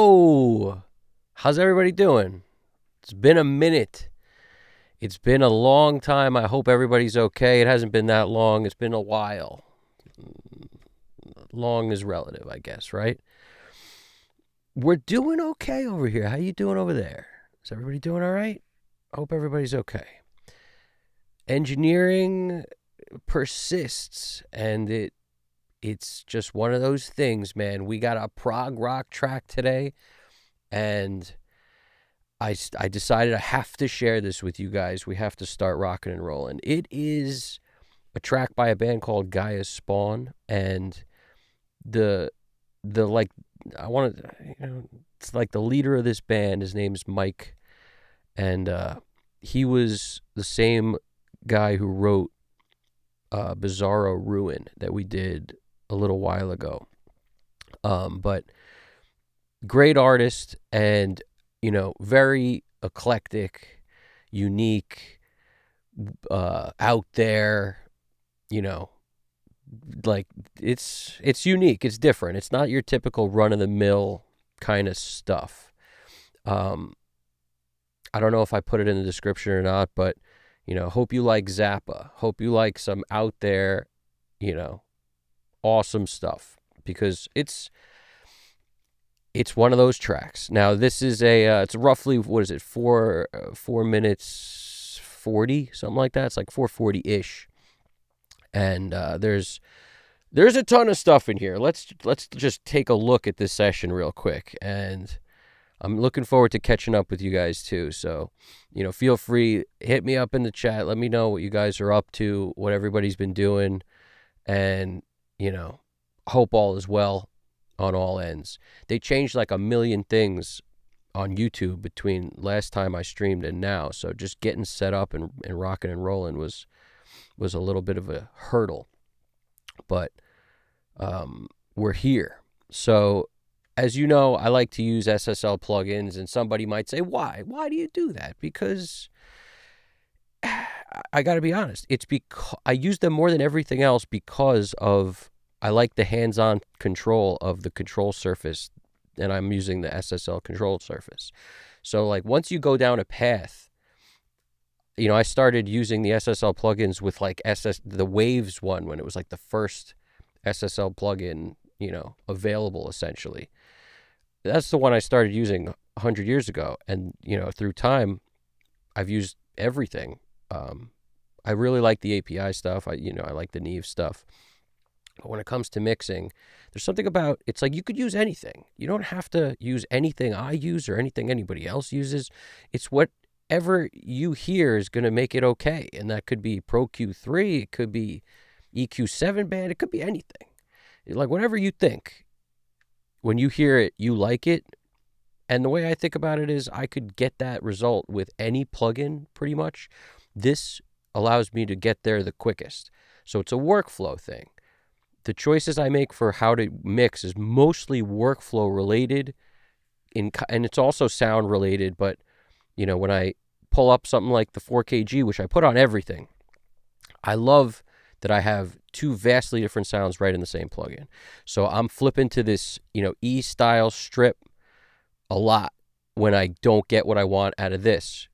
Yo! How's everybody doing? It's been a minute. It's been a long time. I hope everybody's okay. It hasn't been that long. It's been a while. Long is relative, I guess, right? We're doing okay over here. How you doing over there? Is everybody doing all right? I hope everybody's okay. Engineering persists, and it's just one of those things, man. We got a prog rock track today, and I decided I have to share this with you guys. We have to start rocking and rolling. It is a track by a band called Gaia Spawn, and the like, I want to, it's like the leader of this band. His name's Mike, and he was the same guy who wrote Bizarro Ruin that we did a little while ago. But great artist, and very eclectic, unique, out there, like it's unique, it's different. It's not your typical run-of-the-mill kind of stuff. I don't know if I put it in the description or not, but hope you like Zappa. Hope you like some out there, awesome stuff, because it's one of those tracks. Now this is it's roughly, what is it, 4 minutes 40, something like that. It's like 4:40-ish, and there's a ton of stuff in here. Let's just take a look at this session real quick, and I'm looking forward to catching up with you guys too. So, feel free, hit me up in the chat. Let me know what you guys are up to, what everybody's been doing, and, hope all is well on all ends. They changed like a million things on YouTube between last time I streamed and now. So just getting set up and rocking and rolling was a little bit of a hurdle. But we're here. So, as you know, I like to use SSL plugins, and somebody might say, why? Why do you do that? Because I got to be honest. It's because I use them more than everything else because I like the hands-on control of the control surface, and I'm using the SSL control surface. So, like, once you go down a path, I started using the SSL plugins with, like, the Waves one, when it was, like, the first SSL plugin, available, essentially. That's the one I started using 100 years ago. And, through time, I've used everything. I really like the API stuff. I like the Neve stuff. But when it comes to mixing, there's something about, it's like you could use anything. You don't have to use anything I use or anything anybody else uses. It's whatever you hear is going to make it okay. And that could be Pro Q3, it could be EQ7 band, it could be anything. Like, whatever you think, when you hear it, you like it. And the way I think about it is I could get that result with any plugin, pretty much. This allows me to get there the quickest. So it's a workflow thing. The choices I make for how to mix is mostly workflow related, and it's also sound related. But, when I pull up something like the 4KG, which I put on everything, I love that I have two vastly different sounds right in the same plugin. So I'm flipping to this, E-style strip a lot when I don't get what I want out of this.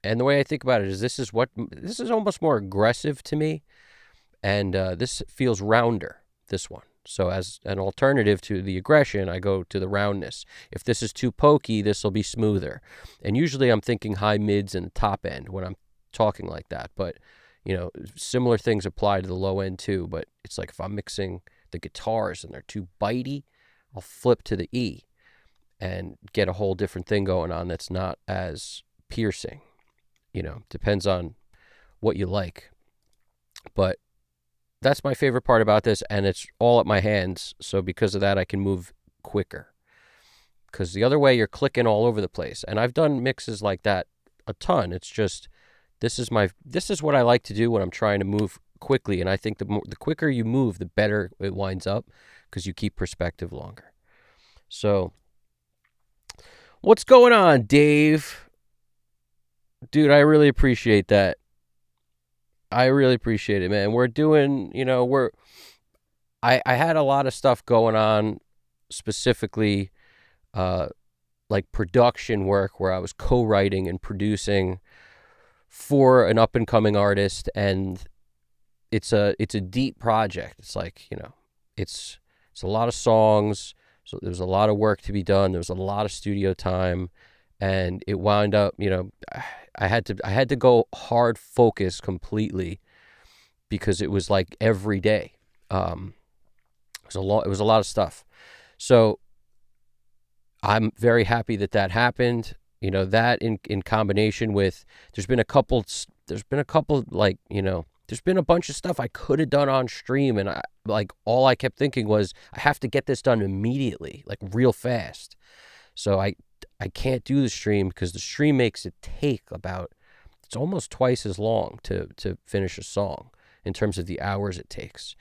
And the way I think about it is this is almost more aggressive to me, and this feels rounder, this one. So as an alternative to the aggression, I go to the roundness. If this is too pokey, this will be smoother. And usually I'm thinking high mids and top end when I'm talking like that. But similar things apply to the low end too, but it's like if I'm mixing the guitars and they're too bitey, I'll flip to the E and get a whole different thing going on that's not as piercing. Depends on what you like. But that's my favorite part about this, and it's all at my hands, so because of that I can move quicker. Because the other way, you're clicking all over the place, and I've done mixes like that a ton. It's just, this is what I like to do when I'm trying to move quickly, and I think the quicker you move, the better it winds up, because you keep perspective longer. So, what's going on, Dave? Dude, I really appreciate that. I really appreciate it, man. We're doing, I had a lot of stuff going on, specifically like production work where I was co-writing and producing for an up and coming artist, and it's a deep project. It's like, it's a lot of songs, so there's a lot of work to be done. There's a lot of studio time, and it wound up, I had to go hard focus completely because it was like every day. It was a lot of stuff. So I'm very happy that happened. That in combination with there's been a couple like, there's been a bunch of stuff I could have done on stream, and all I kept thinking was I have to get this done immediately, like real fast. So I can't do the stream because the stream makes it take it's almost twice as long to finish a song in terms of the hours it takes.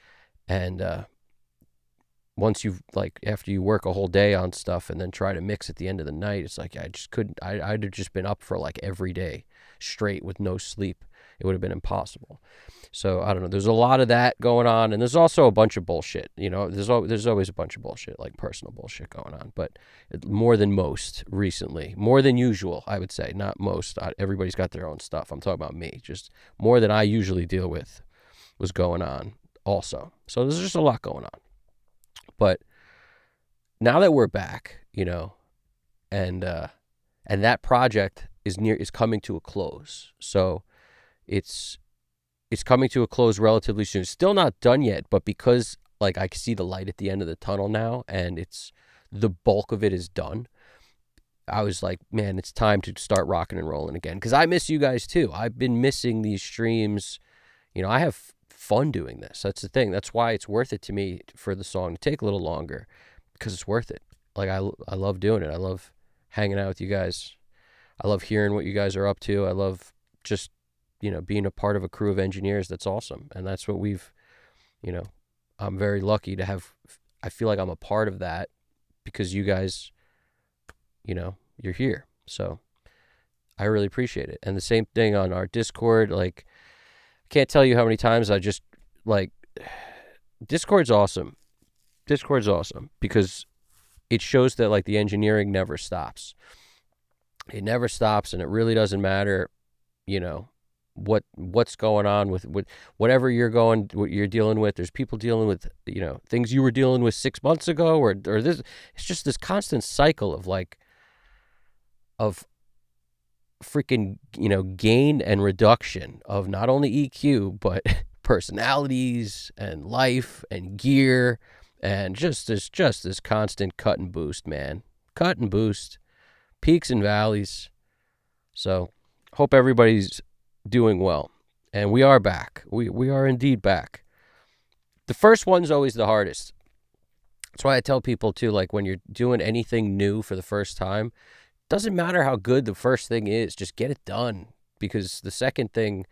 And once after you work a whole day on stuff and then try to mix at the end of the night, it's like I just couldn't. I'd have just been up for like every day straight with no sleep. It would have been impossible. So I don't know. There's a lot of that going on, and there's also a bunch of bullshit. There's always a bunch of bullshit, like personal bullshit going on, but more than most recently, more than usual, I would say. Not most. Everybody's got their own stuff. I'm talking about me. Just more than I usually deal with was going on also. So there's just a lot going on. But now that we're back, and that project is coming to a close. So it's coming to a close relatively soon. Still not done yet, but because I can see the light at the end of the tunnel now, and it's the bulk of it is done, I was like, man, it's time to start rocking and rolling again. Because I miss you guys too. I've been missing these streams. I have fun doing this. That's the thing. That's why it's worth it to me for the song to take a little longer, because it's worth it. I love doing it. I love hanging out with you guys. I love hearing what you guys are up to. I love just, being a part of a crew of engineers. That's awesome. And that's what I'm very lucky to have. I feel like I'm a part of that because you guys, you're here. So I really appreciate it. And the same thing on our Discord, can't tell you how many times I just Discord's awesome. Discord's awesome because it shows that the engineering never stops. It never stops, and it really doesn't matter, what's going on with whatever what you're dealing with. There's people dealing with, things you were dealing with 6 months ago, or this. It's just this constant cycle of freaking, gain and reduction of not only EQ, but personalities and life and gear, and just this constant cut and boost, man. Cut and boost, peaks and valleys. So hope everybody's doing well. And we are back. We are indeed back. The first one's always the hardest. That's why I tell people too, when you're doing anything new for the first time, doesn't matter how good the first thing is, just get it done. Because the second thing,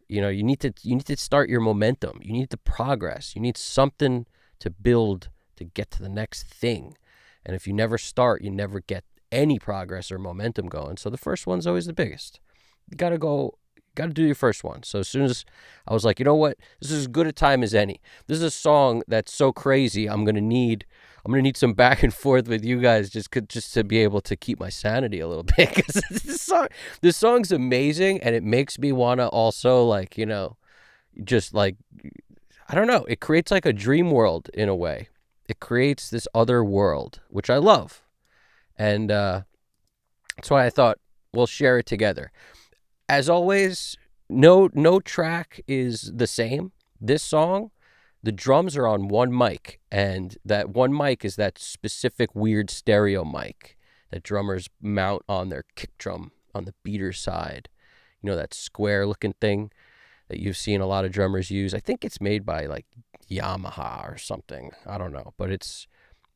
you need to start your momentum. You need to progress. You need something to build to get to the next thing. And if you never start, you never get any progress or momentum going. So the first one's always the biggest. You got to do your first one. So as soon as I was like, you know what? This is as good a time as any. This is a song that's so crazy. I'm going to need some back and forth with you guys just to be able to keep my sanity a little bit. Because this song's amazing, and it makes me want to also I don't know. It creates a dream world in a way. It creates this other world, which I love. And that's why I thought we'll share it together. As always, no track is the same. This song, the drums are on one mic, and that one mic is that specific weird stereo mic that drummers mount on their kick drum on the beater side. That square looking thing that you've seen a lot of drummers use. I think it's made by Yamaha or something. I don't know, but it's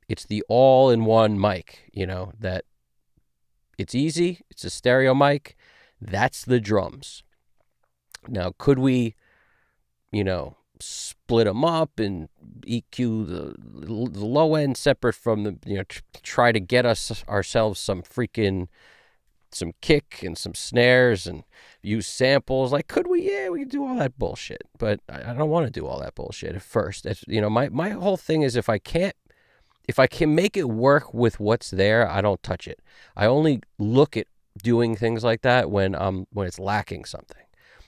the all-in-one mic, that it's easy. It's a stereo mic. That's the drums. Now, could we, split them up and EQ the low end separate from the, try to get ourselves some kick and some snares and use samples? Could we? Yeah, we could do all that bullshit. But I don't want to do all that bullshit at first. My whole thing is if I can't if I can make it work with what's there, I don't touch it. I only look at doing things like that when it's lacking something.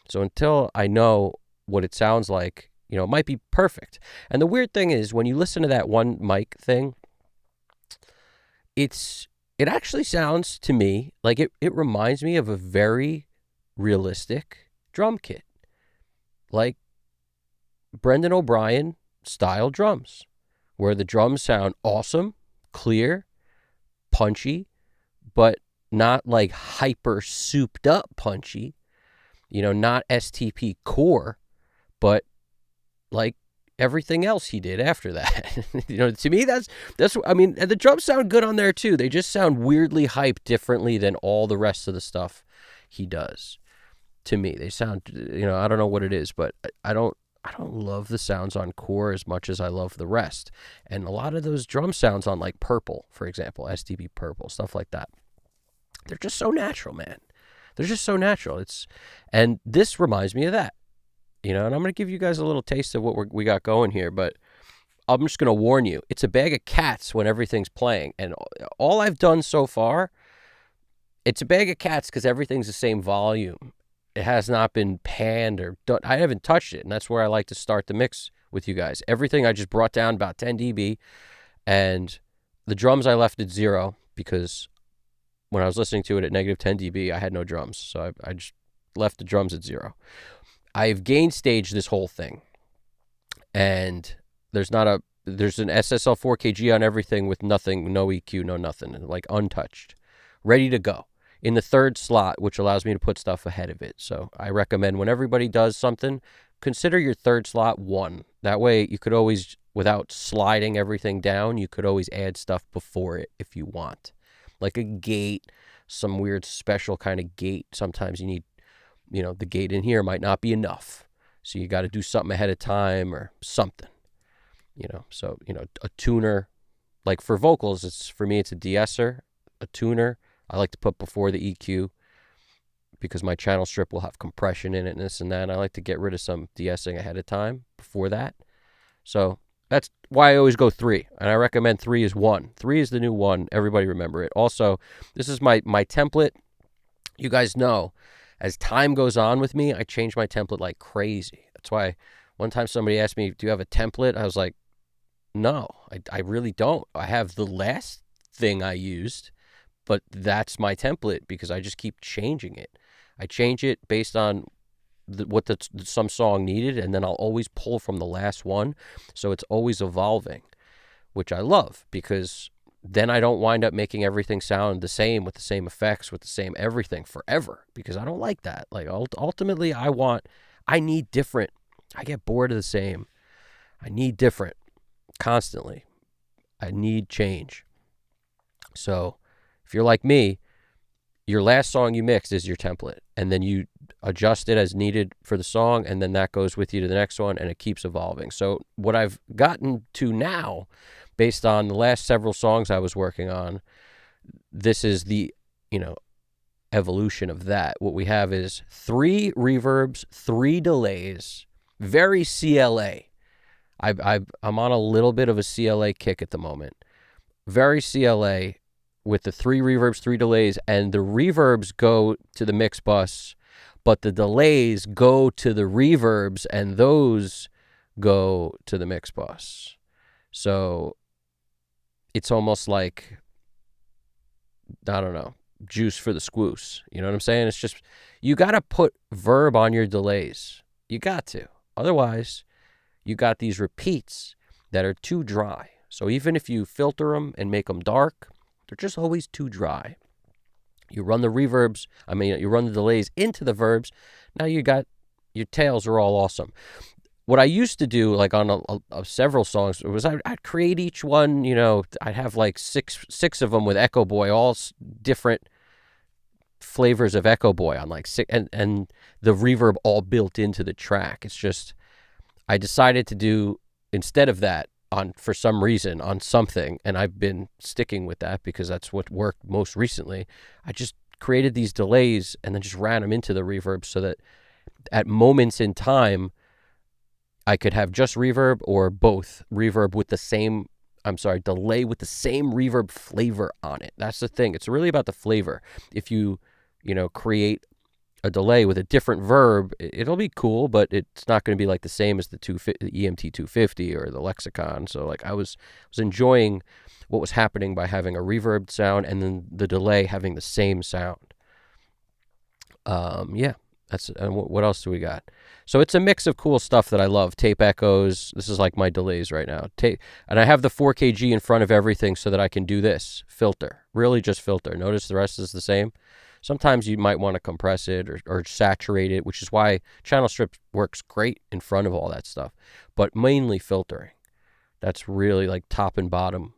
So until I know what it sounds like, it might be perfect. And the weird thing is when you listen to that one mic thing, it actually sounds to me like it reminds me of a very realistic drum kit. Like Brendan O'Brien style drums, where the drums sound awesome, clear, punchy, but not like hyper souped up punchy, not STP core, but like everything else he did after that. To me, that's, and the drums sound good on there too. They just sound weirdly hyped differently than all the rest of the stuff he does. To me, they sound, I don't know what it is, but I don't love the sounds on core as much as I love the rest. And a lot of those drum sounds on like Purple, for example, STP Purple, stuff like that, they're just so natural, man. They're just so natural. And this reminds me of that, and I'm going to give you guys a little taste of what we got going here, but I'm just going to warn you, it's a bag of cats when everything's playing. And all I've done so far, it's a bag of cats because everything's the same volume. It has not been panned or done. I haven't touched it, and that's where I like to start the mix with you guys. Everything I just brought down about 10 dB, and the drums I left at 0 because when I was listening to it at negative 10 dB, I had no drums, so I just left the drums at 0. I've gain staged this whole thing, and there's an SSL 4KG on everything with nothing, no EQ, no nothing, like untouched, ready to go in the third slot, which allows me to put stuff ahead of it. So I recommend when everybody does something, consider your third slot 1. That way you could always, without sliding everything down, you could always add stuff before it if you want. Like a gate, some weird special kind of gate. Sometimes you need, the gate in here might not be enough. So you got to do something ahead of time or something, So, a tuner, like for vocals, for me, it's a de-esser, a tuner. I like to put before the EQ because my channel strip will have compression in it and this and that. And I like to get rid of some de-essing ahead of time before that. So that's why I always go 3. And I recommend 3 is 1. 3 is the new 1. Everybody remember it. Also, this is my template. You guys know, as time goes on with me, I change my template like crazy. That's why one time somebody asked me, do you have a template? I was like, no, I really don't. I have the last thing I used, but that's my template because I just keep changing it. I change it based on what some song needed, and then I'll always pull from the last one. So it's always evolving, which I love because then I don't wind up making everything sound the same with the same effects, with the same everything forever, because I don't like that. Like ultimately I need different. I get bored of the same. I need different constantly. I need change. So if you're like me, your last song you mixed is your template, and then you adjust it as needed for the song, and then that goes with you to the next one, and it keeps evolving. So what I've gotten to now, based on the last several songs I was working on, this is the, evolution of that. What we have is 3 reverbs, 3 delays, very CLA. I'm on a little bit of a CLA kick at the moment. Very CLA with the 3 reverbs, 3 delays, and the reverbs go to the mix bus, but the delays go to the reverbs, and those go to the mix bus. So it's almost like, I don't know, juice for the squoose. You know what I'm saying? It's just, you got to put verb on your delays. You got to. Otherwise, you got these repeats that are too dry. So even if you filter them and make them dark, they're just always too dry. You run the reverbs, you run the delays into the verbs. Now you got, your tails are all awesome. What I used to do, like on several songs, was I'd create each one, I'd have like six of them with Echo Boy, all different flavors of Echo Boy on like 6, and the reverb all built into the track. It's just, I decided to do, instead of that, for some reason, on something, and I've been sticking with that because that's what worked most recently, I just created these delays and then just ran them into the reverb so that at moments in time, I could have just reverb or both reverb with the same delay with the same reverb flavor on it. That's the thing. It's really about the flavor. If you create a delay with a different verb, it'll be cool, but it's not going to be like the same as the EMT 250 or the Lexicon. So like I was enjoying what was happening by having a reverb sound and then the delay having the same sound. Yeah, that's what else do we got? So it's a mix of cool stuff that I love. Tape echoes. This is like my delays right now. And I have the 4kg in front of everything so that I can do this filter. Really just filter. Notice the rest is the same. Sometimes you might want to compress it or saturate it, which is why channel strip works great in front of all that stuff. But mainly filtering. That's really like top and bottom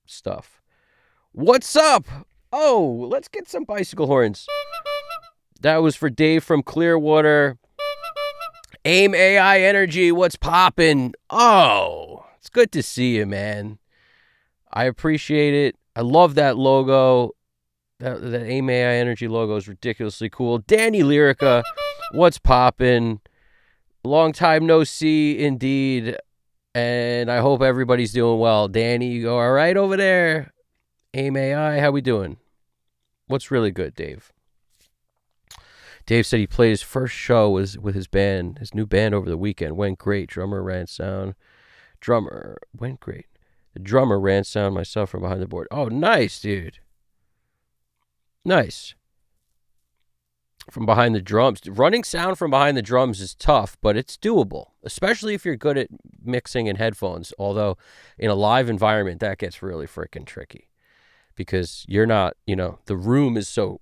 stuff. What's up? Oh, let's get some bicycle horns. That was for Dave from Clearwater. AIM AI Energy, what's poppin'? Oh, it's good to see you, man. I appreciate it. I love that logo. That AIM AI Energy logo is ridiculously cool. Danny Lyrica, what's poppin'? Long time no see, indeed. And I hope everybody's doing well. Danny, you go all right over there? AIM AI, how we doing? What's really good, Dave? Dave said he played his first show with his band, his new band over the weekend. Went great. Drummer went great. The drummer ran sound myself from behind the board. Oh, nice, dude. Nice. From behind the drums. Running sound from behind the drums is tough, but it's doable, especially if you're good at mixing in headphones. Although in a live environment, that gets really freaking tricky because you're not, the room is so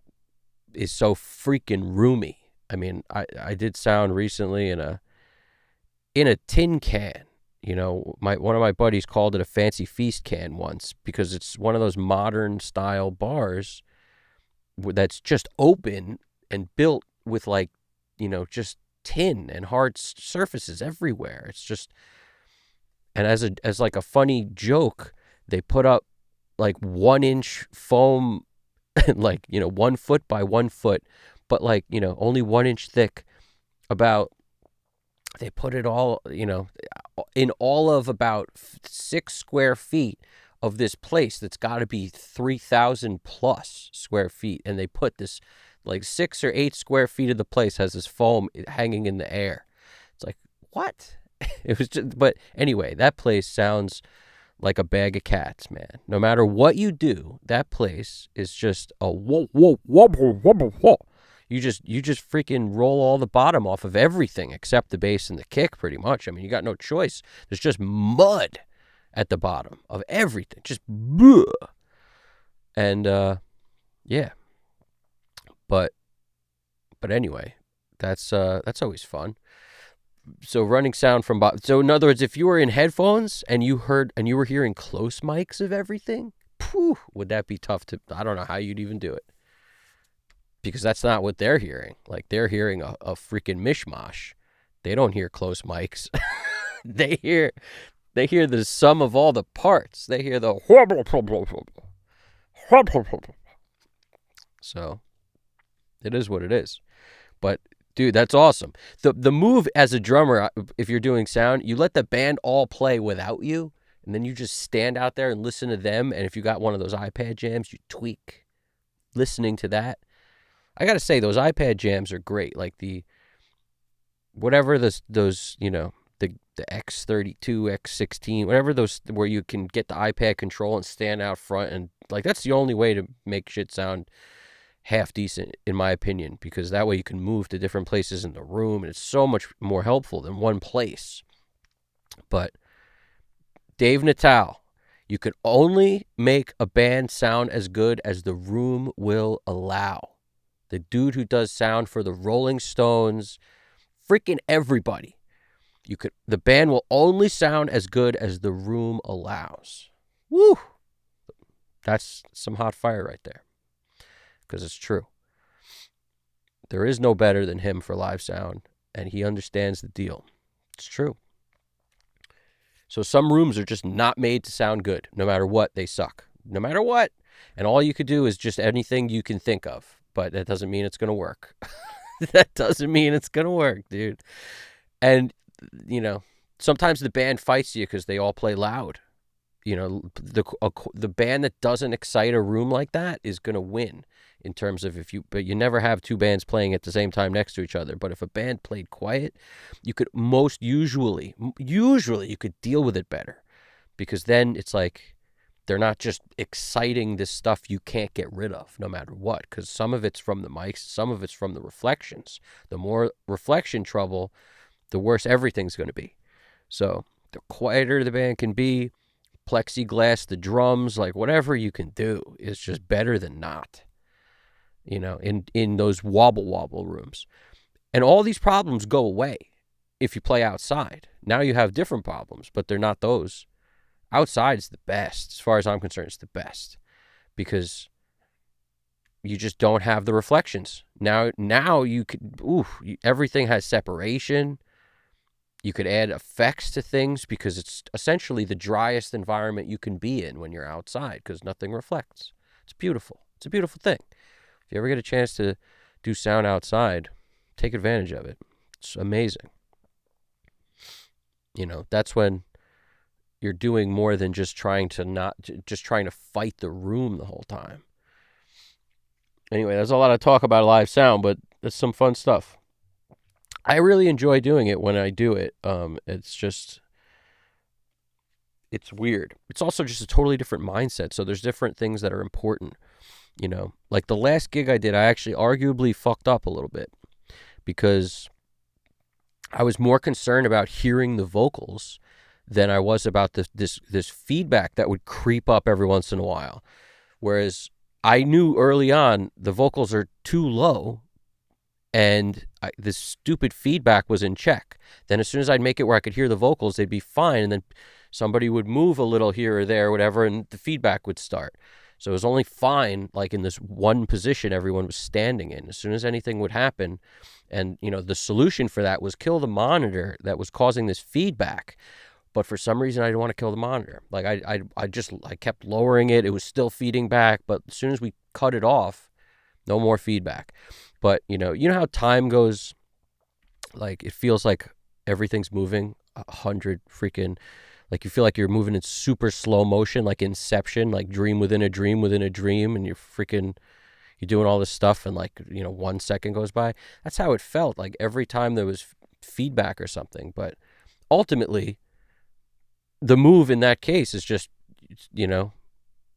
freaking roomy. I mean, I did sound recently in a tin can. One of my buddies called it a fancy feast can once because it's one of those modern style bars that's just open and built with just tin and hard surfaces everywhere. It's just, and as like a funny joke, they put up like 1-inch foam, 1 foot by 1 foot, but only 1 inch thick. They put it all, in all of about 6 square feet of this place that's got to be 3,000 plus square feet. And they put this 6 or 8 square feet of the place has this foam hanging in the air. It's like, what? It was just, but anyway, that place sounds like a bag of cats, man. No matter what you do, that place is just a whoa, whoa, whoa, whoa, whoa, whoa. You just freaking roll all the bottom off of everything except the bass and the kick, pretty much. I mean, you got no choice. There's just mud at the bottom of everything. Just bleh. And yeah. But anyway, that's always fun. So running sound from so in other words, if you were in headphones and you were hearing close mics of everything, would that be tough to? I don't know how you'd even do it, because that's not what they're hearing. Like, they're hearing a freaking mishmash. They don't hear close mics. They hear the sum of all the parts. They hear the so it is what it is. But dude, that's awesome. The move as a drummer, if you're doing sound, you let the band all play without you, and then you just stand out there and listen to them. And if you got one of those iPad jams, you tweak listening to that. I gotta say, those iPad jams are great. Like whatever those the X32, X16, whatever those, where you can get the iPad control and stand out front, and that's the only way to make shit sound half decent, in my opinion, because that way you can move to different places in the room, and it's so much more helpful than one place. But Dave Natal, you can only make a band sound as good as the room will allow. The dude who does sound for the Rolling Stones, freaking everybody. The band will only sound as good as the room allows. Woo! That's some hot fire right there. Because it's true. There is no better than him for live sound, and he understands the deal. It's true. So some rooms are just not made to sound good. No matter what, they suck. No matter what. And all you could do is just anything you can think of. But that doesn't mean it's going to work. That doesn't mean it's going to work, dude. And, sometimes the band fights you because they all play loud. the band that doesn't excite a room like that is going to win in terms of but you never have two bands playing at the same time next to each other. But if a band played quiet, you could usually you could deal with it better, because then it's like they're not just exciting this stuff you can't get rid of no matter what, because some of it's from the mics, some of it's from the reflections. The more reflection trouble, the worse everything's going to be. So the quieter the band can be, plexiglass, the drums, like whatever you can do is just better than not, in those wobble rooms. And all these problems go away if you play outside. Now you have different problems, but they're not those. Outside is the best. As far as I'm concerned, it's the best, because you just don't have the reflections. Now you could, everything has separation. You could add effects to things, because it's essentially the driest environment you can be in when you're outside, because nothing reflects. It's beautiful. It's a beautiful thing. If you ever get a chance to do sound outside, take advantage of it. It's amazing. That's when you're doing more than just trying to fight the room the whole time. Anyway, there's a lot of talk about live sound, but it's some fun stuff. I really enjoy doing it when I do it. It's weird. It's also just a totally different mindset. So there's different things that are important. Like the last gig I did, I actually arguably fucked up a little bit, because I was more concerned about hearing the vocals than I was about this feedback that would creep up every once in a while. Whereas I knew early on the vocals are too low, and this stupid feedback was in check. Then as soon as I'd make it where I could hear the vocals, they'd be fine, and then somebody would move a little here or there, whatever, and the feedback would start. So it was only fine, like in this one position everyone was standing in. As soon as anything would happen, and the solution for that was kill the monitor that was causing this feedback. But for some reason, I didn't want to kill the monitor. Like I kept lowering it. It was still feeding back, but as soon as we cut it off, no more feedback. But you know how time goes. Like it feels like everyth's moving 100 freaking. Like you feel like you're moving in super slow motion, like Inception, like dream within a dream within a dream, and you're doing all this stuff, and 1 second goes by. That's how it felt. Like every time there was feedback or something. But ultimately, the move in that case is just,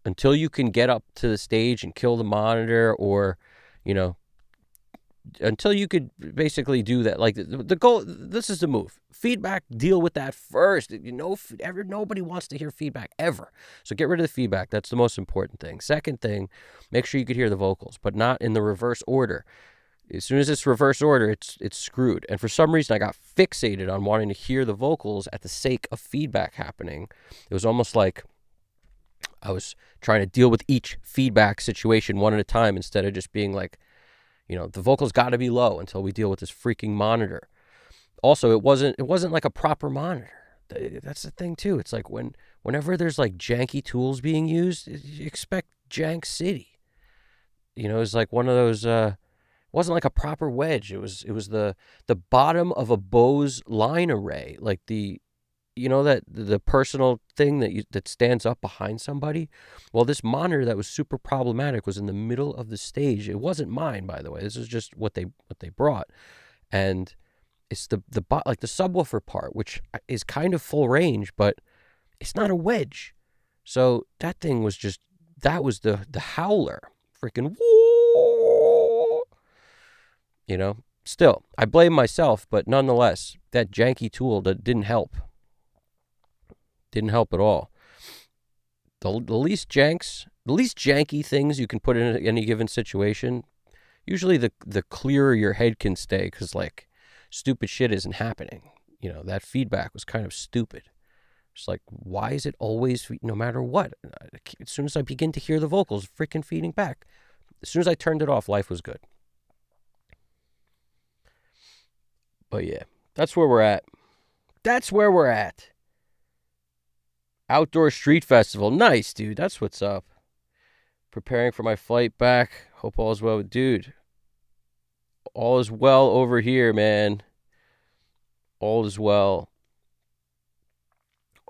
until you can get up to the stage and kill the monitor, or, until you could basically do that. Like the goal, this is the move. Feedback, deal with that first. Nobody wants to hear feedback ever. So get rid of the feedback. That's the most important thing. Second thing, make sure you could hear the vocals, but not in the reverse order. As soon as it's reverse order, it's screwed. And for some reason, I got fixated on wanting to hear the vocals at the sake of feedback happening. It was almost like I was trying to deal with each feedback situation one at a time, instead of just being like, the vocals got to be low until we deal with this freaking monitor. Also, it wasn't like a proper monitor. That's the thing too. It's like whenever there's like janky tools being used, you expect jank city. It's like one of those. It wasn't like a proper wedge. It was the bottom of a Bose line array, like that the personal thing that stands up behind somebody. Well, this monitor that was super problematic was in the middle of the stage. It wasn't mine, by the way. This is just what they brought, and it's the subwoofer part, which is kind of full range, but it's not a wedge. So that thing was that was the howler, freaking whoa. Still, I blame myself, but nonetheless, that janky tool that didn't help. Didn't help at all. The least janky things you can put in any given situation, usually the clearer your head can stay, because stupid shit isn't happening. That feedback was kind of stupid. It's like, why is it always, no matter what? As soon as I begin to hear the vocals freaking feeding back, as soon as I turned it off, life was good. But yeah, that's where we're at. Outdoor Street Festival. Nice, dude. That's what's up. Preparing for my flight back. Hope all is well. Dude, all is well over here, man. All is well.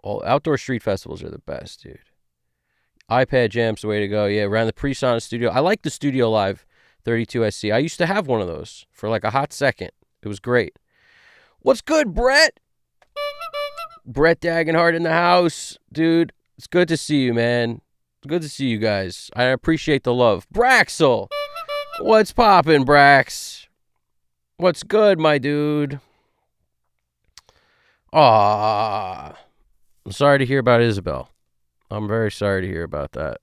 All outdoor street festivals are the best, dude. iPad Jam's the way to go. Yeah, around the Presonus studio. I like the Studio Live 32SC. I used to have one of those for like a hot second. It was great. What's good, Brett? Brett Dagenhart in the house. Dude, it's good to see you, man. It's good to see you guys. I appreciate the love. Braxel! What's poppin', Brax? What's good, my dude? I'm sorry to hear about Isabel. I'm very sorry to hear about that.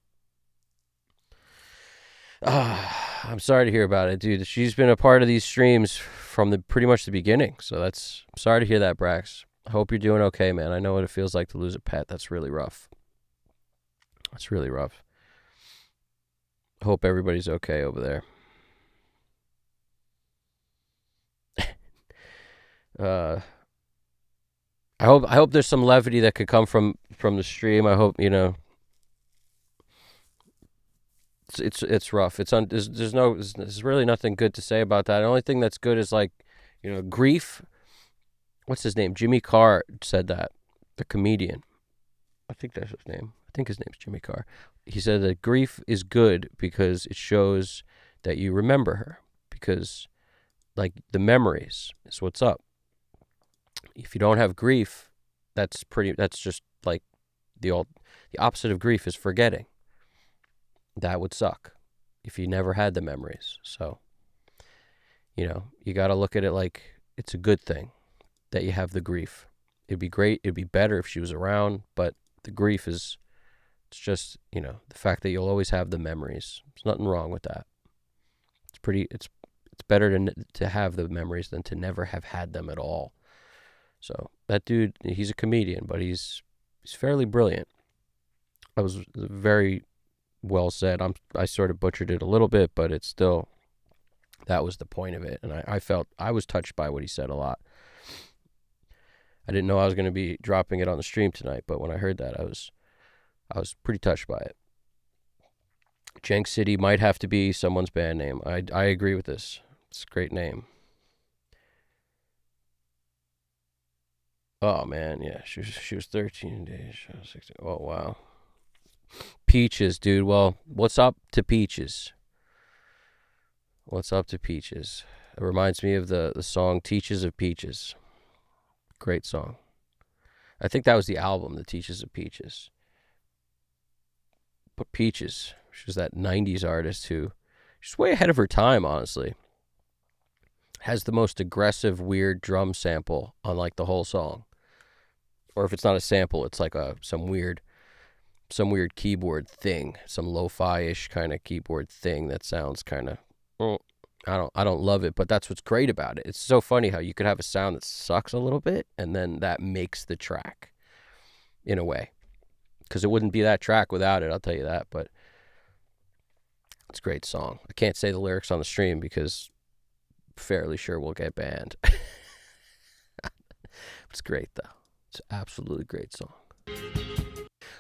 I'm sorry to hear about it, dude. She's been a part of these streams from pretty much the beginning. So I'm sorry to hear that, Brax. I hope you're doing okay, man. I know what it feels like to lose a pet. That's really rough. That's really rough. I hope everybody's okay over there. I hope there's some levity that could come from the stream. I hope, it's rough. There's really nothing good to say about that. The only thing that's good is grief. What's his name? Jimmy Carr said that, the comedian. I think that's his name. I think his name's Jimmy Carr. He said that grief is good because it shows that you remember her, because the memories is what's up. If you don't have grief, that's just like the opposite of grief is forgetting. That would suck if you never had the memories. So, you got to look at it like it's a good thing that you have the grief. It'd be great. It'd be better if she was around, but the grief it's just, the fact that you'll always have the memories. There's nothing wrong with that. It's better to have the memories than to never have had them at all. So that dude, he's a comedian, but he's fairly brilliant. That was very well said. I sort of butchered it a little bit, but it's still, that was the point of it. And I was touched by what he said a lot. I didn't know I was going to be dropping it on the stream tonight, but when I heard that, I was pretty touched by it. Jenk City might have to be someone's band name. I agree with this. It's a great name. Oh man, yeah, she was 13 days. 16. Oh wow. Peaches, dude. Well, what's up to Peaches? What's up to Peaches? It reminds me of the song Teaches of Peaches. Great song. I think that was the album, The Teaches of Peaches. But Peaches, she was that 90s artist who, she's way ahead of her time, honestly. Has the most aggressive, weird drum sample on the whole song. Or if it's not a sample, it's some weird keyboard thing, some lo-fi-ish kind of keyboard thing that sounds kind of, I don't love it, but that's what's great about it. It's so funny how you could have a sound that sucks a little bit, and then that makes the track, in a way. Because it wouldn't be that track without it, I'll tell you that, but it's a great song. I can't say the lyrics on the stream because I'm fairly sure we'll get banned. It's great, though. It's an absolutely great song.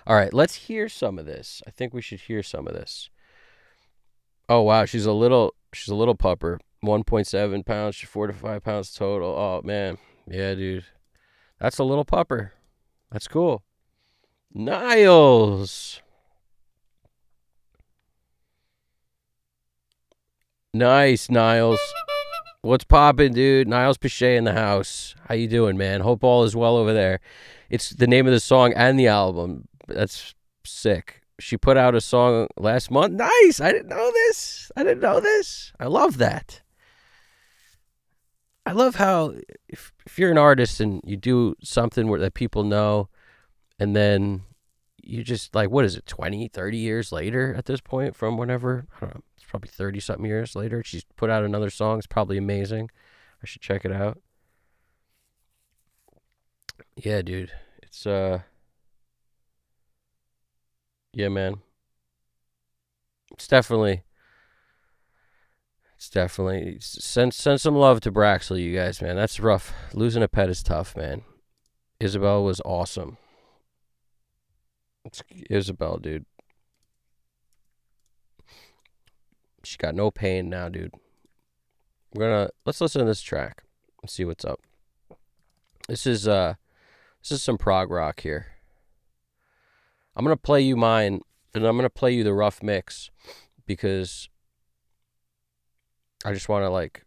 All right, let's hear some of this. I think we should hear some of this. Oh, wow, she's a little pupper. 1.7 pounds to 4 to 5 pounds total. Oh, man. Yeah, dude. That's a little pupper. That's cool. Niles. Nice, Niles. What's poppin', dude? Niles Pichet in the house. How you doing, man? Hope all is well over there. It's the name of the song and the album. That's sick. She put out a song last month. Nice. I didn't know this. I love that. I love how if you're an artist and you do something that people know, and then you just what is it, 20, 30 years later at this point from whenever, I don't know, it's probably 30 something years later, she's put out another song. It's probably amazing. I should check it out. Yeah, dude. It's, yeah, man. It's definitely send some love to Braxley, you guys, man. That's rough. Losing a pet is tough, man. Isabel was awesome. It's Isabel, dude. She got no pain now, dude. Let's listen to this track and see what's up. This is some prog rock here. I'm going to play you mine, and I'm going to play you the rough mix because I just want to like,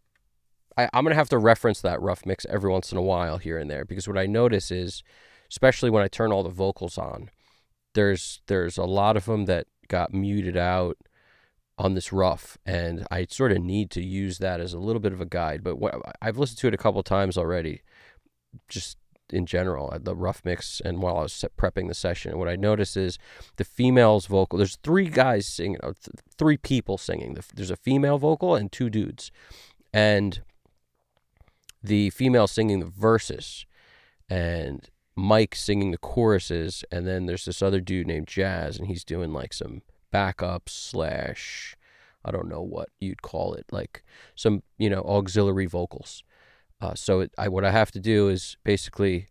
I'm going to have to reference that rough mix every once in a while here and there, because what I notice is, especially when I turn all the vocals on, there's a lot of them that got muted out on this rough, and I sort of need to use that as a little bit of a guide. But I've listened to it a couple times already, just in general, the rough mix, and while I was prepping the session, what I noticed is the female's vocal. There's three guys singing, three people singing. There's a female vocal and two dudes, and the female singing the verses, and Mike singing the choruses, and then there's this other dude named Jazz, and he's doing like some backups / I don't know what you'd call it, like some auxiliary vocals. So what I have to do is basically,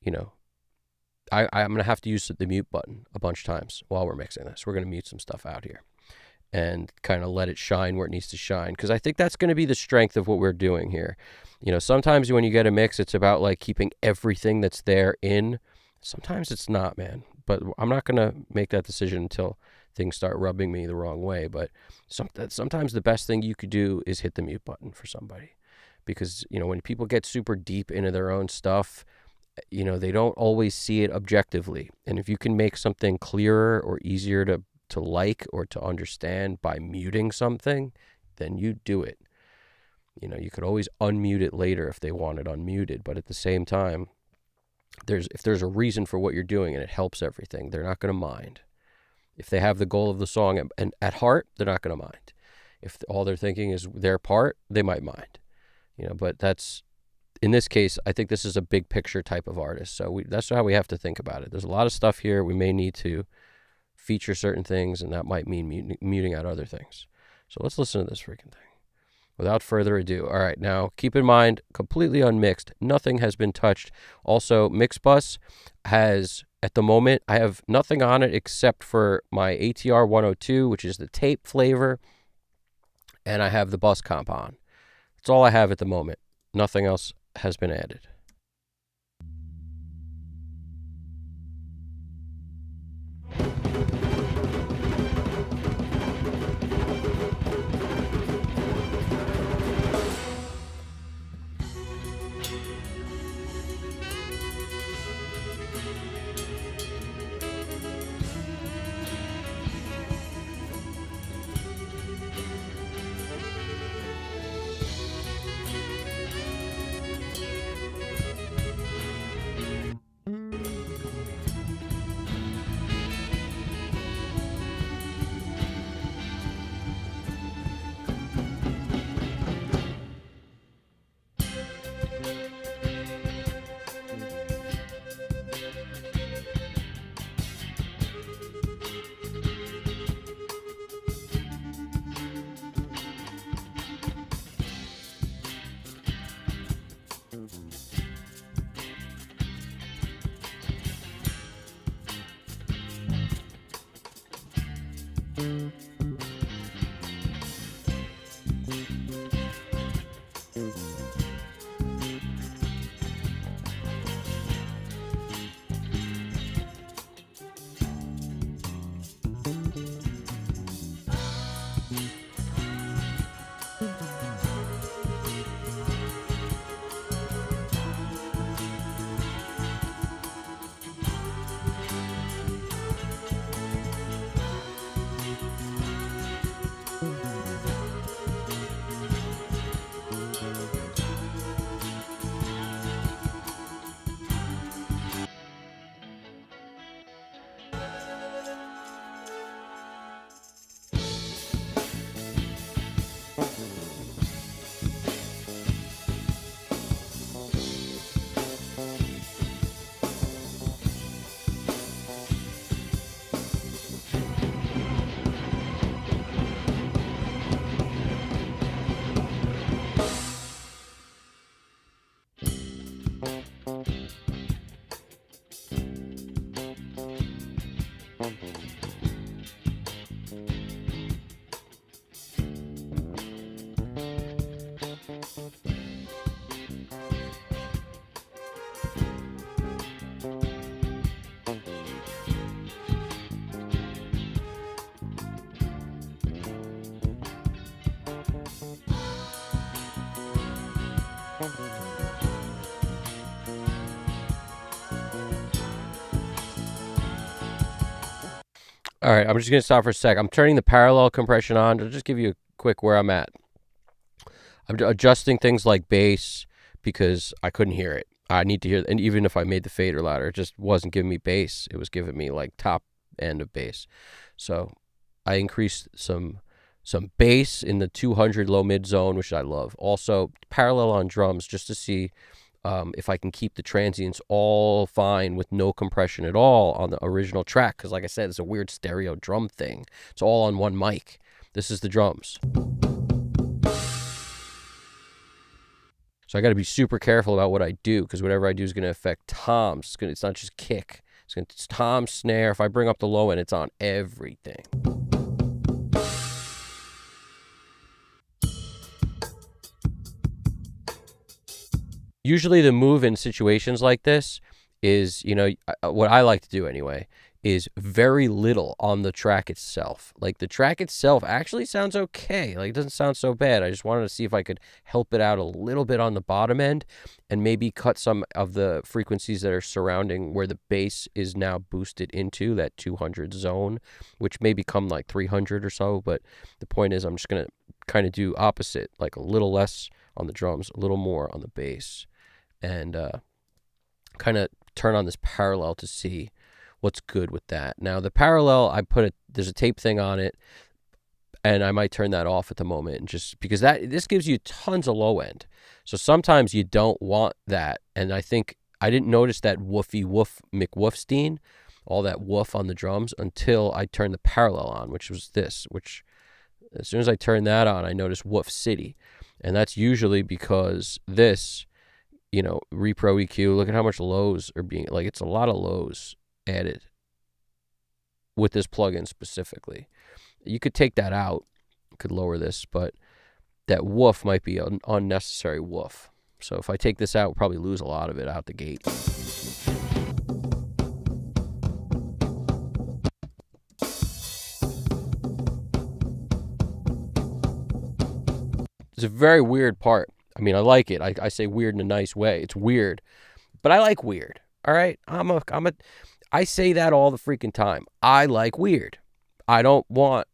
I'm going to have to use the mute button a bunch of times while we're mixing this. We're going to mute some stuff out here and kind of let it shine where it needs to shine, because I think that's going to be the strength of what we're doing here. Sometimes when you get a mix, it's about like keeping everything that's there in. Sometimes it's not, man. But I'm not going to make that decision until things start rubbing me the wrong way. But sometimes the best thing you could do is hit the mute button for somebody. Because, when people get super deep into their own stuff, they don't always see it objectively. And if you can make something clearer or easier to like or to understand by muting something, then you do it. You could always unmute it later if they want it unmuted. But at the same time, if there's a reason for what you're doing and it helps everything, they're not going to mind. If they have the goal of the song and at heart, they're not going to mind. If all they're thinking is their part, they might mind. But that's, in this case, I think this is a big picture type of artist. So that's how we have to think about it. There's a lot of stuff here. We may need to feature certain things, and that might mean muting out other things. So let's listen to this freaking thing. Without further ado. All right, now keep in mind, completely unmixed. Nothing has been touched. Also, Mixbus has, at the moment, I have nothing on it except for my ATR 102, which is the tape flavor, and I have the bus comp on. That's all I have at the moment. Nothing else has been added. All right, I'm just going to stop for a sec. I'm turning the parallel compression on to just give you a quick where I'm at. I'm adjusting things like bass because I couldn't hear it. I need to hear it. And even if I made the fader louder, it just wasn't giving me bass. It was giving me like top end of bass. So I increased some bass in the 200 low mid zone, which I love. Also parallel on drums just to see if I can keep the transients all fine with no compression at all on the original track. Because like I said, it's a weird stereo drum thing. It's all on one mic. This is the drums. So I got to be super careful about what I do, because whatever I do is going to affect toms. It's not just kick. It's tom, snare. If I bring up the low end, it's on everything. Usually the move in situations like this is, what I like to do anyway, is very little on the track itself. Like the track itself actually sounds okay. Like it doesn't sound so bad. I just wanted to see if I could help it out a little bit on the bottom end and maybe cut some of the frequencies that are surrounding where the bass is now boosted into that 200 zone, which may become like 300 or so. But the point is I'm just going to kind of do opposite, like a little less on the drums, a little more on the bass, and kind of turn on this parallel to see what's good with that. Now the parallel, there's a tape thing on it, and I might turn that off at the moment, and just because this gives you tons of low end. So sometimes you don't want that, and I think I didn't notice that woofy woof McWoofstein, all that woof on the drums until I turned the parallel on, which was this, which as soon as I turned that on, I noticed Woof City, and that's usually because this, repro EQ, look at how much lows are being, like it's a lot of lows added with this plugin specifically. You could take that out, you could lower this, but that woof might be an unnecessary woof. So if I take this out, we'll probably lose a lot of it out the gate. It's a very weird part. I mean, I like it. I say weird in a nice way. It's weird, but I like weird. All right, I say that all the freaking time. I like weird. I don't want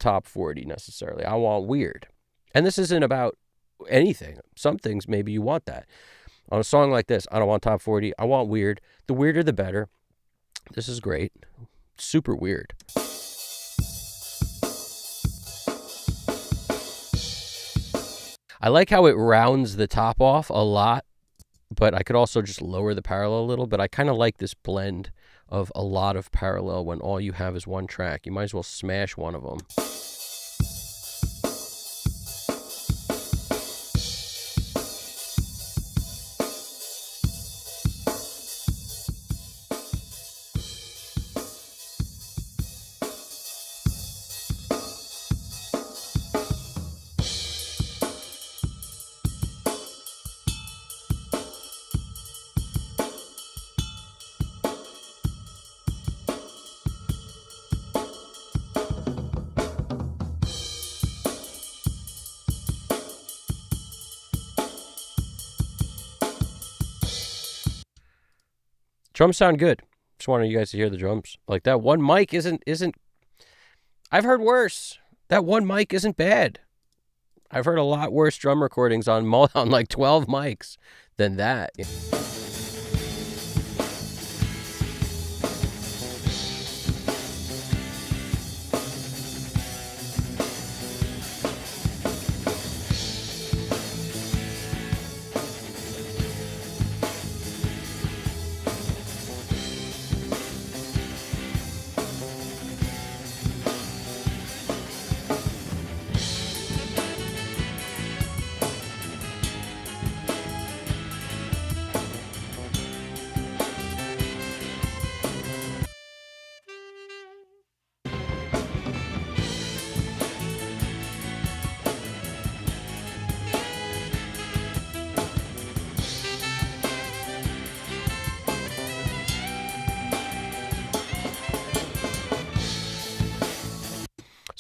top 40 necessarily. I want weird. And this isn't about anything. Some things maybe you want that. On a song like this, I don't want top 40. I want weird. The weirder the better. This is great. Super weird. I like how it rounds the top off a lot, but I could also just lower the parallel a little. But I kind of like this blend of a lot of parallel when all you have is one track. You might as well smash one of them. Drums sound good. Just wanted you guys to hear the drums. Like that one mic isn't. I've heard worse. That one mic isn't bad. I've heard a lot worse drum recordings on like 12 mics than that.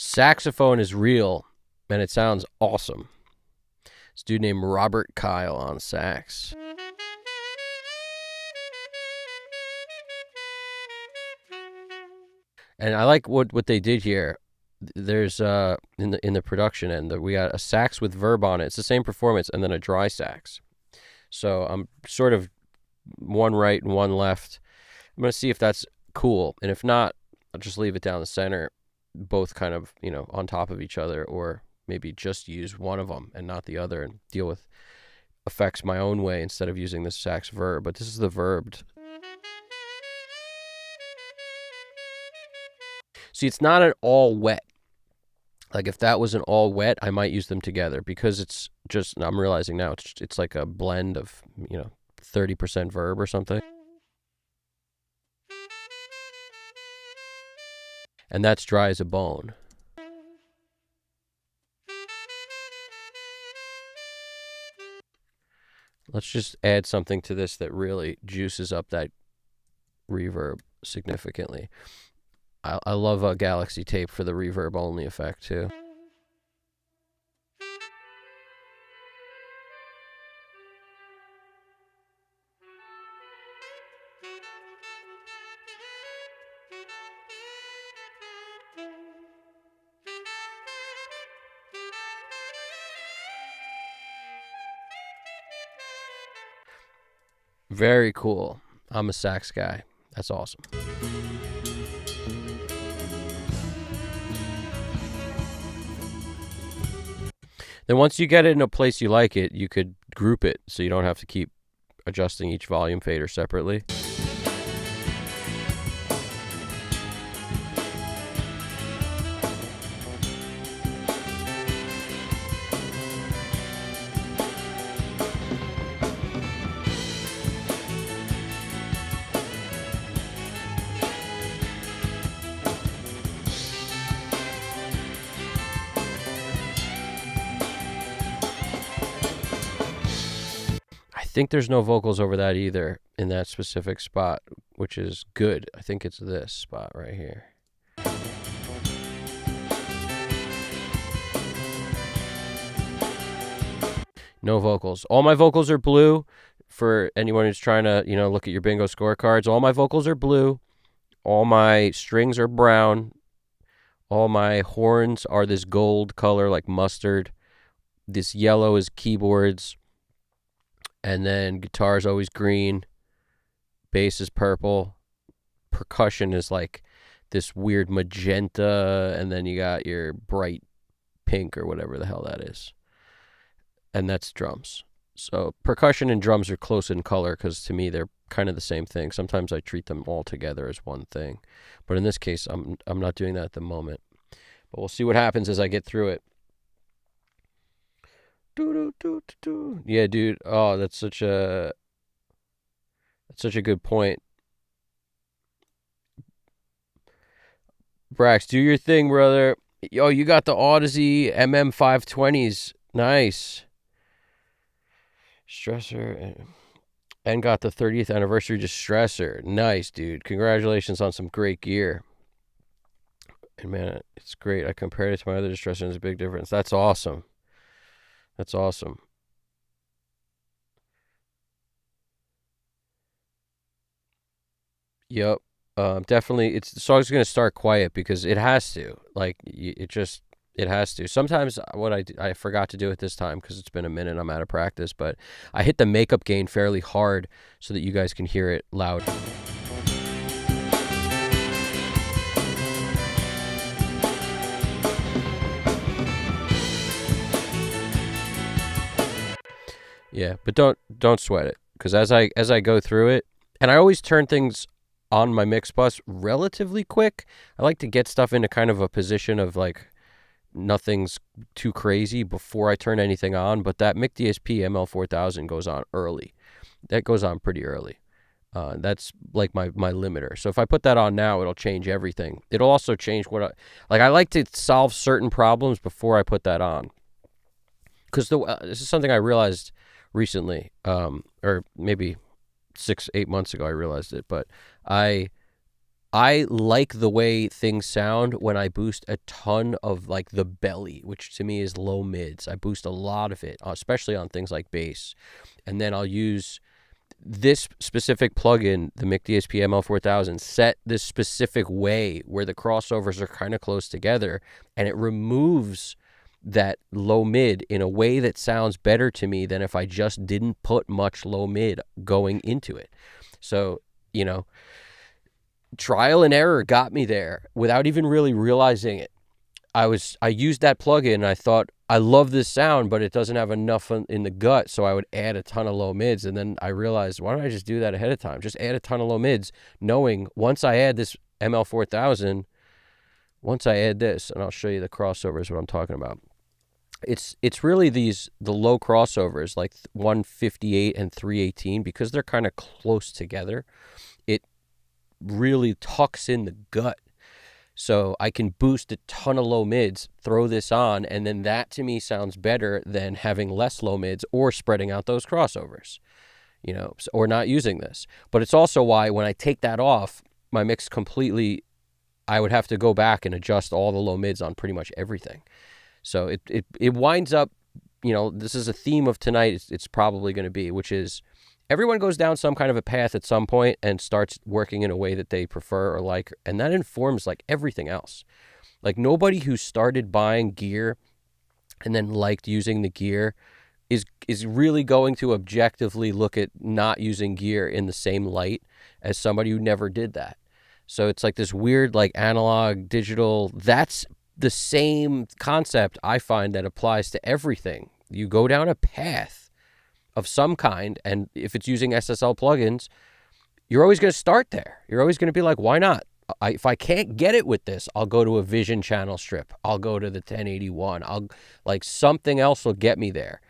Saxophone is real, and it sounds awesome. This dude named Robert Kyle on sax. And I like what they did here. There's in the production end, we got a sax with verb on it. It's the same performance, and then a dry sax. So I'm sort of one right and one left. I'm gonna see if that's cool, and if not, I'll just leave it down the center, both kind of, you know, on top of each other, or maybe just use one of them and not the other, and deal with effects my own way instead of using the sax verb. But this is the verbed. See, it's not an all wet. Like if that was an all wet, I might use them together, because it's just, I'm realizing now, it's like a blend of, you know, 30% verb or something. And that's dry as a bone. Let's just add something to this that really juices up that reverb significantly. I love a Galaxy tape for the reverb only effect too. Very cool. I'm a sax guy. That's awesome. Then once you get it in a place you like it, you could group it so you don't have to keep adjusting each volume fader separately. I think there's no vocals over that either in that specific spot, which is good. I think it's this spot right here. No vocals. All my vocals are blue. For anyone who's trying to, you know, look at your bingo scorecards, all my vocals are blue. All my strings are brown. All my horns are this gold color, like mustard. This yellow is keyboards. And then guitar is always green. Bass is purple. Percussion is like this weird magenta. And then you got your bright pink or whatever the hell that is. And that's drums. So percussion and drums are close in color because to me they're kind of the same thing. Sometimes I treat them all together as one thing. But in this case, I'm not doing that at the moment. But we'll see what happens as I get through it. Yeah, dude. Oh, that's such a good point. Brax, do your thing, brother. Yo, you got the Odyssey MM520s. Nice. Stressor and got the 30th anniversary Distressor. Nice, dude. Congratulations on some great gear. And man, it's great. I compared it to my other Distressor and there's a big difference. That's awesome. That's awesome. Yep. Definitely. The song's going to start quiet because it has to. Like, it has to. Sometimes what I forgot to do it this time because it's been a minute. I'm out of practice. But I hit the makeup gain fairly hard so that you guys can hear it loud. Yeah, but don't sweat it, because as I go through it, and I always turn things on my mix bus relatively quick. I like to get stuff into kind of a position of like nothing's too crazy before I turn anything on. But that Mic DSP ML4000 goes on early. That goes on pretty early. That's like my limiter. So if I put that on now, it'll change everything. It'll also change what I like to solve certain problems before I put that on. Because this is something I realized recently, or maybe 6-8 months ago I realized it, but I like the way things sound when I boost a ton of like the belly, which to me is low mids. I boost a lot of it, especially on things like bass. And then I'll use this specific plugin, the Mic DSP ML4000, set this specific way where the crossovers are kind of close together, and it removes that low mid in a way that sounds better to me than if I just didn't put much low mid going into it. So, trial and error got me there without even really realizing it. I used that plugin and I thought, I love this sound, but it doesn't have enough in the gut, so I would add a ton of low mids. And then I realized, why don't I just do that ahead of time? Just add a ton of low mids, knowing once I add this ML4000, once I add this, and I'll show you the crossovers, what I'm talking about. It's really the low crossovers, like 158 and 318, because they're kind of close together. It really tucks in the gut. So I can boost a ton of low mids, throw this on, and then that to me sounds better than having less low mids or spreading out those crossovers, or not using this. But it's also why when I take that off, my mix completely, I would have to go back and adjust all the low mids on pretty much everything. So it winds up, this is a theme of tonight, it's probably going to be, which is everyone goes down some kind of a path at some point and starts working in a way that they prefer or like, and that informs like everything else. Like nobody who started buying gear and then liked using the gear is really going to objectively look at not using gear in the same light as somebody who never did that. So it's like this weird like analog digital, that's the same concept I find that applies to everything. You go down a path of some kind, and if it's using SSL plugins, you're always going to start there. You're always going to be like, why not? If I can't get it with this, I'll go to a Vision channel strip. I'll go to the 1081. Something else will get me there.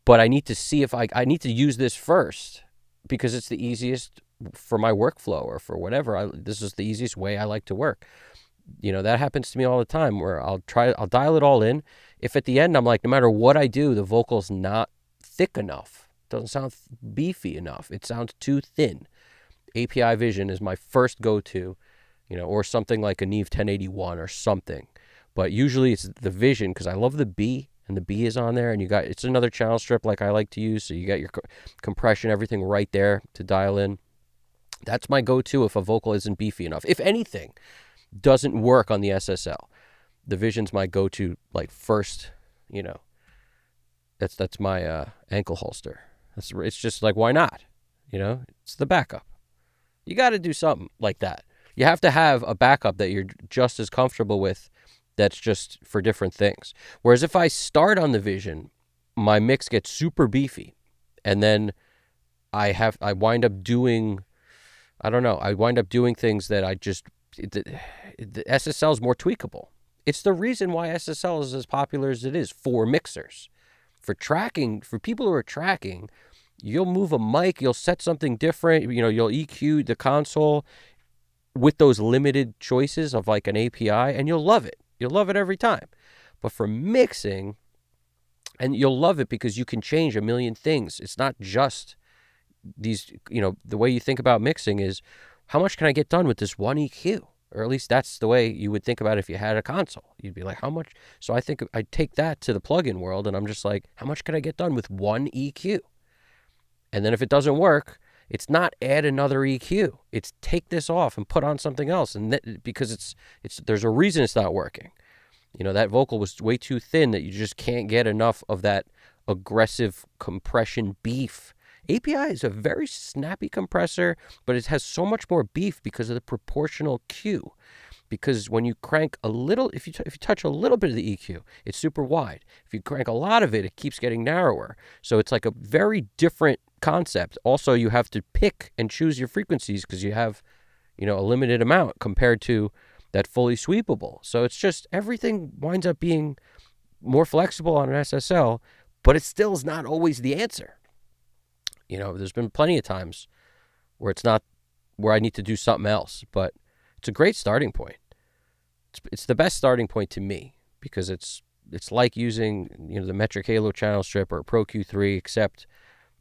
But I need to see if I need to use this first because it's the easiest for my workflow or for whatever. This is the easiest way I like to work. That happens to me all the time where I'll dial it all in. If at the end I'm like, no matter what I do, the vocal's not thick enough. Doesn't sound beefy enough. It sounds too thin. API Vision is my first go-to, or something like a Neve 1081 or something. But usually it's the Vision because I love the B, and the B is on there, and it's another channel strip like I like to use, so you got your compression, everything right there to dial in. That's my go-to if a vocal isn't beefy enough. If anything doesn't work on the SSL, the Vision's my go-to, like first, that's my ankle holster. It's just like, why not? It's the backup. You got to do something like that. You have to have a backup that you're just as comfortable with that's just for different things. Whereas if I start on the Vision, my mix gets super beefy. And then I wind up doing, things that the SSL is more tweakable. It's the reason why SSL is as popular as it is for mixers. For tracking, for people who are tracking, you'll move a mic, you'll set something different, you'll EQ the console with those limited choices of like an API, and you'll love it. You'll love it every time. But for mixing, and you'll love it because you can change a million things. It's not just these, the way you think about mixing is, how much can I get done with this one EQ? Or at least that's the way you would think about it if you had a console. You'd be like, how much? So I think I take that to the plugin world, and I'm just like, how much can I get done with one EQ? And then if it doesn't work, it's not add another EQ. It's take this off and put on something else. And because there's a reason it's not working. That vocal was way too thin that you just can't get enough of that aggressive compression beef. API is a very snappy compressor, but it has so much more beef because of the proportional Q. Because when you crank a little, if you touch a little bit of the EQ, it's super wide. If you crank a lot of it, it keeps getting narrower. So it's like a very different concept. Also, you have to pick and choose your frequencies because you have, a limited amount compared to that fully sweepable. So it's just everything winds up being more flexible on an SSL, but it still is not always the answer. There's been plenty of times where it's not, where I need to do something else, but it's a great starting point. It's the best starting point to me because it's like using, the Metric Halo channel strip or Pro Q3, except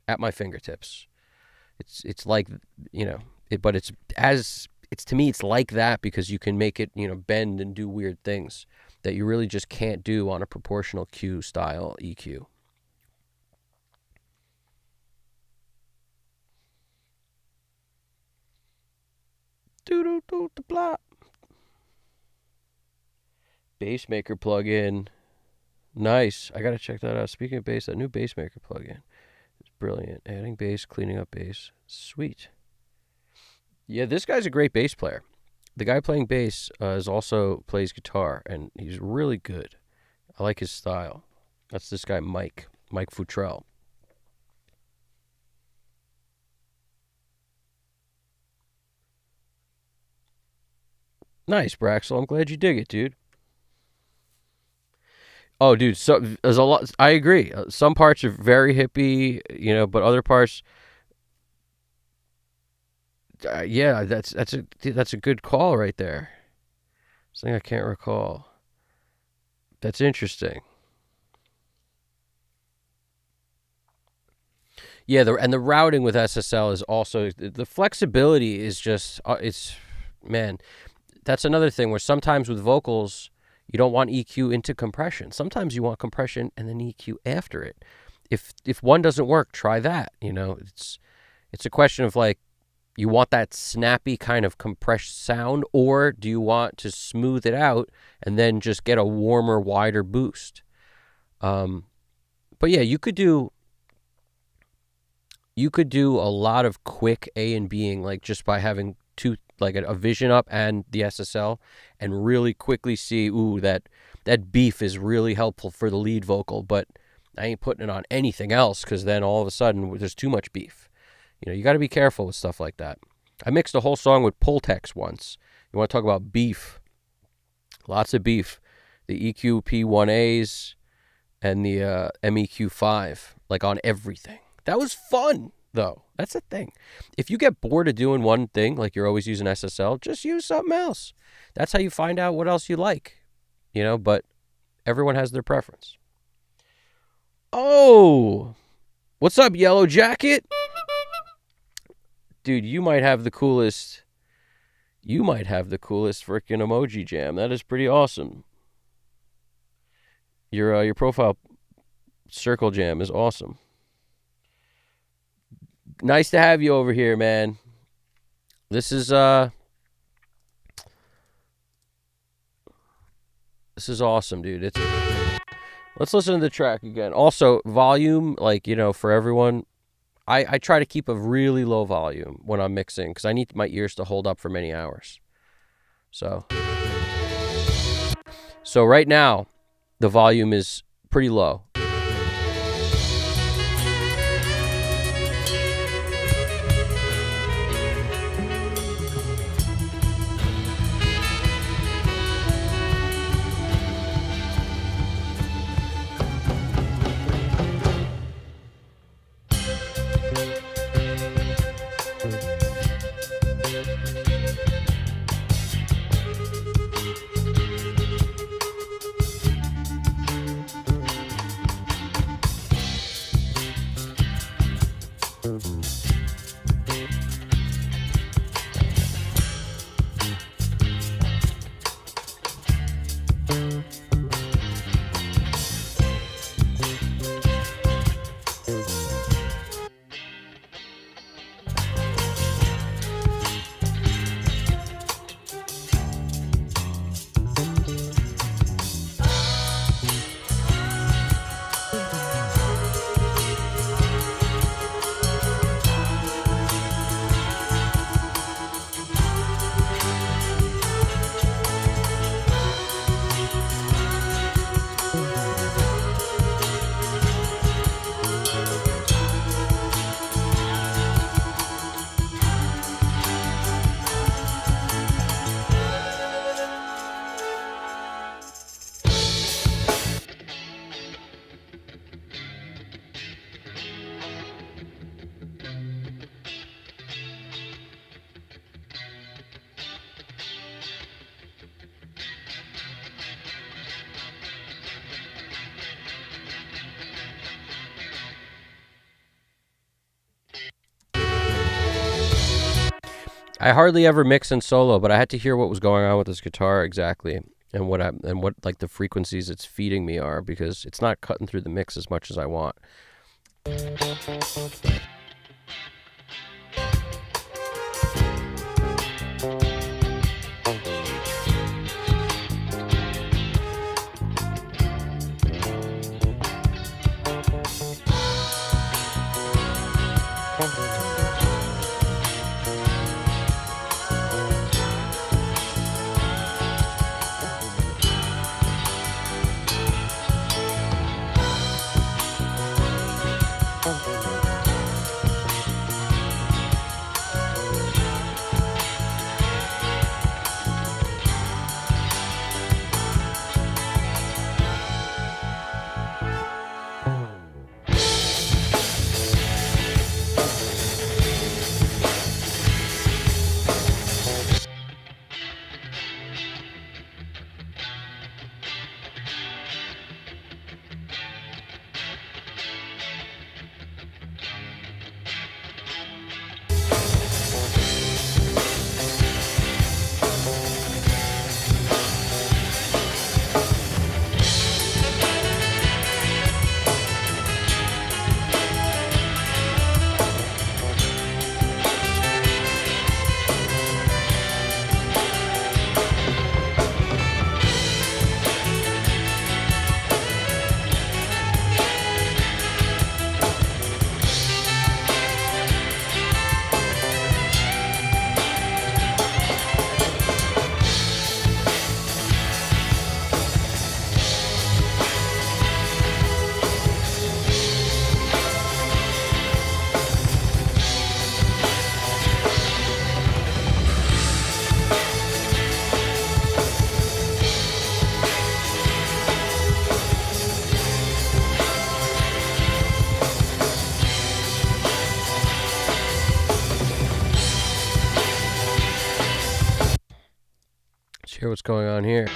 at my fingertips. It's like, but to me, it's like that because you can make it, bend and do weird things that you really just can't do on a proportional Q style EQ. Scoot the block. Bassmaker plugin. Nice. I gotta check that out. Speaking of bass, that new Bassmaker plugin is brilliant. Adding bass, cleaning up bass. Sweet. Yeah, this guy's a great bass player. The guy playing bass is also plays guitar, and he's really good. I like his style. That's this guy, Mike Futrell. Nice, Braxel. I'm glad you dig it, dude. Oh, dude, so there's a lot. I agree. Some parts are very hippie, but other parts, yeah, that's a good call right there. Something I can't recall. That's interesting. Yeah, the routing with SSL is also the flexibility is just man, that's another thing where sometimes with vocals you don't want EQ into compression. Sometimes you want compression and then EQ after it. If one doesn't work, try that. It's a question of like, you want that snappy kind of compressed sound, or do you want to smooth it out and then just get a warmer, wider boost? But yeah, you could do a lot of quick A and Bing, like just by having two, like a vision up and the SSL, and really quickly see, ooh, that beef is really helpful for the lead vocal, but I ain't putting it on anything else because then all of a sudden there's too much beef. You got to be careful with stuff like that. I mixed a whole song with Pultex once. You want to talk about beef? Lots of beef. The EQ P1As and the MEQ5, like on everything. That was fun, though. That's the thing. If you get bored of doing one thing, like you're always using SSL, just use something else. That's how you find out what else you like. But everyone has their preference. Oh, what's up, Yellow Jacket? Dude, you might have the coolest freaking emoji jam. That is pretty awesome. Your profile circle jam is awesome. Nice to have you over here, man. This is awesome, dude. Let's listen to the track again. Also, volume, like, for everyone, I try to keep a really low volume when I'm mixing because I need my ears to hold up for many hours. So right now, the volume is pretty low. I hardly ever mix in solo, but I had to hear what was going on with this guitar exactly, and what like the frequencies it's feeding me are, because it's not cutting through the mix as much as I want. hear what's going on here.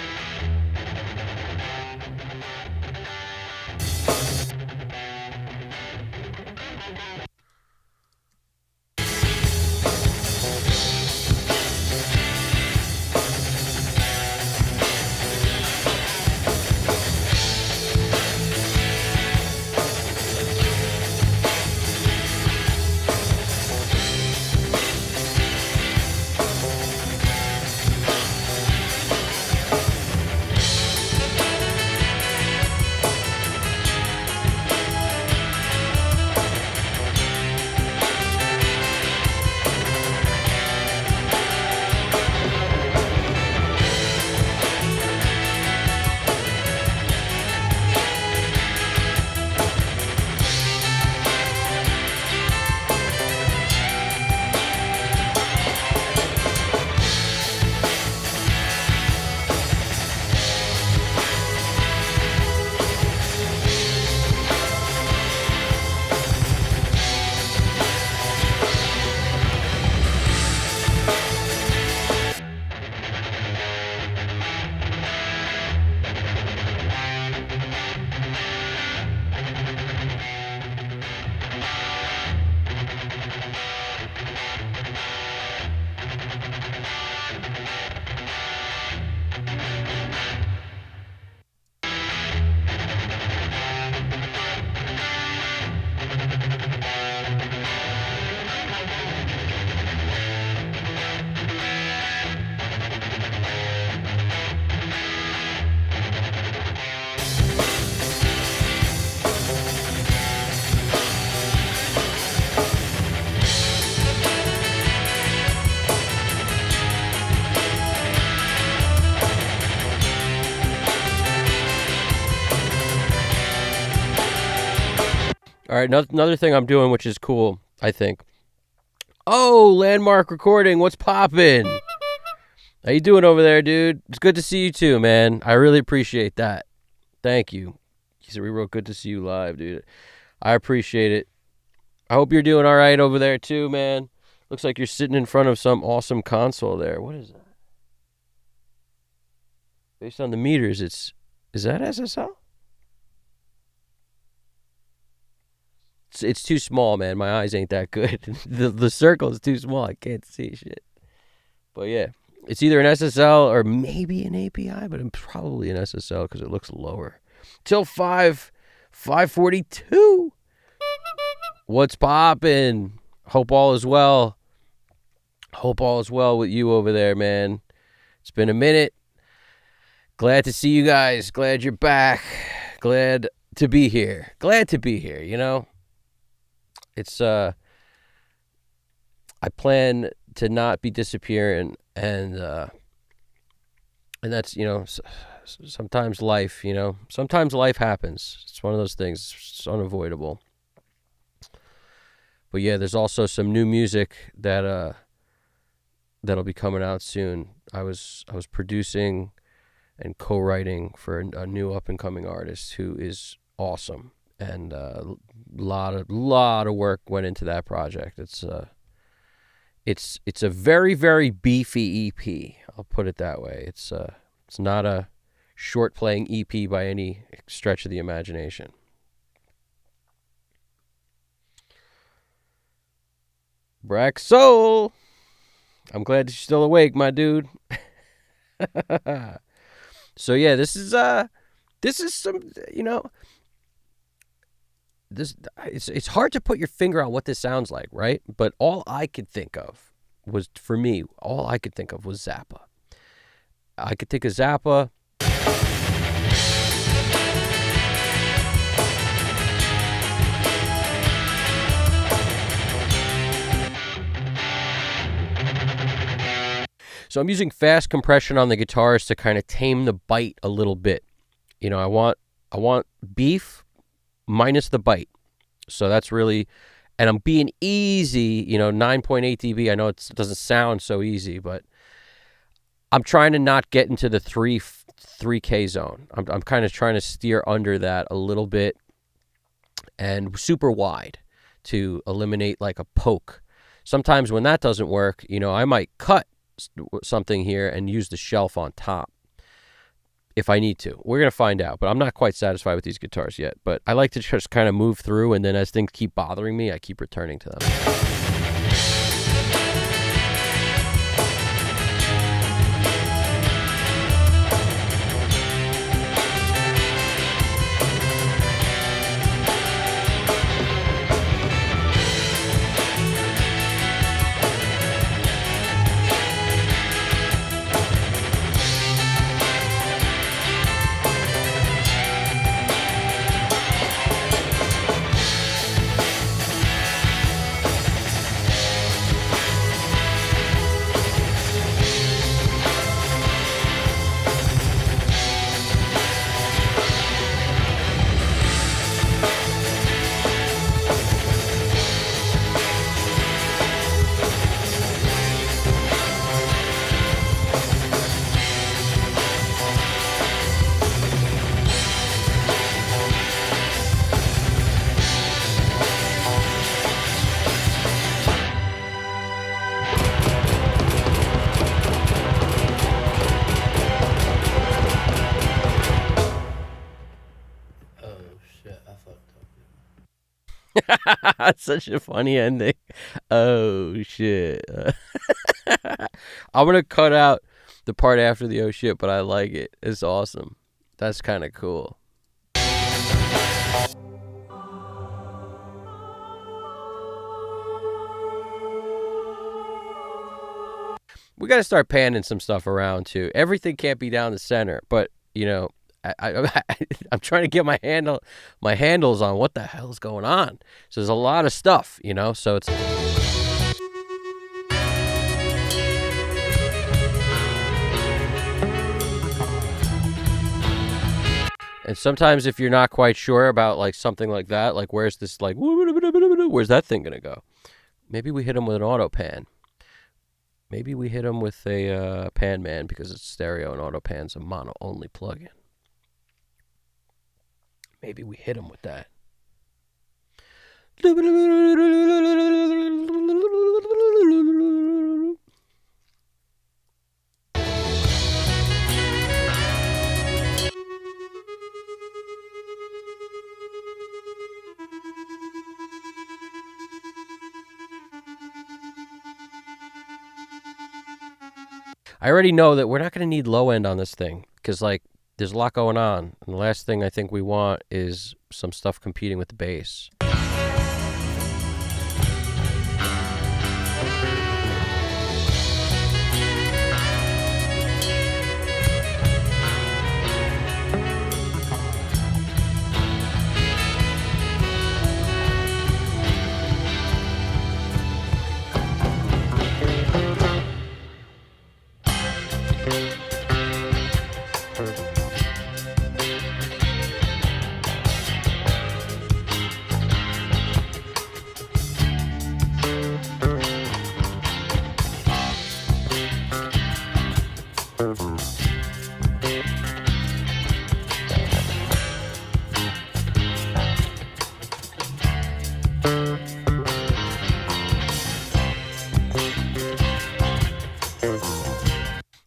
All right, another thing I'm doing, which is cool, I think. Oh, Landmark Recording, what's poppin'? How you doing over there, dude? It's good to see you too, man. I really appreciate that. Thank you. He said we wrote good to see you live, dude. I appreciate it. I hope you're doing all right over there too, man. Looks like you're sitting in front of some awesome console there. What is that? Based on the meters, is that SSL? It's too small, man. My eyes ain't that good. the circle is too small. I can't see shit. But yeah, it's either an SSL or maybe an API, but I'm probably an SSL because it looks lower. Till 5:42. What's poppin'? Hope all is well. Hope all is well with you over there, man. It's been a minute. Glad to see you guys. Glad you're back. Glad to be here. You know? It's I plan to not be disappearing, and that's, you know, sometimes life, you know, sometimes life happens. It's one of those things. It's unavoidable. But yeah, there's also some new music that that'll be coming out soon. I was producing and co-writing for a new up and coming artist who is awesome. And a lot of work went into that project. It's a very, very beefy EP. I'll put it that way. It's not a short playing EP by any stretch of the imagination. Brack Soul, I'm glad that you're still awake, my dude. So yeah, this is some, you know. It's hard to put your finger on what this sounds like, right? But all I could think of was Zappa. I could think of Zappa. So I'm using fast compression on the guitars to kind of tame the bite a little bit. You know, I want beef minus the bite. So that's really, and I'm being easy, you know, 9.8 dB. I know it doesn't sound so easy, but I'm trying to not get into the 3K zone. I'm kind of trying to steer under that a little bit and super wide to eliminate like a poke. Sometimes when that doesn't work, you know, I might cut something here and use the shelf on top if I need to. We're going to find out, but I'm not quite satisfied with these guitars yet. But I like to just kind of move through, and then as things keep bothering me, I keep returning to them. That's such a funny ending. Oh shit. I'm gonna cut out the part after the oh shit, but I like it. It's awesome. That's kind of cool. We got to start panning some stuff around too. Everything can't be down the center, but you know, I'm trying to get my handles on what the hell is going on. So there's a lot of stuff, you know. So it's. And sometimes if you're not quite sure about like something like that, like where's this like where's that thing gonna go? Maybe we hit them with an auto pan. Maybe we hit them with a pan man because it's stereo and auto pan's a mono only plugin. Maybe we hit them with that. I already know that we're not going to need low end on this thing because, like, there's a lot going on. And the last thing I think we want is some stuff competing with the bass.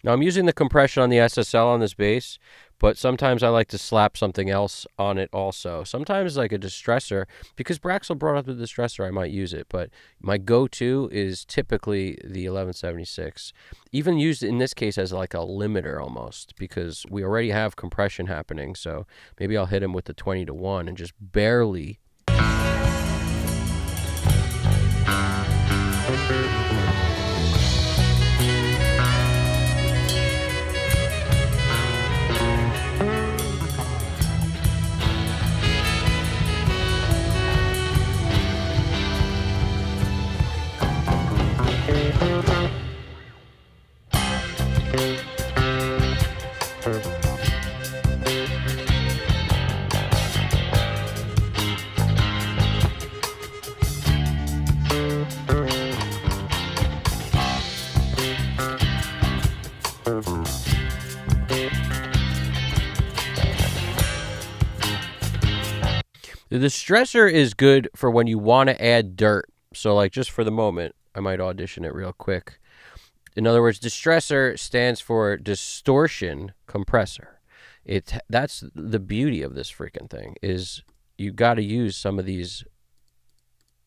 Now, I'm using the compression on the SSL on this bass, but sometimes I like to slap something else on it also. Sometimes like a distressor, because Braxel brought up the distressor, I might use it, but my go-to is typically the 1176. Even used in this case as like a limiter almost, because we already have compression happening, so maybe I'll hit him with the 20-to-1 and just barely... The distressor is good for when you want to add dirt. So like just for the moment, I might audition it real quick. In other words, distressor stands for distortion compressor. That's the beauty of this freaking thing, is you got to use some of these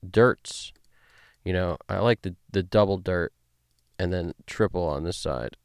dirts. You know, I like the double dirt and then triple on this side.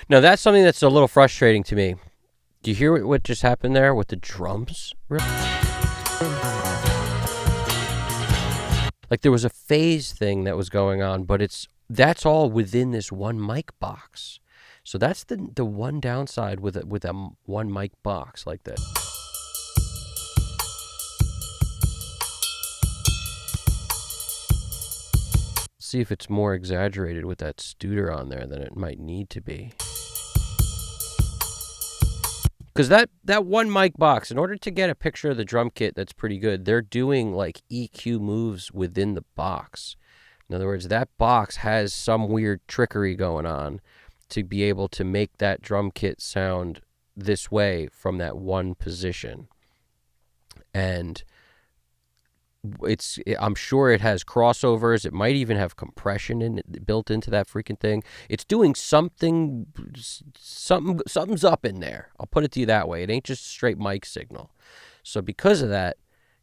Now, that's something that's a little frustrating to me. Do you hear what just happened there with the drums? Like there was a phase thing that was going on, but that's all within this one mic box. So that's the one downside with a one mic box like that. See if it's more exaggerated with that Studer on there than it might need to be. Because that one mic box, in order to get a picture of the drum kit that's pretty good, they're doing like EQ moves within the box. In other words, that box has some weird trickery going on to be able to make that drum kit sound this way from that one position. And I'm sure it has crossovers. It might even have compression built into that freaking thing. It's doing something's up in there. I'll put it to you that way. It ain't just a straight mic signal. So because of that,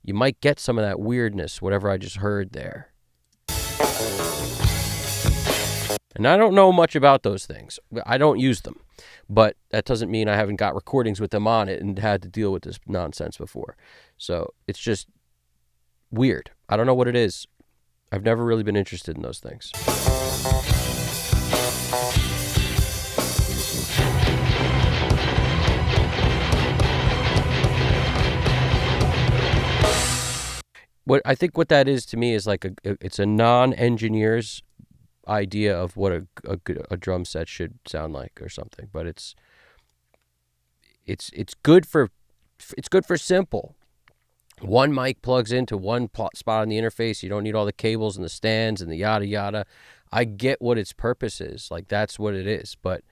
you might get some of that weirdness, whatever I just heard there. And I don't know much about those things. I don't use them. But that doesn't mean I haven't got recordings with them on it and had to deal with this nonsense before. So it's just weird. I don't know what it is. I've never really been interested in those things. I think what that is to me is like it's a non-engineer's idea of what a drum set should sound like or something. But it's good for simple. One mic plugs into one spot on the interface. You don't need all the cables and the stands and the yada yada. I get what its purpose is. Like, that's what it is. But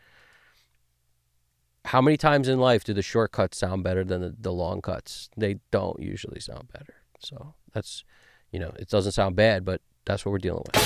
how many times in life do the short cuts sound better than the long cuts? They don't usually sound better. So that's, it doesn't sound bad, but that's what we're dealing with.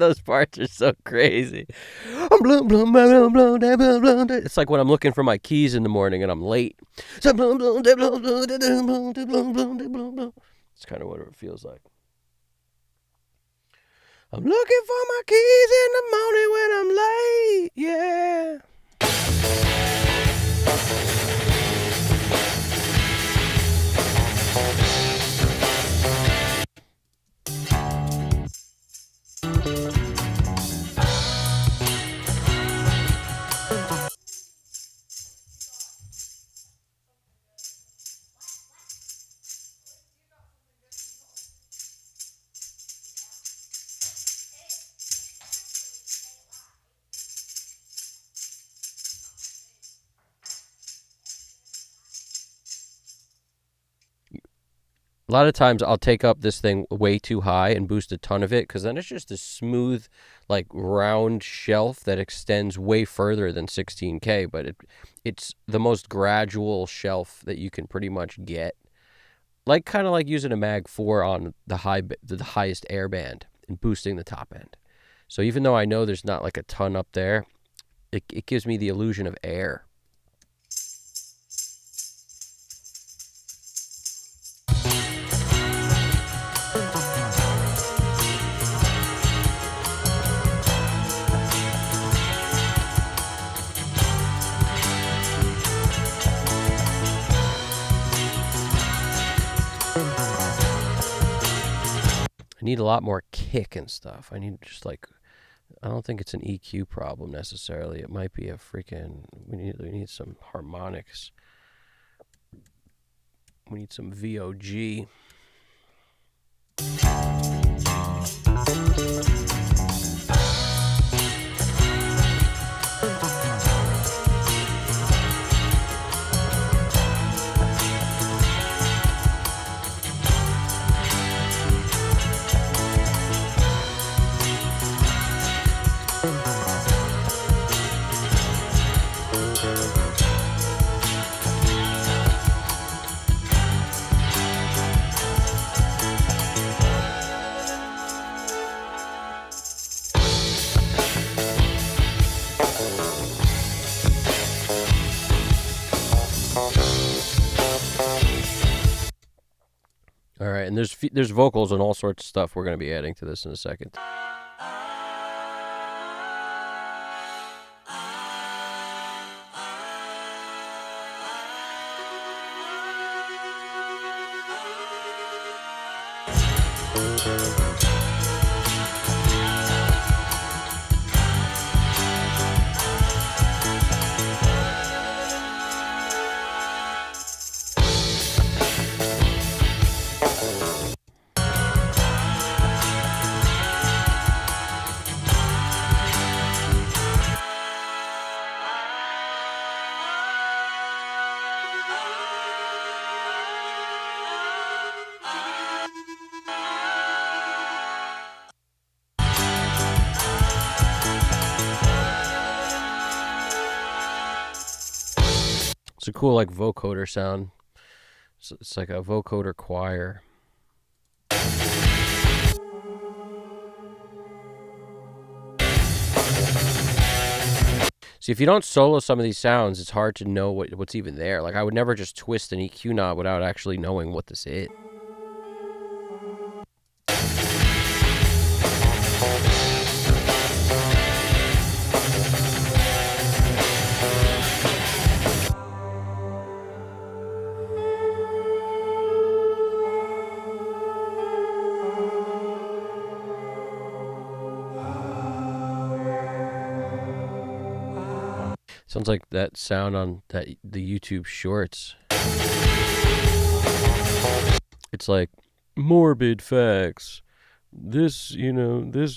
Those parts are so crazy. It's like when I'm looking for my keys in the morning and I'm late. It's kind of what it feels like. I'm looking for my keys in the morning when I'm late. Yeah. A lot of times I'll take up this thing way too high and boost a ton of it, because then it's just a smooth, like, round shelf that extends way further than 16K, but it's the most gradual shelf that you can pretty much get. Like, kind of like using a Mag 4 on the highest air band and boosting the top end. So even though I know there's not like a ton up there, it gives me the illusion of air. I need a lot more kick and stuff. I need just like, I don't think it's an EQ problem necessarily. It might be a freaking, we need some harmonics. We need some VOG. All right, and there's vocals and all sorts of stuff we're going to be adding to this in a second. It's a cool, like, vocoder sound. So it's like a vocoder choir. See, if you don't solo some of these sounds, it's hard to know what's even there. Like, I would never just twist an EQ knob without actually knowing what this is. Sounds like that sound on the YouTube shorts. It's like, morbid facts. This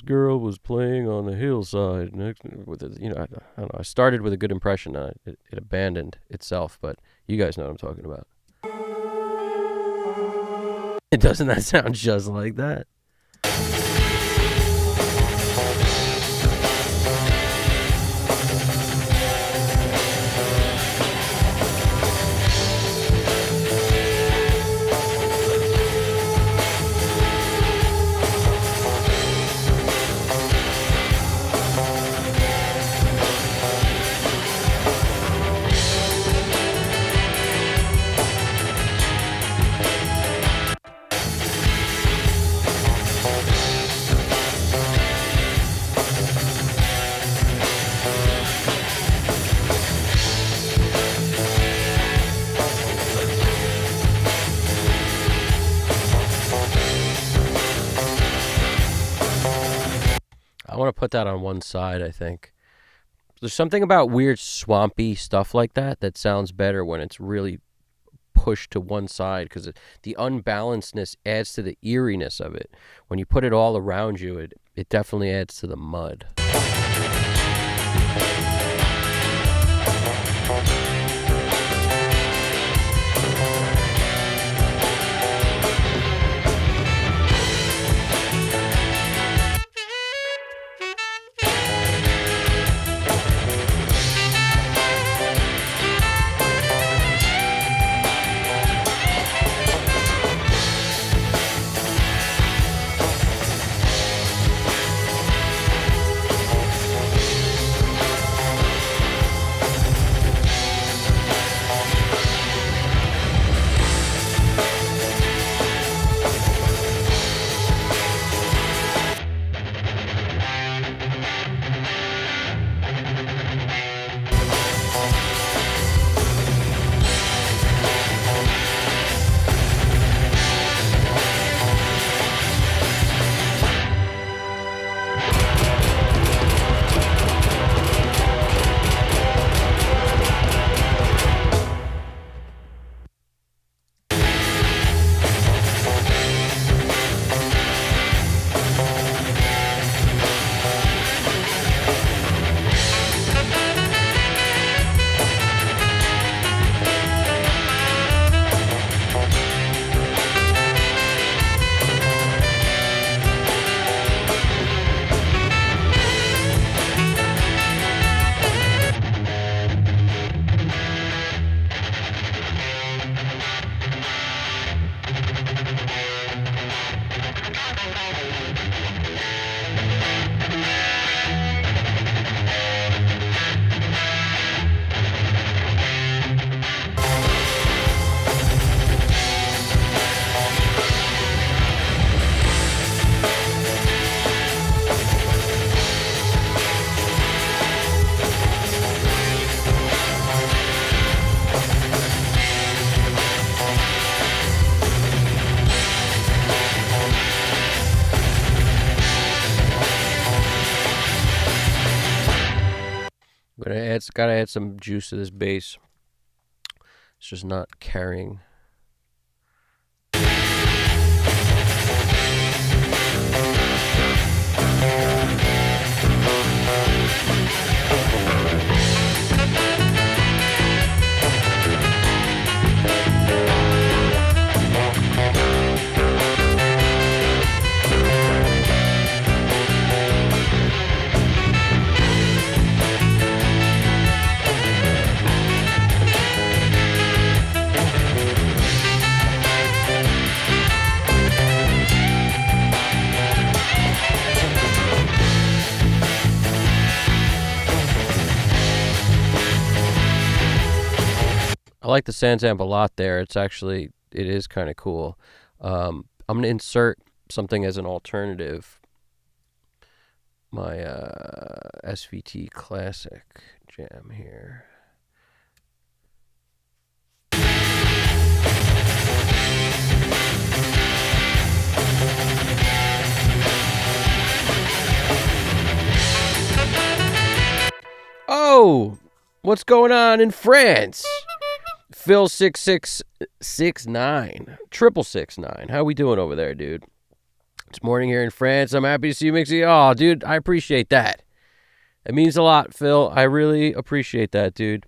girl was playing on a hillside next with I don't know. I started with a good impression. It abandoned itself, but you guys know what I'm talking about. Doesn't that sound just like that? want to put that on one side, I think. There's something about weird swampy stuff like that that sounds better when it's really pushed to one side, because the unbalancedness adds to the eeriness of it. When you put it all around you, it definitely adds to the mud. Gotta add some juice to this bass. It's just not carrying. I like the Sans amp a lot there. It is kind of cool. I'm going to insert something as an alternative. My SVT Classic jam here. Oh, what's going on in France? Phil 6669 669. How we doing over there, dude? It's morning here in France. I'm happy to see you mixing. Oh, dude, I appreciate that. It means a lot, Phil. I really appreciate that, dude.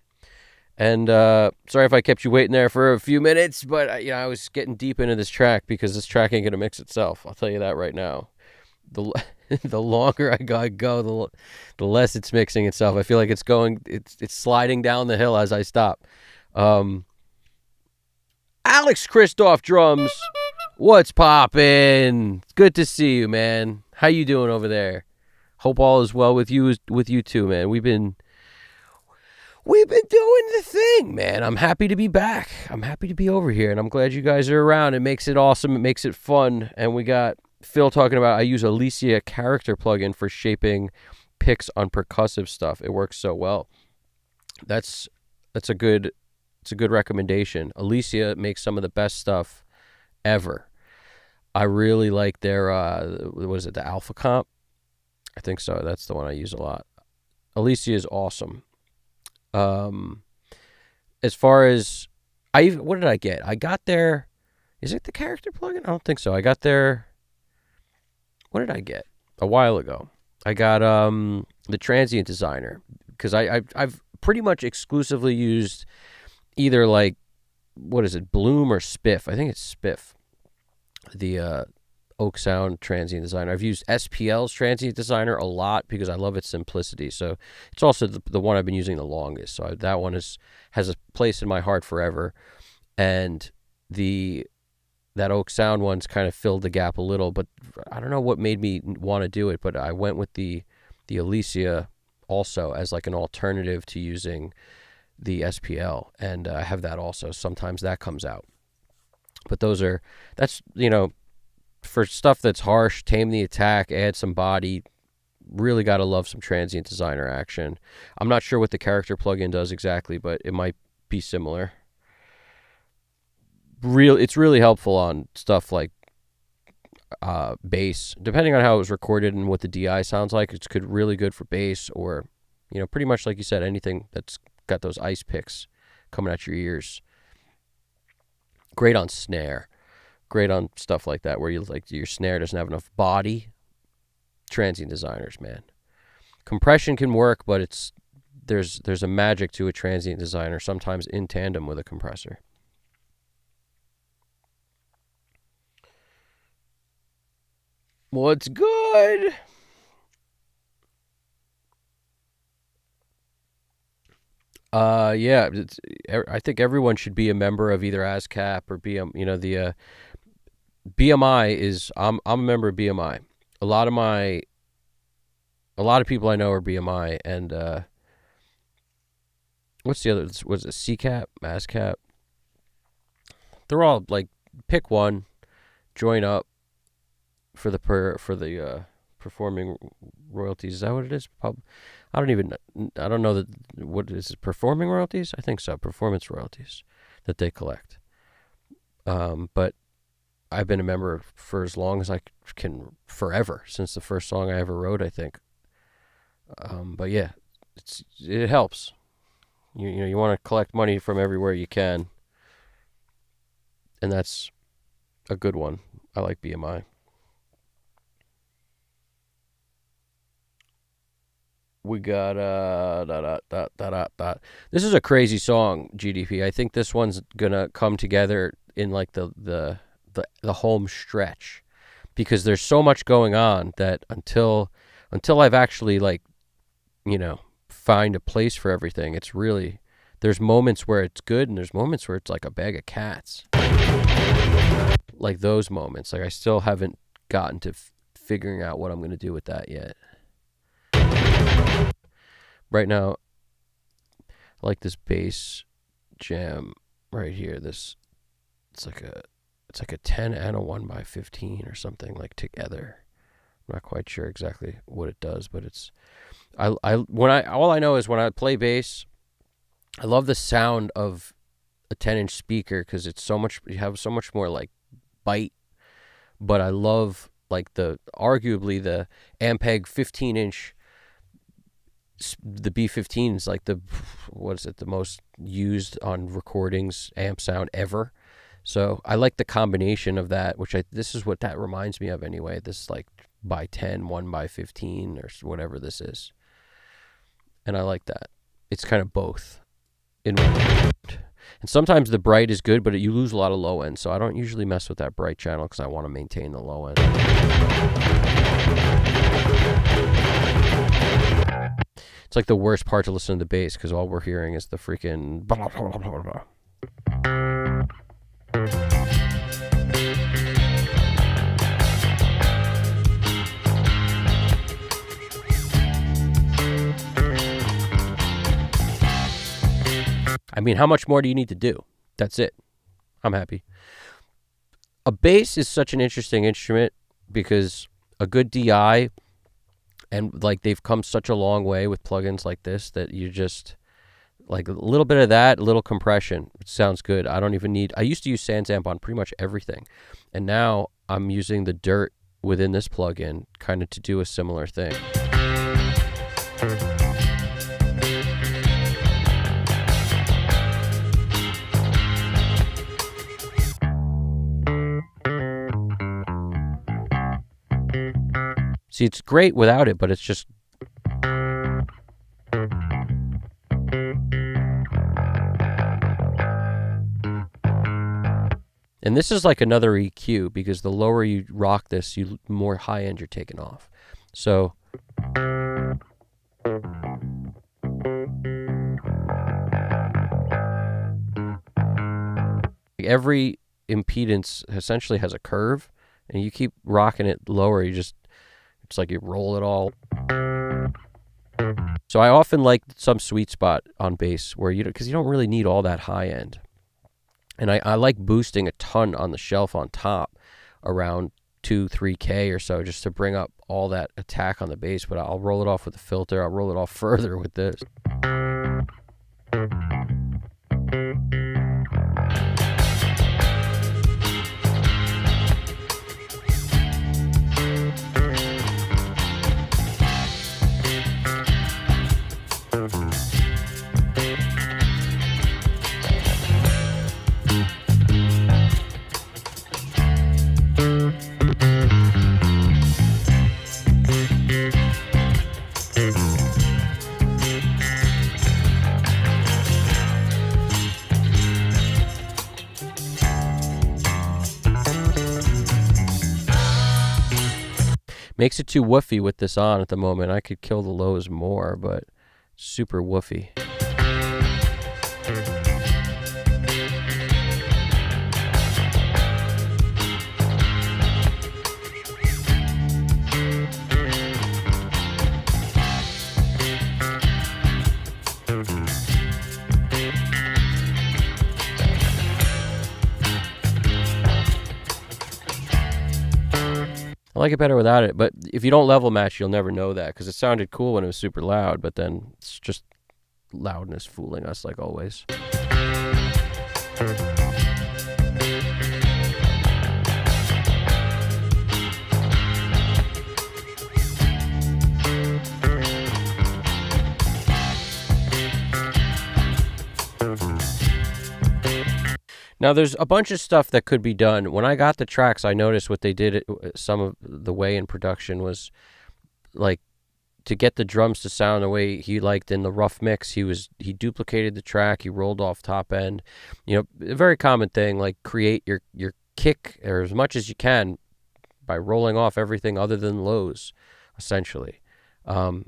And sorry if I kept you waiting there for a few minutes, but I was getting deep into this track because this track ain't gonna mix itself. I'll tell you that right now. The longer I go, the less it's mixing itself. I feel like it's sliding down the hill as I stop. Alex Christoph drums. What's poppin'? It's good to see you, man. How you doing over there? Hope all is well with you too, man. We've been doing the thing, man. I'm happy to be back. I'm happy to be over here, and I'm glad you guys are around. It makes it awesome. It makes it fun. And we got Phil talking about I use Alicia character plugin for shaping picks on percussive stuff. It works so well. That's a good recommendation. Alicia makes some of the best stuff ever. I really like their the Alpha Comp. I think so. That's the one I use a lot. Alicia is awesome. As far as what did I get? I got their, is it the character plugin? I don't think so. I got their, what did I get? A while ago. I got the transient designer, because I've pretty much exclusively used either like, what is it, Bloom or Spiff? I think it's Spiff. The Oak Sound transient designer. I've used SPL's transient designer a lot because I love its simplicity. So it's also the one I've been using the longest. So that one has a place in my heart forever. And that Oak Sound one's kind of filled the gap a little, but I don't know what made me want to do it, but I went with the Alicia also as like an alternative to using the SPL, and I have that also. Sometimes that comes out. But that's, for stuff that's harsh, tame the attack, add some body, really got to love some transient designer action. I'm not sure what the character plugin does exactly, but it might be similar. It's really helpful on stuff like bass, depending on how it was recorded and what the DI sounds like. It's really good for bass, or pretty much like you said, anything that's got those ice picks coming at your ears. Great on snare, great on stuff like that where your snare doesn't have enough body. Transient designers, man. Compression can work, but there's a magic to a transient designer, sometimes in tandem with a compressor. What's good? Yeah, I think everyone should be a member of either ASCAP or the BMI is. I'm a member of BMI. A lot of people I know are BMI, and what's the other? Was it CCAP, ASCAP? They're all like, pick one, join up for the performing royalties. Is that what it is? I don't know what is it, performing royalties? I think so. Performance royalties that they collect. But I've been a member for as long as I can, forever, since the first song I ever wrote, I think. But yeah, it helps. You want to collect money from everywhere you can, and that's a good one. I like BMI. We got This is a crazy song, GDP. I think this one's gonna come together in like the home stretch, because there's so much going on that until I've actually find a place for everything, it's really, there's moments where it's good and there's moments where it's like a bag of cats. Like those moments, like I still haven't gotten to figuring out what I'm gonna do with that yet. Right now, I like this bass jam right here. It's like a 10 and a 1x15 or something, like together. I'm not quite sure exactly what it does, but all I know is when I play bass, I love the sound of a 10-inch speaker, because you have so much more like bite. But I love arguably the Ampeg 15-inch. The B15 is like the most used on recordings amp sound ever. So I like the combination of that, this is what that reminds me of anyway. This like by 10, 1x15 or whatever this is. And I like that. It's kind of both in one. And sometimes the bright is good, but you lose a lot of low end. So I don't usually mess with that bright channel because I want to maintain the low end. It's like the worst part to listen to the bass, because all we're hearing is the freaking blah, blah, blah, blah, blah. I mean, how much more do you need to do? That's it. I'm happy. A bass is such an interesting instrument because a good DI, and like they've come such a long way with plugins like this that you just like a little bit of that, a little compression. It sounds good. I used to use SansAmp on pretty much everything. And now I'm using the dirt within this plugin kind of to do a similar thing. See, it's great without it, but it's just... And this is like another EQ, because the lower you rock this, the more high end you're taking off. So... every impedance essentially has a curve, and you keep rocking it lower, it's like you roll it all. So I often like some sweet spot on bass where because you don't really need all that high end. And I like boosting a ton on the shelf on top around 2-3K or so, just to bring up all that attack on the bass, but I'll roll it off with a filter. I'll roll it off further with this. Makes it too woofy with this on at the moment. I could kill the lows more, but super woofy. I like it better without it, but if you don't level match, you'll never know that, because it sounded cool when it was super loud, but then it's just loudness fooling us like always. Now, there's a bunch of stuff that could be done. When I got the tracks, I noticed what they did, some of the way in production was, like, to get the drums to sound the way he liked in the rough mix, he duplicated the track, he rolled off top end. You know, a very common thing, like create your kick or as much as you can by rolling off everything other than lows, essentially. And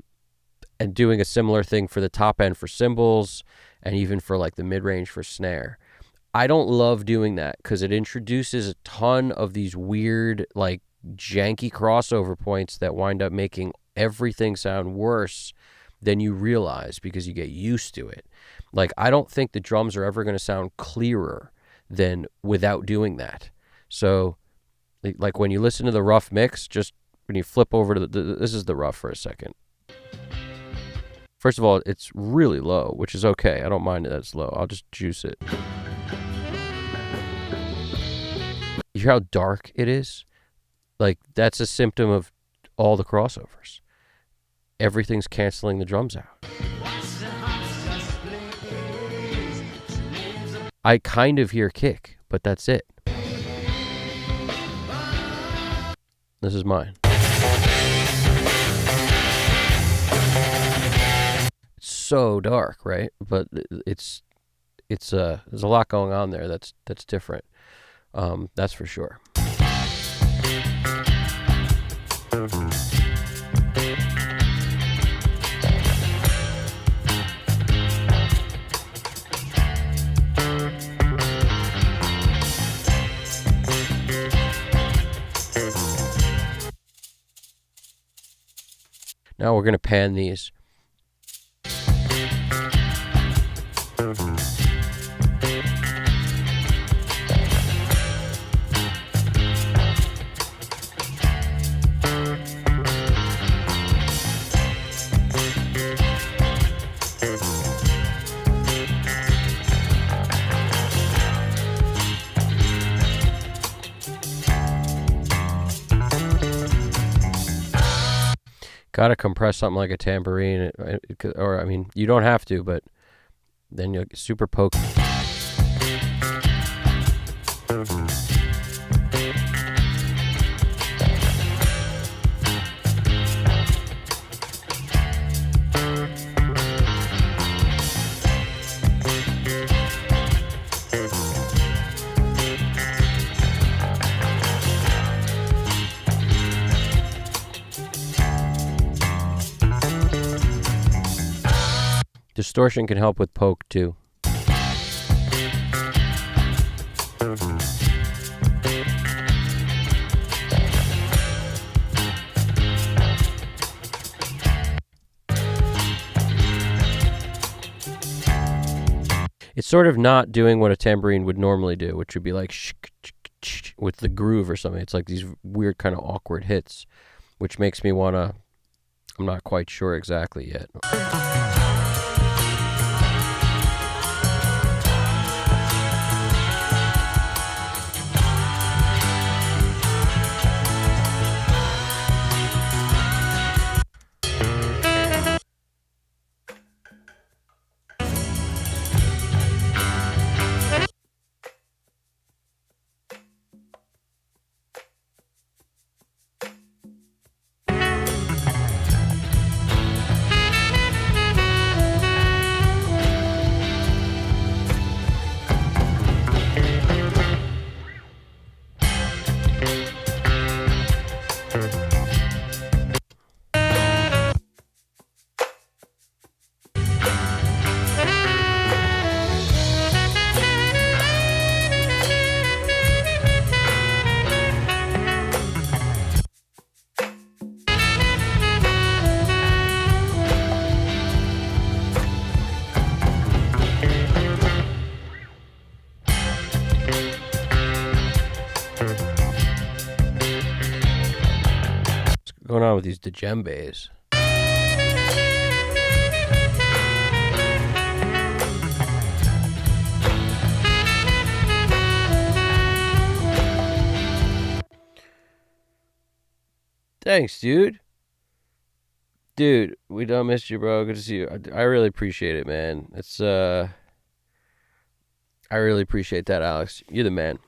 doing a similar thing for the top end for cymbals and even for like the mid-range for snare. I don't love doing that because it introduces a ton of these weird, like, janky crossover points that wind up making everything sound worse than you realize because you get used to it. Like, I don't think the drums are ever going to sound clearer than without doing that. So, like, when you listen to the rough mix, just when you flip over to this is the rough for a second. First of all, it's really low, which is okay. I don't mind that it's low. I'll just juice it. You hear how dark it is? Like, that's a symptom of all the crossovers. Everything's canceling the drums out. I kind of hear kick, but that's it. This is mine. It's so dark, right? But it's there's a lot going on there that's different. That's for sure. Now we're going to pan these. Gotta compress something like a tambourine, or I mean, you don't have to, but then you'll get super poke. Distortion can help with poke too. It's sort of not doing what a tambourine would normally do, which would be like with the groove or something. It's like these weird kind of awkward hits, which makes me want to, I'm not quite sure exactly yet. Going on with these djembes. Thanks, dude. Dude, we done missed you, bro. Good to see you. I really appreciate it, man. It's I really appreciate that, Alex. You're the man.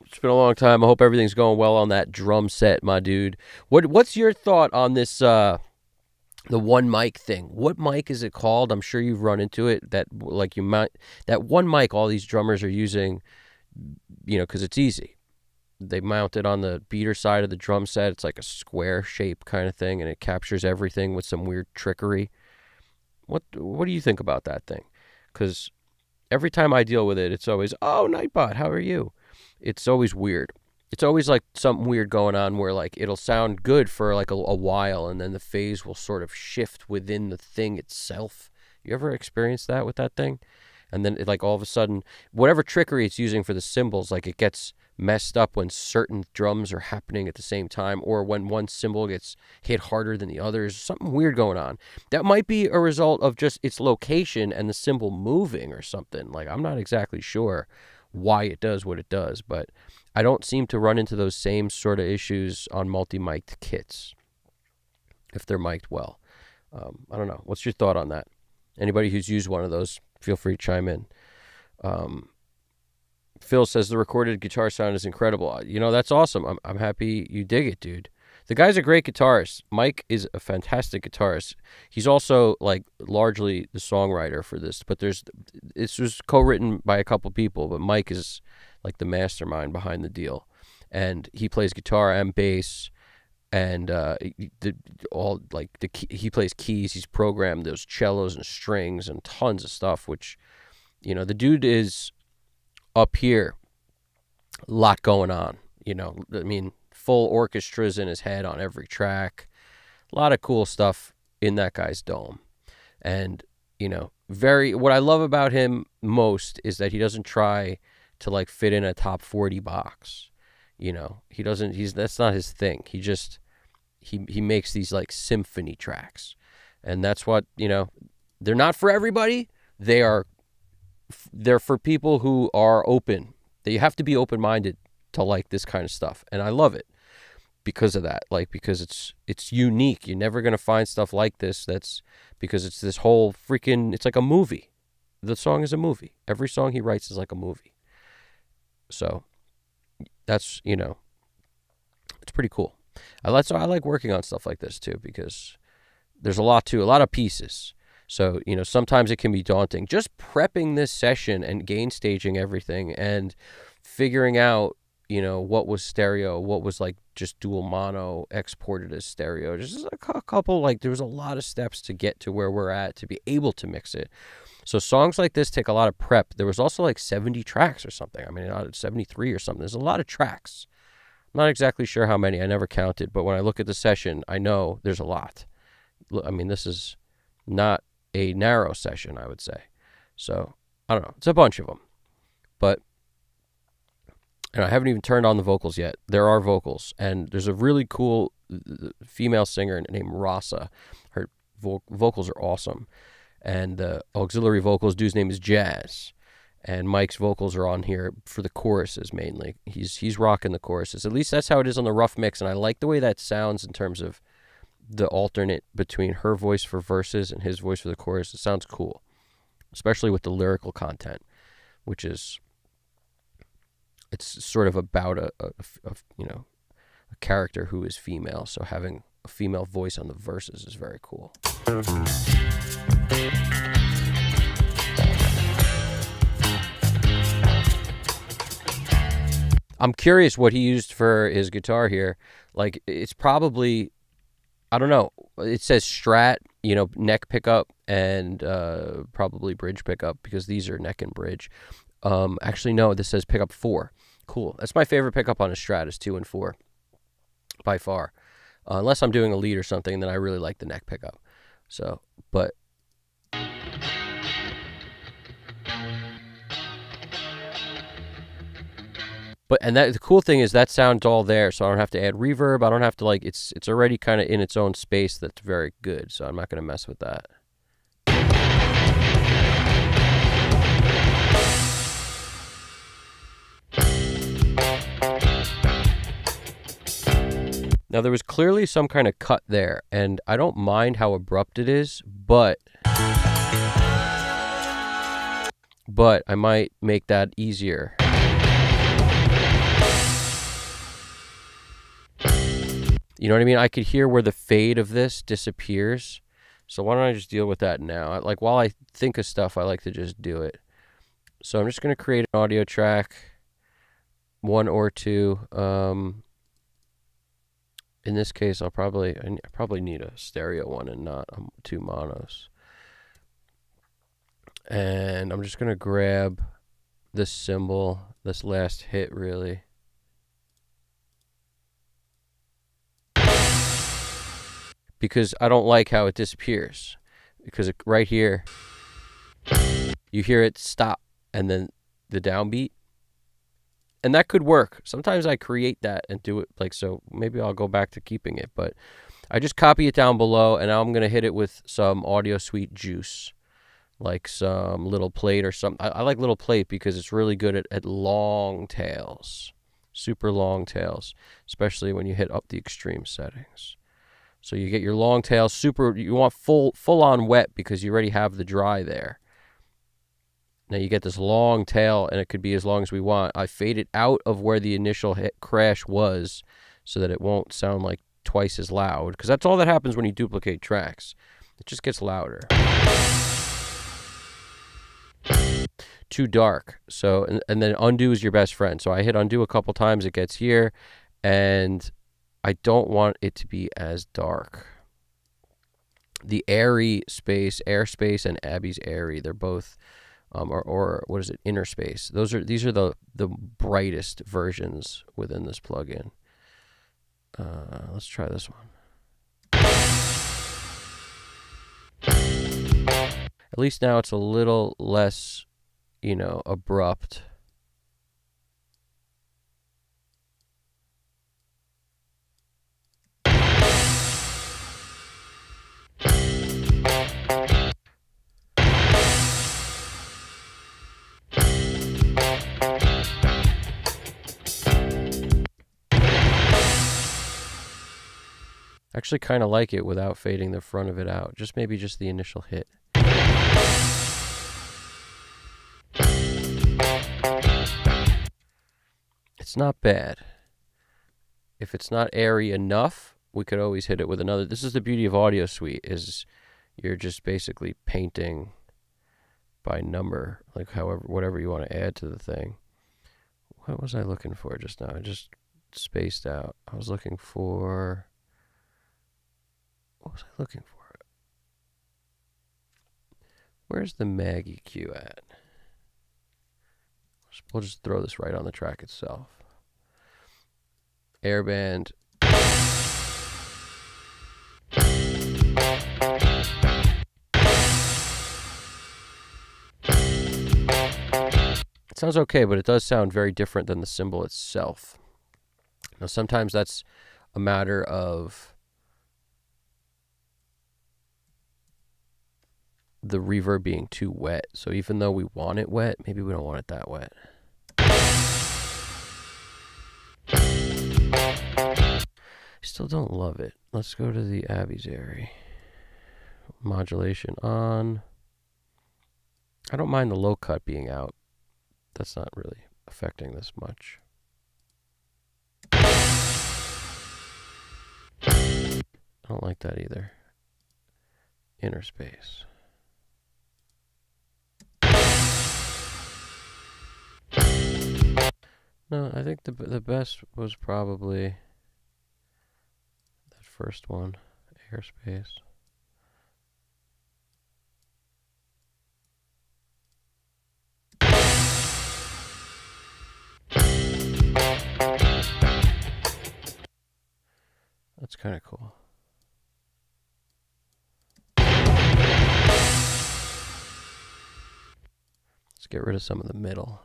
It's been a long time. I hope everything's going well on that drum set, my dude. What's your thought on this the one mic thing? What mic is it called? I'm sure you've run into it. That like you might that one mic all these drummers are using, you know, because it's easy. They mount it on the beater side of the drum set. It's like a square shape kind of thing, and it captures everything with some weird trickery. What do you think about that thing? Because every time I deal with it, it's always, oh, Nightbot, how are you? It's always weird. It's always like something weird going on where like it'll sound good for like a while, and then the phase will sort of shift within the thing itself. You ever experienced that with that thing? And then it, like all of a sudden, whatever trickery it's using for the cymbals, like it gets messed up when certain drums are happening at the same time, or when one cymbal gets hit harder than the others. Something weird going on. That might be a result of just its location and the cymbal moving or something. Like I'm not exactly sure why it does what it does, but I don't seem to run into those same sort of issues on multi-mic'd kits if they're mic'd well. I don't know. What's your thought on that? Anybody who's used one of those, feel free to chime in. Phil says the recorded guitar sound is incredible. You know, that's awesome. I'm happy you dig it, dude. The guy's a great guitarist. Mike is a fantastic guitarist. He's also like largely the songwriter for this, but this was co-written by a couple people, but Mike is like the mastermind behind the deal, and he plays guitar and bass, and he plays keys. He's programmed those cellos and strings and tons of stuff, which, you know, the dude is up here, a lot going on, you know. I mean, full orchestras in his head on every track, a lot of cool stuff in that guy's dome. And, you know, what I love about him most is that he doesn't try to like fit in a top 40 box. You know, that's not his thing. He makes these like symphony tracks, and that's what, you know, they're not for everybody. They're for people who are open. You have to be open-minded to like this kind of stuff, and I love it because of that. Like, because it's unique. You're never gonna find stuff like this. That's because it's this whole freaking. It's like a movie. The song is a movie. Every song he writes is like a movie. So that's, it's pretty cool. I like working on stuff like this too, because there's a lot of pieces. So, sometimes it can be daunting. Just prepping this session and gain staging everything and figuring out, what was stereo, what was like just dual mono exported as stereo. Just a couple, there was a lot of steps to get to where we're at to be able to mix it. So songs like this take a lot of prep. There was also 70 tracks or something. I mean, 73 or something. There's a lot of tracks. I'm not exactly sure how many. I never counted. But when I look at the session, I know there's a lot. I mean, this is not a narrow session, I would say. So, I don't know. It's a bunch of them. But I haven't even turned on the vocals yet. There are vocals. And there's a really cool female singer named Rasa. Her vocals are awesome. And the auxiliary vocals dude's name is Jazz. And Mike's vocals are on here for the choruses mainly. He's rocking the choruses. At least that's how it is on the rough mix. And I like the way that sounds in terms of the alternate between her voice for verses and his voice for the chorus. It sounds cool, especially with the lyrical content, which is, it's sort of about a character who is female. So having a female voice on the verses is very cool. I'm curious what he used for his guitar here. It's probably, I don't know. It says Strat, neck pickup and probably bridge pickup, because these are neck and bridge. Actually, no, this says pickup 4. Cool. That's my favorite pickup on a Strat is 2 and 4 by far. Unless I'm doing a lead or something, then I really like the neck pickup. So, but the cool thing is that sound's all there, so I don't have to add reverb. I don't have to it's already kind of in its own space. That's very good. So I'm not going to mess with that. Now there was clearly some kind of cut there, and I don't mind how abrupt it is, but I might make that easier. You know what I mean? I could hear where the fade of this disappears. So why don't I just deal with that now? While I think of stuff, I like to just do it. So I'm just going to create an audio track, 1 or 2. In this case, I probably need a stereo one and not 2 monos. And I'm just going to grab this cymbal, this last hit really. Because I don't like how it disappears. Because right here, you hear it stop and then the downbeat. And that could work. Sometimes I create that and do it so. Maybe I'll go back to keeping it. But I just copy it down below, and now I'm going to hit it with some Audio Suite juice. Like some little plate or something. I like little plate because it's really good at long tails. Super long tails. Especially when you hit up the extreme settings. So you get your long tail you want full on wet because you already have the dry there. Now you get this long tail, and it could be as long as we want. I fade it out of where the initial hit crash was so that it won't sound like twice as loud, because that's all that happens when you duplicate tracks. It just gets louder. Too dark. So and then undo is your best friend. So I hit undo a couple times, it gets here, and I don't want it to be as dark. The airspace, and Abby's airy, they're both, or what is it, inner space. These are the brightest versions within this plugin. Let's try this one. At least now it's a little less, abrupt. I actually kind of like it without fading the front of it out. Maybe just the initial hit. It's not bad. If it's not airy enough, we could always hit it with another. This is the beauty of Audio Suite, is you're just basically painting by number, like whatever you want to add to the thing. What was I looking for just now? I just spaced out. I was looking for... What was I looking for? Where's the Mag EQ at? We'll just throw this right on the track itself. Airband. It sounds okay, but it does sound very different than the cymbal itself. Now, sometimes that's a matter of the reverb being too wet. So even though we want it wet, maybe we don't want it that wet. Still don't love it. Let's go to the aviary. Modulation on. I don't mind the low cut being out. That's not really affecting this much. I don't like that either. Inner space. No, I think the best was probably that first one, airspace. That's kind of cool. Let's get rid of some of the middle.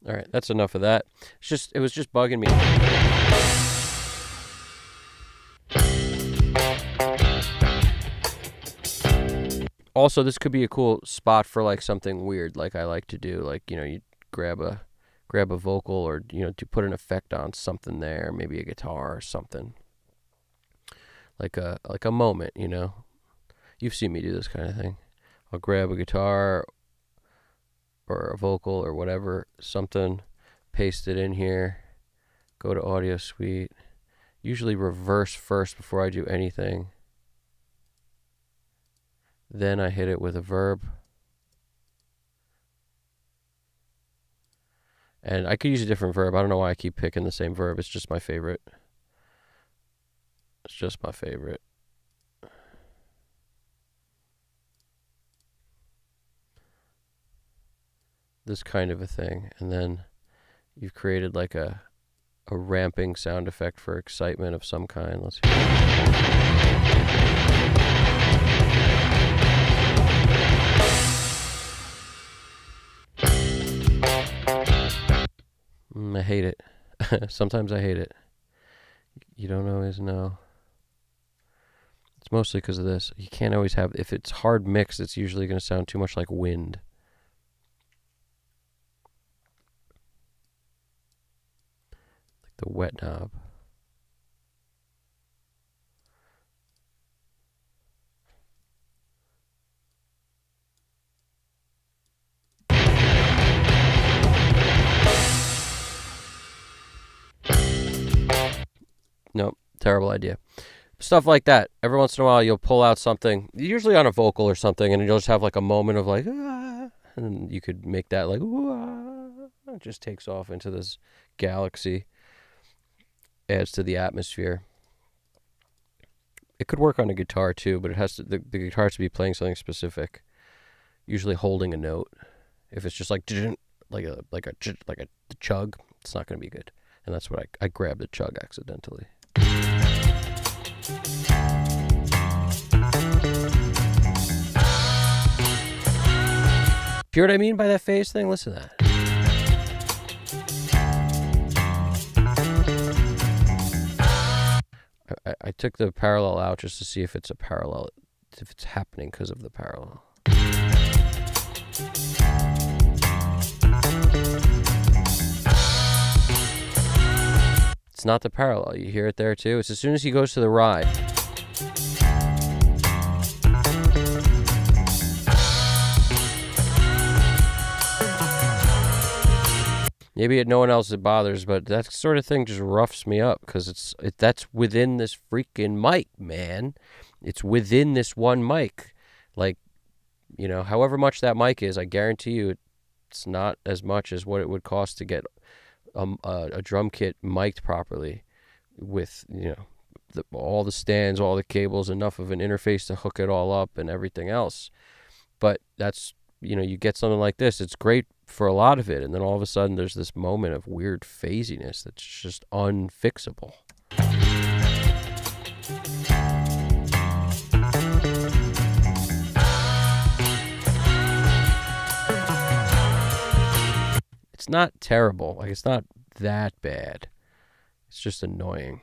All right, that's enough of that. It was just bugging me. Also, this could be a cool spot for like something weird, like I like to do. Like, you know, you grab a vocal, or, you know, to put an effect on something there, maybe a guitar or something. Like a moment, you know. You've seen me do this kind of thing. I'll grab a guitar or a vocal or whatever, something, paste it in here, go to Audio Suite, usually reverse first before I do anything. Then I hit it with a verb. And I could use a different verb. I don't know why I keep picking the same verb. It's just my favorite. It's just my favorite. This kind of a thing. And then you've created like a ramping sound effect for excitement of some kind. Let's hear I hate it. Sometimes I hate it. You don't always know. It's mostly because of this. You can't always have... If it's hard mixed, it's usually going to sound too much like wind. Like the wet knob. Nope, terrible idea. Stuff like that. Every once in a while, you'll pull out something, usually on a vocal or something, and you'll just have like a moment of like, ah, and you could make that like, ah. It just takes off into this galaxy, adds to the atmosphere. It could work on a guitar too, but it has to, the guitar has to be playing something specific, usually holding a note. If it's just like like a chug, it's not going to be good. And that's what I grabbed the chug accidentally. Hear what I mean by that phase thing? Listen to that. I took the parallel out just to see if it's a parallel, if it's happening because of the parallel. It's not the parallel. You hear it there too? It's as soon as he goes to the ride. Maybe no one else it bothers, but that sort of thing just roughs me up because that's within this freaking mic, man. It's within this one mic. Like, you know, however much that mic is, I guarantee you it's not as much as what it would cost to get a drum kit mic'd properly with, you know, all the stands, all the cables, enough of an interface to hook it all up and everything else. But that's, you know, you get something like this, it's great for a lot of it, and then all of a sudden there's this moment of weird phasiness that's just unfixable. It's not terrible. Like, it's not that bad. It's just annoying.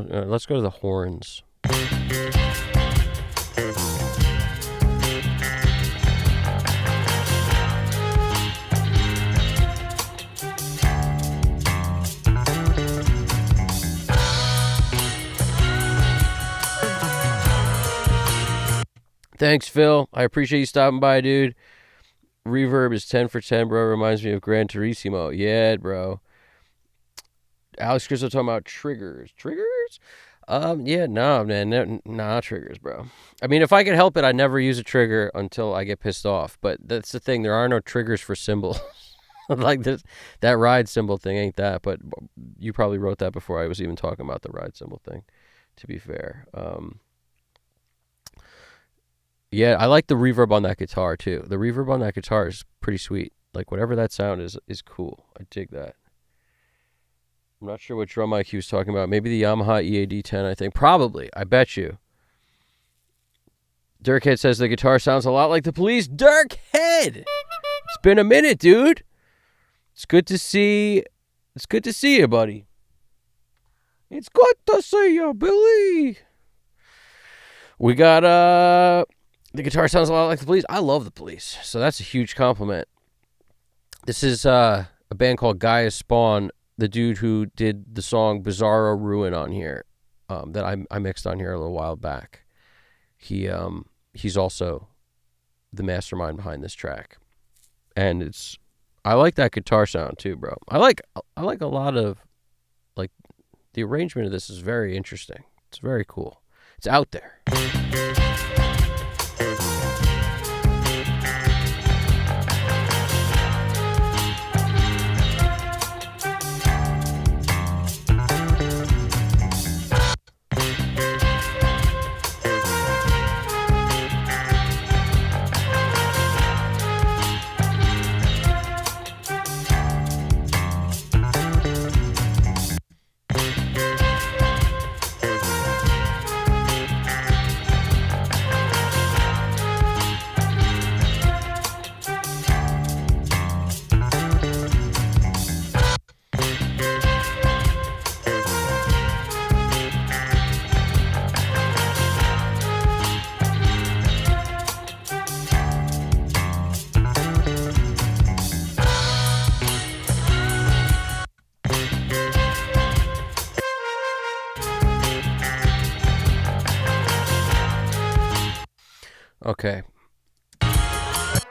Let's go to the horns. Thanks, Phil. I appreciate you stopping by, dude. Reverb is 10 for 10, bro. Reminds me of Gran Turismo. Yeah, bro. Alex Cristo talking about triggers. Triggers? Yeah, no, man. Nah, triggers, bro. I mean, if I could help it, I never use a trigger until I get pissed off. But that's the thing. There are no triggers for cymbals. Like this, that ride cymbal thing ain't that. But you probably wrote that before I was even talking about the ride cymbal thing, to be fair. Yeah, I like the reverb on that guitar, too. The reverb on that guitar is pretty sweet. Like, whatever that sound is cool. I dig that. I'm not sure what drum mic he was talking about. Maybe the Yamaha EAD10, I think. Probably. I bet you. Dirkhead says the guitar sounds a lot like the Police. Dirkhead! It's been a minute, dude. It's good to see you, buddy. It's good to see you, Billy. We got, the guitar sounds a lot like the Police. I love the Police, so that's a huge compliment. This is a band called Gaia Spawn. The dude who did the song Bizarro Ruin on here, that I mixed on here a little while back. He's also the mastermind behind this track. And I like that guitar sound too, bro. I like a lot of, like, the arrangement of this is very interesting. It's very cool. It's out there. Okay. It's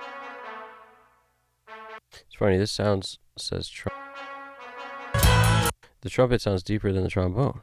funny, this says the trumpet sounds deeper than the trombone.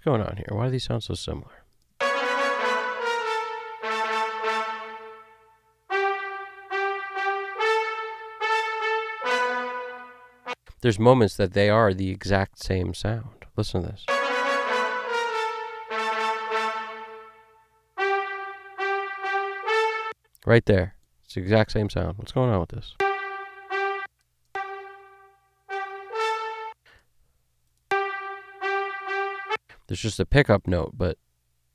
What's going on here? Why do these sound so similar? There's moments that they are the exact same sound. Listen to this. Right there. It's the exact same sound. What's going on with this? There's just a pickup note, but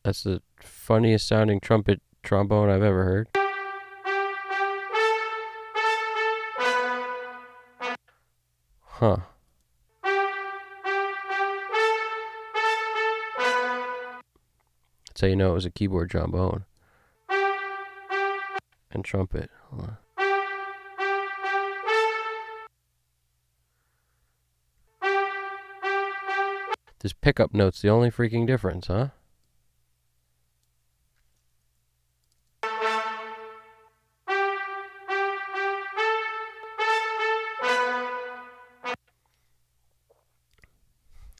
that's the funniest sounding trombone I've ever heard. Huh. That's how you know it was a keyboard trombone. And trumpet. Hold on. This pickup note's the only freaking difference, huh?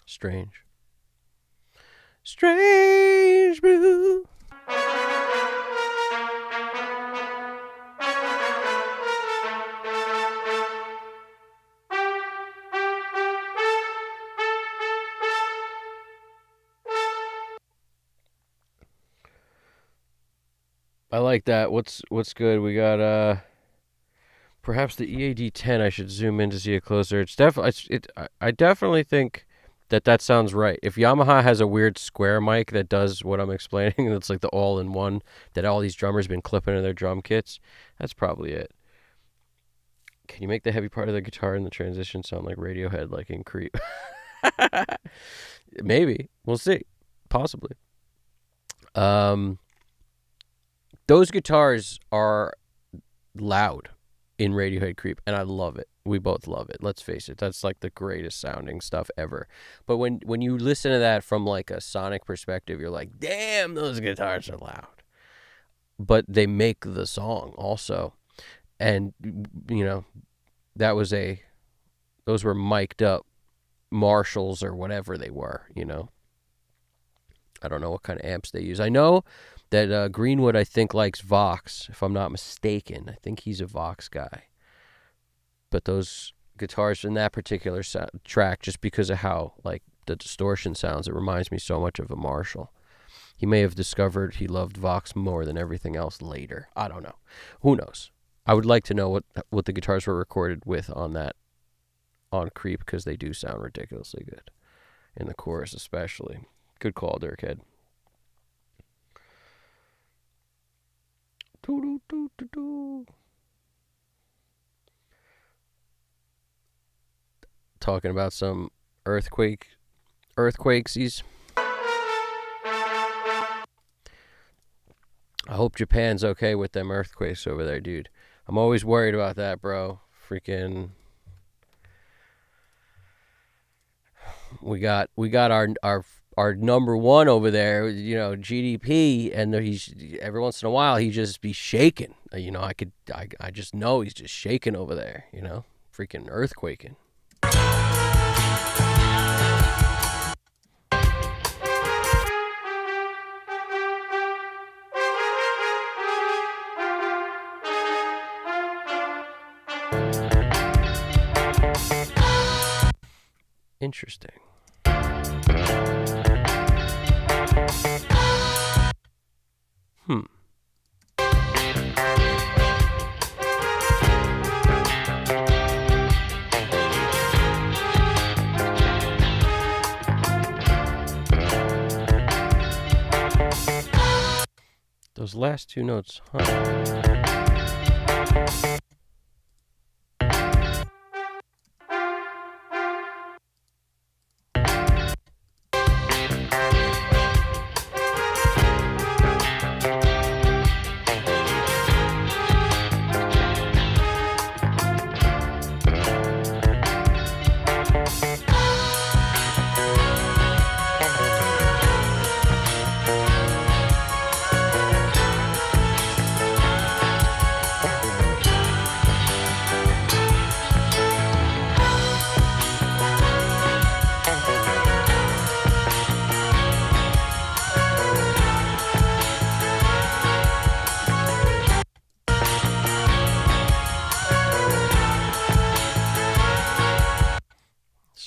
Strange. Strange brew. I like that. What's good? We got perhaps the EAD10. I should zoom in to see it closer. It's definitely I definitely think that sounds right. If Yamaha has a weird square mic that does what I'm explaining, that's like the all-in-one that all these drummers have been clipping in their drum kits, that's probably it. Can you make the heavy part of the guitar in the transition sound like Radiohead, like in Creep? Maybe. We'll see. Possibly. Those guitars are loud in Radiohead Creep, and I love it. We both love it. Let's face it. That's like the greatest sounding stuff ever. But when you listen to that from like a sonic perspective, you're like, damn, those guitars are loud. But they make the song also. And, you know, those were mic'd up Marshalls or whatever they were, you know. I don't know what kind of amps they use. I know that Greenwood, I think, likes Vox, if I'm not mistaken. I think he's a Vox guy. But those guitars in that particular track, just because of how, like, the distortion sounds, it reminds me so much of a Marshall. He may have discovered he loved Vox more than everything else later. I don't know. Who knows? I would like to know what the guitars were recorded with on Creep, because they do sound ridiculously good. In the chorus especially. Good call, Dirkhead. Talking about some earthquakesies. I hope Japan's okay with them earthquakes over there, dude. I'm always worried about that, bro. Freaking. We got our number one over there, you know, GDP, and he's every once in a while he just be shaking. You know, I just know he's just shaking over there. You know, freaking earthquaking. Interesting. Those last two notes,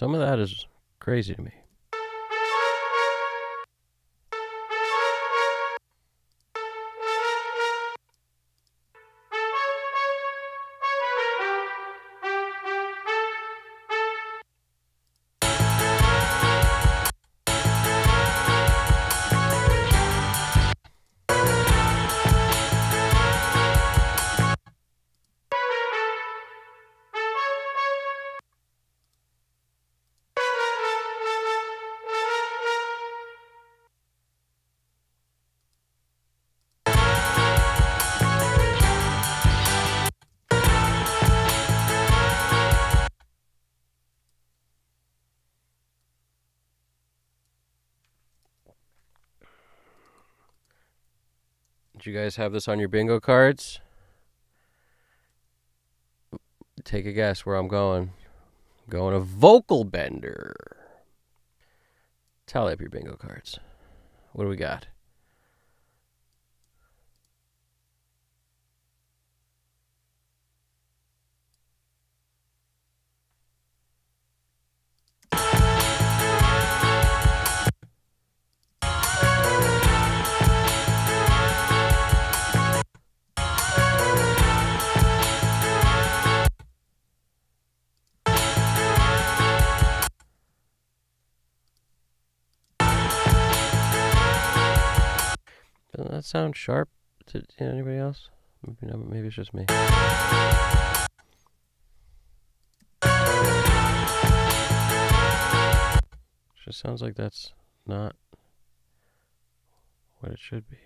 Some of that is crazy to me. Did you guys have this on your bingo cards? Take a guess where I'm going. I'm going a vocal bender. Tally up your bingo cards. What do we got? Doesn't that sound sharp to anybody else? Maybe it's just me. Just sounds like that's not what it should be.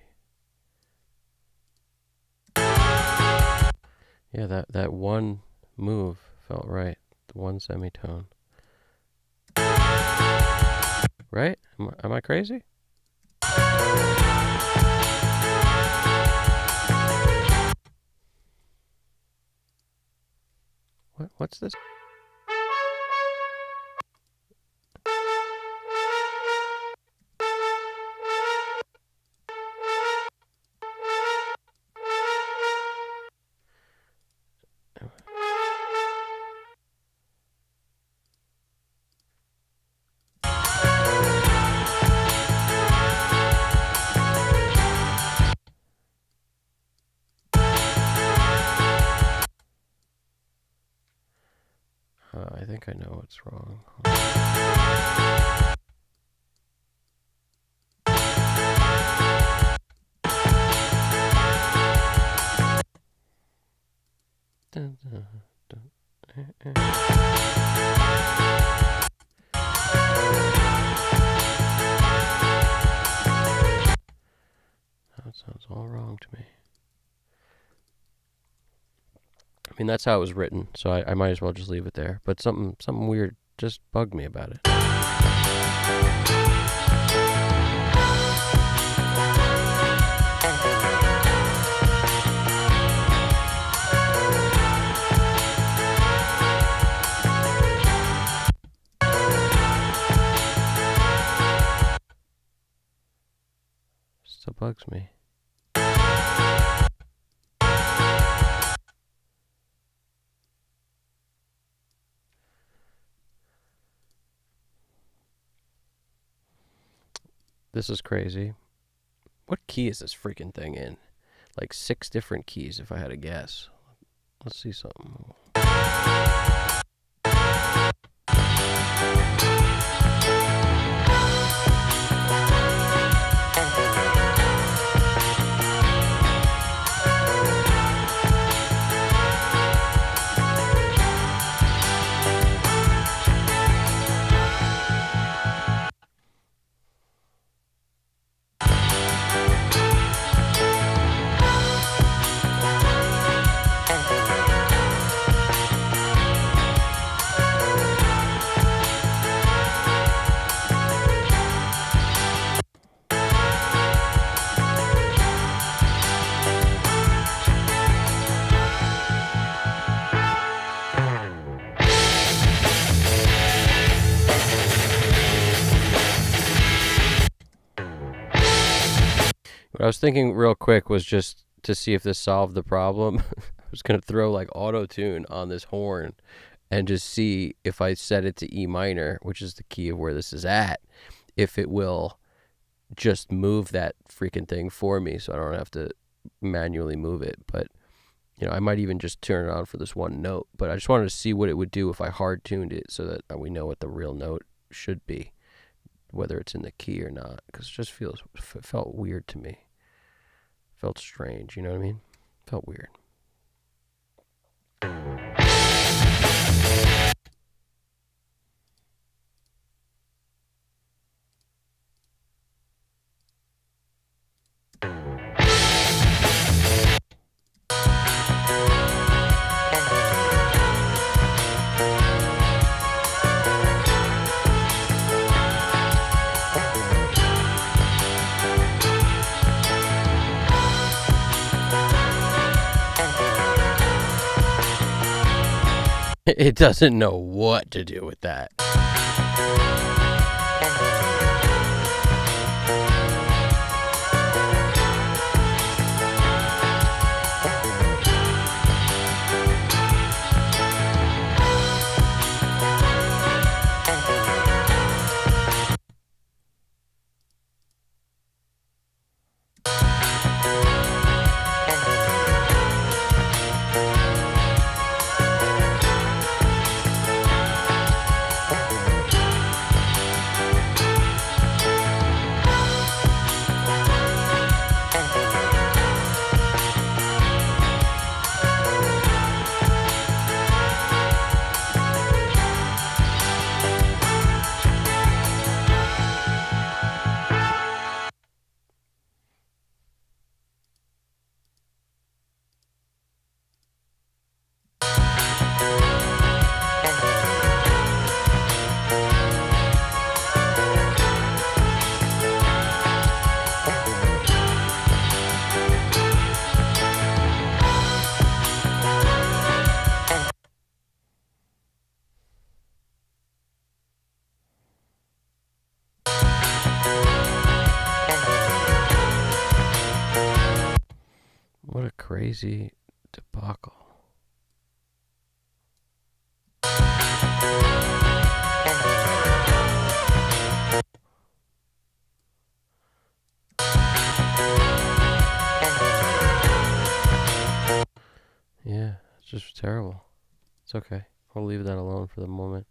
Yeah, that one move felt right. The one semitone. Right? Am I crazy? What's this? I think I know what's wrong. Dun, dun, dun, That sounds all wrong to me. I mean, that's how it was written, so I might as well just leave it there. But something weird just bugged me about it. Still bugs me. This is crazy. What key is this freaking thing in? Like 6 different keys if I had to guess. Let's see something. What I was thinking real quick was just to see if this solved the problem. I was going to throw like auto-tune on this horn and just see if I set it to E minor, which is the key of where this is at, if it will just move that freaking thing for me so I don't have to manually move it. But, I might even just turn it on for this one note. But I just wanted to see what it would do if I hard tuned it so that we know what the real note should be, whether it's in the key or not, because it just felt weird to me. Felt strange, you know what I mean? Felt weird. It doesn't know what to do with that. What a crazy debacle. Yeah, it's just terrible. It's okay. I'll leave that alone for the moment.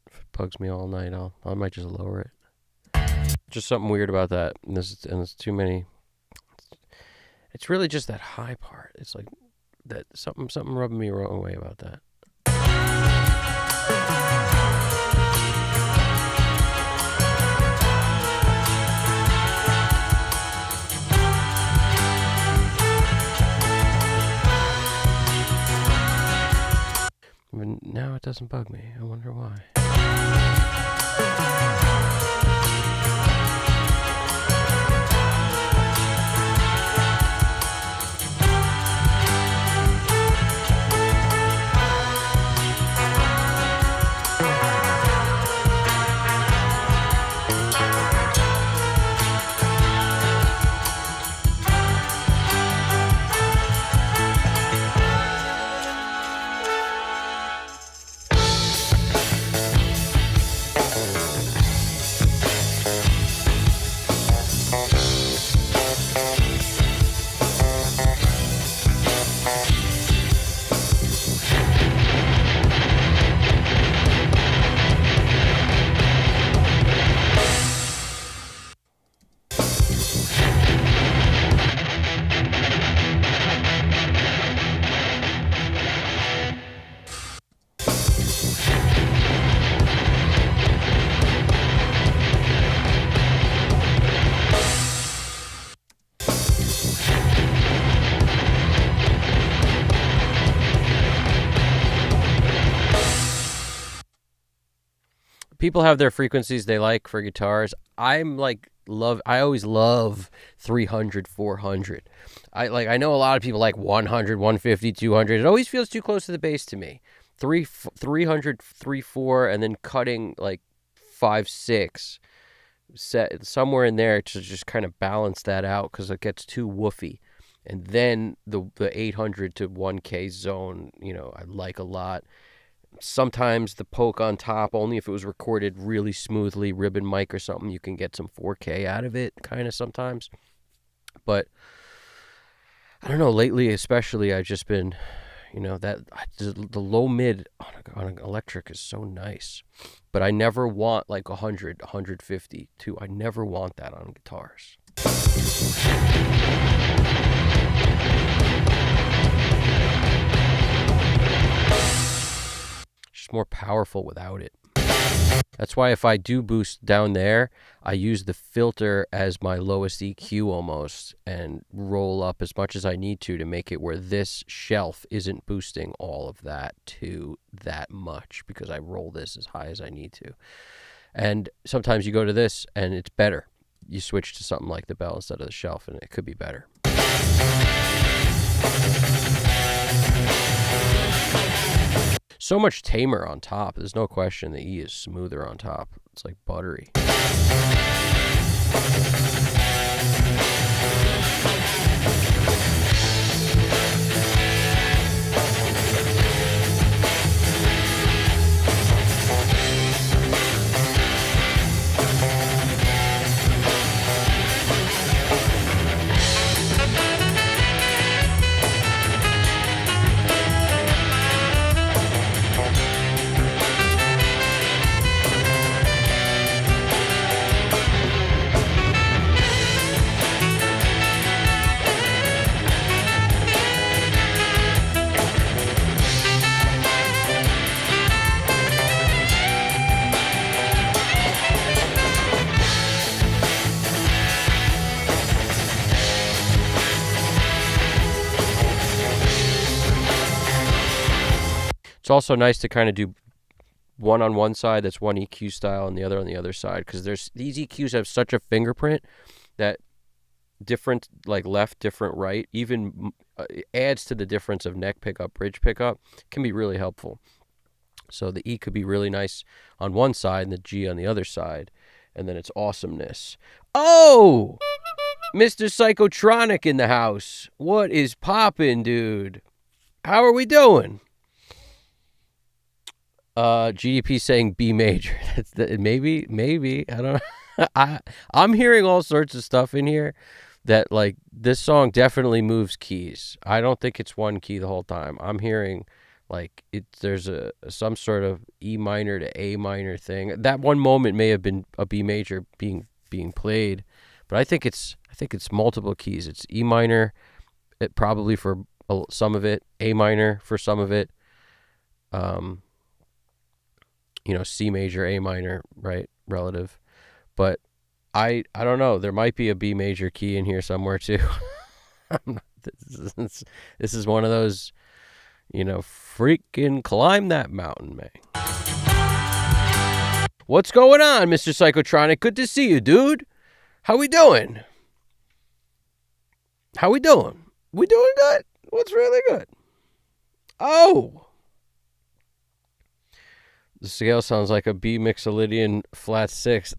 If it bugs me all night, I might just lower it. Just something weird about that. And there's too many. It's really just that high part. It's like that something rubbing me the wrong way about that. But now it doesn't bug me. I wonder why. People have their frequencies they like for guitars. I always love 300, 400. I know a lot of people like 100, 150, 200. It always feels too close to the bass to me. 300, 3/4, and then cutting like 5/6, set somewhere in there to just kind of balance that out because it gets too woofy. And then the 800 to 1K zone, I like a lot. Sometimes the poke on top, only if it was recorded really smoothly, ribbon mic or something, you can get some 4K out of it, kind of sometimes. But I don't know, lately especially, I've just been, that the low mid on an electric is so nice. But I never want like 100, 150 too. I never want that on guitars. Just more powerful without it. That's why if I do boost down there, I use the filter as my lowest EQ almost and roll up as much as I need to make it where this shelf isn't boosting all of that to that much, because I roll this as high as I need to. And sometimes you go to this and it's better. You switch to something like the bell instead of the shelf and it could be better. So much tamer on top. There's no question the E is smoother on top. It's like buttery. It's also nice to kind of do one on one side, that's one EQ style, and the other on the other side, because these EQs have such a fingerprint that different, like left, different, right, even adds to the difference of neck pickup, bridge pickup, can be really helpful. So the E could be really nice on one side and the G on the other side, and then it's awesomeness. Oh! Mr. Psychotronic in the house. What is poppin', dude? How are we doing? GDP saying B major. Maybe. I don't know. I'm hearing all sorts of stuff in here that, like, this song definitely moves keys. I don't think it's one key the whole time. I'm hearing like there's some sort of E minor to A minor thing. That one moment may have been a B major being played, but I think it's multiple keys. It's E minor, probably for some of it, A minor for some of it. C major, A minor, right? Relative. But I don't know. There might be a B major key in here somewhere too. This is one of those, freaking climb that mountain, man. What's going on, Mr. Psychotronic? Good to see you, dude. How we doing? We doing good. What's really good? Oh! The scale sounds like a B Mixolydian flat 6.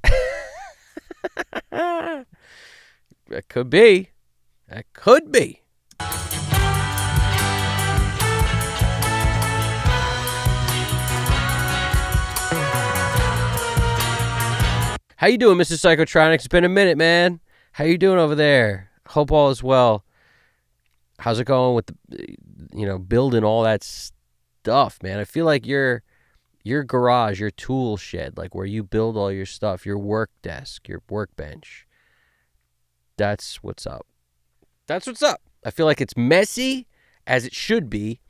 That could be. How you doing, Mr. Psychotronic? It's been a minute, man. How you doing over there? Hope all is well. How's it going with the, building all that stuff, man? I feel like your garage, your tool shed, like where you build all your stuff, your work desk, your workbench. That's what's up. I feel like it's messy, as it should be,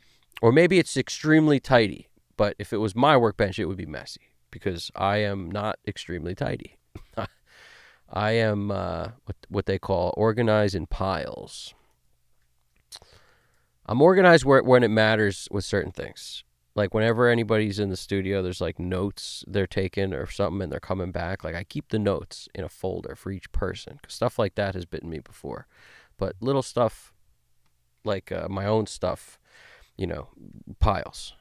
or maybe it's extremely tidy. But if it was my workbench, it would be messy, because I am not extremely tidy. I am what they call organized in piles. I'm organized when it matters with certain things. Like whenever anybody's in the studio, there's like notes they're taking or something and they're coming back. Like I keep the notes in a folder for each person, because stuff like that has bitten me before. But little stuff like my own stuff, piles.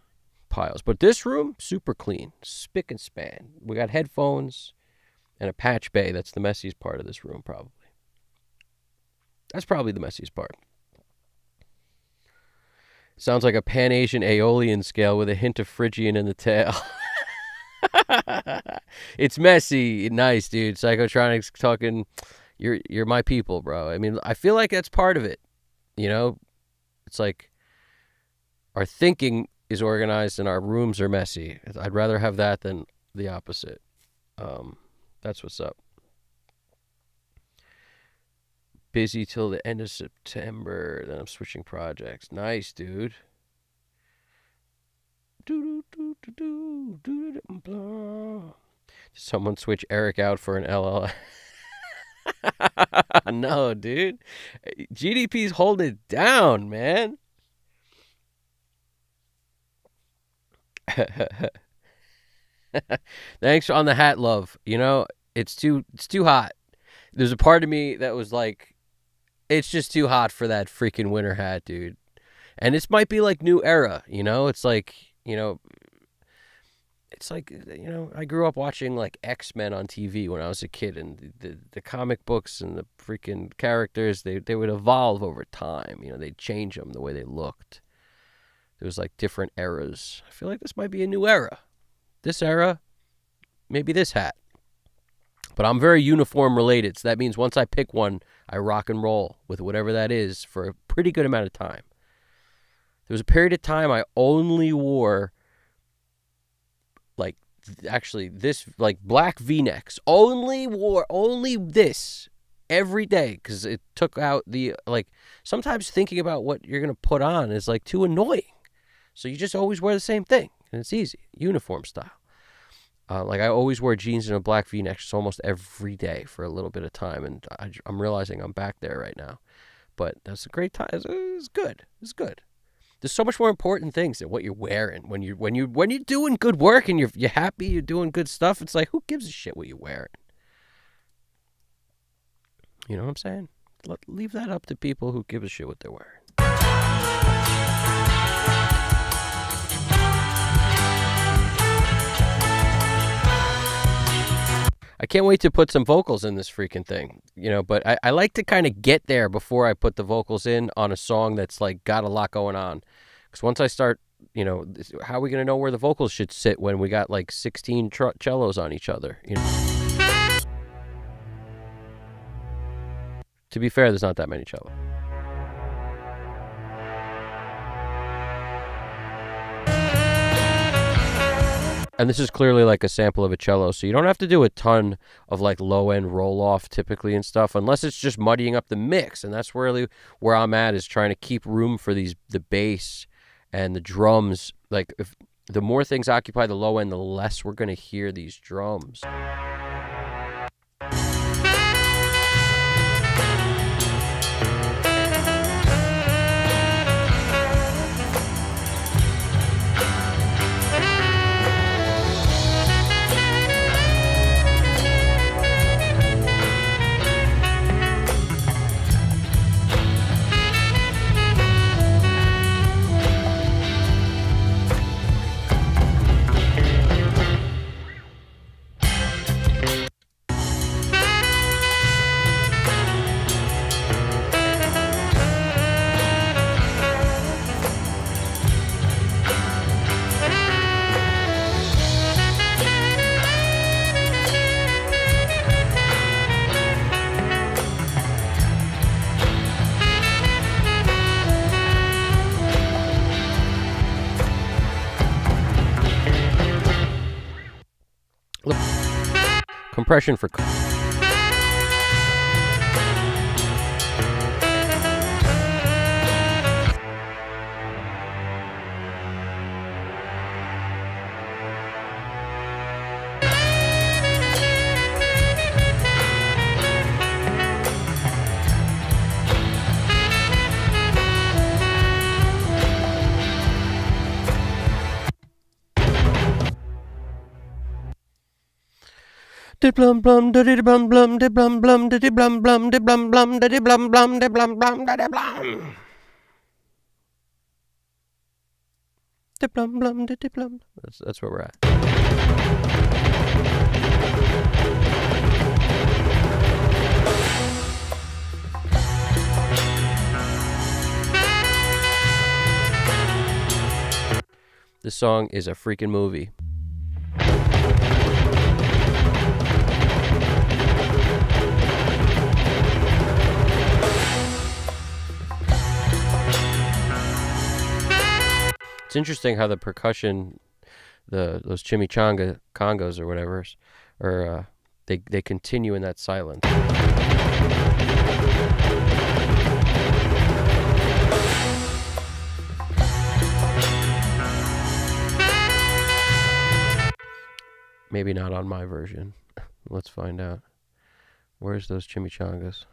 But this room, super clean, spick and span. We got headphones and a patch bay. That's the messiest part of this room, probably. That's probably the messiest part. Sounds like a Pan-Asian Aeolian scale with a hint of Phrygian in the tail. It's messy. Nice, dude. Psychotronics talking. You're my people, bro. I mean, I feel like that's part of it. You know, it's like our thinking is organized and our rooms are messy. I'd rather have that than the opposite. That's what's up. Busy till the end of September. Then I'm switching projects. Nice, dude. Someone switch Eric out for an LL. No, dude. GDP's holding it down, man. Thanks on the hat, love. You know, it's too hot. There's a part of me that was like, it's just too hot for that freaking winter hat, dude. And this might be like new era, you know? It's like, you know, I grew up watching like X-Men on TV when I was a kid, and the comic books and the freaking characters, they would evolve over time. You know, they'd change them the way they looked. There was like different eras. I feel like this might be a new era. This era, maybe this hat. But I'm very uniform related, so that means once I pick one, I rock and roll with whatever that is for a pretty good amount of time. There was a period of time I only wore, like, actually, this, like, black V-necks. Only this every day, because it took out the, like, sometimes thinking about what you're going to put on is, like, too annoying. So you just always wear the same thing, and it's easy, uniform style. Like, I always wear jeans and a black V-neck just almost every day for a little bit of time, and I'm realizing I'm back there right now. But that's a great time. It's good. It's good. There's so much more important things than what you're wearing. When you're doing good work and you're happy, you're doing good stuff, it's like, who gives a shit what you're wearing? You know what I'm saying? Leave that up to people who give a shit what they're wearing. I can't wait to put some vocals in this freaking thing, you know, but I like to kind of get there before I put the vocals in on a song that's like got a lot going on. Because once I start, you know, how are we going to know where the vocals should sit when we got like 16 cellos on each other? You know? To be fair, there's not that many cellos. And this is clearly like a sample of a cello, so you don't have to do a ton of like low-end roll-off typically and stuff, unless it's just muddying up the mix. And that's really where I'm at, is trying to keep room for the bass and the drums. Like, if the more things occupy the low end, the less we're going to hear these drums. Compression for blum blum diddy blum blum diddy blum blum diddy blum blum diddy blum blum diddy blum blum diddy blum blum diddy blum diddy blum blum diddy blum. That's where we're at. This song is a freaking movie. It's interesting how the percussion, those chimichanga congos or whatever, or they continue in that silence. Maybe not on my version. Let's find out. Where's those chimichangas?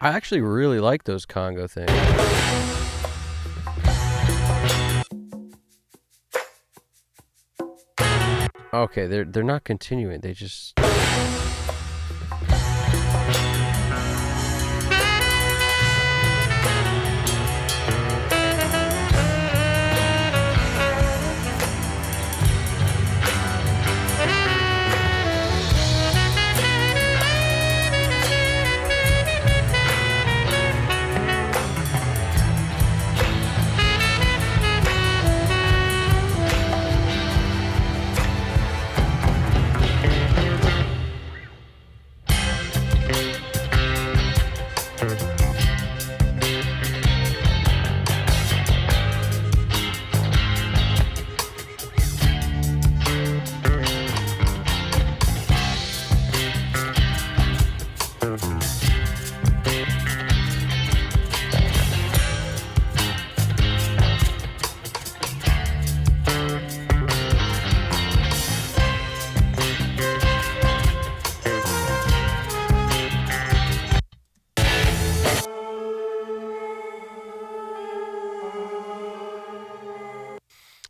I actually really like those Congo things. Okay, they're not continuing. They just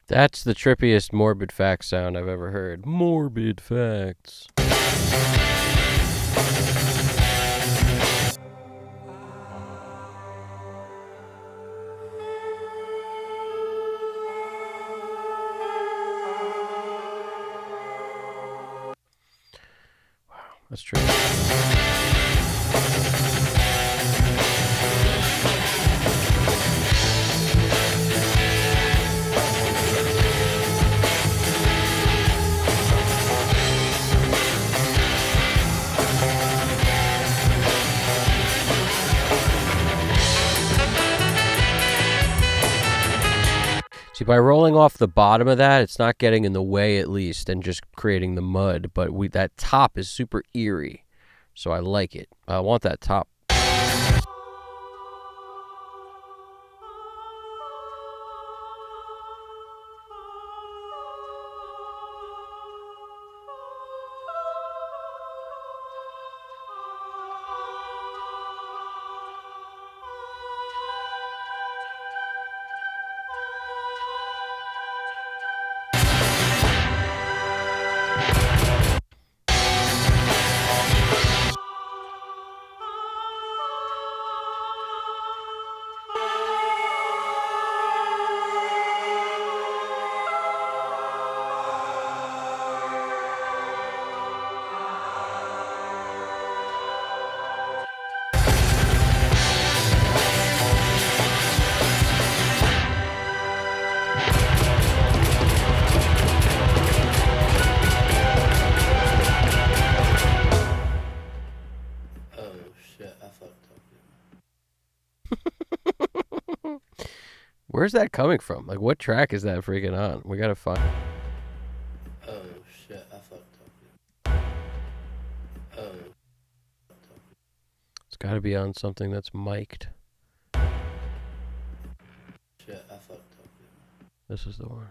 That's the trippiest morbid fact sound I've ever heard. Morbid facts. Wow, that's true. See, by rolling off the bottom of that, it's not getting in the way at least and just creating the mud, but that top is super eerie, so I like it. I want that top. Where's that coming from? Like, what track is that freaking on? We gotta find. Oh shit, I fucked up. Oh. It's gotta be on something that's mic'd. Shit, I fucked up. This is the one.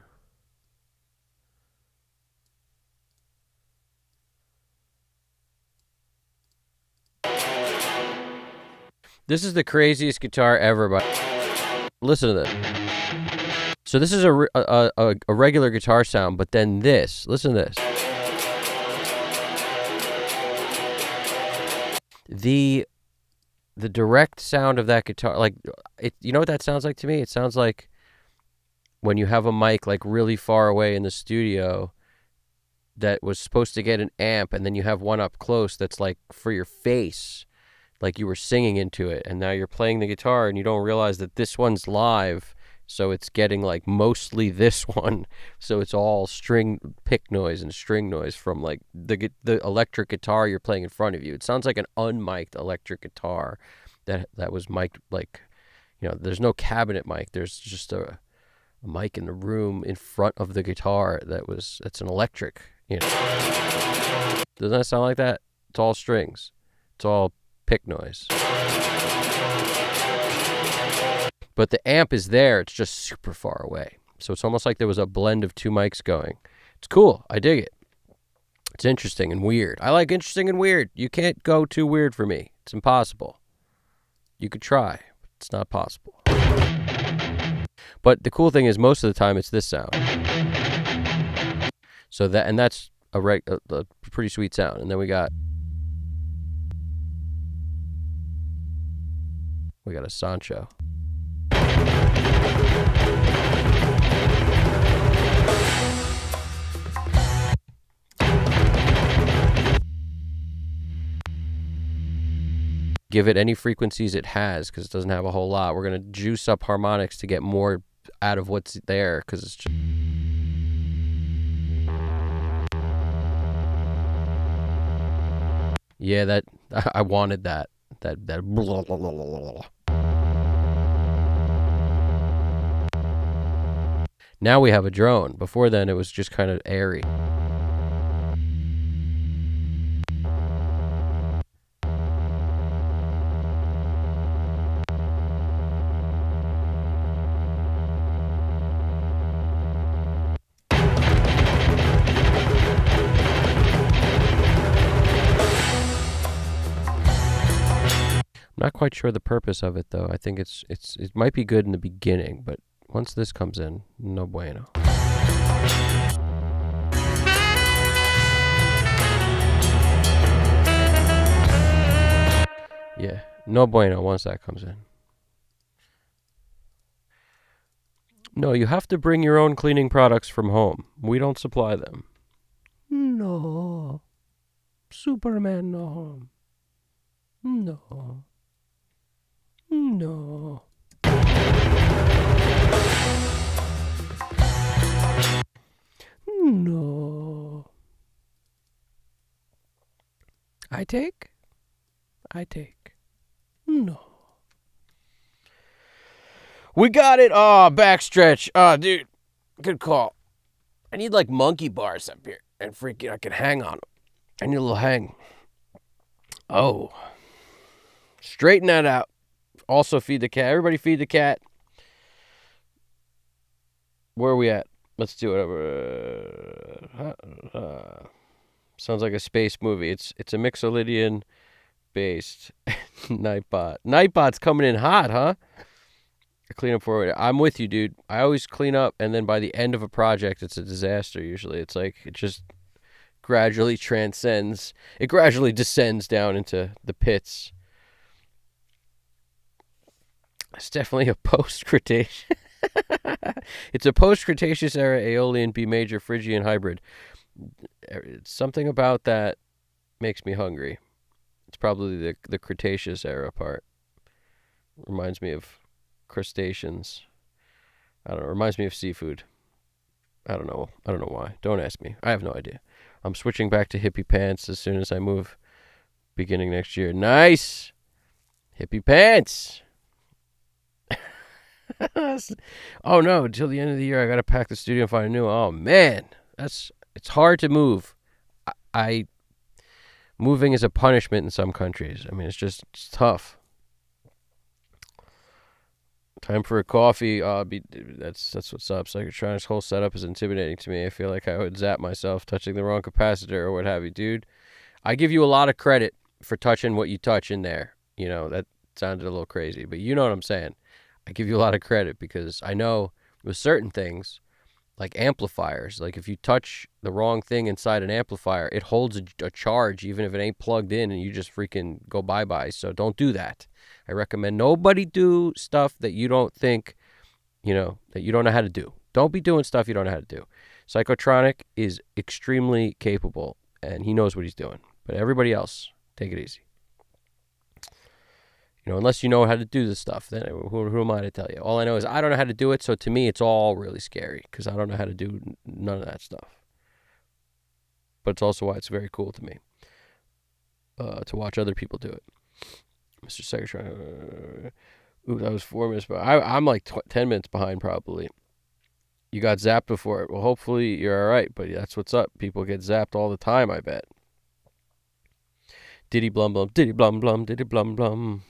This is the craziest guitar ever, but listen to this. So this is a regular guitar sound, but then this. Listen to this. The direct sound of that guitar, like it. You know what that sounds like to me? It sounds like when you have a mic like really far away in the studio, that was supposed to get an amp, and then you have one up close that's like for your face, like you were singing into it, and now you're playing the guitar and you don't realize that this one's live, so it's getting like mostly this one, so it's all string pick noise and string noise from like the electric guitar you're playing in front of you. It sounds like an unmic'd electric guitar that was mic'd, like, you know, there's no cabinet mic, there's just a mic in the room in front of the guitar that's an electric, you know. Doesn't that sound like that? It's all strings. It's all pick noise. But the amp is there, it's just super far away. So it's almost like there was a blend of two mics going. It's cool. I dig it. It's interesting and weird. I like interesting and weird. You can't go too weird for me. It's impossible. You could try, but it's not possible. But the cool thing is most of the time it's this sound. So that's a pretty sweet sound. And then we got a Sancho. Give it any frequencies it has, because it doesn't have a whole lot. We're going to juice up harmonics to get more out of what's there, because it's just... Yeah, that I wanted that blah, blah, blah, blah, blah. Now we have a drone. Before then it was just kind of airy. Not quite sure the purpose of it though. I think it might be good in the beginning, but once this comes in, no bueno. Yeah, no bueno once that comes in. No, you have to bring your own cleaning products from home. We don't supply them. No. Superman, no. No. No. No. I take. No. We got it. Oh, backstretch. Oh, dude. Good call. I need like monkey bars up here. And freaking, I can hang on them. I need a little hang. Oh. Straighten that out. Also feed the cat. Everybody feed the cat. Where are we at? Let's do it. Sounds like a space movie. It's a Mixolydian based Nightbot. Nightbot's coming in hot, huh? Clean up forward. I'm with you, dude. I always clean up, and then by the end of a project, it's a disaster usually. It's like it just gradually transcends. It gradually descends down into the pits. It's definitely a post-Cretaceous. It's a post-Cretaceous era Aeolian B major Phrygian hybrid. Something about that makes me hungry. It's probably the Cretaceous era part. Reminds me of crustaceans. I don't know. Reminds me of seafood. I don't know why. Don't ask me. I have no idea. I'm switching back to hippie pants as soon as I move beginning next year. Nice! Hippie pants! Oh no, until the end of the year I gotta pack the studio and find a new one. Oh man, it's hard to move. Moving is a punishment in some countries. I mean, it's tough. Time for a coffee. That's what's up. Psychotronic's whole setup is intimidating to me. I feel like I would zap myself touching the wrong capacitor or what have you, dude. I give you a lot of credit for touching what you touch in there. You know, that sounded a little crazy, but you know what I'm saying. I give you a lot of credit because I know with certain things, like amplifiers, like if you touch the wrong thing inside an amplifier, it holds a charge even if it ain't plugged in and you just freaking go bye-bye. So don't do that. I recommend nobody do stuff that you don't think, that you don't know how to do. Don't be doing stuff you don't know how to do. Psychotronic is extremely capable, and he knows what he's doing. But everybody else, take it easy. Unless you know how to do this stuff, then who am I to tell you? All I know is I don't know how to do it, so to me, it's all really scary because I don't know how to do none of that stuff. But it's also why it's very cool to me to watch other people do it. Mr. Secretary, ooh, that was 4 minutes, but I'm like 10 minutes behind probably. You got zapped before it. Well, hopefully you're all right, but that's what's up. People get zapped all the time, I bet. Diddy blum blum, diddy blum blum, diddy blum blum.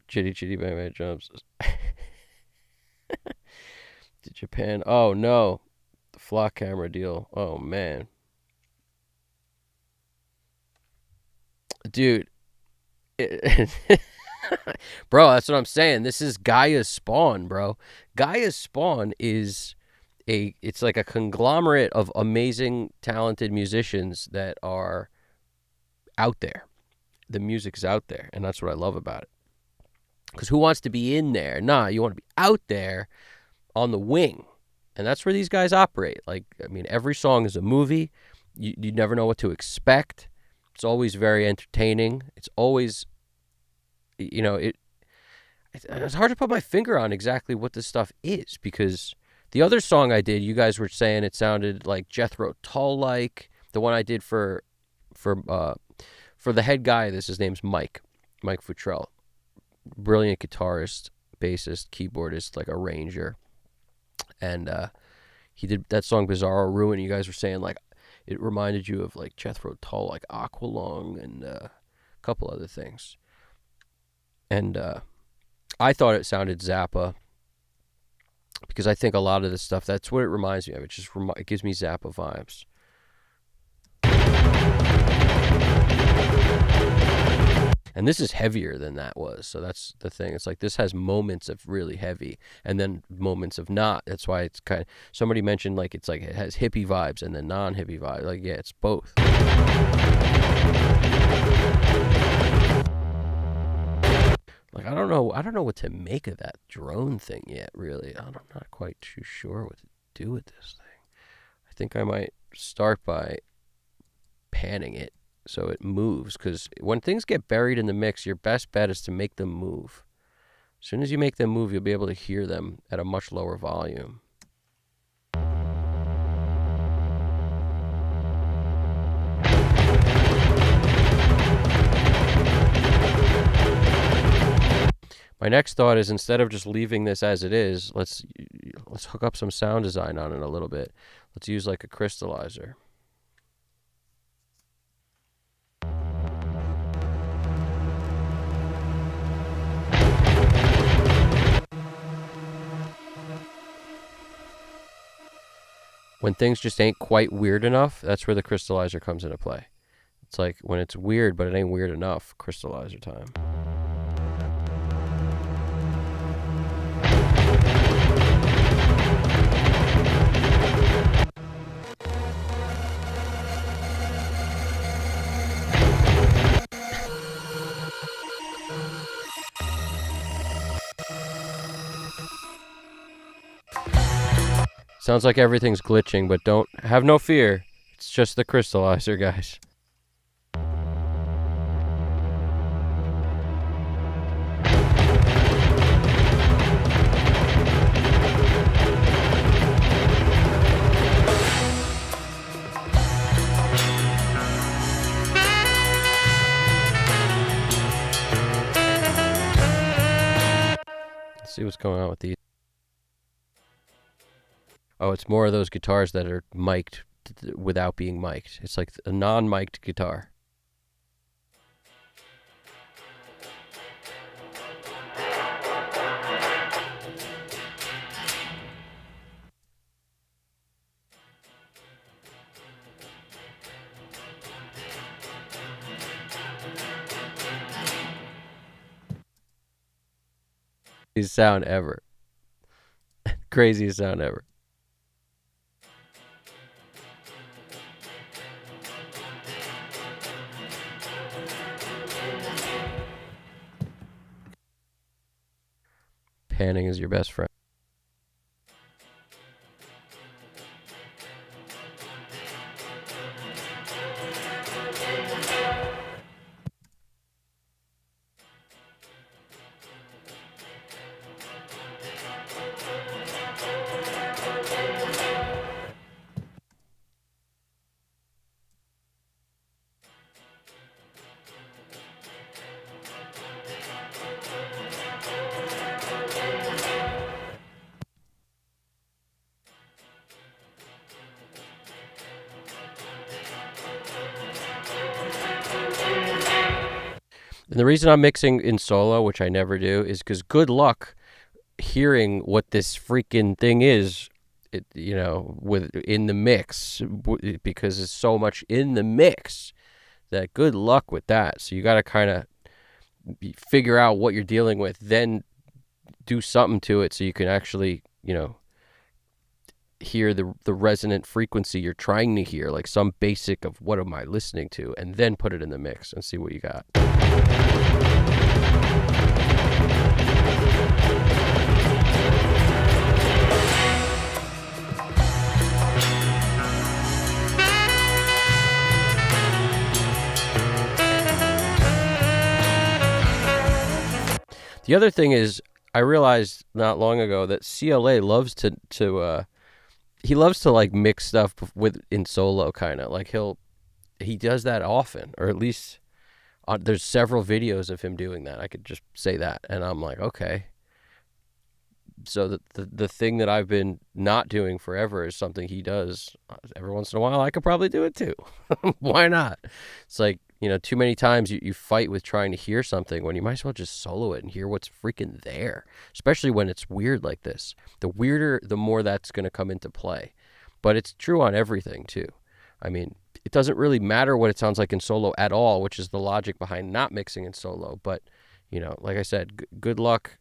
Chitty chitty bang bang jumps. To Japan. Oh no, the flock camera deal. Oh man, dude. Bro, that's what I'm saying. This is Gaia'sSpawn, bro. Gaia'sSpawn is it's like a conglomerate of amazing, talented musicians that are out there. The music's out there, and that's what I love about it. Because who wants to be in there? Nah, you want to be out there on the wing. And that's where these guys operate. Like, I mean, every song is a movie. You never know what to expect. It's always very entertaining. It's always, it's hard to put my finger on exactly what this stuff is. Because the other song I did, you guys were saying it sounded like Jethro Tull-like. The one I did for the head guy, his name's Mike Futrell. Brilliant guitarist, bassist, keyboardist, like arranger. And he did that song Bizarro Ruin. You guys were saying like it reminded you of like Jethro Tull, like Aqualung and a couple other things. And I thought it sounded Zappa because I think a lot of this stuff, that's what it reminds me of. It gives me Zappa vibes. And this is heavier than that was. So that's the thing. It's like this has moments of really heavy and then moments of not. That's why it's kind of, somebody mentioned like it's like it has hippie vibes and then non-hippie vibes. Like, yeah, it's both. Like, I don't know what to make of that drone thing yet, really. I'm not quite too sure what to do with this thing. I think I might start by panning it so it moves, because when things get buried in the mix, your best bet is to make them move. As soon as you make them move, you'll be able to hear them at a much lower volume. My next thought is, instead of just leaving this as it is, let's hook up some sound design on it a little bit. Let's use like a crystallizer. When things just ain't quite weird enough, that's where the crystallizer comes into play. It's like when it's weird, but it ain't weird enough, crystallizer time. Sounds like everything's glitching, but don't have no fear. It's just the crystallizer, guys. Let's see what's going on with these. Oh, it's more of those guitars that are mic'd without being mic'd. It's like a non-mic'd guitar. Craziest sound ever. Craziest sound ever. Panning is your best friend. And the reason I'm mixing in solo, which I never do, is because good luck hearing what this freaking thing is, in the mix, because it's so much in the mix that good luck with that. So you got to kind of figure out what you're dealing with, then do something to it so you can actually, hear the resonant frequency you're trying to hear, like some basic of what am I listening to, and then put it in the mix and see what you got. The other thing is, I realized not long ago that CLA loves to like mix stuff in solo, kind of like he does that often, or at least there's several videos of him doing that. I could just say that, and I'm like, okay. So the thing that I've been not doing forever is something he does every once in a while. I could probably do it too. Why not? It's like, too many times you fight with trying to hear something when you might as well just solo it and hear what's freaking there, especially when it's weird like this. The weirder, the more that's going to come into play. But it's true on everything too. I mean, it doesn't really matter what it sounds like in solo at all, which is the logic behind not mixing in solo. But, like I said, good luck.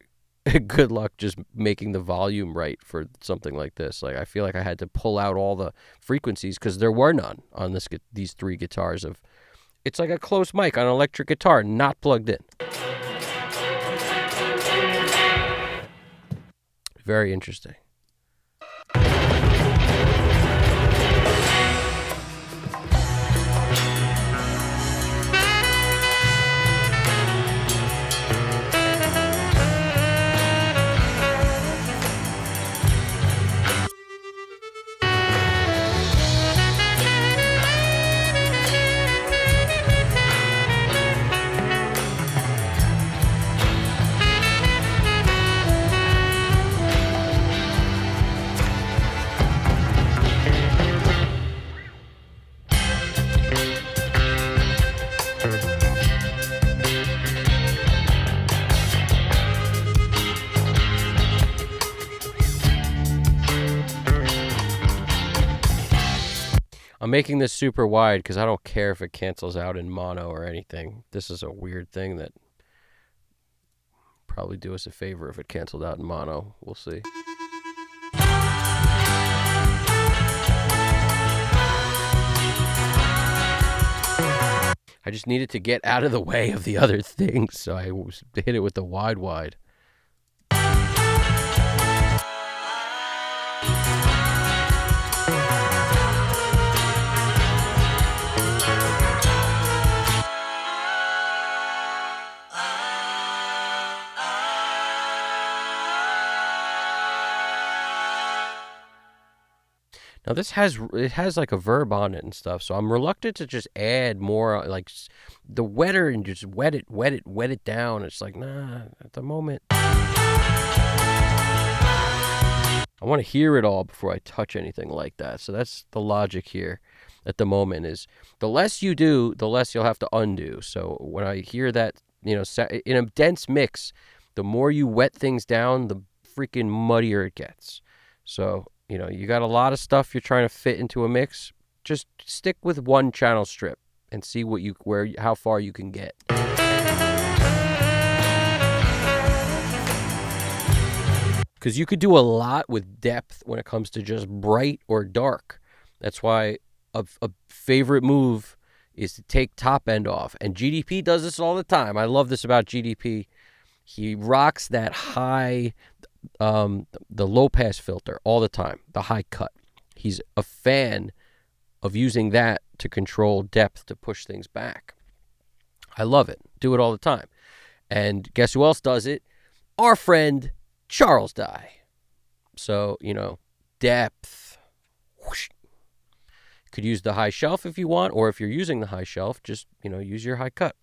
Good luck just making the volume right for something like this. Like, I feel like I had to pull out all the frequencies because there were none on these three guitars. It's like a close mic on an electric guitar, not plugged in. Very interesting. I'm making this super wide because I don't care if it cancels out in mono or anything. This is a weird thing that probably do us a favor if it canceled out in mono. We'll see. I just needed to get out of the way of the other things, so I hit it with the wide. Now it has like a verb on it and stuff, so I'm reluctant to just add more, like the wetter and just wet it down. It's like, nah, at the moment. I want to hear it all before I touch anything like that. So that's the logic here at the moment is the less you do, the less you'll have to undo. So when I hear that, in a dense mix, the more you wet things down, the freaking muddier it gets. So, you got a lot of stuff you're trying to fit into a mix. Just stick with one channel strip and see how far you can get. Because you could do a lot with depth when it comes to just bright or dark. That's why a favorite move is to take top end off. And GDP does this all the time. I love this about GDP. He rocks that high, the low pass filter all the time, the high cut. He's a fan of using that to control depth, to push things back. I love it. Do it all the time. And guess who else does it? Our friend Charles Dye. So, depth. Whoosh. Could use the high shelf if you want, or if you're using the high shelf, just, use your high cut.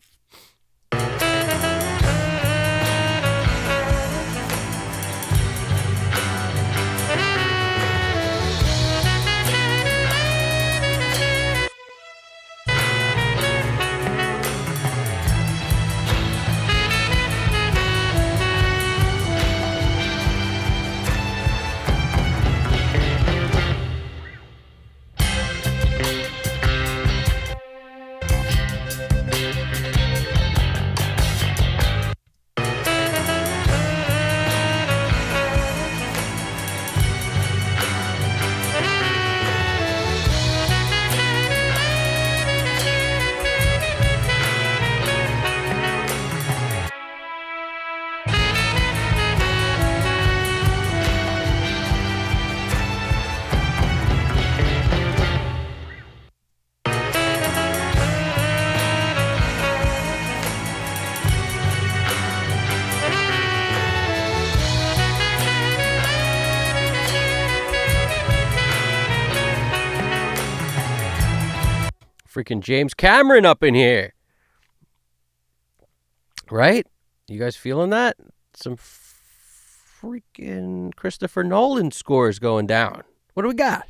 Freaking James Cameron up in here. Right? You guys feeling that? Some freaking Christopher Nolan scores going down. What do we got?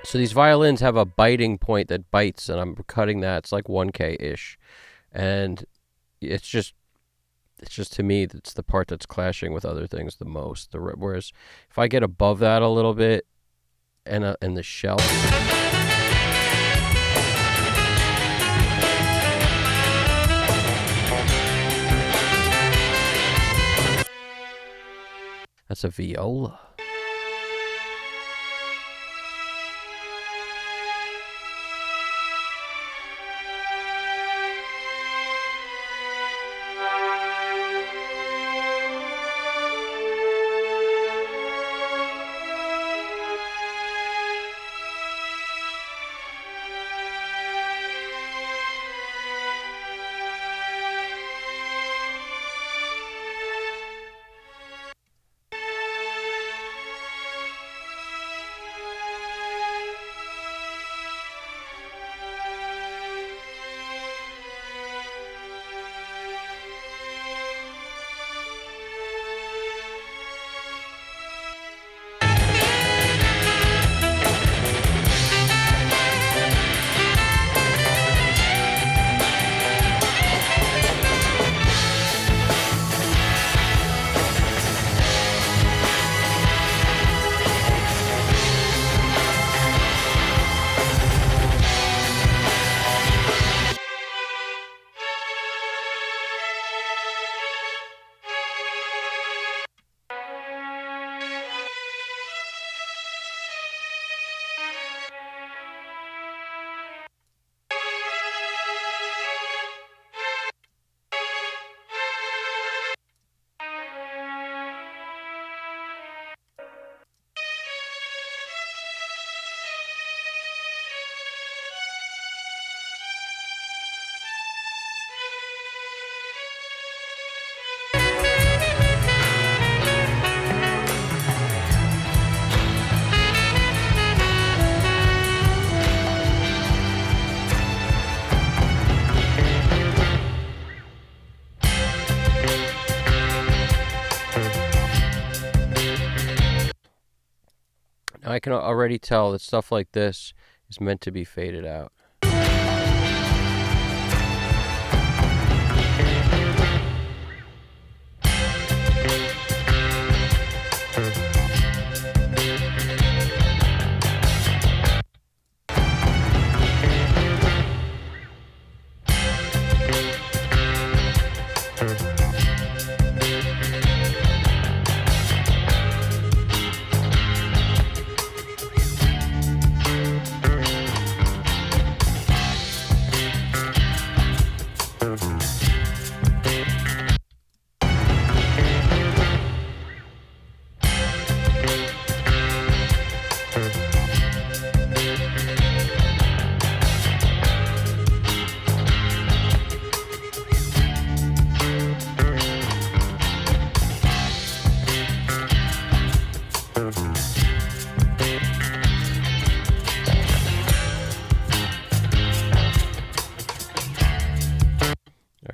So these violins have a biting point that bites, and I'm cutting that. It's like 1K-ish. And it's just to me, it's the part that's clashing with other things the most. Whereas if I get above that a little bit, and the shelf. That's a viola. I can already tell that stuff like this is meant to be faded out.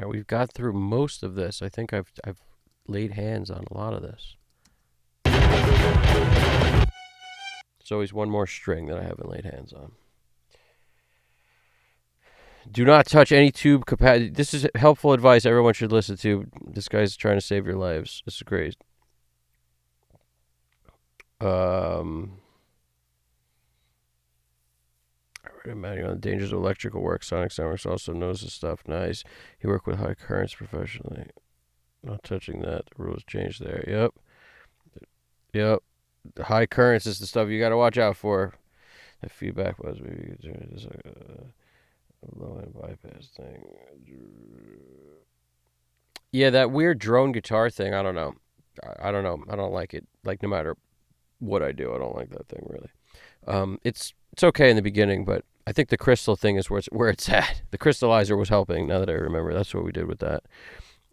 Now we've got through most of this. I think I've laid hands on a lot of this. There's always one more string that I haven't laid hands on. Do not touch any tube capacity. This is helpful advice everyone should listen to. This guy's trying to save your lives. This is great. I read a manual on the dangers of electrical work. Sonic Soundworks also knows this stuff. Nice. He worked with high currents professionally. Not touching that. The rules changed there. Yep. Yep. The high currents is the stuff you got to watch out for. The feedback was maybe just a low end bypass thing. Yeah, that weird drone guitar thing. I don't know. I don't know. I don't like it. Like no matter what I do, I don't like that thing really. It's okay in the beginning, but I think the crystal thing is where it's at. The crystallizer was helping. Now that I remember, that's what we did with that.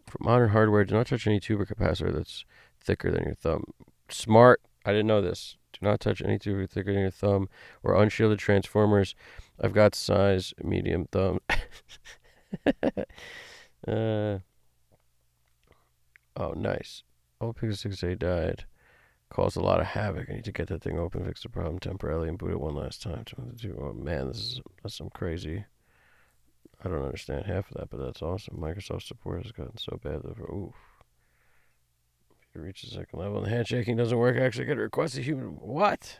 For modern hardware, do not touch any tube or capacitor that's thicker than your thumb. Smart. I didn't know this. Do not touch any tube thicker than your thumb or unshielded transformers. I've got size medium thumb. Oh, nice. Old Pixel 6A died. Caused a lot of havoc. I need to get that thing open, fix the problem temporarily, and boot it one last time. Oh man, that's some crazy. I don't understand half of that, but that's awesome. Microsoft support has gotten so bad that oof. If you reach the second level and the handshaking doesn't work, actually get a request a human. What?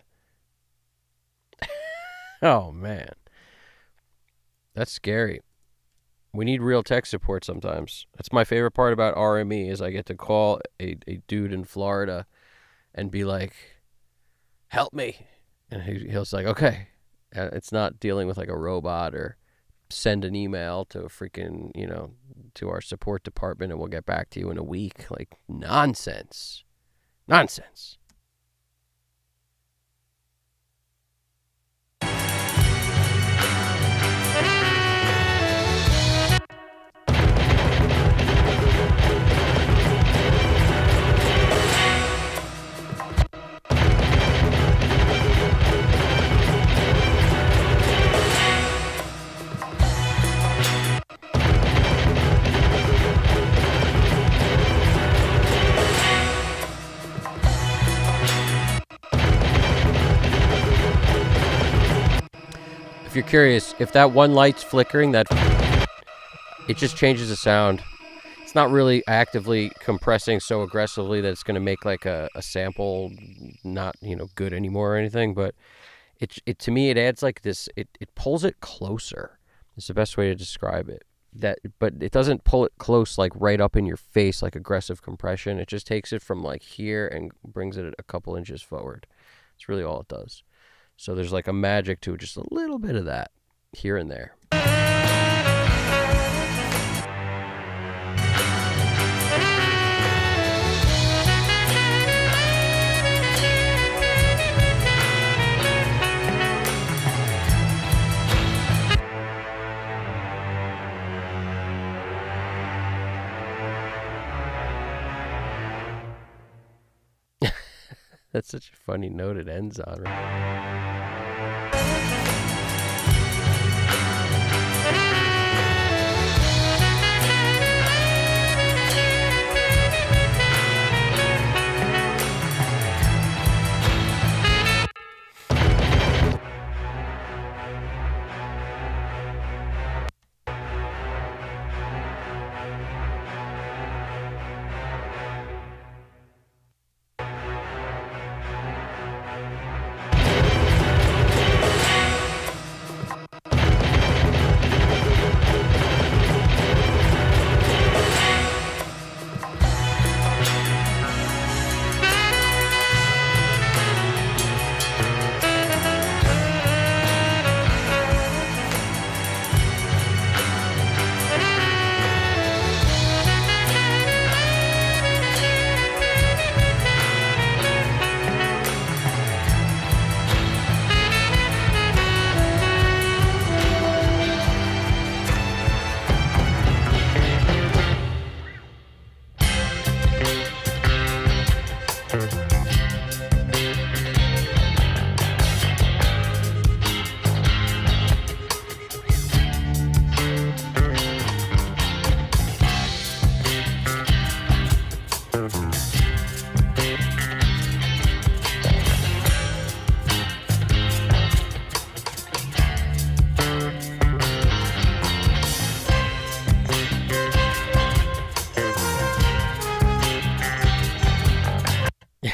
Oh man. That's scary. We need real tech support sometimes. That's my favorite part about RME is I get to call a dude in Florida and be like, help me. And he'll say, okay. It's not dealing with like a robot or send an email to a freaking, to our support department and we'll get back to you in a week. Like nonsense. Nonsense. If you're curious, if that one light's flickering, it just changes the sound. It's not really actively compressing so aggressively that it's going to make like a sample not, good anymore or anything, but it to me it adds like this, it pulls it closer. It's the best way to describe it. But it doesn't pull it close like right up in your face like aggressive compression. It just takes it from like here and brings it a couple inches forward. It's really all it does. So there's like a magic to it, just a little bit of that here and there. That's such a funny note it ends on, right?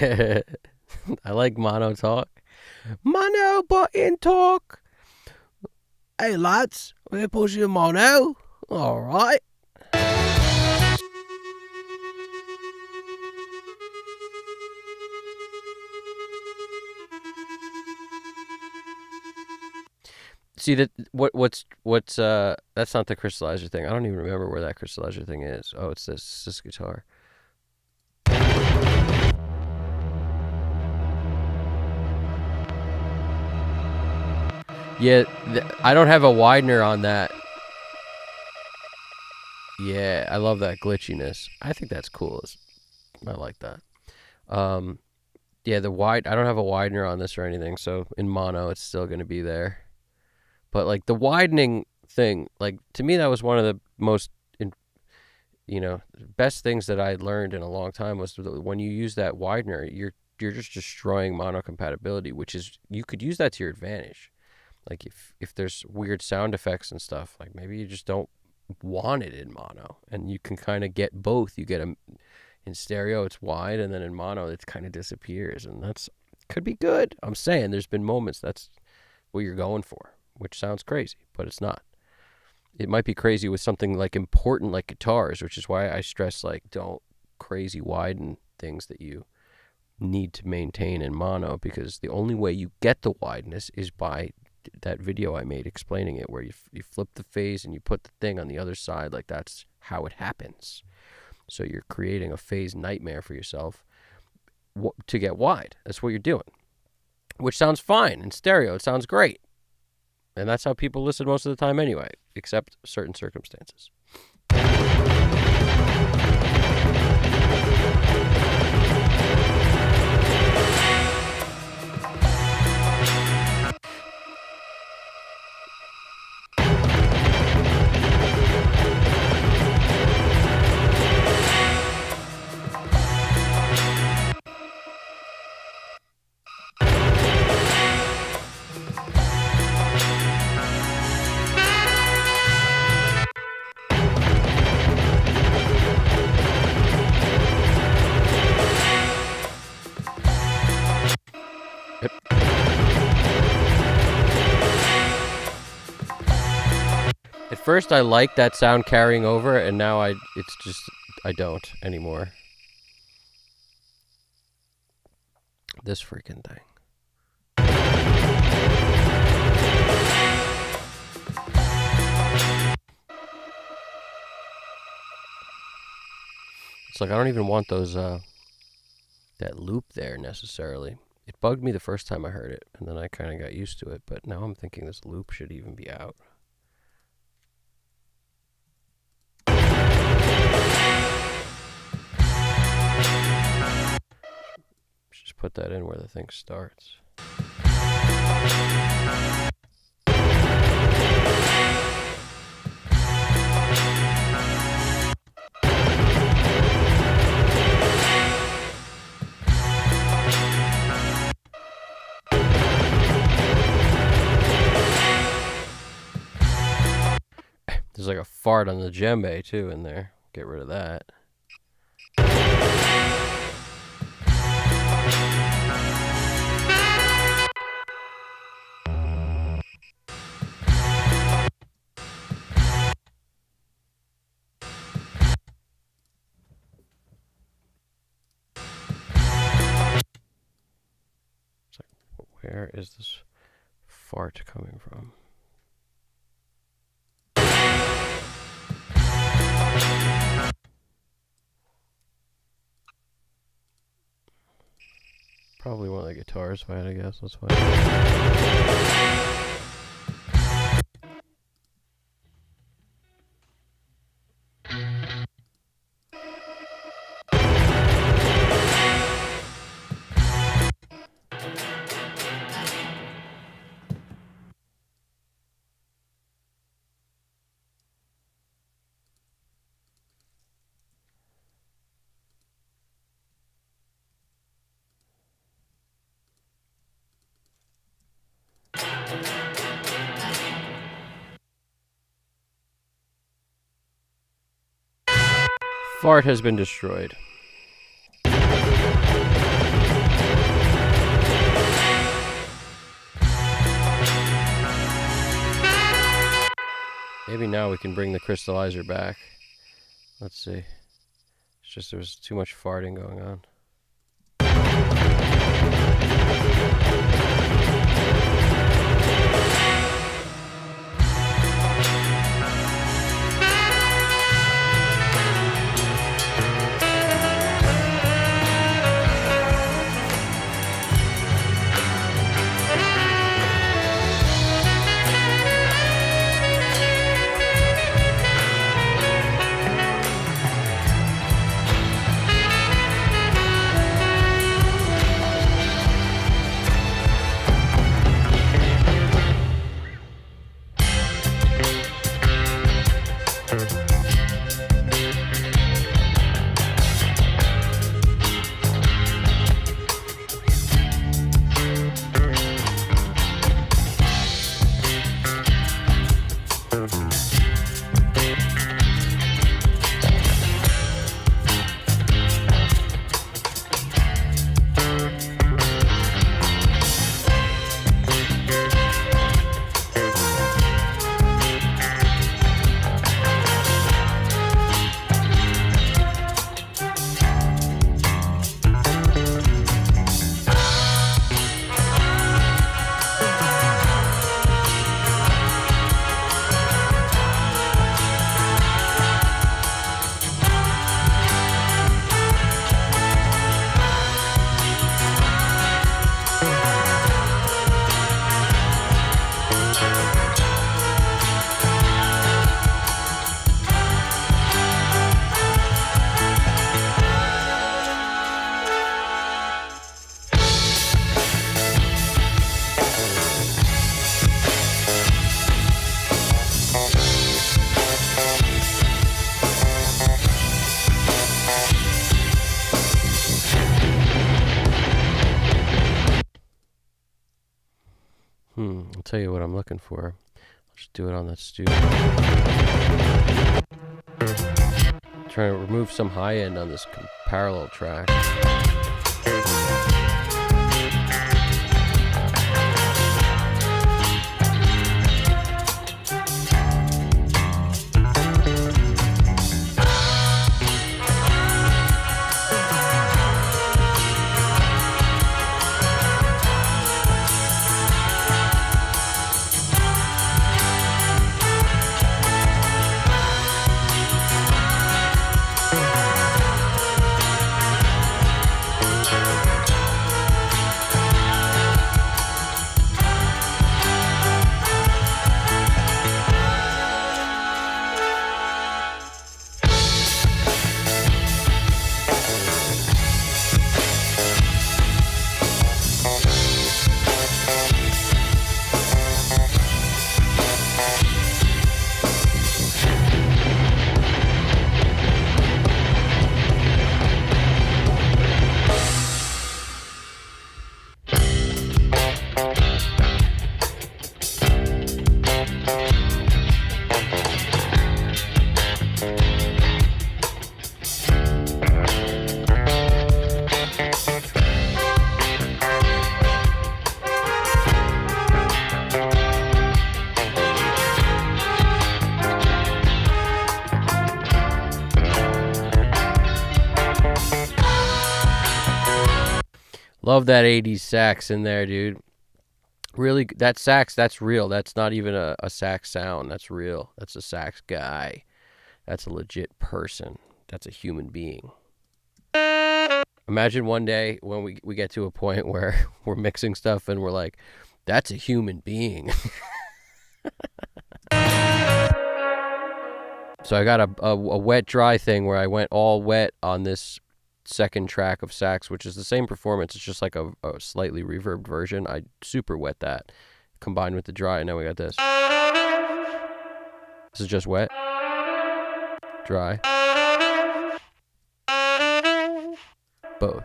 I like mono talk. Mono button talk. Hey lads, we're pushing mono. All right. See that what's that's not the crystallizer thing. I don't even remember where that crystallizer thing is. Oh, it's this guitar. Yeah, I don't have a widener on that. Yeah, I love that glitchiness. I think that's cool. I like that. Yeah, I don't have a widener on this or anything, so in mono it's still going to be there. But like the widening thing, like to me that was one of the most best things that I learned in a long time was when you use that widener, you're just destroying mono compatibility, which is you could use that to your advantage. Like if there's weird sound effects and stuff, like maybe you just don't want it in mono, and you can kind of get both. You get in stereo, it's wide, and then in mono, it kind of disappears, and that's could be good. I'm saying there's been moments that's what you're going for, which sounds crazy, but it's not. It might be crazy with something like important like guitars, which is why I stress like don't crazy widen things that you need to maintain in mono, because the only way you get the wideness is by that video I made explaining it, where you flip the phase and you put the thing on the other side. Like that's how it happens. So you're creating a phase nightmare for yourself to get wide. That's what you're doing, which sounds fine in stereo. It sounds great. And that's how people listen most of the time anyway, except certain circumstances. At first, I liked that sound carrying over, and now I don't anymore. This freaking thing. It's like I don't even want those that loop there necessarily. It bugged me the first time I heard it, and then I kind of got used to it, but now I'm thinking this loop should even be out. Just put that in where the thing starts. There's like a fart on the djembe too in there. Get rid of that. It's like, where is this fart coming from? Probably one of the guitars fine, I guess. That's fine. Fart has been destroyed. Maybe now we can bring the crystallizer back. Let's see. It's just there was too much farting going on. I'll tell you what I'm looking for. I'll just do it on that studio. Trying to remove some high end on this parallel track. Love that 80s sax in there, dude. Really, that sax, that's real. That's not even a sax sound. That's real. That's a sax guy. That's a legit person. That's a human being. Imagine one day when we get to a point where we're mixing stuff and we're like, that's a human being. So I got a wet dry thing where I went all wet on this second track of sax, which is the same performance. It's just like a slightly reverbed version. I super wet that combined with the dry, and now we got this. This is just wet, dry, both.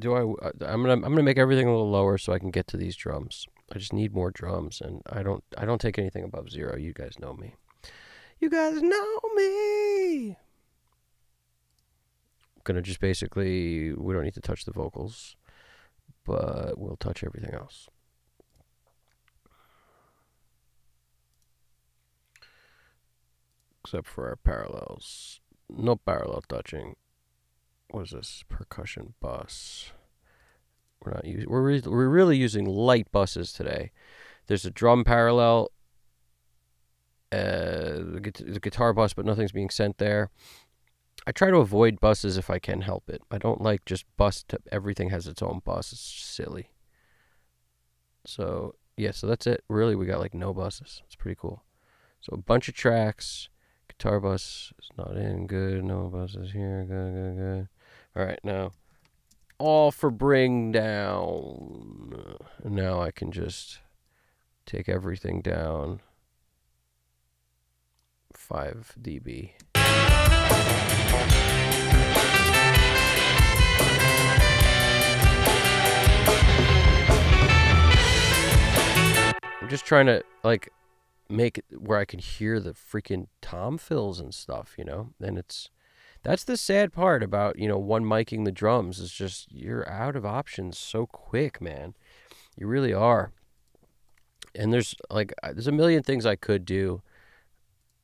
I'm gonna make everything a little lower so I can get to these drums. I just need more drums, and I don't take anything above 0. You guys know me. You guys know me. I'm gonna just basically, we don't need to touch the vocals, but we'll touch everything else. Except for our parallels. No parallel touching. What is this? Percussion bus. We're really using light buses today. There's a drum parallel, the guitar bus, but nothing's being sent there. I try to avoid buses if I can help it. I don't like just everything has its own bus. It's silly. So yeah, so that's it. Really, we got like no buses. It's pretty cool. So a bunch of tracks. Guitar bus is not in. Good. No buses here. Good. All right, now all for bring down. Now I can just take everything down 5 dB. I'm just trying to make it where I can hear the freaking tom fills and stuff, and that's the sad part about, one miking the drums is just you're out of options so quick, man. You really are. And there's a million things I could do.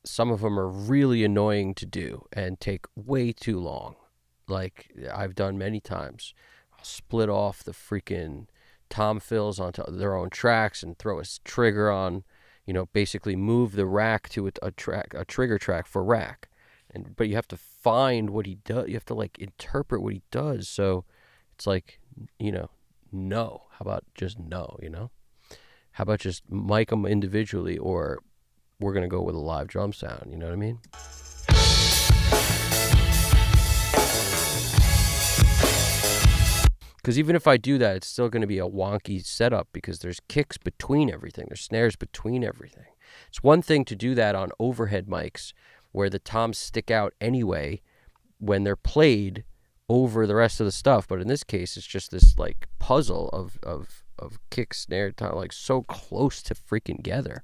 Some of them are really annoying to do and take way too long. Like I've done many times. I'll split off the freaking tom fills onto their own tracks and throw a trigger on, basically move the rack to a trigger track for rack. But you have to find what he does. You have to interpret what he does. So it's no. How about just no, How about just mic them individually, or we're going to go with a live drum sound, you know what I mean? Because even if I do that, it's still going to be a wonky setup because there's kicks between everything. There's snares between everything. It's one thing to do that on overhead mics where the toms stick out anyway when they're played over the rest of the stuff. But in this case, it's just this puzzle of kick, snare, tom, so close to freaking together.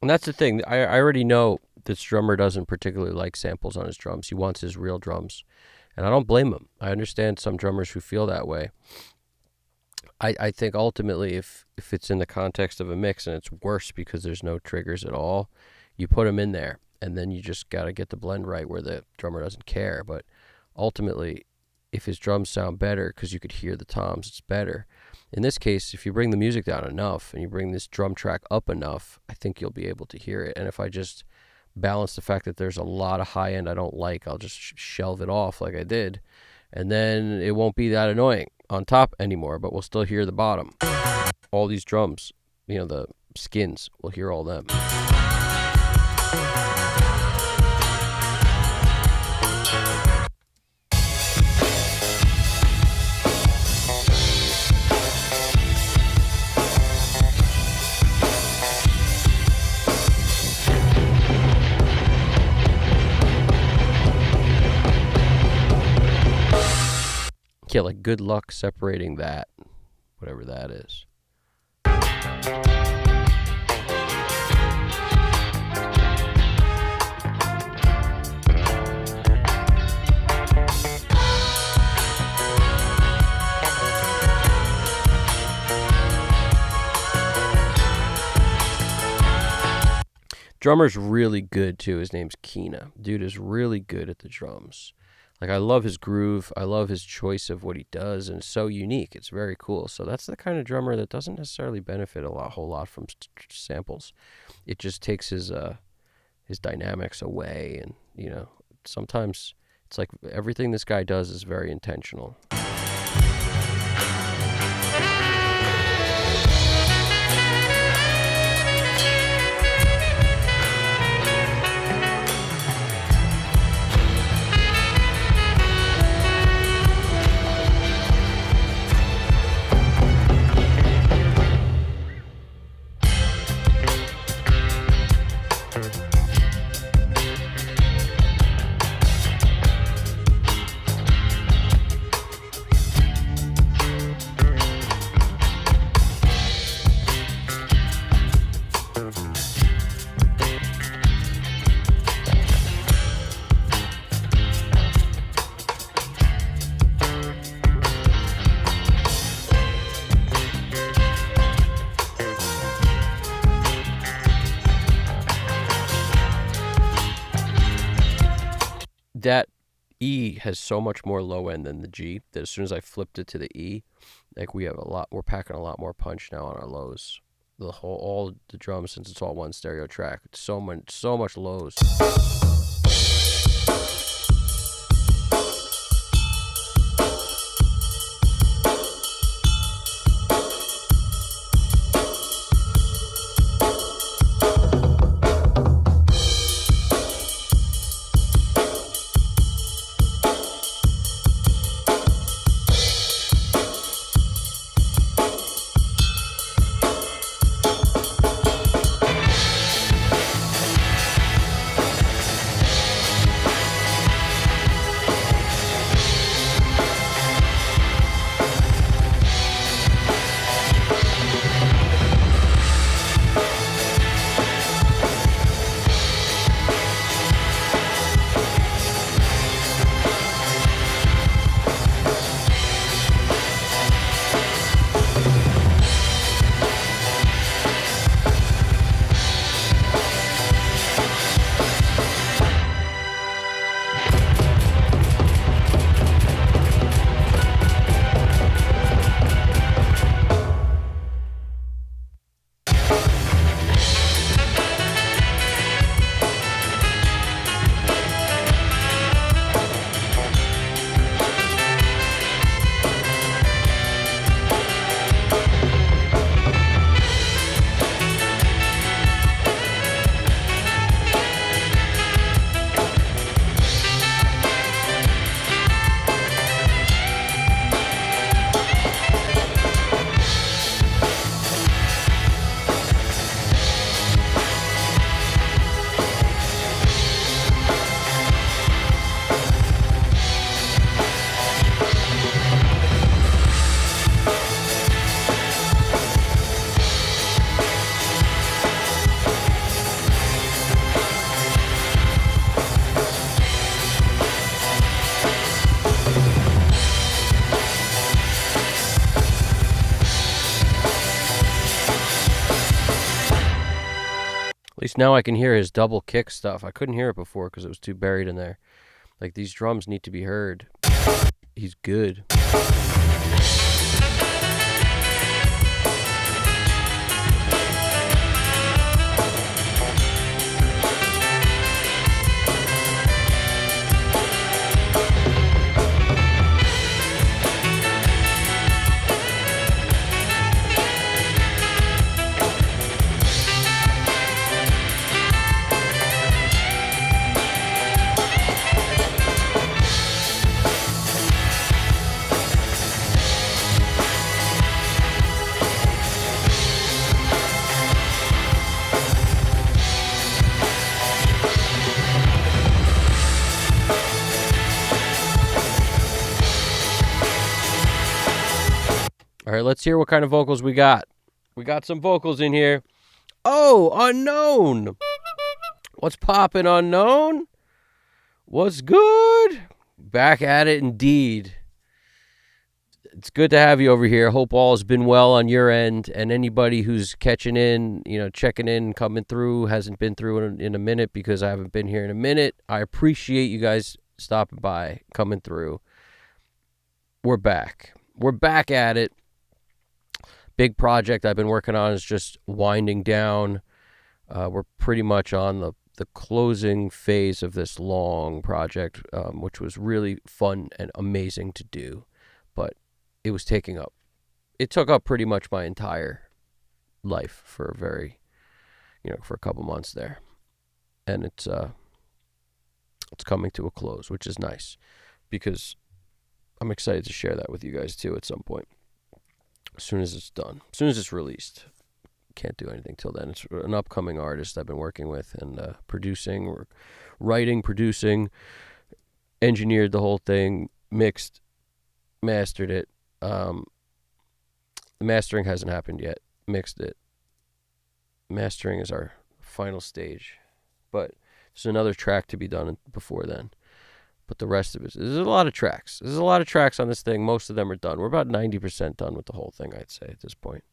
And that's the thing. I already know this drummer doesn't particularly like samples on his drums. He wants his real drums. And I don't blame him. I understand some drummers who feel that way. I think ultimately if it's in the context of a mix and it's worse because there's no triggers at all, you put them in there. And then you just got to get the blend right where the drummer doesn't care. But ultimately, if his drums sound better because you could hear the toms, it's better. In this case, if you bring the music down enough and you bring this drum track up enough, I think you'll be able to hear it. And if I just balance the fact that there's a lot of high end I don't like, I'll just shelve it off like I did. And then it won't be that annoying on top anymore, but we'll still hear the bottom. All these drums, the skins, we'll hear all them. Yeah, good luck separating that, whatever that is. Drummer's really good too. His name's Keena. Dude is really good at the drums. Like, I love his groove. I love his choice of what he does, and it's so unique. It's very cool. So that's the kind of drummer that doesn't necessarily benefit a whole lot from samples. It just takes his dynamics away, and sometimes it's like everything this guy does is very intentional. That E has so much more low end than the G that as soon as I flipped it to the E, like we're packing a lot more punch now on our lows. All the drums, since it's all one stereo track, it's so much lows. At least now I can hear his double kick stuff. I couldn't hear it before because it was too buried in there. Like, these drums need to be heard. He's good. All right, let's hear what kind of vocals we got. We got some vocals in here. Oh, Unknown. What's poppin', Unknown? What's good? Back at it indeed. It's good to have you over here. Hope all has been well on your end, and anybody who's catching in, checking in, coming through, hasn't been through in a minute because I haven't been here in a minute. I appreciate you guys stopping by, coming through. We're back. We're back at it. Big project I've been working on is just winding down. We're pretty much on the closing phase of this long project, which was really fun and amazing to do, but it took up pretty much my entire life for for a couple months there, and it's coming to a close, which is nice because I'm excited to share that with you guys too at some point, as soon as it's done, as soon as it's released. Can't do anything till then. It's an upcoming artist I've been working with and producing, writing, producing, engineered the whole thing, mixed, mastered it. The mastering hasn't happened yet. Mixed it. Mastering is our final stage, but there's another track to be done before then. But the rest of it, there's a lot of tracks. There's a lot of tracks on this thing. Most of them are done. We're about 90% done with the whole thing, I'd say, at this point.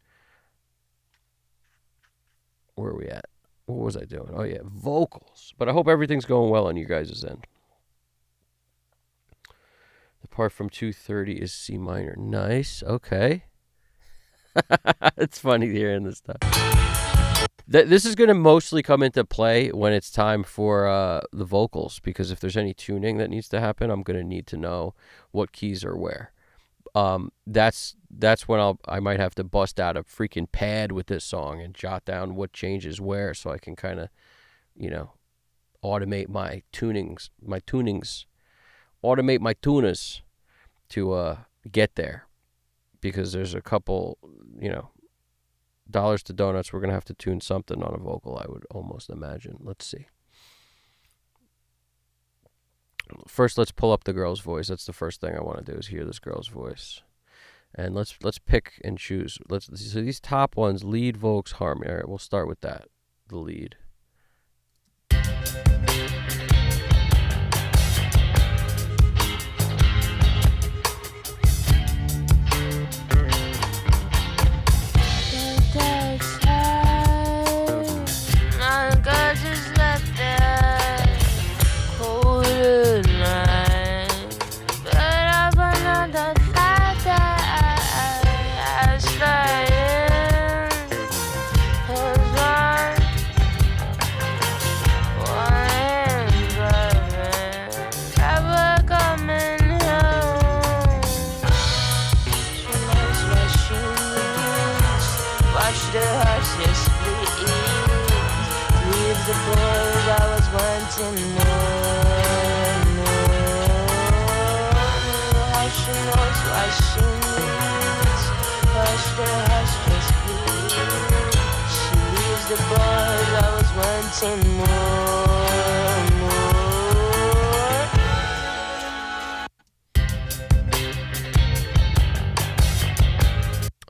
Where are we at? What was I doing? Oh, yeah, vocals. But I hope everything's going well on you guys' end. The part from 2:30 is C minor. Nice. Okay. It's funny hearing this stuff. This is going to mostly come into play when it's time for the vocals, because if there's any tuning that needs to happen, I'm going to need to know what keys are where. That's when I might have to bust out a freaking pad with this song and jot down what changes where, so I can kind of, automate my tunings, automate my tuners to get there, because there's a couple, dollars to donuts. We're gonna have to tune something on a vocal, I would almost imagine. Let's see. First, let's pull up the girl's voice. That's the first thing I want to do, is hear this girl's voice. And let's pick and choose. So these top ones, lead, vocals, harmony. All right, we'll start with that. The lead.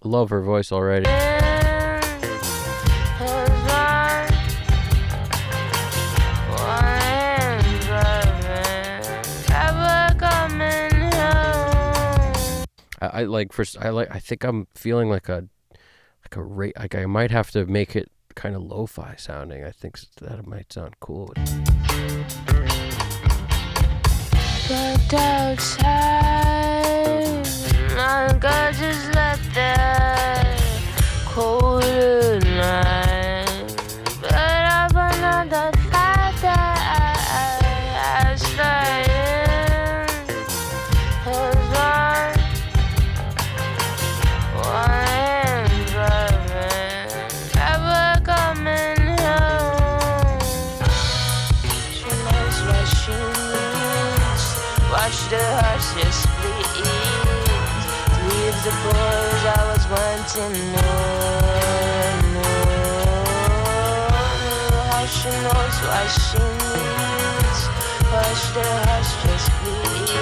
Love her voice already. I think I'm feeling like a rate. Like I might have to make it kind of lo-fi sounding. I think that might sound cool. But outside, my God, just let that cold night. But I've another thought that I stay in. Cause I'm driving, never coming home. She knows what she needs. Watch the horses bleed. Leave the boys, I was wanting more. How she knows what she needs. Watch the horses bleed.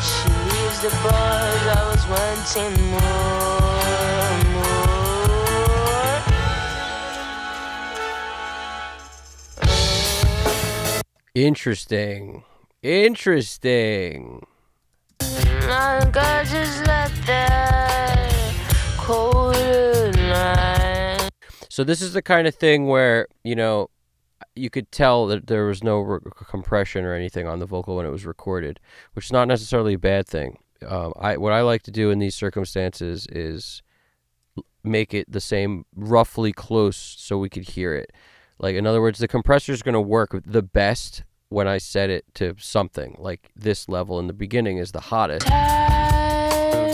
She leaves the boys, I was wanting more. Interesting. So this is the kind of thing where, you know, you could tell that there was no compression or anything on the vocal when it was recorded, which is not necessarily a bad thing. What I like to do in these circumstances is make it the same, roughly close, so we could hear it. Like, in other words, the compressor is going to work the best when I set it to something like this level in the beginning is the hottest.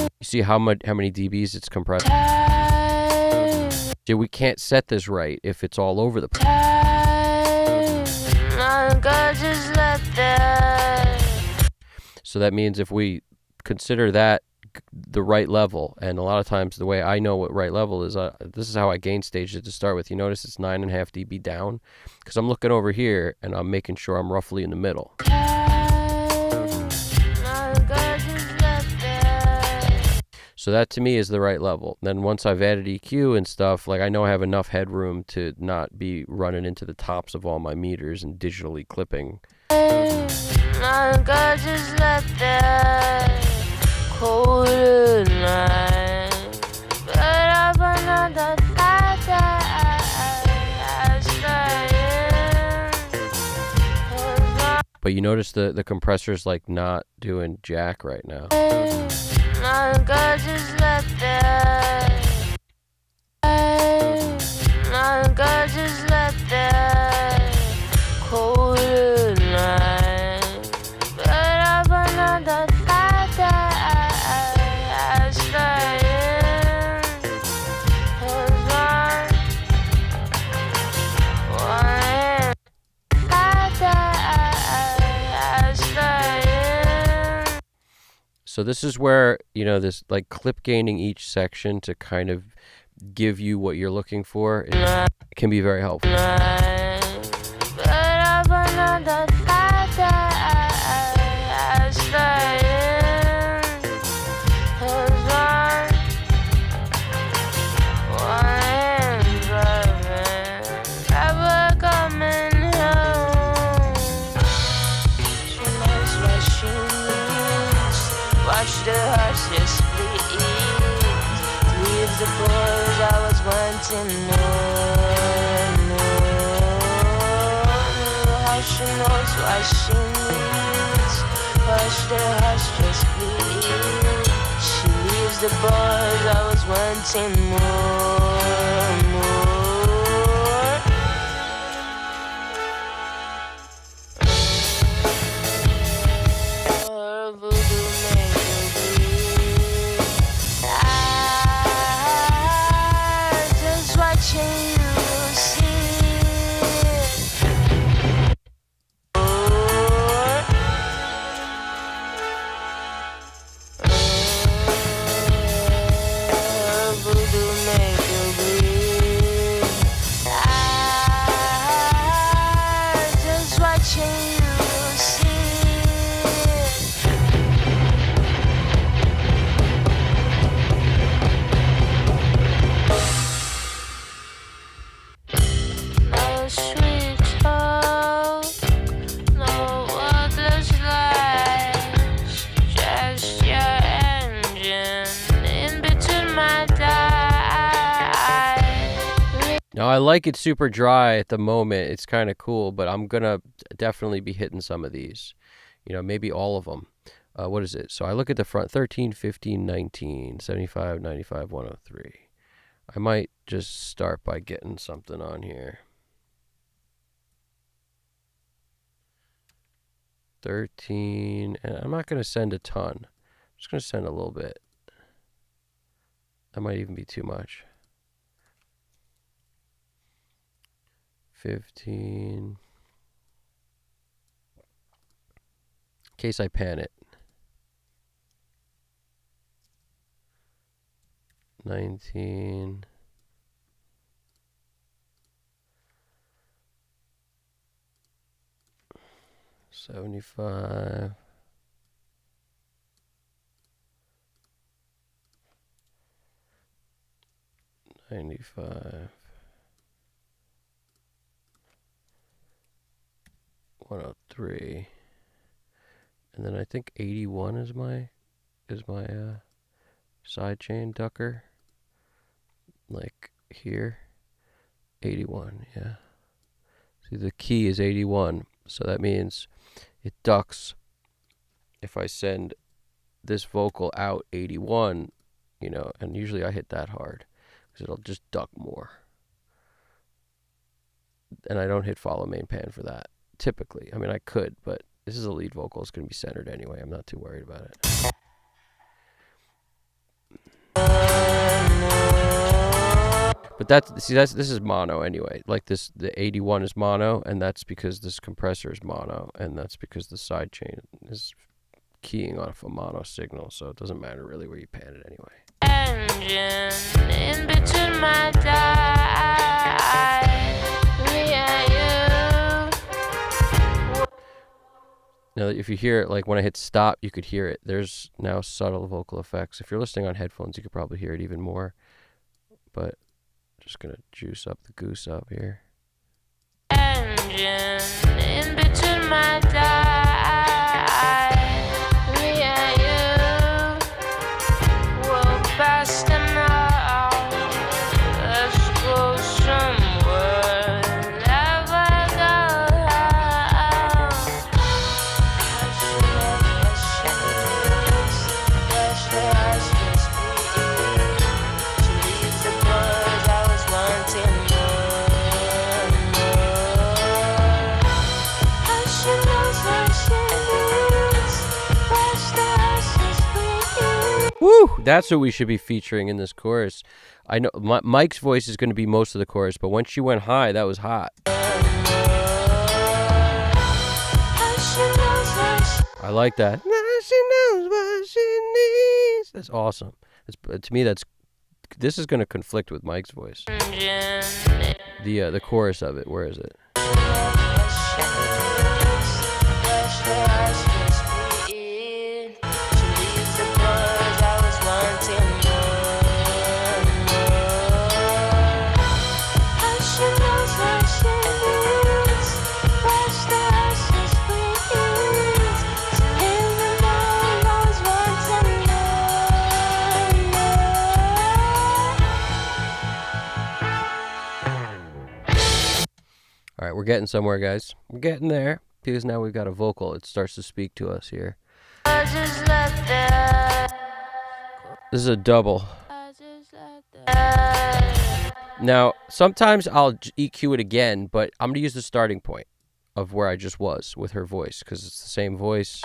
You see how many dBs it's compressed. See, we can't set this right if it's all over the place. So that means if we consider that the right level, and a lot of times the way I know what right level is, this is how I gain stage it to start with. You notice it's 9.5 dB down, because I'm looking over here and I'm making sure I'm roughly in the middle. So that to me is the right level. Then once I've added EQ and stuff, like I know I have enough headroom to not be running into the tops of all my meters and digitally clipping. But you notice the compressor's like not doing jack right now. So this is where, you know, this like clip gaining each section to kind of give you what you're looking for, it can be very helpful. She knows what she needs. Hush the hush, just please. She leaves the boys, I was wanting more. Voodoo make her bleed. Just watching you see. Now, I like it super dry at the moment. It's kind of cool, but I'm going to definitely be hitting some of these. You know, maybe all of them. What is it? So I look at the front, 13, 15, 19, 75, 95, 103. I might just start by getting something on here. 13, and I'm not going to send a ton. I'm just going to send a little bit. That might even be too much. 15. In case I pan it. 19. 75. 95. 103. And then I think 81 is my is my sidechain ducker. Like here, 81, yeah. See, the key is 81, so that means it ducks. If I send this vocal out 81, you know, and usually I hit that hard, because it'll just duck more. And I don't hit follow main pan for that, typically. I mean, I could, but this is a lead vocal. It's going to be centered anyway. I'm not too worried about it. But this is mono anyway. Like this, the 81 is mono, and that's because this compressor is mono, and that's because the sidechain is keying off a mono signal, so it doesn't matter really where you pan it anyway. Engine in between my thighs, me and you. Now, if you hear it, like when I hit stop, you could hear it. There's now subtle vocal effects. If you're listening on headphones, you could probably hear it even more. But just gonna juice up the goose up here. Engine in between my thighs, me and you will pass them out. Let's go somewhere, never go home. Woo! That's what we should be featuring in this chorus. I know Mike's voice is going to be most of the chorus, but when she went high, that was hot. I like that. She knows what she needs. That's awesome. To me, this is going to conflict with Mike's voice. The chorus of it. Where is it? All right, we're getting somewhere, guys. We're getting there because now we've got a vocal. It starts to speak to us here. This is a double. Now, sometimes I'll EQ it again, but I'm going to use the starting point of where I just was with her voice because it's the same voice.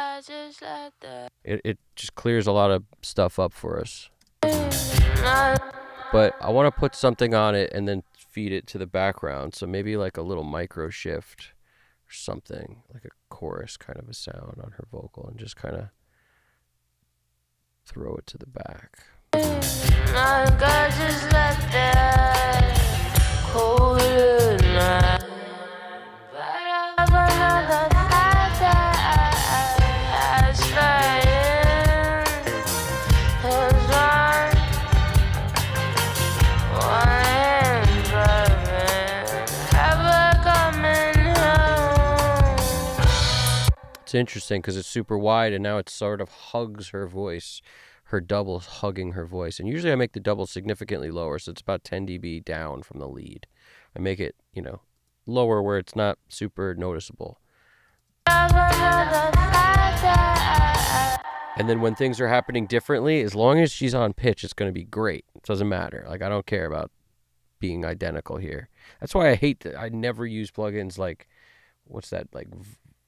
It just clears a lot of stuff up for us. But I want to put something on it and then feed it to the background. So maybe like a little micro shift or something, like a chorus kind of a sound on her vocal, and just kind of throw it to the back. It's interesting because it's super wide and now it sort of hugs her voice. Her double's hugging her voice. And usually I make the double significantly lower, so it's about 10 dB down from the lead. I make it, you know, lower where it's not super noticeable. And then when things are happening differently, as long as she's on pitch, it's going to be great. It doesn't matter. Like, I don't care about being identical here. That's why I hate that. I never use plugins like, what's that, like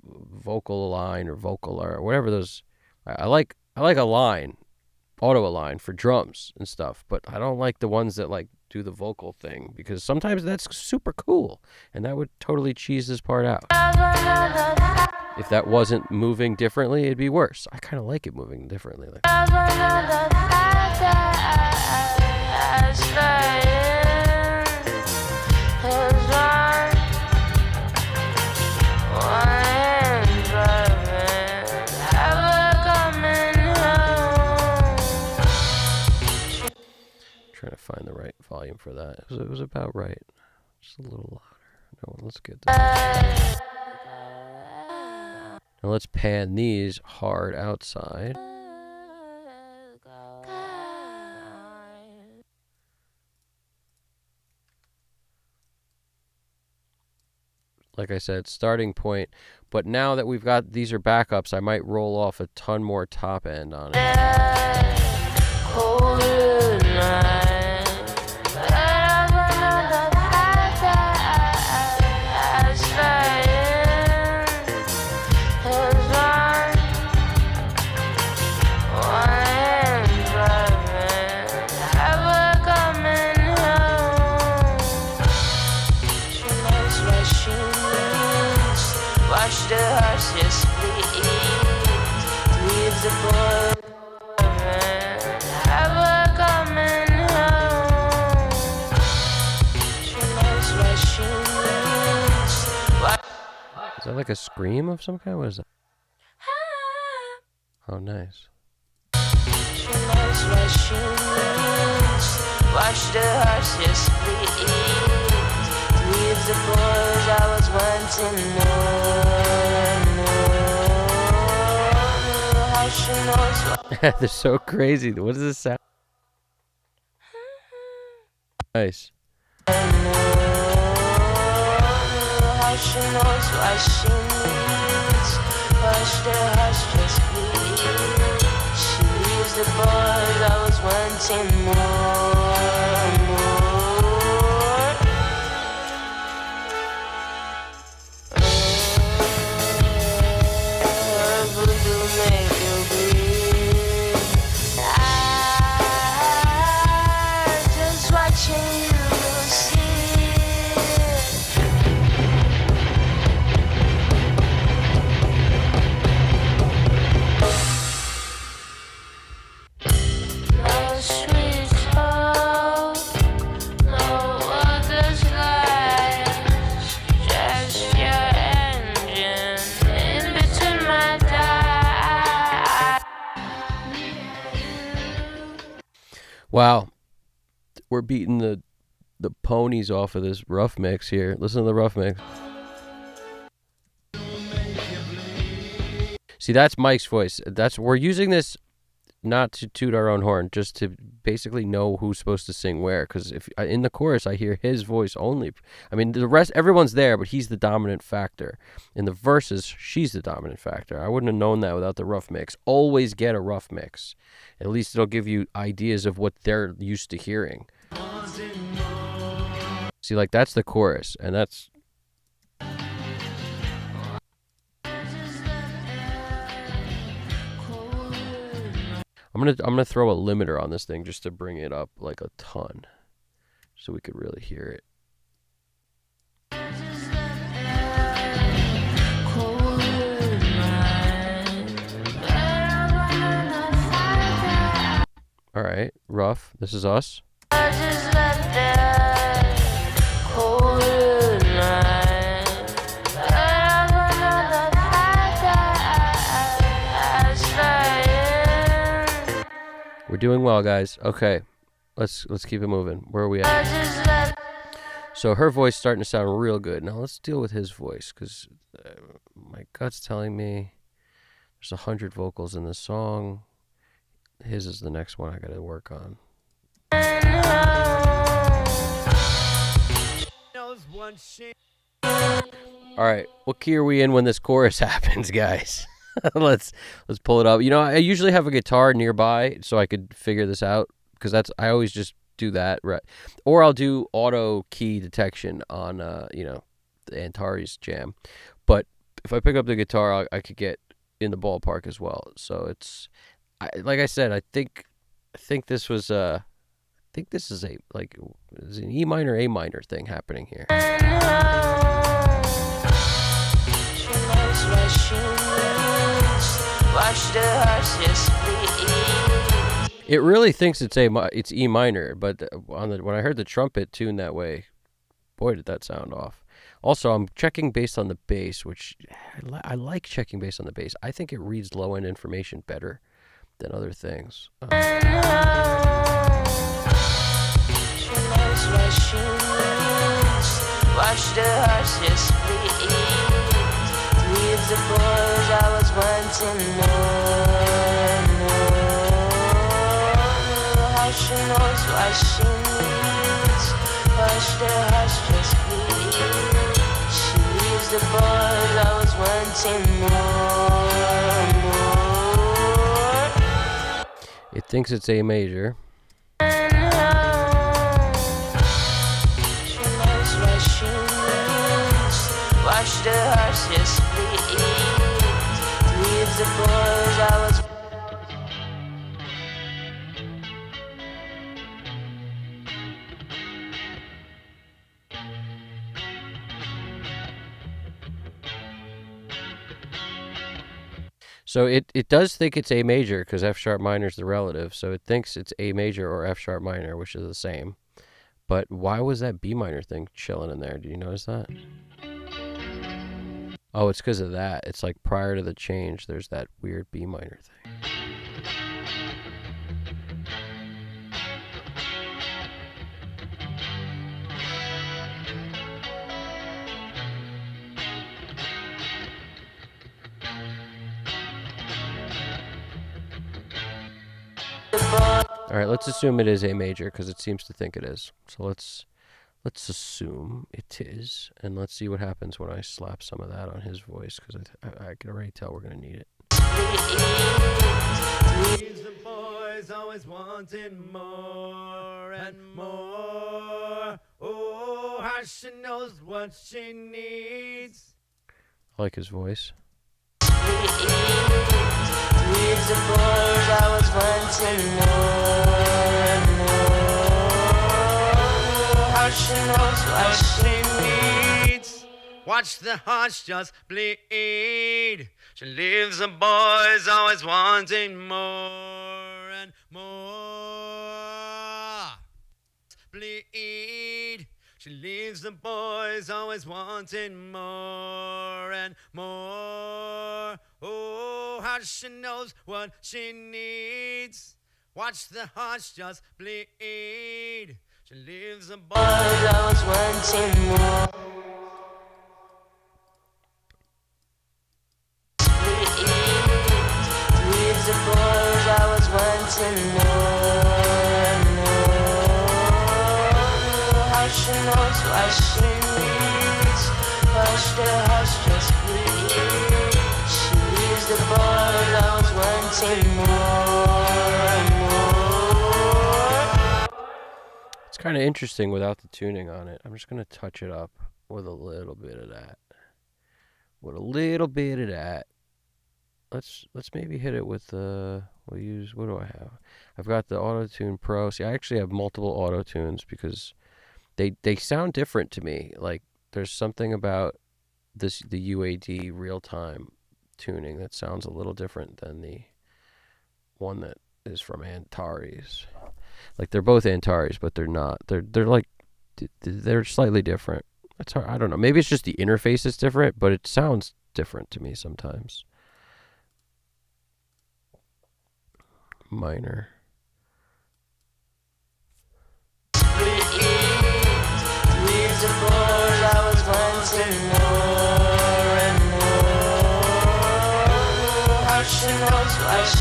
Vocal Align or Vocal or whatever those. I like Align, Auto Align for drums and stuff, but I don't like the ones that like do the vocal thing because sometimes that's super cool and that would totally cheese this part out. If that wasn't moving differently, it'd be worse. I kind of like it moving differently. Like. Trying to find the right volume for that. It was about right. Just a little louder. No, let's get that. Now let's pan these hard outside. like I said, starting point. But now that we've got, these are backups, I might roll off a ton more top end on it. Is that like a scream of some kind? What is that? Oh, nice. Watch the horses bleed. Leave the boys, I was wanting more. They're so crazy. What does this sound? Nice. She knows what she needs. Hush the hush, just please. She leaves the boys, I was wanting voodoo make you bleed. I'm just watching you see. Wow, we're beating the ponies off of this rough mix here. Listen to the rough mix. See, that's Mike's voice. We're using this not to toot our own horn, just to basically know who's supposed to sing where. Because if in the chorus I hear his voice only. I mean, the rest, everyone's there, but he's the dominant factor. In the verses, she's the dominant factor. I wouldn't have known that without the rough mix. Always get a rough mix. At least it'll give you ideas of what they're used to hearing. See, like, that's the chorus, and that's... I'm gonna throw a limiter on this thing just to bring it up like a ton, so we could really hear it. All right, rough. This is us. We're doing well, guys. Okay, let's keep it moving. Where are we at? So her voice starting to sound real good. Now let's deal with his voice, because my gut's telling me there's 100 vocals in this song. His is the next one I got to work on. All right, what key are we in when this chorus happens, guys? let's pull it up. You know, I usually have a guitar nearby so I could figure this out, because I always just do that, right? Or I'll do auto key detection on you know, the Antares Jam. But if I pick up the guitar, I could get in the ballpark as well. So it's, like I said, I think this was I think this is a, like, is an E minor, A minor thing happening here. It really thinks it's E minor, but when I heard the trumpet tune that way, boy, did that sound off. Also, I'm checking based on the bass, which I like checking based on the bass. I think it reads low end information better than other things. Watch the horses bleed. Leave the boys, I was wanting more. How she knows what she needs. Watch the horses bleed. She leaves the the boys always wanting more. It thinks it's A major. She knows what she needs. Watch the horses bleed. Leave the boys always. So it does think it's A major because F sharp minor is the relative. So it thinks it's A major or F sharp minor, which is the same. But why was that B minor thing chilling in there? Do you notice that? Oh, it's because of that. It's like prior to the change, there's that weird B minor thing. All right, let's assume it is A major because it seems to think it is. So let's assume it is, and let's see what happens when I slap some of that on his voice because I can already tell we're gonna need it. The boys always wanting more and more. Oh, how she knows what she needs. I like his voice. Leave the boys always wanting more and more. How she knows what she needs. Watch the hearts just bleed. She leaves the boys always wanting more and more. Bleed. She leaves the boys always wanting more and more. Oh, how she knows what she needs. Watch the hearts just bleed. She leaves the boys always wanting more. Leave the boys always wanting more and more. How she knows what she needs. Watch the hearts just bleed. She leaves the boys always wanting more and more. It's kind of interesting without the tuning on it. I'm just gonna touch it up with a little bit of that. With a little bit of that. Let's maybe hit it with we'll use, what do I have? I've got the Auto Tune Pro. See, I actually have multiple auto tunes because they sound different to me. Like there's something about the UAD real time tuning that sounds a little different than the one that is from Antares. Like they're both Antares, but they're not. They're like they're slightly different. That's hard. I don't know. Maybe it's just the interface is different, but it sounds different to me sometimes. Minor. Leave the boys always wanting more and more. How she knows what she.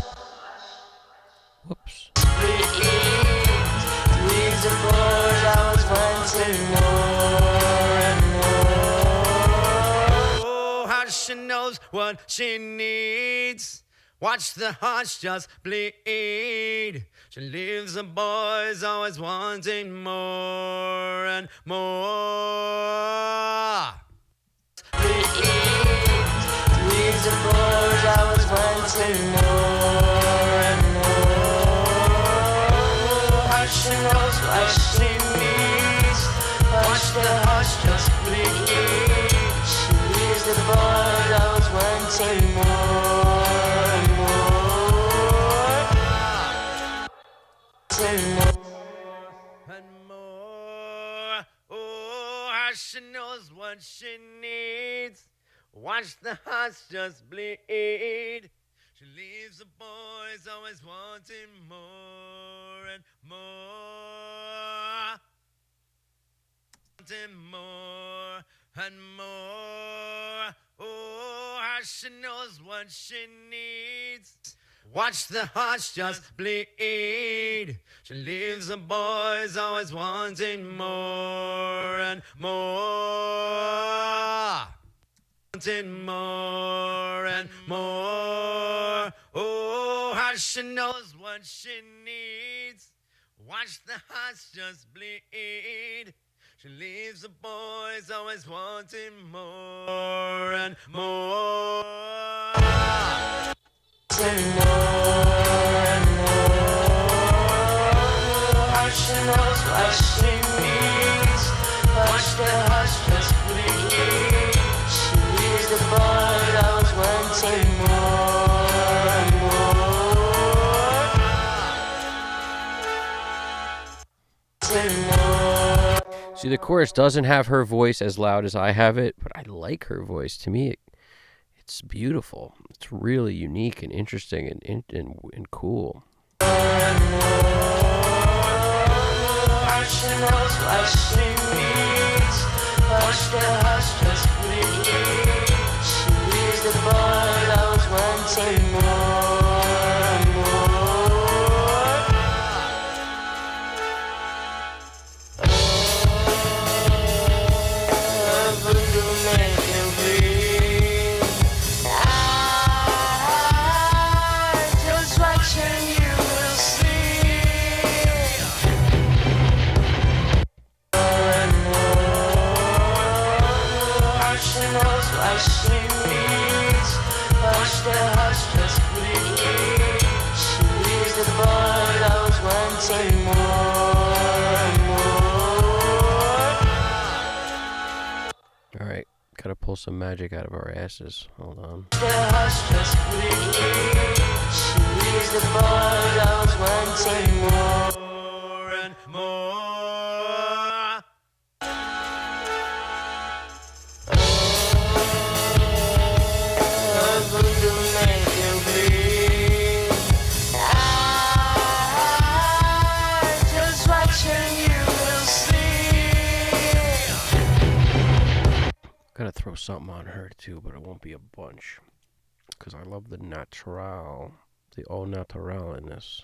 Whoops. Leave the boys always wanting more and more. Oh, how she knows what she needs. Watch the hearts just bleed. She leaves the boys always wanting more and more. Leave the boys always wanting more and more. How she knows what she needs. Watch the hearts just bleed. She leaves the boys always wanting more. And more. Oh, how she knows what she needs. Watch the hearts just bleed. She leaves the boys always wanting more and more. Wanting more and more. Oh, how she knows what she needs. Watch the hearts just bleed. She leaves the boys always wanting more and more. wanting more and more. Oh, how she knows what she needs. Watch the hearts just bleed. She leaves the boys always wanting more and more. How she knows what she needs. Watch the hearts just bleed. She leaves the boys always wanting more and more. See, the chorus doesn't have her voice as loud as I have it, but I like her voice. To me, it's beautiful. It's really unique and interesting and cool. She knows what she needs. Watch the hearts just bleed. She leaves the boys always wanting more and more. Voodoo make him bleed. Just watching you will see. She knows what she needs. Watch the hearts just bleed. She leaves the boys always wanting more and more. All right, gotta pull some magic out of our asses. Hold on. The hearts just bleed. She leaves the boys always wanting more and more. Voodoo make him bleed. Just watching you will see. Gotta throw something on her too, but it won't be a bunch. Because I love the natural, the au natural in this.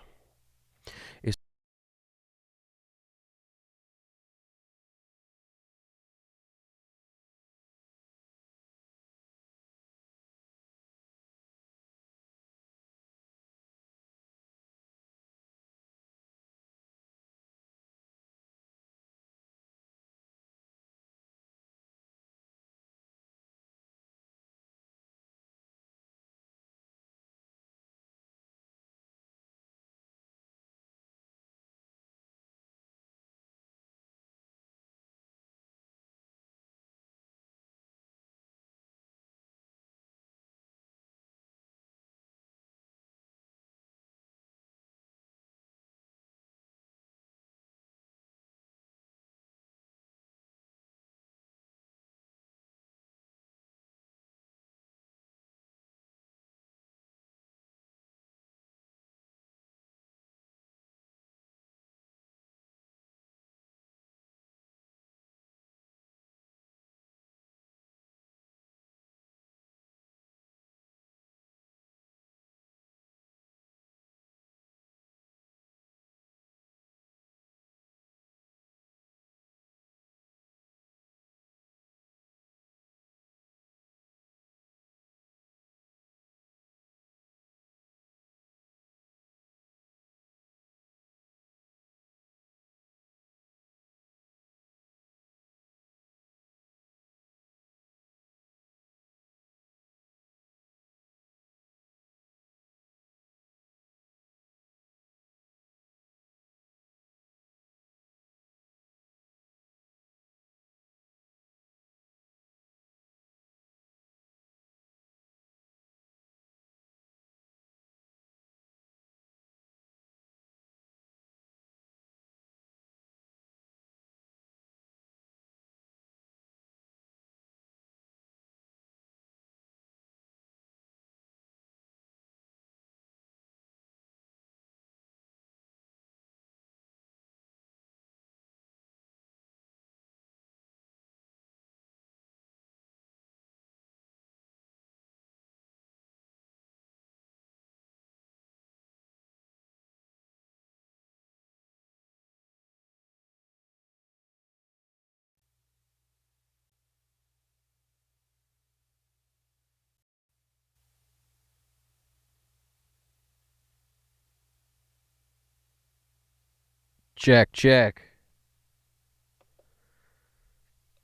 Check.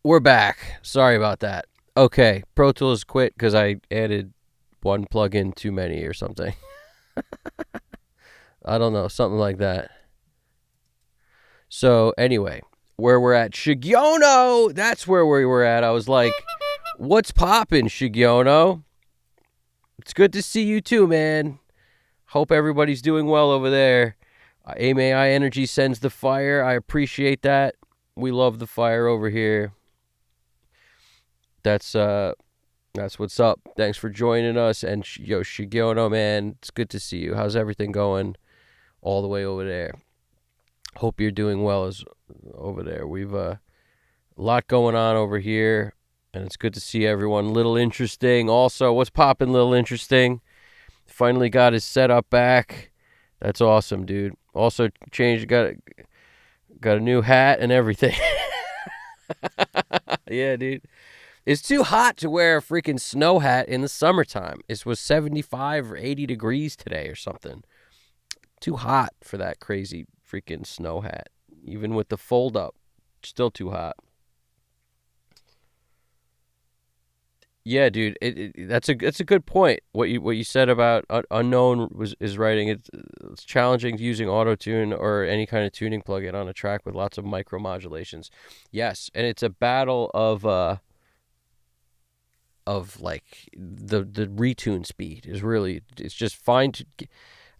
We're back. Sorry about that. Okay, Pro Tools quit because I added one plugin too many or something. I don't know, something like that. So anyway, where we're at, Shigiono, that's where we were at. I was like, what's poppin', Shigiono? It's good to see you too, man. Hope everybody's doing well over there. AMAI Energy sends the fire. I appreciate that. We love the fire over here. That's what's up. Thanks for joining us. And yo, Shigiono, man, it's good to see you. How's everything going all the way over there? Hope you're doing well as over there. We've a lot going on over here, and it's good to see everyone. Little Interesting. Also, what's poppin', Little Interesting? Finally got his setup back. That's awesome, dude. Also changed, got a new hat and everything. Yeah, dude. It's too hot to wear a freaking snow hat in the summertime. It was 75 or 80 degrees today or something. Too hot for that crazy freaking snow hat. Even with the fold up, still too hot. Yeah, dude, that's a good point. What you said about Unknown is writing. It's challenging using auto-tune or any kind of tuning plugin on a track with lots of micro modulations. Yes, and it's a battle of like the retune speed is really, it's just fine to.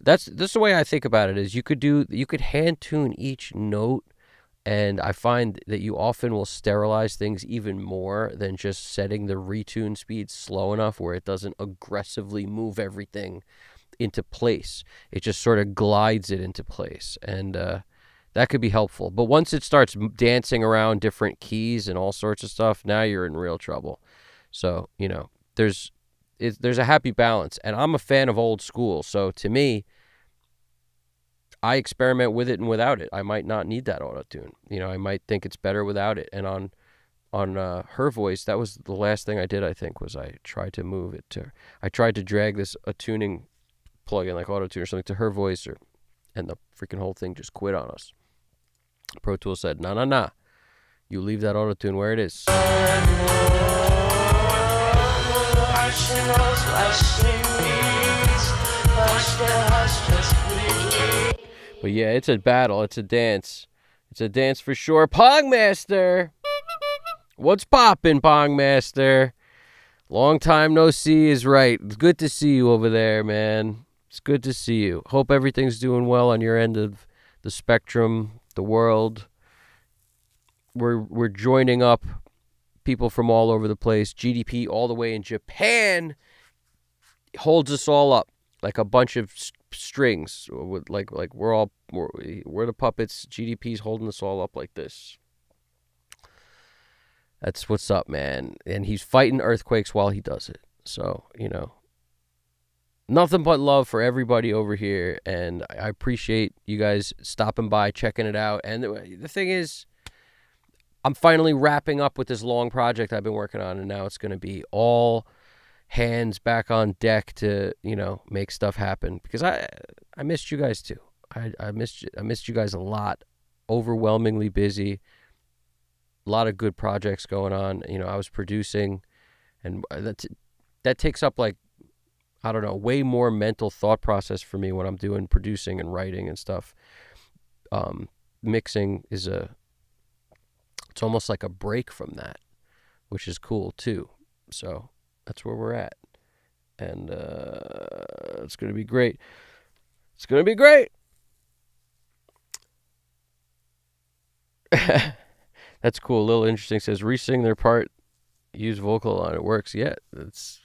That's the way I think about it. Is you could hand tune each note. And I find that you often will sterilize things even more than just setting the retune speed slow enough where it doesn't aggressively move everything into place. It just sort of glides it into place. And that could be helpful. But once it starts dancing around different keys and all sorts of stuff, now you're in real trouble. So, there's a happy balance. And I'm a fan of old school. So to me, I experiment with it and without it. I might not need that auto-tune. I might think it's better without it. And on Her Voice, that was the last thing I did, I think, was I tried to move it to... I tried to drag a tuning plugin like auto-tune or something to Her Voice, and the freaking whole thing just quit on us. Pro Tools said, nah. You leave that auto-tune where it is. But yeah, it's a battle. It's a dance. It's a dance for sure. Pong Master! What's poppin', Pong Master? Long time no see is right. It's good to see you over there, man. It's good to see you. Hope everything's doing well on your end of the spectrum, the world. We're joining up people from all over the place. GDP all the way in Japan holds us all up like a bunch of strings. Like we're the puppets. GDP's holding us all up like this. That's what's up, man. And he's fighting earthquakes while he does it. So, nothing but love for everybody over here. And I appreciate you guys stopping by, checking it out. And the thing is, I'm finally wrapping up with this long project I've been working on. And now it's going to be all hands back on deck to, make stuff happen. Because I missed you guys too. I missed you guys a lot. Overwhelmingly busy. A lot of good projects going on. I was producing, and that takes up way more mental thought process for me when I'm doing producing and writing and stuff. Mixing is it's almost like a break from that, which is cool too. So that's where we're at, and it's gonna be great. It's gonna be great. That's cool. A little interesting. Says re-sing their part, use vocal line. It works. Yeah, it's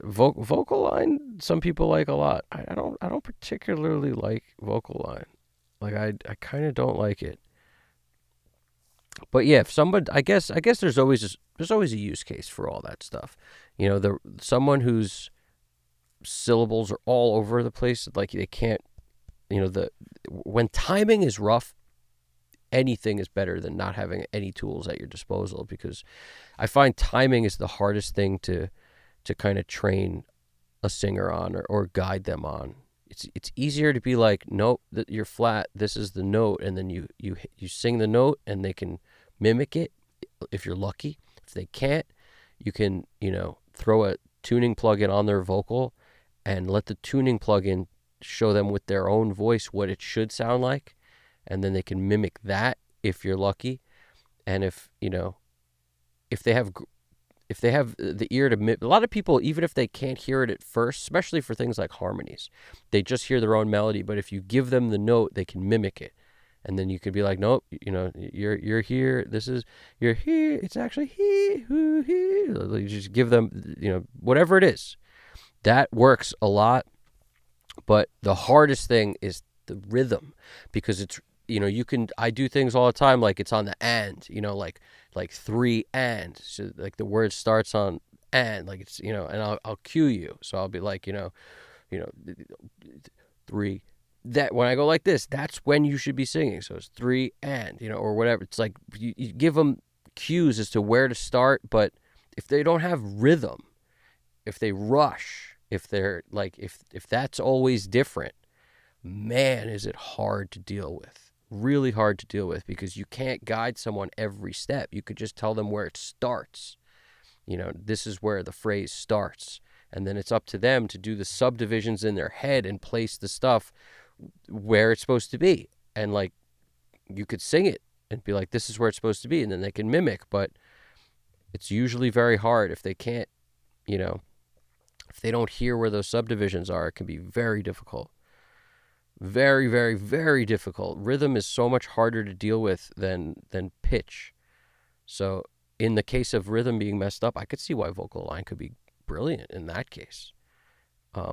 vocal line. Some people like a lot. I don't particularly like vocal line. I kind of don't like it. But yeah, if somebody, I guess there's always a use case for all that stuff. Someone whose syllables are all over the place, like they can't. When timing is rough, anything is better than not having any tools at your disposal, because I find timing is the hardest thing to kind of train a singer on or guide them on. It's easier to be like, nope, you're flat. This is the note, and then you sing the note, and they can mimic it if you're lucky. If they can't, you can throw a tuning plugin on their vocal, and let the tuning plugin show them with their own voice what it should sound like, and then they can mimic that if you're lucky. And if they have the ear to, a lot of people, even if they can't hear it at first, especially for things like harmonies, they just hear their own melody. But if you give them the note, they can mimic it, and then you could be like, nope, you're here. You're here. It's actually he who he. You just give them, whatever it is. That works a lot. But the hardest thing is the rhythm, because it's, I do things all the time, like it's on the and, like 3 and, so like the word starts on and, like it's, and I'll cue you. So I'll be like, 3, that when I go like this, that's when you should be singing. So it's 3 and, or whatever. It's like you give them cues as to where to start, but if they don't have rhythm, if they rush, if they're like, if that's always different, man, is it hard to deal with. Really hard to deal with, because you can't guide someone every step. You could just tell them where it starts. This is where the phrase starts. And then it's up to them to do the subdivisions in their head and place the stuff where it's supposed to be. And like, you could sing it and be like, this is where it's supposed to be. And then they can mimic, but it's usually very hard if they can't, if they don't hear where those subdivisions are. It can be very difficult. Very, very, very difficult. Rhythm is so much harder to deal with than pitch. So in the case of rhythm being messed up, I could see why vocal line could be brilliant in that case. I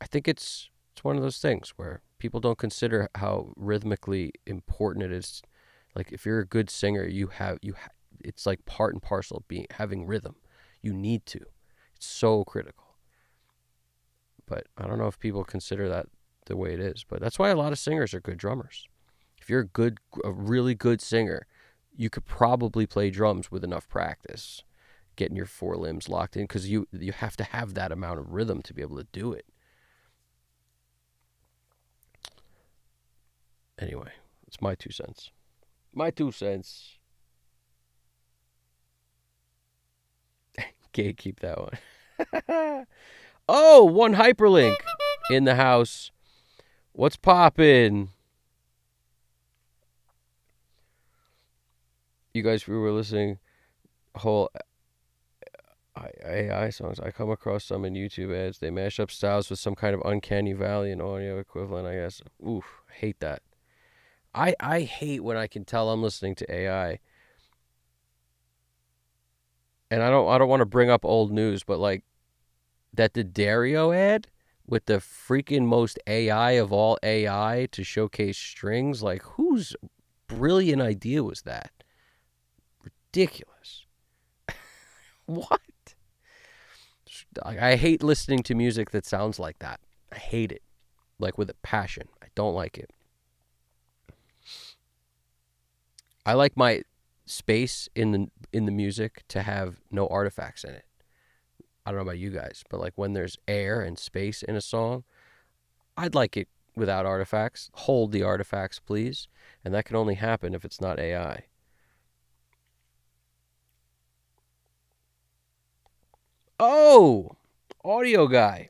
think it's one of those things where people don't consider how rhythmically important it is. Like, if you're a good singer, it's like part and parcel of having rhythm. You need to. It's so critical. But I don't know if people consider that the way it is. But that's why a lot of singers are good drummers. If you're a really good singer, you could probably play drums with enough practice, getting your 4 limbs locked in, because you have to have that amount of rhythm to be able to do it. Anyway, it's my 2 cents. My 2 cents. Can't keep that one. Oh, one hyperlink in the house. What's poppin'? You guys, we were listening whole AI songs. I come across some in YouTube ads. They mash up styles with some kind of uncanny valley and audio equivalent, I guess. Oof, hate that. I hate when I can tell I'm listening to AI. And I don't want to bring up old news, but like that Dario ad with the freaking most AI of all AI to showcase strings, like whose brilliant idea was that? Ridiculous. What? I hate listening to music that sounds like that. I hate it. Like with a passion. I don't like it. I like my space in the music to have no artifacts in it. I don't know about you guys, but like when there's air and space in a song, I'd like it without artifacts. Hold the artifacts, please. And that can only happen if it's not AI. Oh, audio guy.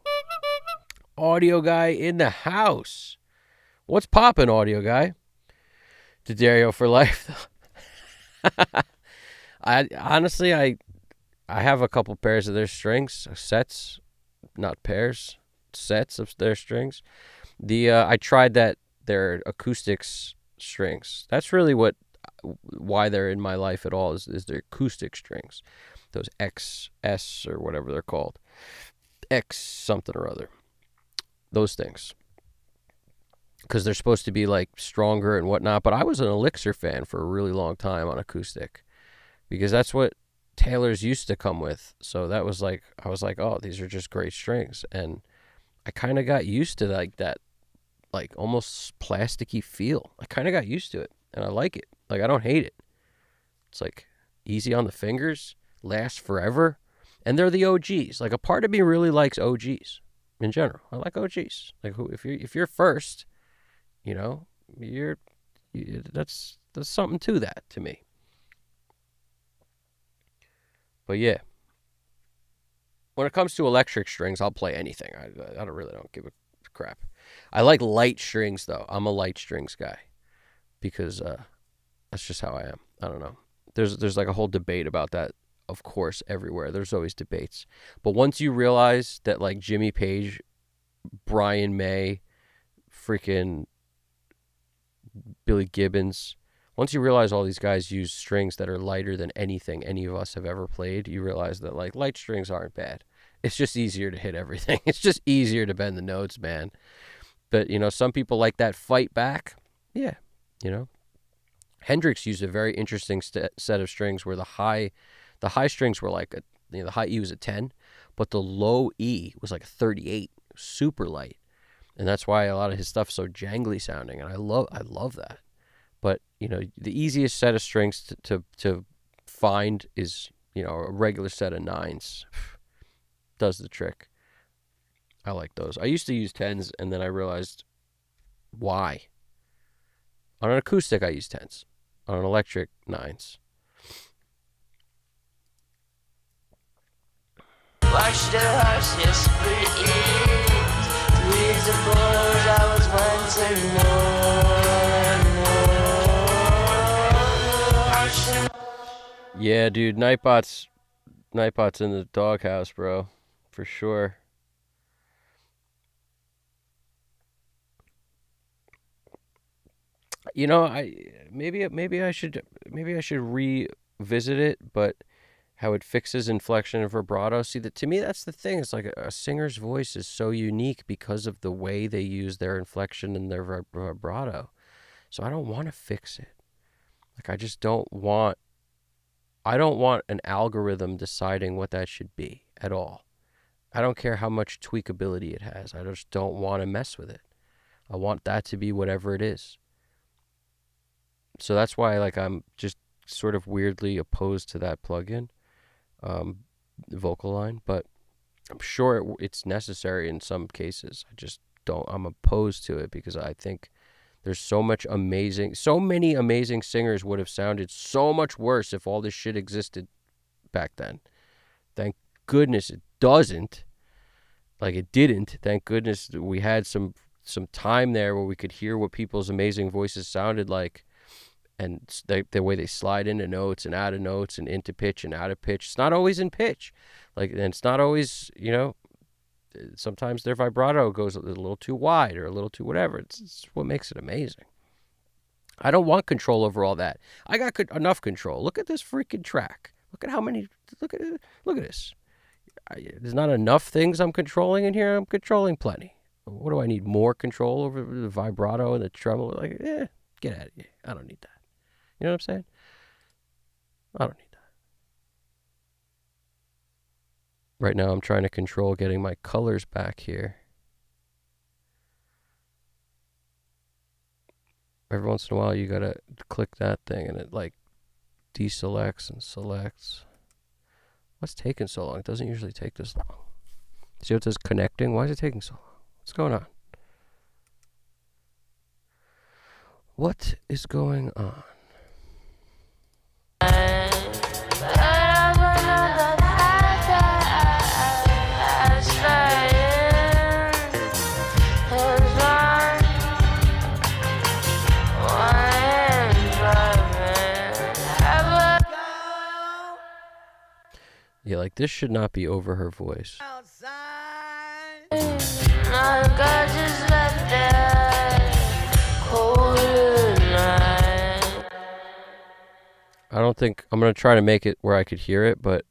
Audio guy in the house. What's poppin', audio guy? Dario for life. I honestly, I have a couple pairs of their strings, sets, not pairs, sets of their strings. I tried their acoustics strings. That's really why they're in my life at all is their acoustic strings. Those XS or whatever they're called. X something or other. Those things. Because they're supposed to be like stronger and whatnot. But I was an Elixir fan for a really long time on acoustic. Because that's what Taylor's used to come with. So that was like, I was like, oh, these are just great strings. And I kind of got used to that like almost plasticky feel. I kind of got used to it. And I like it. Like, I don't hate it. It's like easy on the fingers, lasts forever. And they're the OGs. Like, a part of me really likes OGs. in general. I like OGs. Like if you're first, you know, that's something to that to me. But yeah, when it comes to electric strings, I'll play anything. I don't give a crap. I like light strings though. I'm a light strings guy because that's just how I am. I don't know. There's like a whole debate about that. Of course, everywhere there's always debates. But once you realize that like Jimmy Page, Brian May, freaking Billy Gibbons, once you realize all these guys use strings that are lighter than anything any of us have ever played, you realize that like light strings aren't bad. It's just easier to hit everything. It's just easier to bend the notes, man. But, you know, some people like that fight back. Yeah, you know. Hendrix used a very interesting set of strings where the high strings were like, the high E was a 10, but the low E was like a 38, super light. And that's why a lot of his stuff is so jangly sounding, and I love that. But, you know, the easiest set of strings to find is, you know, a regular set of 9s. Does the trick. I like those. I used to use 10s, and then I realized why. On an acoustic, I use 10s. On an electric, 9s. Watch the horses breathe. Through the borders I was wanting more. Yeah, dude, Nightbot's in the doghouse, bro. For sure. You know, maybe I should revisit it, but how it fixes inflection and vibrato. See, that to me, that's the thing. It's like a singer's voice is so unique because of the way they use their inflection and their vibrato. So I don't want to fix it. Like, I don't want an algorithm deciding what that should be at all. I don't care how much tweakability it has. I just don't want to mess with it. I want that to be whatever it is. So that's why, like, I'm just sort of weirdly opposed to that plugin. Vocal line, but I'm sure it's necessary in some cases. I'm opposed to it because I think there's so many amazing singers would have sounded so much worse if all this shit existed back then. Thank goodness it doesn't. Like, it didn't. Thank goodness we had some time there where we could hear what people's amazing voices sounded like. And the way they slide into notes and out of notes and into pitch and out of pitch. It's not always in pitch. Like, and it's not always, you know, sometimes their vibrato goes a little too wide or a little too whatever. It's what makes it amazing. I don't want control over all that. I got enough control. Look at this freaking track. Look at how many, look at this. There's not enough things I'm controlling in here. I'm controlling plenty. What do I need? More control over the vibrato and the tremolo? Like, get out of here. I don't need that. You know what I'm saying? I don't need that. Right now I'm trying to control getting my colors back here. Every once in a while you gotta click that thing and it like deselects and selects. What's taking so long? It doesn't usually take this long. See what it says connecting? Why is it taking so long? What's going on? What is going on? Yeah, like this should not be over her voice. Outside. I don't think I'm gonna try to make it where I could hear it, but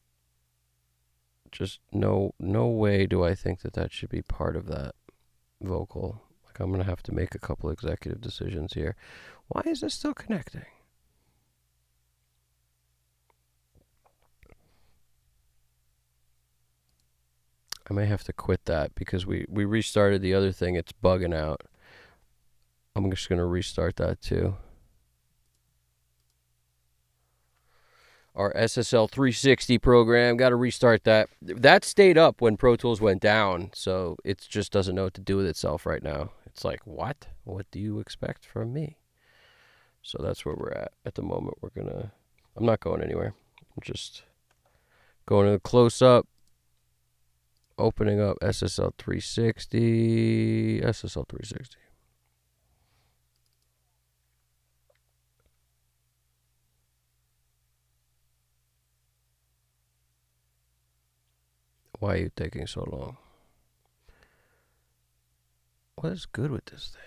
just no way do I think that should be part of that vocal. Like, I'm gonna have to make a couple executive decisions here. Why is this still connecting? I may have to quit that because we restarted the other thing. It's bugging out. I'm just gonna restart that too. our SSL 360 program. Got to restart that. That stayed up when Pro Tools went down, so it just doesn't know what to do with itself right now. It's like, what? What do you expect from me? So that's where we're at the moment. I'm not going anywhere. I'm just going to the close-up, opening up SSL 360, SSL 360. Why are you taking so long? What is good with this thing?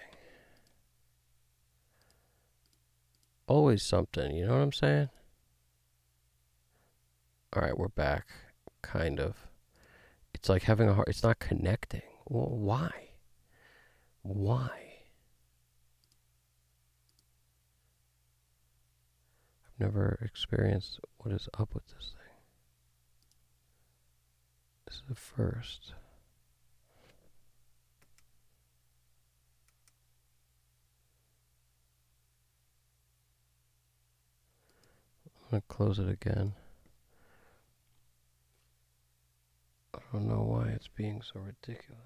Always something, you know what I'm saying? Alright, we're back. Kind of. It's like having a heart. It's not connecting. Well, why? Why? I've never experienced what is up with this thing. This is the first. I'm going to close it again. I don't know why it's being so ridiculous.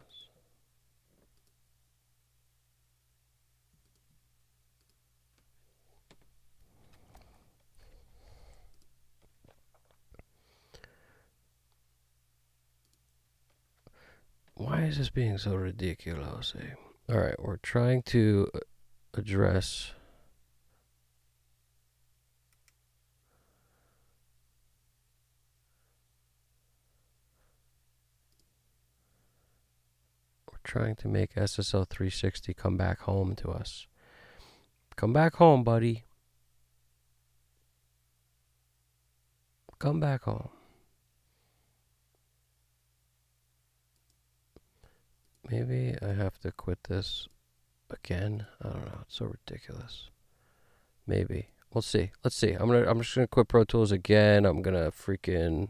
Why is this being so ridiculous? Alright, we're trying to address... trying to make SSL 360 come back home to us. Come back home, buddy. Come back home. Maybe I have to quit this again. I don't know. It's so ridiculous. Maybe. We'll see. Let's see. I'm just gonna quit Pro Tools again. I'm gonna freaking...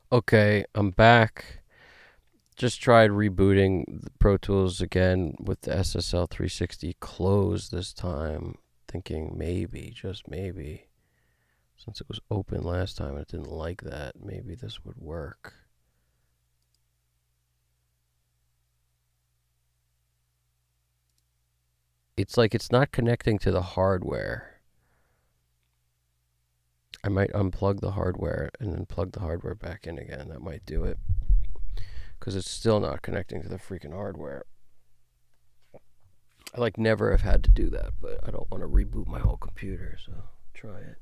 Okay, I'm back. Just tried rebooting the Pro Tools again with the SSL 360 closed this time, thinking maybe, just maybe, since it was open last time and it didn't like that, maybe this would work. It's like it's not connecting to the hardware. I might unplug the hardware and then plug the hardware back in again. That might do it. Because it's still not connecting to the freaking hardware. I like never have had to do that, but I don't want to reboot my whole computer, so try it.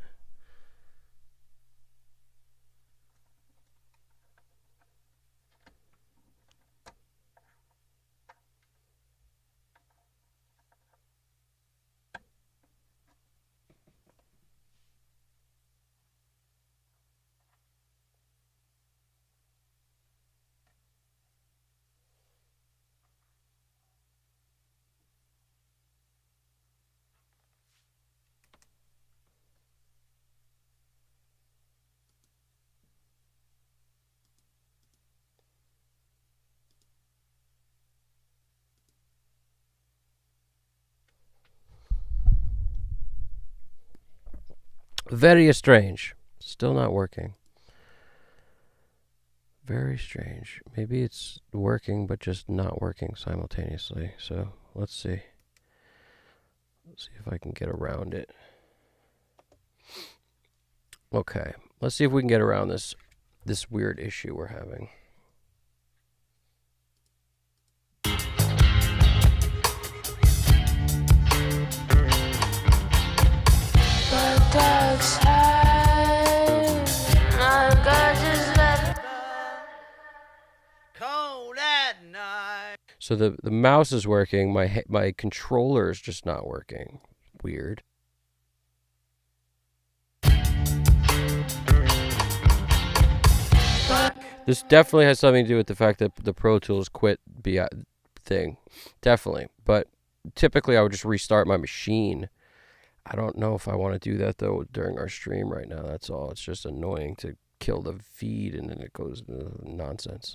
Very strange. Still not working. Very strange. Maybe it's working, but just not working simultaneously. So let's see. Let's see if I can get around it. Okay. Let's see if we can get around this weird issue we're having. Cold at night. So the mouse is working. My controller is just not working. Weird. This definitely has something to do with the fact that the Pro Tools quit thing. Definitely. But typically I would just restart my machine. I don't know if I want to do that, though, during our stream right now. That's all. It's just annoying to kill the feed, and then it goes nonsense.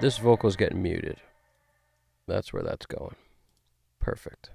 This vocal's getting muted. That's where that's going. Perfect.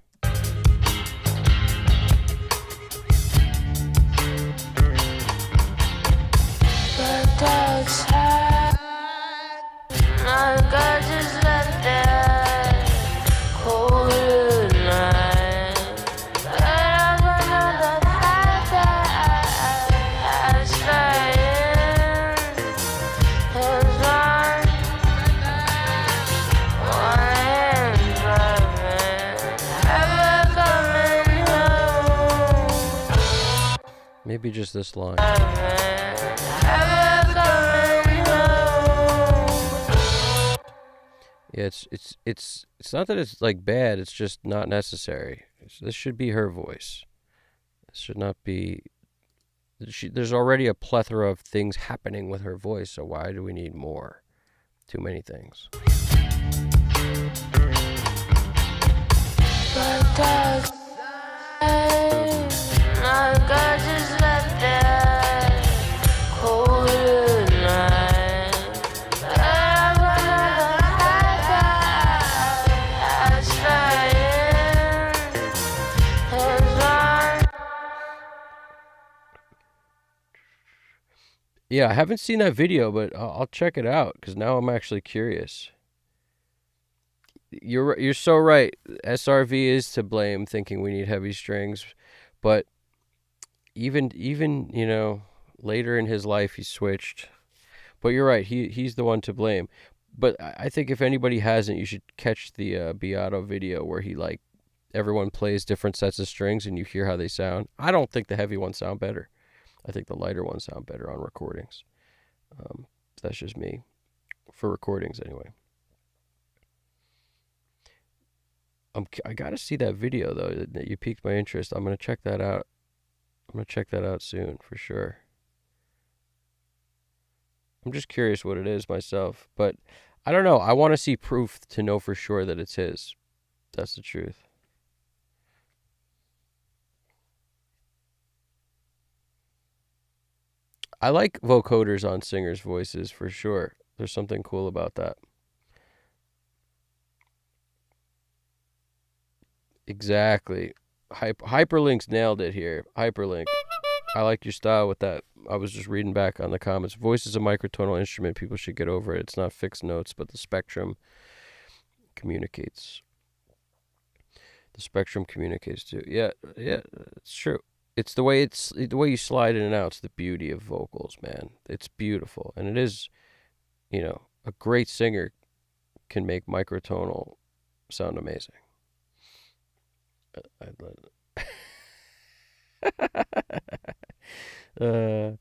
Maybe just this line. Yeah, it's not that it's like bad, it's just not necessary. This should be her voice. This should not be. There's already a plethora of things happening with her voice, so why do we need more? Too many things. Yeah, I haven't seen that video, but I'll check it out because now I'm actually curious. You're so right. SRV is to blame, thinking we need heavy strings, but even later in his life he switched. But you're right. He's the one to blame. But I think if anybody hasn't, you should catch the Beato video where he everyone plays different sets of strings and you hear how they sound. I don't think the heavy ones sound better. I think the lighter ones sound better on recordings. That's just me. For recordings, anyway. I got to see that video, though. That you piqued my interest. I'm going to check that out. I'm going to check that out soon, for sure. I'm just curious what it is myself. But I don't know. I want to see proof to know for sure that it's his. That's the truth. I like vocoders on singers' voices for sure. There's something cool about that. Exactly. Hyperlinks nailed it here. Hyperlink. I like your style with that. I was just reading back on the comments. Voice is a microtonal instrument. People should get over it. It's not fixed notes, but the spectrum communicates. The spectrum communicates too. Yeah, it's true. It's the way you slide in and out. It's the beauty of vocals, man. It's beautiful, and it is, a great singer can make microtonal sound amazing. uh,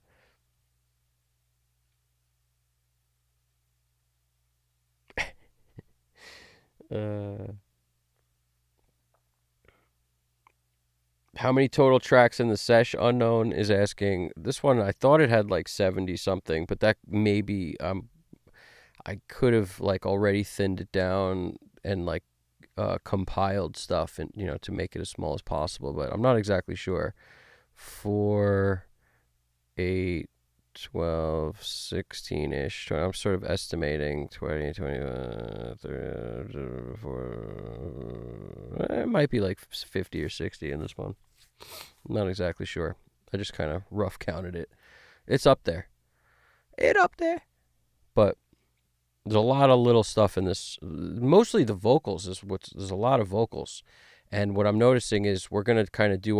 how many total tracks in the sesh? Unknown is asking. This one, I thought it had like 70 something, but that maybe I could have like already thinned it down and like compiled stuff and to make it as small as possible, but I'm not exactly sure. 4, 8, 12, 16-ish. I'm sort of estimating 20, 21, 30, 34. It might be like 50 or 60 in this one. I'm not exactly sure. I just kind of rough counted it. It's up there. But there's a lot of little stuff in this. Mostly the vocals there's a lot of vocals. And what I'm noticing is we're going to kind of do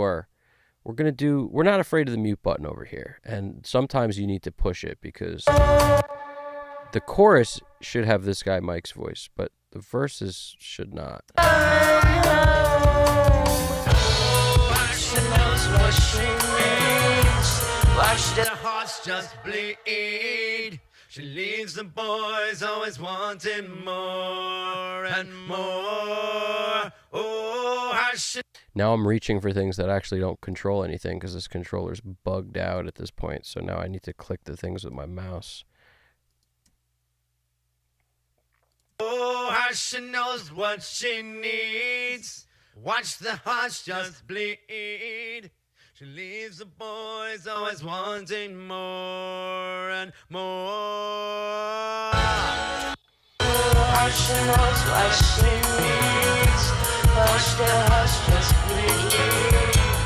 we're not afraid of the mute button over here. And sometimes you need to push it because the chorus should have this guy Mike's voice, but the verses should not. Watch the hearts just bleed. She leaves the boys always wanting more and more. Oh, how she... Now I'm reaching for things that actually don't control anything because this controller's bugged out at this point. So now I need to click the things with my mouse. Oh, how she knows what she needs. Watch the hearts just bleed. She leaves the boys always wanting more and more. How she knows what she needs. Watch the hearts just bleed.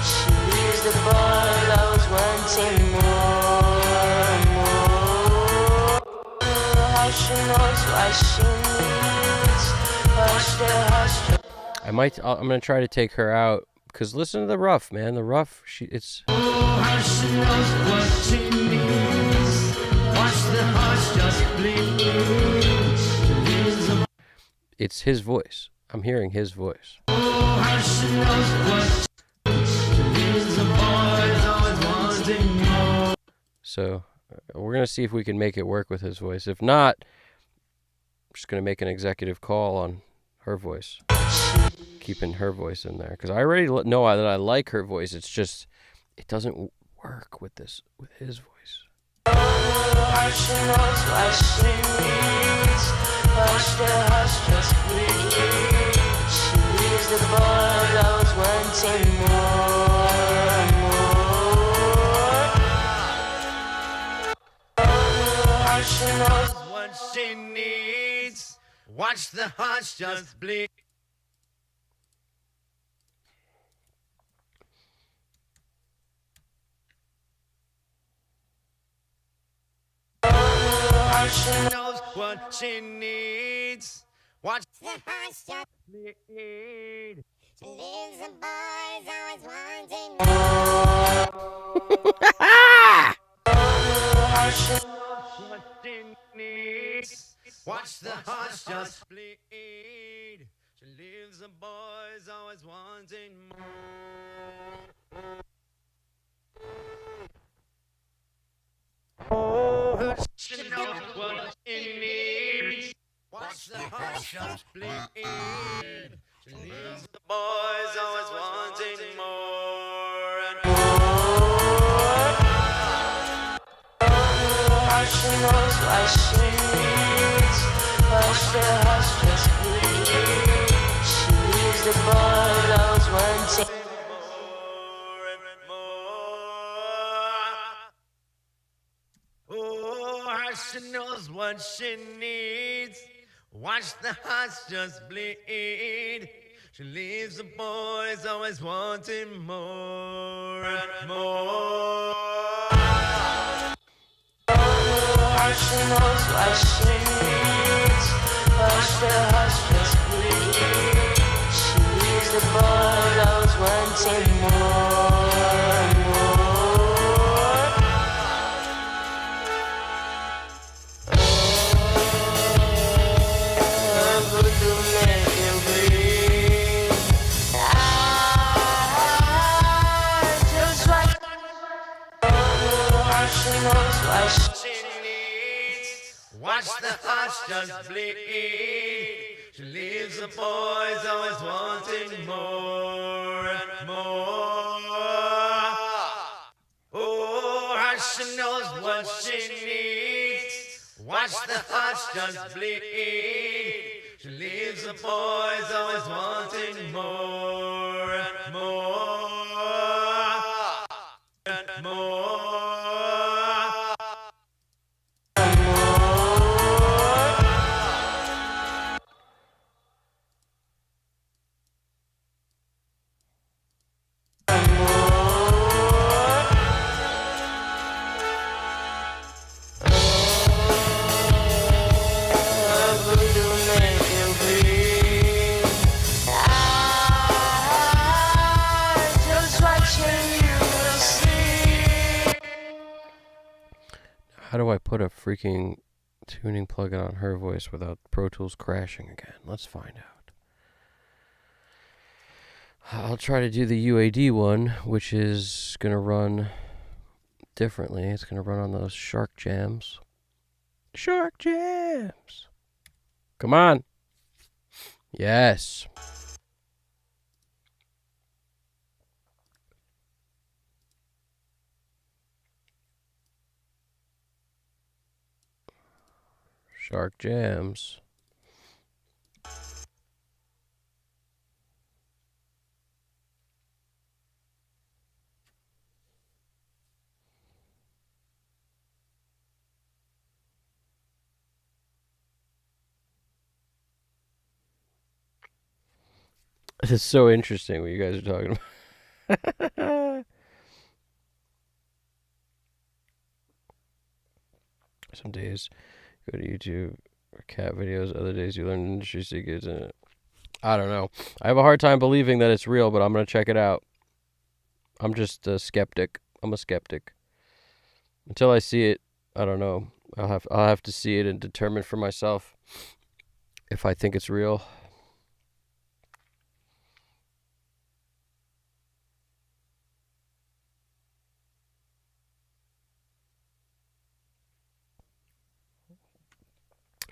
She leaves the boys always wanting more and more. How she knows what she needs. Watch the hearts just I'm gonna try to take her out. Because listen to the rough, man. The rough, it's... Oh, how she knows what she needs. Watch the hearts just bleed. It's his voice. I'm hearing his voice. Oh, how she knows what she needs. The boys always wanting more. So we're going to see if we can make it work with his voice. If not, I'm just going to make an executive call on her voice. Keeping her voice in there because I already know that I like her voice. It's just it doesn't work with his voice. How she knows what she needs. Watch the hearts just bleed. She leaves the boys always wanting more and more. How she knows what she needs. Watch the hearts just bleed. She knows what she needs. Watch the hearts just bleed. She leaves the boys always wanting more. She knows what she needs. Watch the hearts just bleed. She leaves the boys always wanting more. Oh, she knows what she needs. Watch the hearts just bleed. She leaves the boys always wanting more and more. how she knows what she needs. Watch the hearts just bleed. She leaves the boys always wanting more and more. Oh, how she knows what she needs. Watch the hearts just bleed. She leaves the boys always wanting more and more. She knows what she needs. Hush the hush, just breathe. She leaves the boy always wanting more, more. Oh, voodoo make you breathe. Just like she knows what she Watch the hush just bleed. She leaves the boys always wanting more and more. Oh, how she knows what she needs. Watch the hush just bleed. She leaves the boys always wanting more and more and more. How do I put a freaking tuning plugin on her voice without Pro Tools crashing again? Let's find out. I'll try to do the UAD one, which is going to run differently. It's going to run on those Shark Jams. Shark Jams! Come on! Yes! Shark Jams. This is so interesting what you guys are talking about. Some days go to YouTube or cat videos. Other days you learn industry secrets. I don't know. I have a hard time believing that it's real, but I'm going to check it out. I'm just a skeptic. I'm a skeptic. Until I see it, I don't know. I'll have to see it and determine for myself if I think it's real.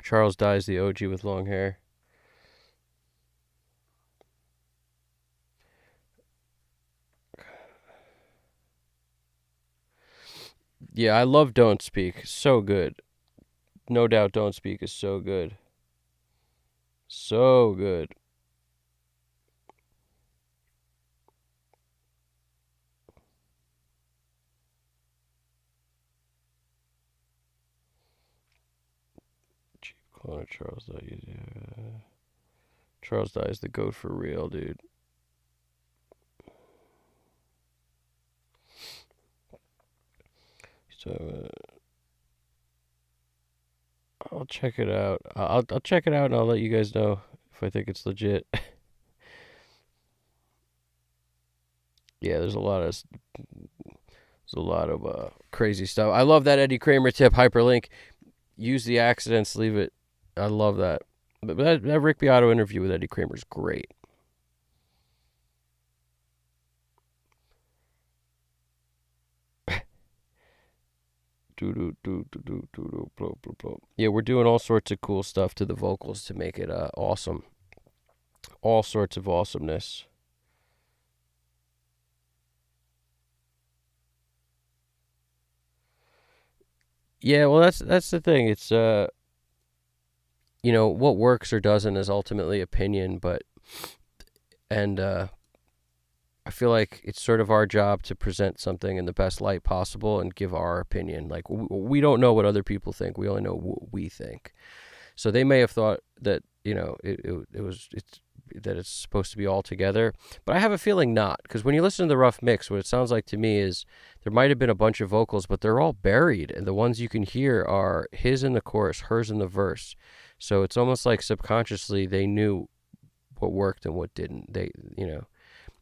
Charles Dye's the OG with long hair. Yeah, I love Don't Speak. So good. No doubt Don't Speak is so good. So good. Chief clone of Charles Dye. Charles Dye is the GOAT for real, dude. So, I'll check it out. I'll check it out and I'll let you guys know if I think it's legit. Yeah, there's a lot of crazy stuff. I love that Eddie Kramer tip, hyperlink. Use the accidents, leave it. I love that. But that Rick Beato interview with Eddie Kramer is great. Yeah, we're doing all sorts of cool stuff to the vocals to make it awesome. All sorts of awesomeness. Yeah, well, that's the thing. It's what works or doesn't is ultimately opinion, and I feel like it's sort of our job to present something in the best light possible and give our opinion. Like we don't know what other people think; we only know what we think. So they may have thought that it's that it's supposed to be all together. But I have a feeling not, because when you listen to the rough mix, what it sounds like to me is there might have been a bunch of vocals, but they're all buried, and the ones you can hear are his in the chorus, hers in the verse. So it's almost like subconsciously they knew what worked and what didn't.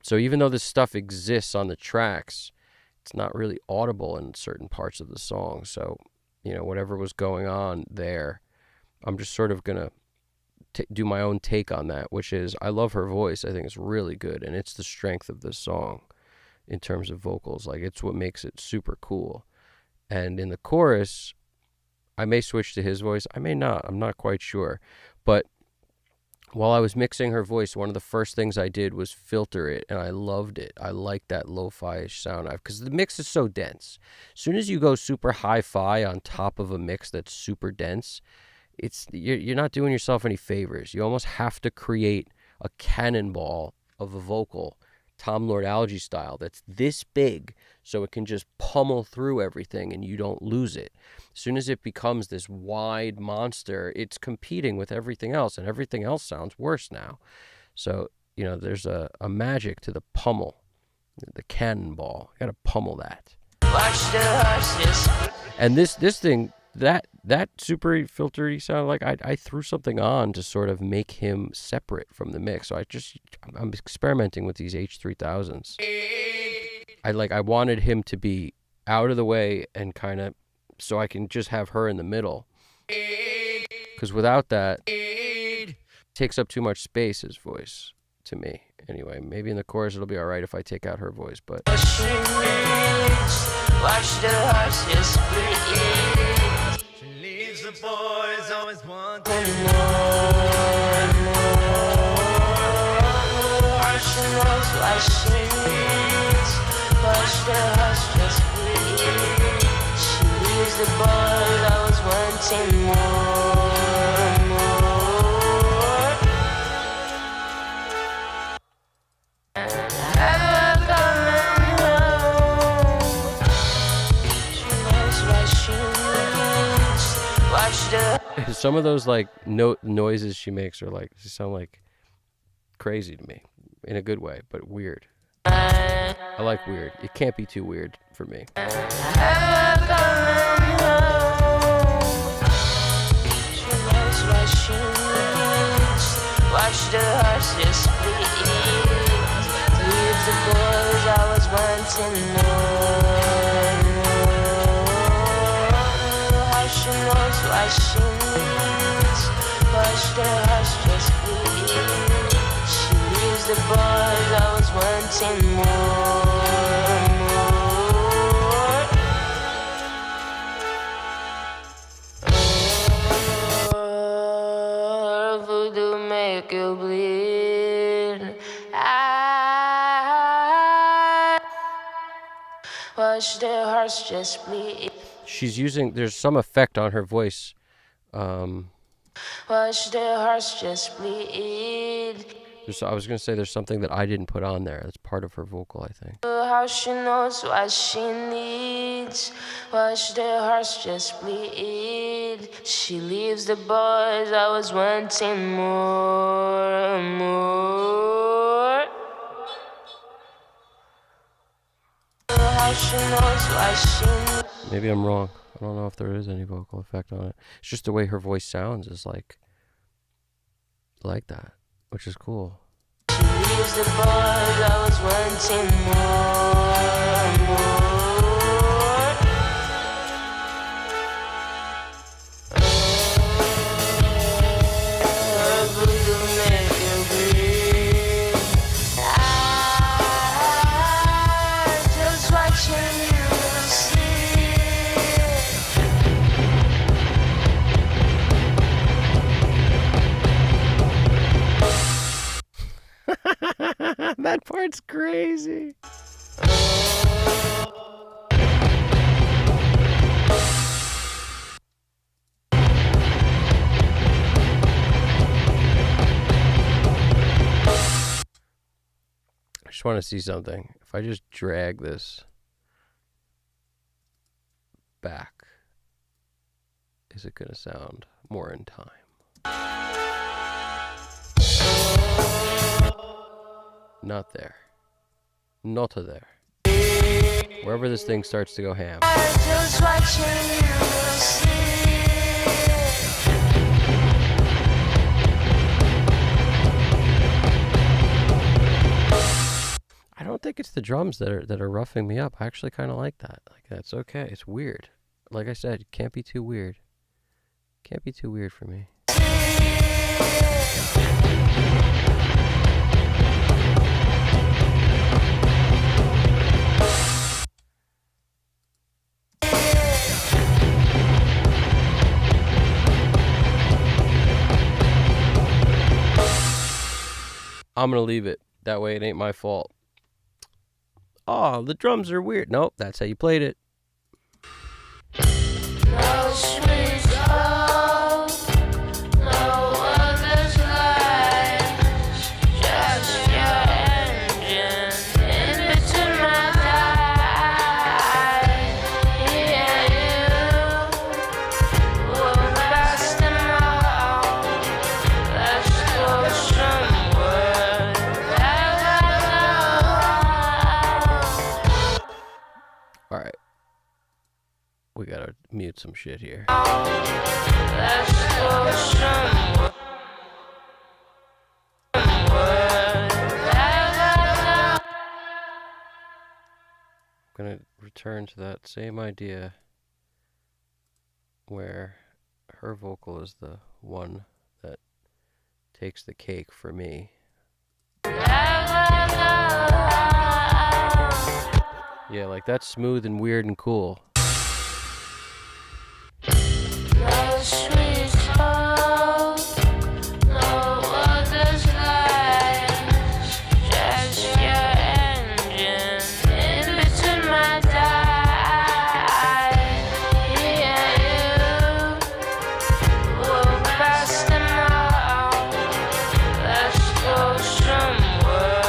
So even though this stuff exists on the tracks, it's not really audible in certain parts of the song. So, whatever was going on there, I'm just sort of going to do my own take on that, which is I love her voice. I think it's really good, and it's the strength of this song in terms of vocals. Like, it's what makes it super cool. And in the chorus, I may switch to his voice. I may not. I'm not quite sure. But while I was mixing her voice, one of the first things I did was filter it, and I loved it. I like that lo-fi-ish sound, because the mix is so dense. As soon as you go super hi-fi on top of a mix that's super dense, you're not doing yourself any favors. You almost have to create a cannonball of a vocal, Tom Lord Alge style, that's this big, so it can just pummel through everything and you don't lose it. As soon as it becomes this wide monster, it's competing with everything else, and everything else sounds worse now. So, there's a magic to the pummel, the cannonball. You gotta pummel that. And this thing, that super filtery sound, like I threw something on to sort of make him separate from the mix. So I'm experimenting with these H3000s. I wanted him to be out of the way and kind of, so I can just have her in the middle. Because without that, it takes up too much space, his voice, to me. Anyway, maybe in the chorus it'll be all right if I take out her voice, but... She leaves the boys always wanting She knows why she needs, watch the hearts just bleed. She leaves the boys always wanting more. Some of those noises she makes are they sound like crazy to me, in a good way, but weird. I like weird. It can't be too weird for me. She knows what she needs. Watch the horses bleed. Leave the boys always wanting more. How she knows what she needs. Watch the horses bleed. She leaves the boys always wanting more. Voodoo make you bleed. Watch the hearts just bleed. There's some effect on her voice. Watch the hearts just bleed. I was going to say there's something that I didn't put on there. That's part of her vocal, I think. How she knows what she needs. Watch the hearts just bleed. She leaves the boys always wanting more and more. How she knows what she needs. Maybe I'm wrong. I don't know if there is any vocal effect on it. It's just the way her voice sounds is like that, which is cool. She leaves the boys always wanting more and more. Voodoo make you bleed. Just watching you sleep. That part's crazy. I just want to see something. If I just drag this back, is it going to sound more in time? Not there. Not there. Wherever this thing starts to go ham. Just watching you sleep. I don't think it's the drums that are roughing me up. I actually kind of like that. Like, that's okay. It's weird. Like I said, it can't be too weird. Can't be too weird for me. I'm going to leave it. That way it ain't my fault. Oh, the drums are weird. Nope, that's how you played it. No sweet soul, no other's life, just your engine in between my thighs. Yeah, you will pass them all. Let's go somewhere. All right. We got to mute some shit here. Let's go somewhere. I'm going to return to that same idea where her vocal is the one that takes the cake for me. Yeah, like that's smooth and weird and cool. No sweet soul, no other's life, just your engine in between my thighs. Yeah, you will pass them all. Let's go somewhere.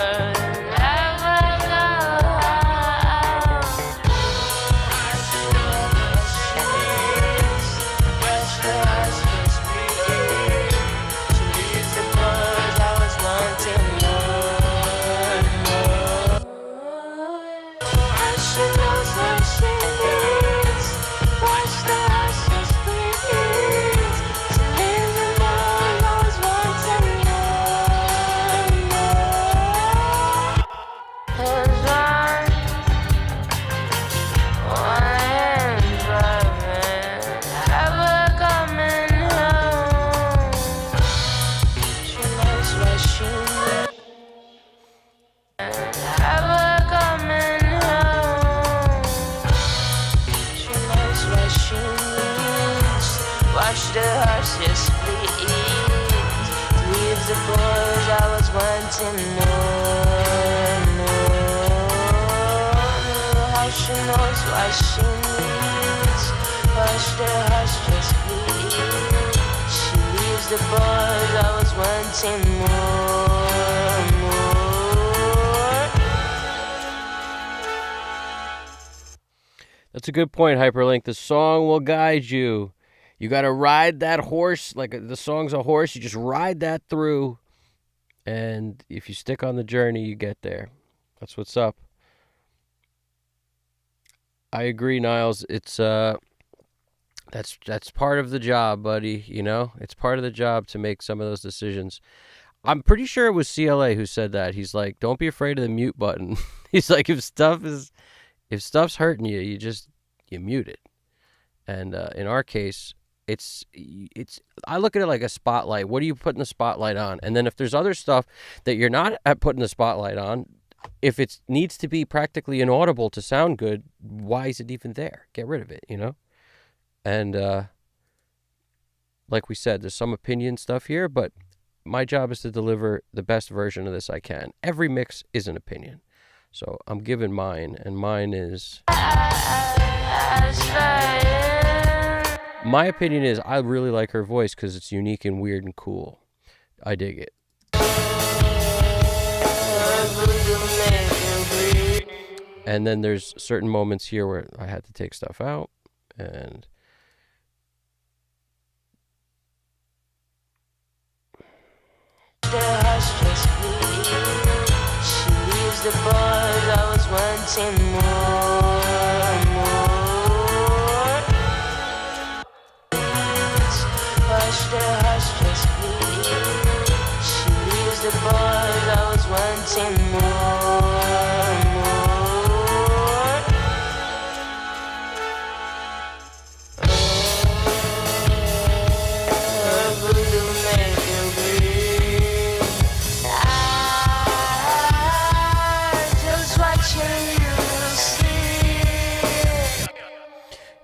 Watch the horses bleed. Leave the boys, I was wanting more. How she knows what she needs. Watch the horses bleed. She leaves the boys, I was wanting more. That's a good point, Hyperlink. The song will guide you. You got to ride that horse. Like the song's a horse. You just ride that through. And if you stick on the journey, you get there. That's what's up. I agree, Niles. It's that's part of the job, buddy. You know, it's part of the job to make some of those decisions. I'm pretty sure it was CLA who said that. He's like, don't be afraid of the mute button. He's like, if stuff's hurting you, you mute it. And in our case, it's I look at it like a spotlight. What are you putting the spotlight on? And then if there's other stuff that you're not putting the spotlight on, if it needs to be practically inaudible to sound good, why is it even there? Get rid of it, you know? And like we said, there's some opinion stuff here, but my job is to deliver the best version of this I can. Every mix is an opinion. So I'm giving mine, and mine is... My opinion is I really like her voice because it's unique and weird and cool. I dig it. And then there's certain moments here where I had to take stuff out, and... She the boy always wanting more. Hush, the hush, just please. She leaves the boy always wanting more.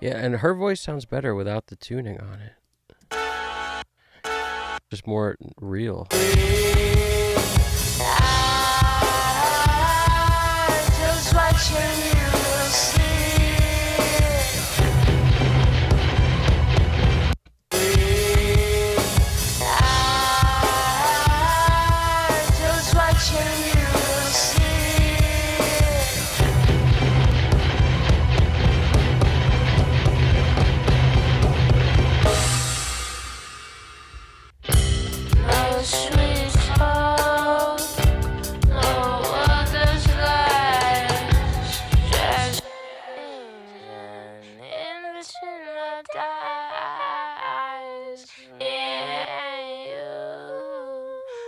Yeah, and her voice sounds better without the tuning on it. Just more real. Just watching you just watching you sweet soul, no other's life, just in between my eyes. Yeah, you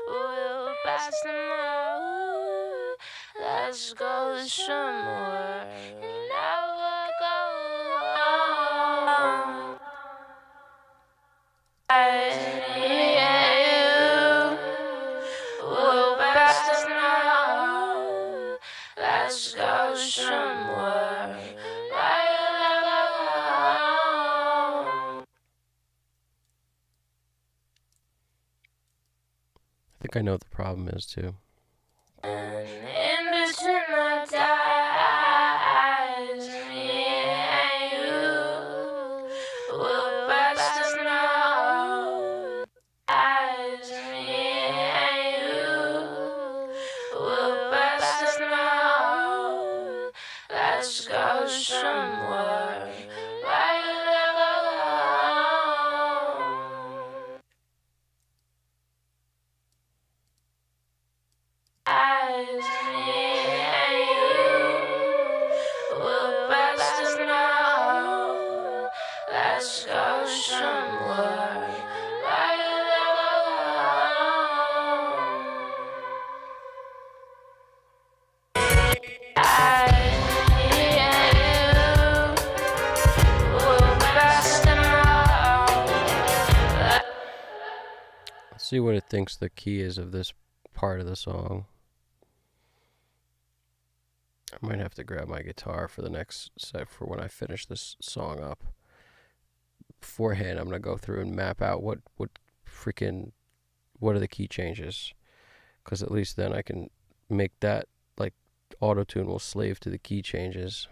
will pass them out. Let's go somewhere, never go home. Let's go somewhere. I think I know what the problem is too. And in between my thighs, me and you will pass the snow. Eyes, me and you will pass the snow. Let's go somewhere. Eyes, me and you will pass the snow. Let's go somewhere. Let's see what it thinks the key is of this part of the song. I might have to grab my guitar for the next set for when I finish this song up. Beforehand, I'm going to go through and map out what are the key changes. Because at least then I can make that, like, auto-tune will slave to the key changes.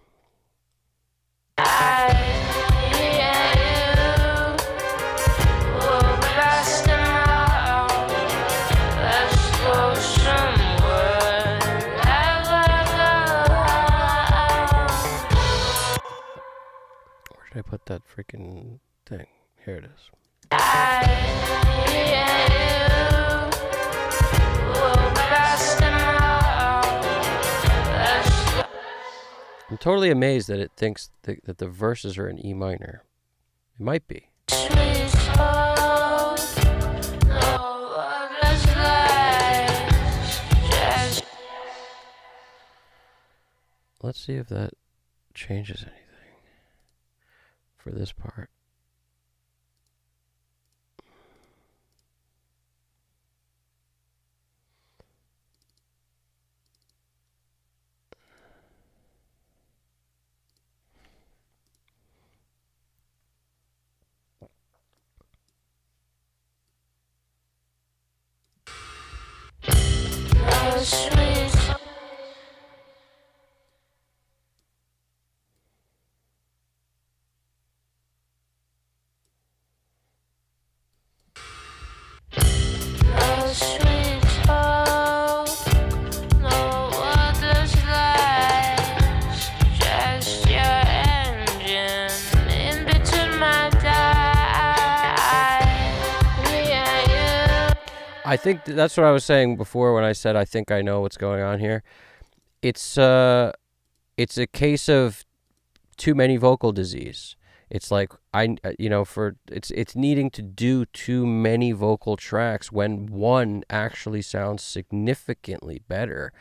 Where did I put that freaking thing? Here it is. I'm totally amazed that it thinks that the verses are in E minor. It might be. Let's see if that changes anything for this part. I think that's what I was saying before when I said I think I know what's going on here. it's a case of too many vocal disease. It's like it's needing to do too many vocal tracks when one actually sounds significantly better,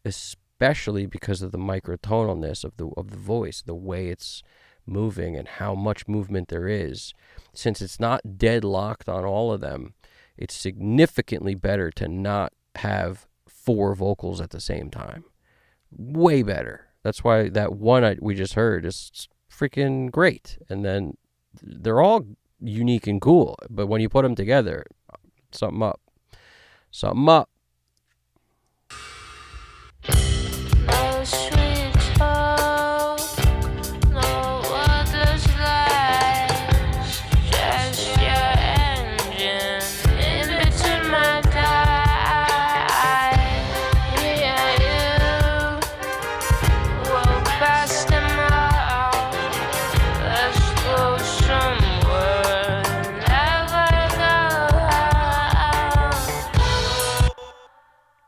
especially because of the microtonalness of the voice, the way it's moving and how much movement there is. Since it's not deadlocked on all of them, it's significantly better to not have 4 vocals at the same time. Way better. That's why that one we just heard is freaking great. And then they're all unique and cool, but when you put them together, something up. Something up. No sweet talk, no wordless lies, just your engine in between my thighs. Yeah, you walk past them all. Let's go somewhere, never go.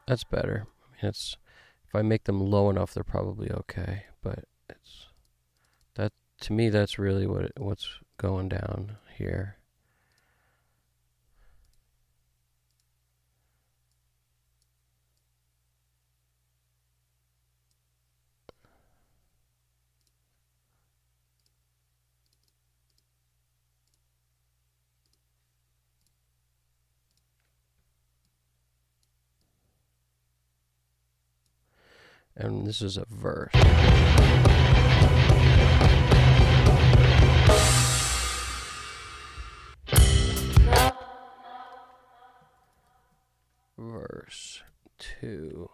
That's better. I mean, if I make them low enough, they're probably okay. But to me, that's really what's going down here. And this is a verse. Verse 2.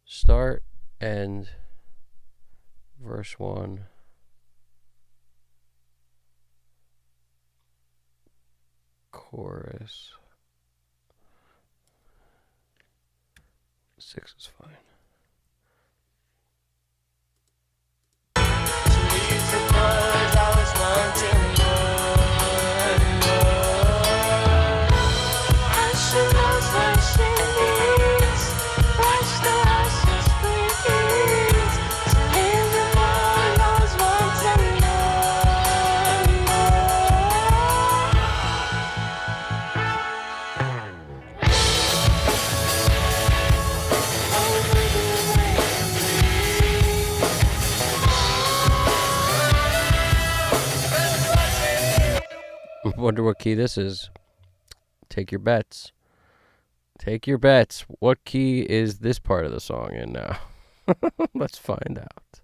Start, end, verse 1. Chorus. 6 is fine. Wonder what key this is. Take your bets. Take your bets. What key is this part of the song in now? Let's find out.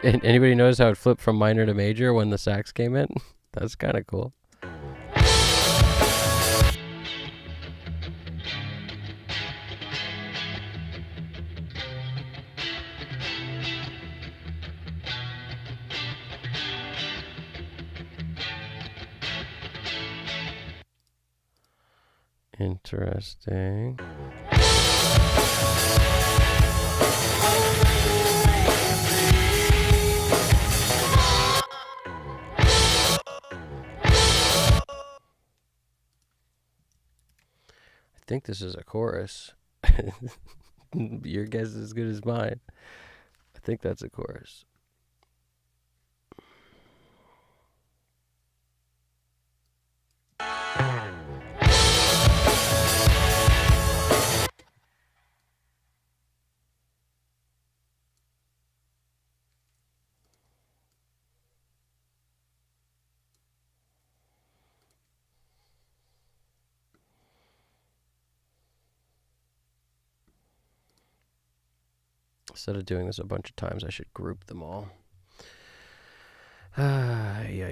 And anybody notice how it flipped from minor to major when the sax came in? That's kind of cool. Interesting. I think this is a chorus. Your guess is as good as mine. I think that's a chorus. Instead of doing this a bunch of times, I should group them all. Yeah.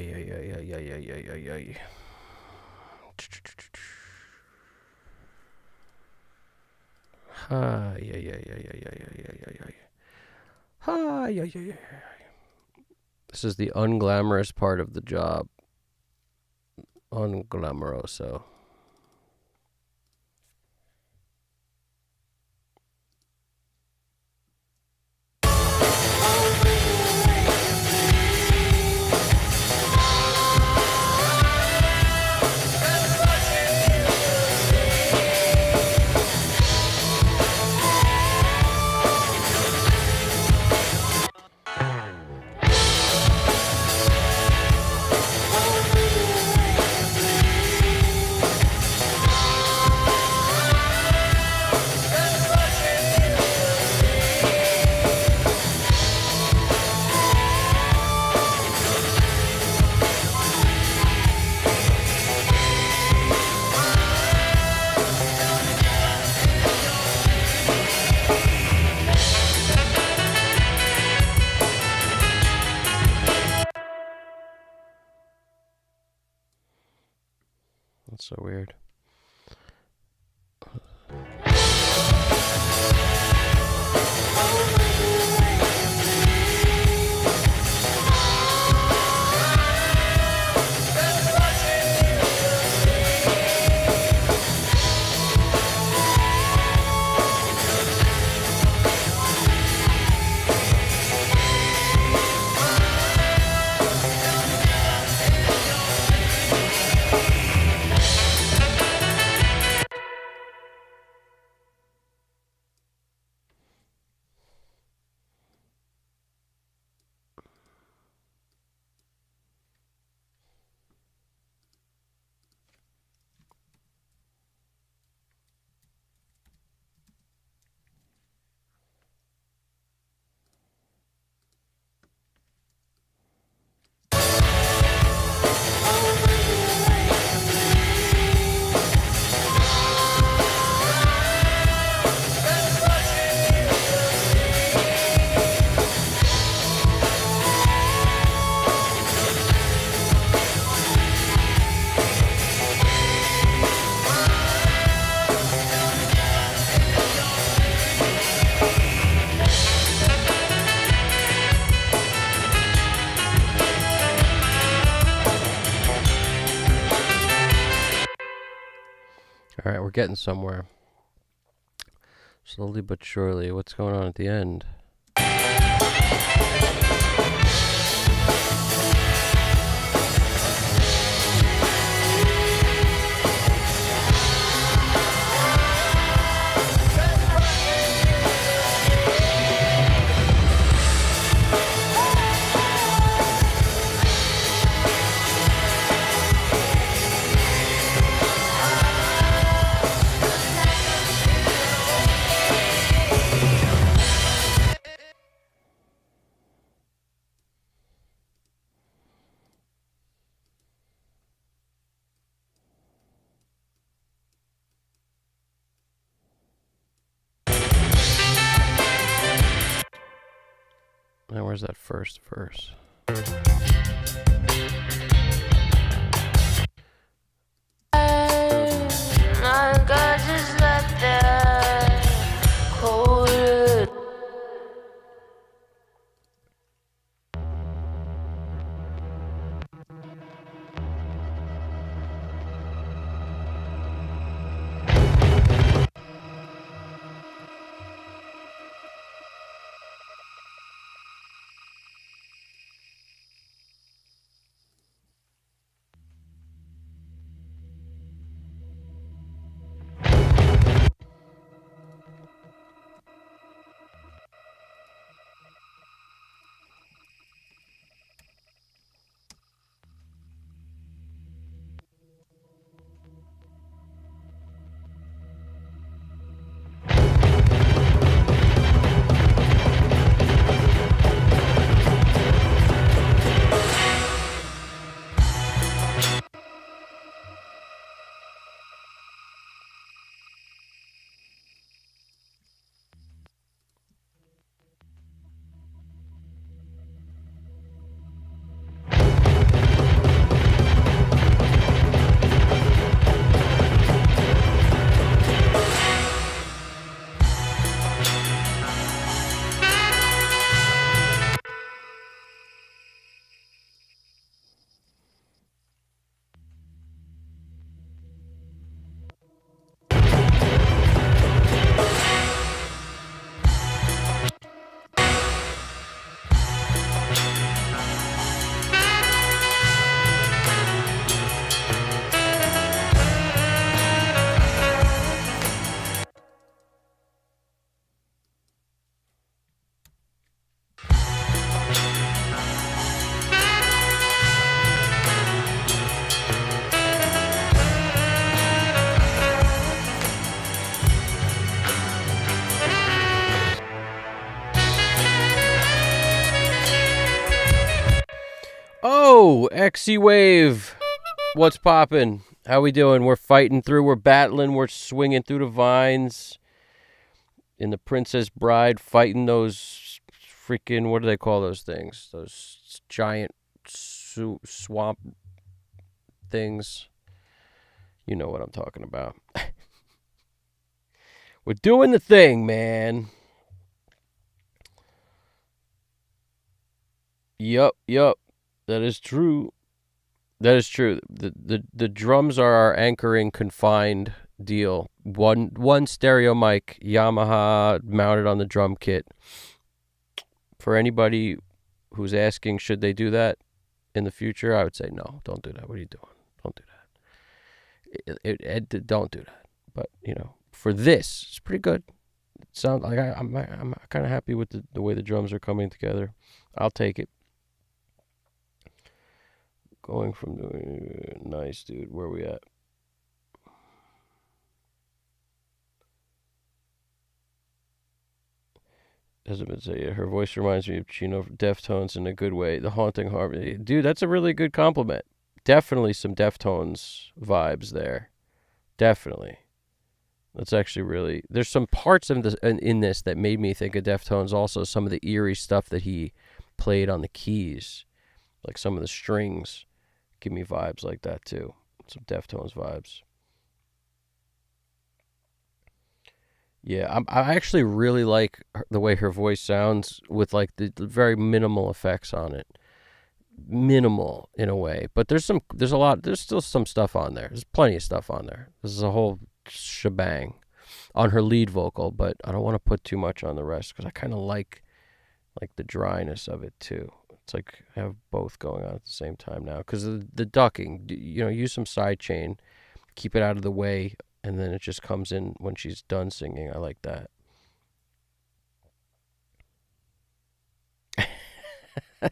This is the unglamorous part of the job. Unglamoroso. That's so weird. All right, we're getting somewhere. Slowly but surely. What's going on at the end? Now, where's that first verse? My God, just let that cold. Sexy Wave. What's poppin'? How we doing? We're fighting through. We're battling. We're swinging through the vines. In the Princess Bride, fighting those freaking, what do they call those things? Those giant swamp things. You know what I'm talking about. We're doing the thing, man. Yup. That is true. The drums are our anchoring confined deal. One stereo mic, Yamaha, mounted on the drum kit. For anybody who's asking, should they do that in the future? I would say no. Don't do that. What are you doing? Don't do that. Don't do that. But for this, it's pretty good. It sounds like I'm kind of happy with the way the drums are coming together. I'll take it. Going from nice, dude. Where are we at? Doesn't say her voice reminds me of Chino Deftones in a good way. The haunting harmony, dude. That's a really good compliment. Definitely some Deftones vibes there. Definitely. That's actually really. There's some parts in this that made me think of Deftones. Also, some of the eerie stuff that he played on the keys, like some of the strings, give me vibes like that too. Some Deftones vibes. Yeah, I actually really like the way her voice sounds with like the very minimal effects on it. Minimal in a way, but there's still some stuff on there. There's plenty of stuff on there. This is a whole shebang on her lead vocal, but I don't want to put too much on the rest because I kind of like the dryness of it too. It's like I have both going on at the same time now because of the ducking. Use some side chain, keep it out of the way, and then it just comes in when she's done singing. I like that.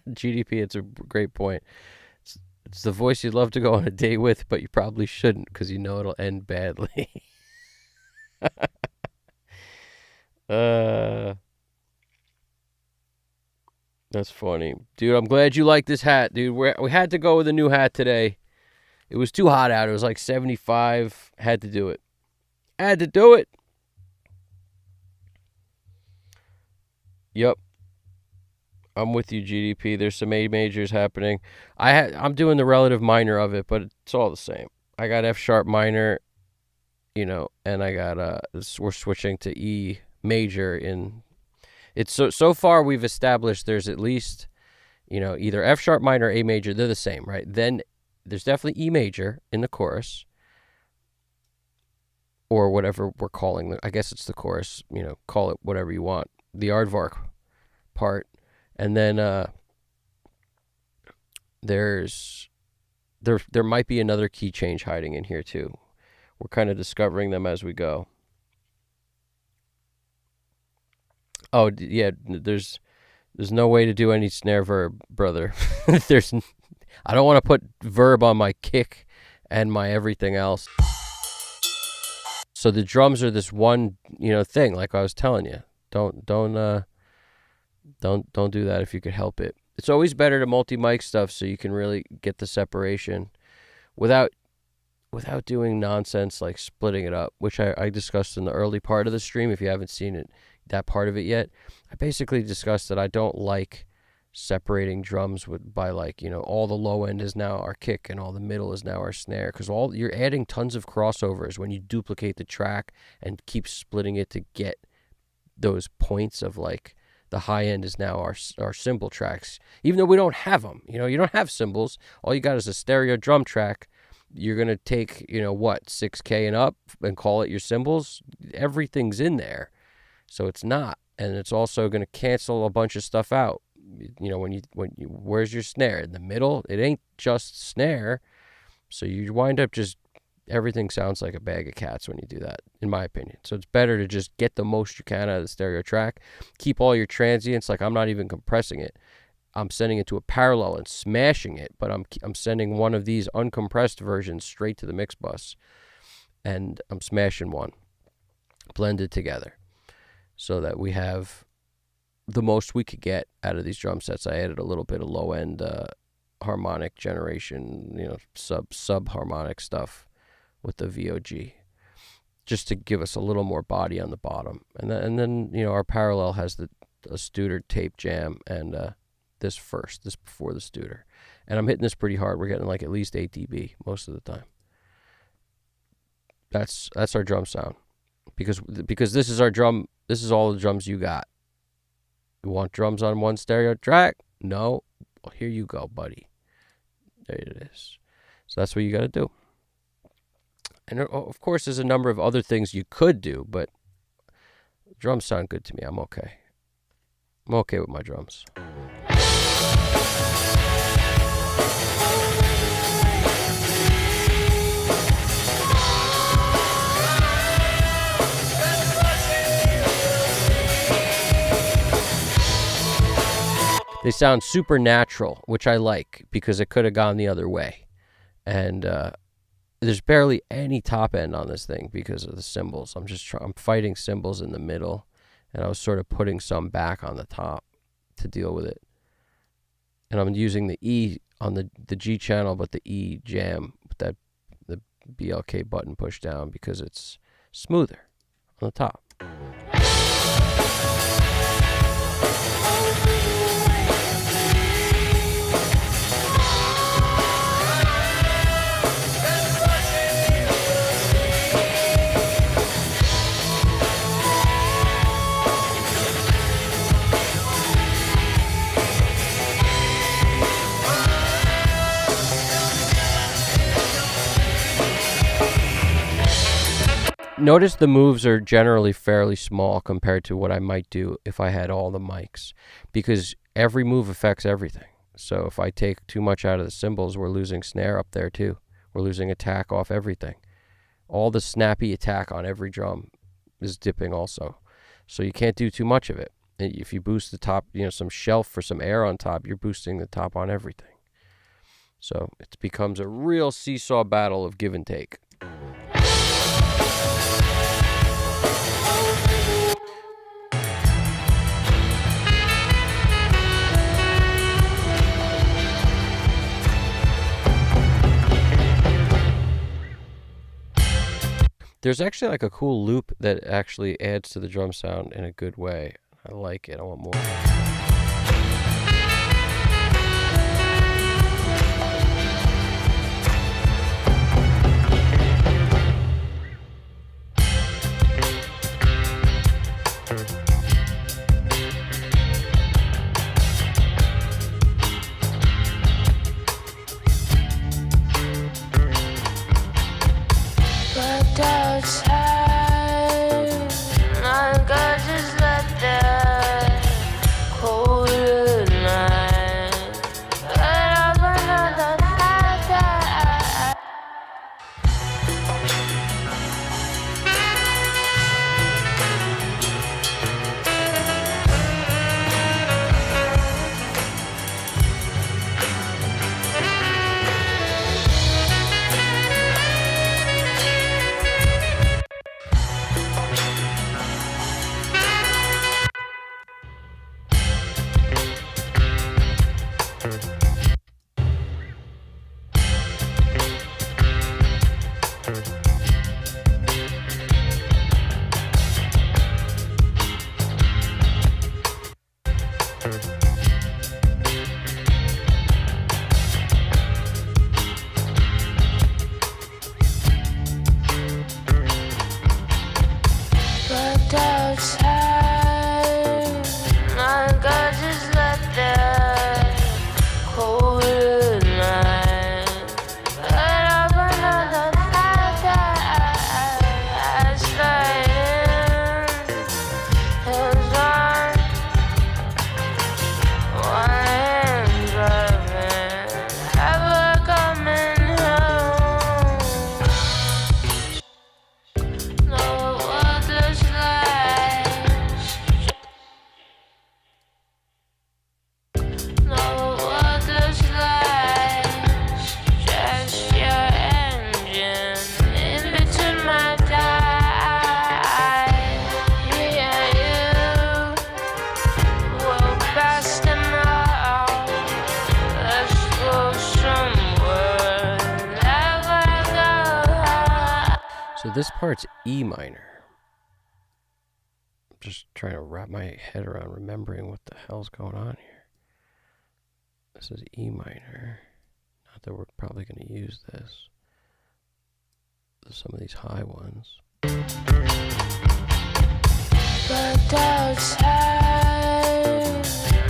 GDP, it's a great point. It's the voice you'd love to go on a date with, but you probably shouldn't because it'll end badly. That's funny. Dude, I'm glad you like this hat, dude. We had to go with a new hat today. It was too hot out. It was like 75. Had to do it. Yep. I'm with you, GDP. There's some A majors happening. I'm doing the relative minor of it, but it's all the same. I got F sharp minor, and I got we're switching to E major in. It's so far we've established there's at least, either F sharp minor or A major. They're the same, right? Then there's definitely E major in the chorus, or whatever we're calling it. I guess it's the chorus. Call it whatever you want. The aardvark part. And then there might be another key change hiding in here too. We're kind of discovering them as we go. Oh yeah, there's no way to do any snare verb, brother. I don't want to put verb on my kick and my everything else. So the drums are this one thing, like I was telling you. Don't do that if you could help it. It's always better to multi-mic stuff so you can really get the separation without doing nonsense like splitting it up, which I discussed in the early part of the stream. If you haven't seen it, that part of it yet, I basically discussed that I don't like separating drums by all the low end is now our kick and all the middle is now our snare, because you're adding tons of crossovers when you duplicate the track and keep splitting it to get those points of like the high end is now our cymbal tracks, even though we don't have them. You don't have cymbals. All you got is a stereo drum track. You're going to take, 6K and up and call it your cymbals. Everything's in there. So it's not. And it's also going to cancel a bunch of stuff out. Where's your snare? In the middle, it ain't just snare. So you wind up just, everything sounds like a bag of cats when you do that, in my opinion. So it's better to just get the most you can out of the stereo track. Keep all your transients, like I'm not even compressing it. I'm sending it to a parallel and smashing it, but I'm sending one of these uncompressed versions straight to the mix bus, and I'm smashing one, blended together, so that we have the most we could get out of these drum sets. I added a little bit of low end harmonic generation, sub harmonic stuff with the VOG, just to give us a little more body on the bottom. And then our parallel has a Studer tape jam and this before the Studer. And I'm hitting this pretty hard. We're getting like at least 8 dB most of the time. That's our drum sound. Because this is our drum, this is all the drums you got. You want drums on one stereo track? No. Well, here you go, buddy. There it is. So that's what you got to do. And of course, there's a number of other things you could do, but drums sound good to me. I'm okay. I'm okay with my drums. They sound supernatural, which I like, because it could have gone the other way. And there's barely any top end on this thing because of the cymbals. I'm fighting cymbals in the middle, and I was sort of putting some back on the top to deal with it. And I'm using the E on the G channel, but the E jam with the BLK button pushed down because it's smoother on the top. Notice the moves are generally fairly small compared to what I might do if I had all the mics, because every move affects everything. So if I take too much out of the cymbals, we're losing snare up there too. We're losing attack off everything. All the snappy attack on every drum is dipping also. So you can't do too much of it. If you boost the top, some shelf for some air on top, you're boosting the top on everything. So it becomes a real seesaw battle of give and take. There's actually like a cool loop that actually adds to the drum sound in a good way. I like it. I want more. this part's E minor. I'm just trying to wrap my head around remembering what the hell's going on here. This is E minor. Not that we're probably going to use this. Some of these high ones. But outside,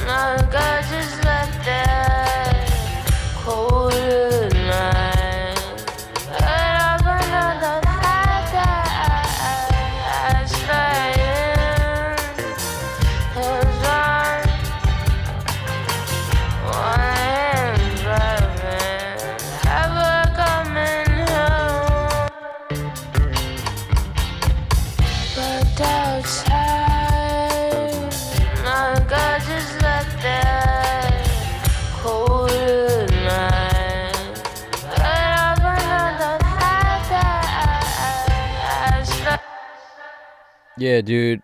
my God just left that colder night. But up another night that I slide in. Hands on, one hand driving, ever coming home. But outside, my God just left that colder night. But up another night that I slept. Yeah, dude.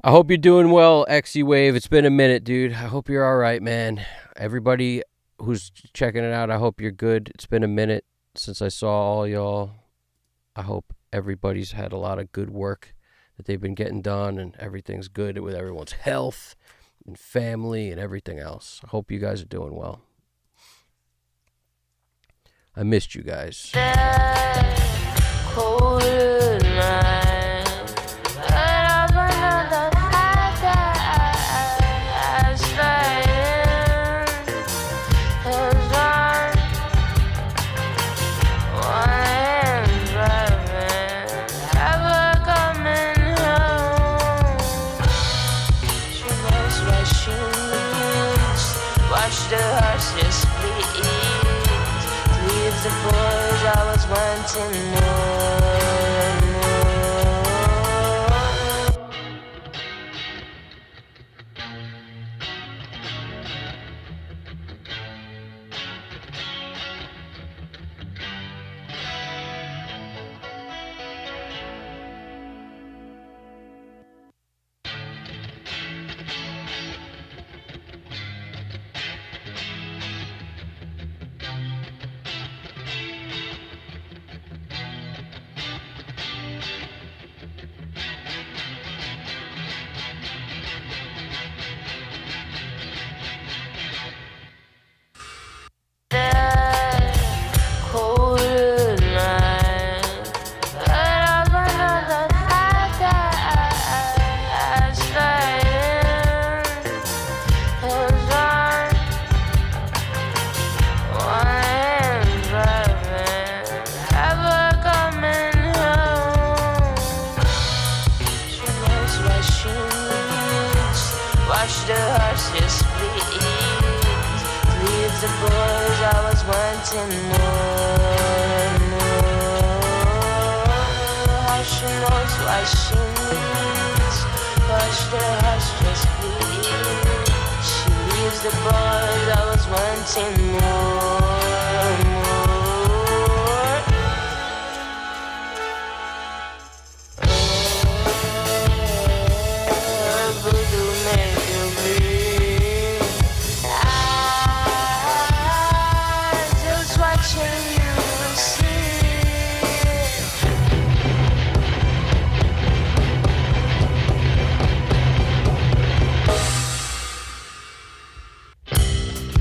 I hope you're doing well, XE Wave. It's been a minute, dude. I hope you're all right, man. Everybody who's checking it out, I hope you're good. It's been a minute since I saw all y'all. I hope everybody's had a lot of good work that they've been getting done and everything's good with everyone's health and family and everything else. I hope you guys are doing well. I missed you guys. Colder night. But up another night that I slide in. Hands on, one hand driving, ever coming home. She knows what she needs. Watch the horses bleed. Leave the boys, I was wanting more and more. Colder night. But up another night that I slide in. Hands on, one hand driving, ever coming home. She knows what she needs. Watch the horses bleed. Leave the boys, I was wanting more and more. How she knows what she needs. Watch the horses bleed. She leaves the boys, I was wanting more and more. Voodoo make you bleed. I'm just watching you sleep.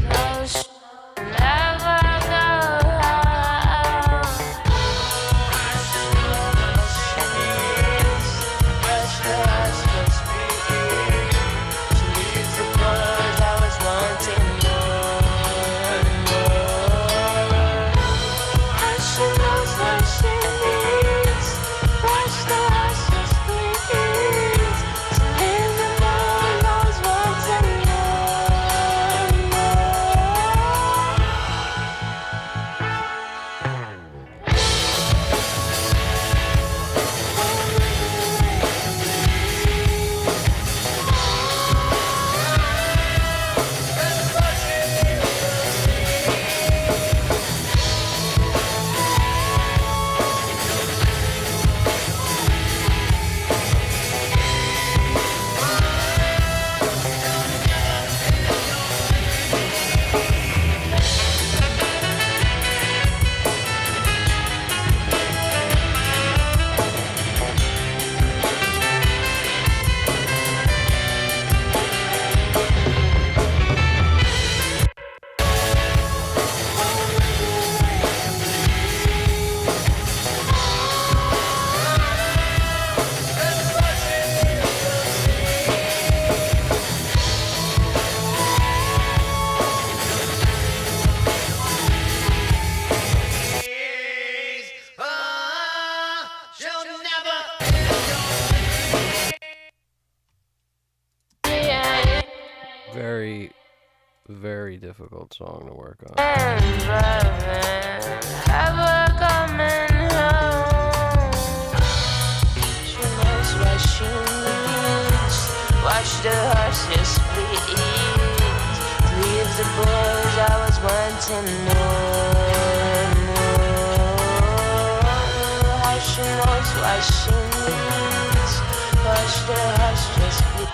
No, never very, very difficult song to work on. Ever coming home. She knows what she needs. Watch the horses bleed. Leave the boys I was wanting more. How she knows what she needs. Watch the horses bleed.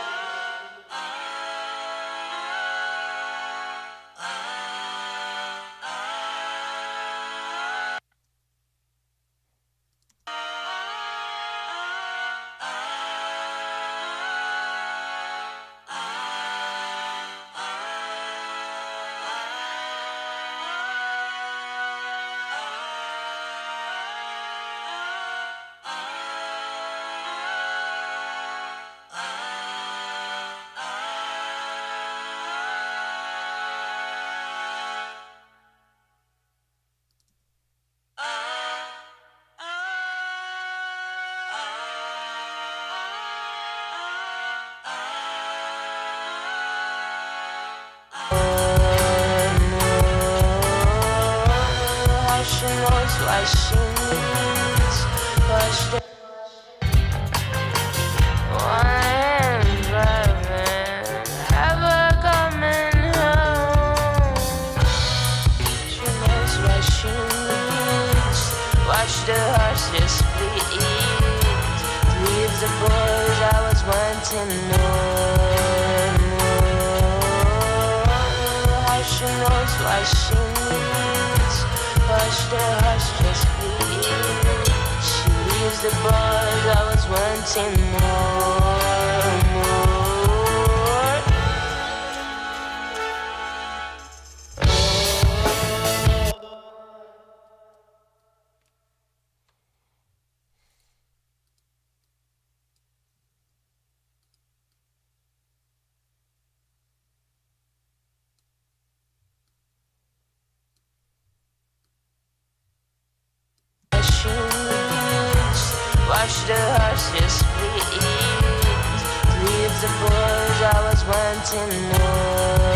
She knows what she needs. Watch the one driving, ever coming home. She knows what she needs. Watch the horses bleed. Leave the boys I was wanting more. How she knows what she needs. Watch the hearts just bleed. She leaves the boys I was wanting more. Watch the horses bleed. Leave the boys I was wanting more.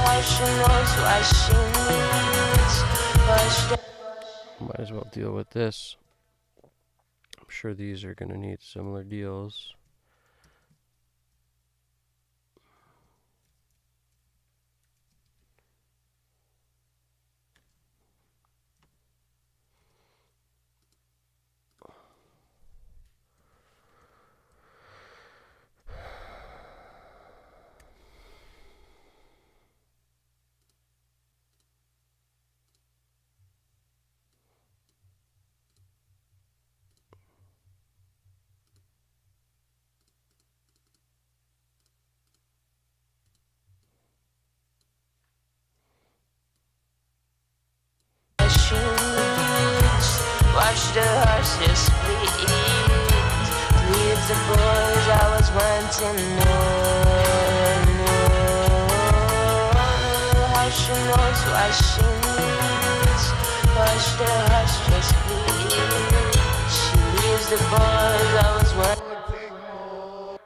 How she knows what she needs. Watch the Might as well deal with this. I'm sure these are going to need similar deals. Watch the horses bleed. Leave the boys I was wanting more. How she knows what she needs. Watch the horses bleed. She leaves the boys I was wanting more.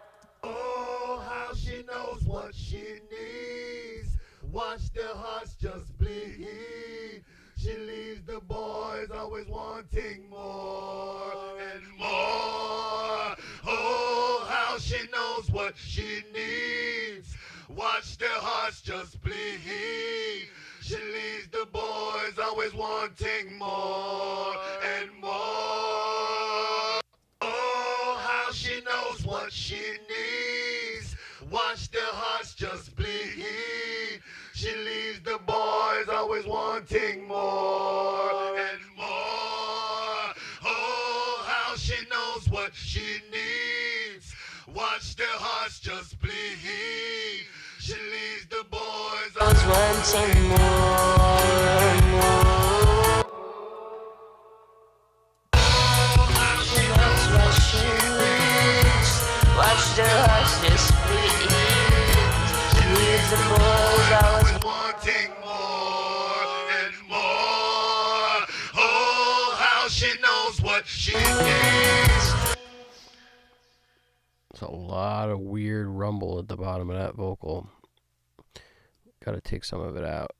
Oh, how she knows what she needs. Watch the hearts just bleed. She leaves the boys always wanting more and more. Oh, how she knows what she needs. Watch their hearts just bleed. She leaves the boys always wanting more and more. Oh, how she knows what she needs. Watch their hearts just bleed. She leaves the boys always wanting more and more. Oh, how she knows what she needs. Watch their hearts just bleed. She leaves the boys always wanting more. Oh, how she knows what she needs. Watch the horses bleed. She leaves the boys always wanting more and more. Oh, how she knows what she needs. There's a lot of weird rumble at the bottom of that vocal. Gotta take some of it out.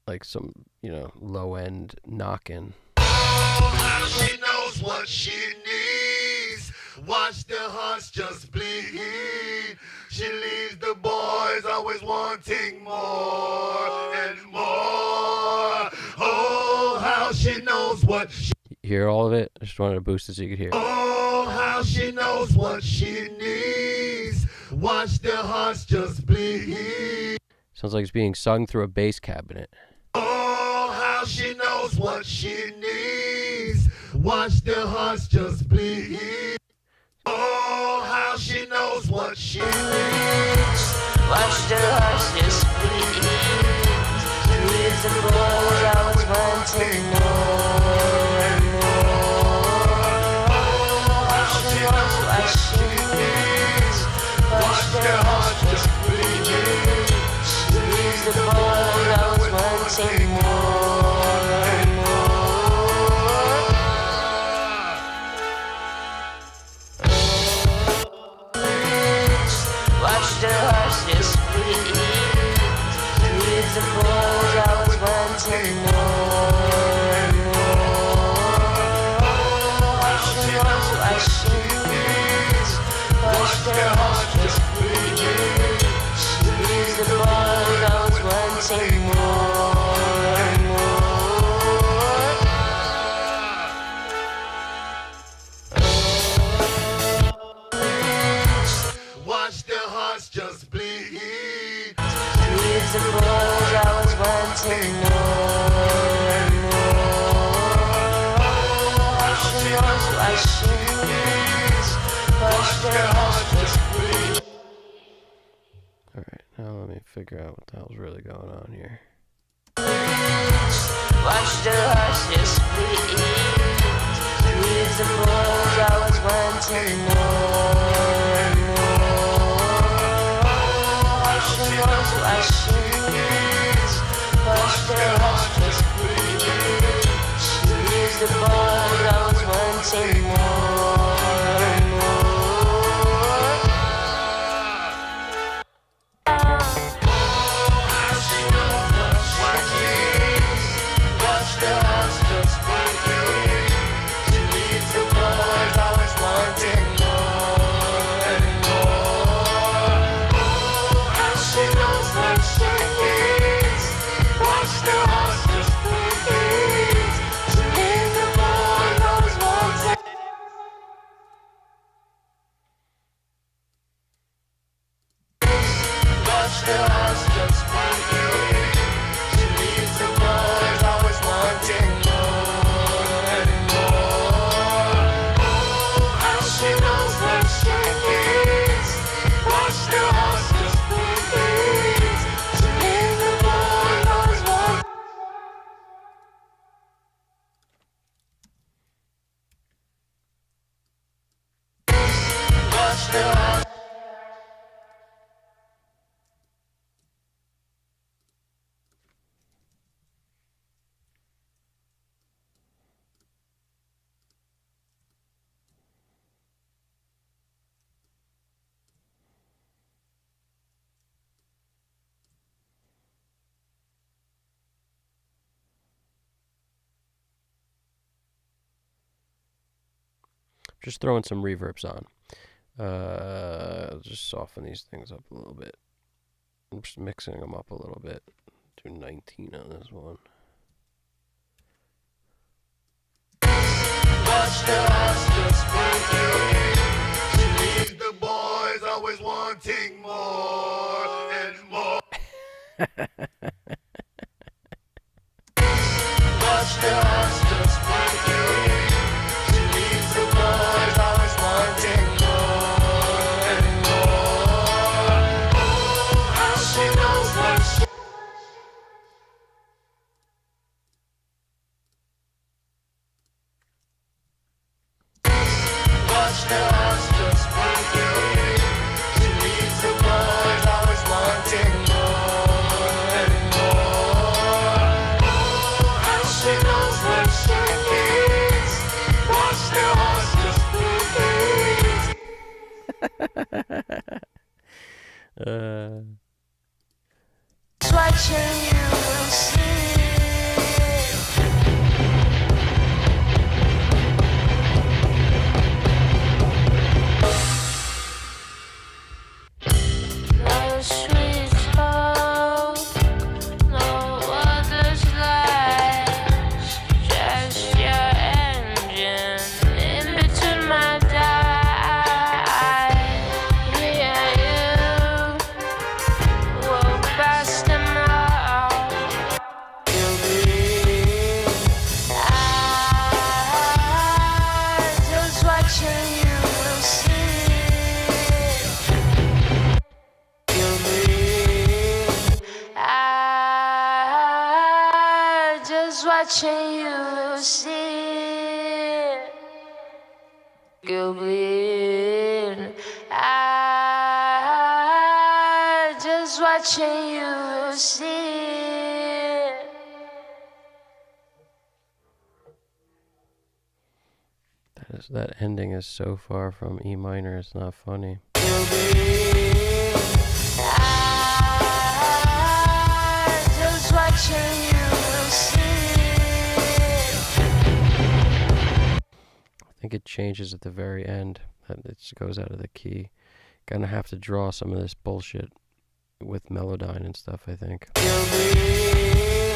Like some, low end knocking. Oh, how she knows what she needs. Watch the hearts just bleed. She leaves the boys always wanting more and more. Oh, how she knows what she You hear all of it? I just wanted to boost it so you could hear. Oh, how she knows what she needs. Watch the hearts just bleed. Sounds like it's being sung through a bass cabinet. Oh, how she knows what she needs. Watch the hearts just bleed. Oh, how she knows what she needs. Watch the hearts just bleed. Leave the boys always wanting more and more. Oh, she knows what she needs. Watch the hearts just bleed. Leave the boys always wanting more and more. Watch the hearts just bleed. Leave the boys always wanting more and more. She knows what she needs. Watch the hearts just bleed. Leave the boys always wanting more and more. Watch the hearts just bleed. Leave the boys always wanting more and more. She knows what she needs. Watch the hearts just bleed. Alright, now let me figure out what the hell's really going on here. Watch the hearts just bleed. Leave the boys always wanting more and more. She knows what she needs. Watch the hearts just bleed. Leave the boys always wanting more and more. How she knows what she needs. Watch the hearts just bleed. She leaves the boys always wanting more and more. How she knows what she needs. Watch the hearts just bleed. She leaves the boys always wanting. Watch the hearts just bleed. She leaves the boys always wanting more and more. How she knows what she needs. Watch the hearts just bleed. She leaves the boys always wanting. Watch the hearts. Just throwing some reverbs on. Just soften these things up a little bit. I'm just mixing them up a little bit. Do 19 on this one. Watch the hearts just bleed. She leaves the boys always wanting more and more. Watch the hearts just bleed. She leaves the boys always wanting more and more. How she knows what she. Watch the hearts just bleed. She leaves the boys always wanting more and more. How she knows what she needs. Watch the hearts just bleed. watching you see you bleed. I just watching you see. That ending is so far from E minor, it's not funny. You bleed. I just watching you see. I think it changes at the very end. It goes out of the key. Gonna have to draw some of this bullshit with Melodyne and stuff, I think. You bleed.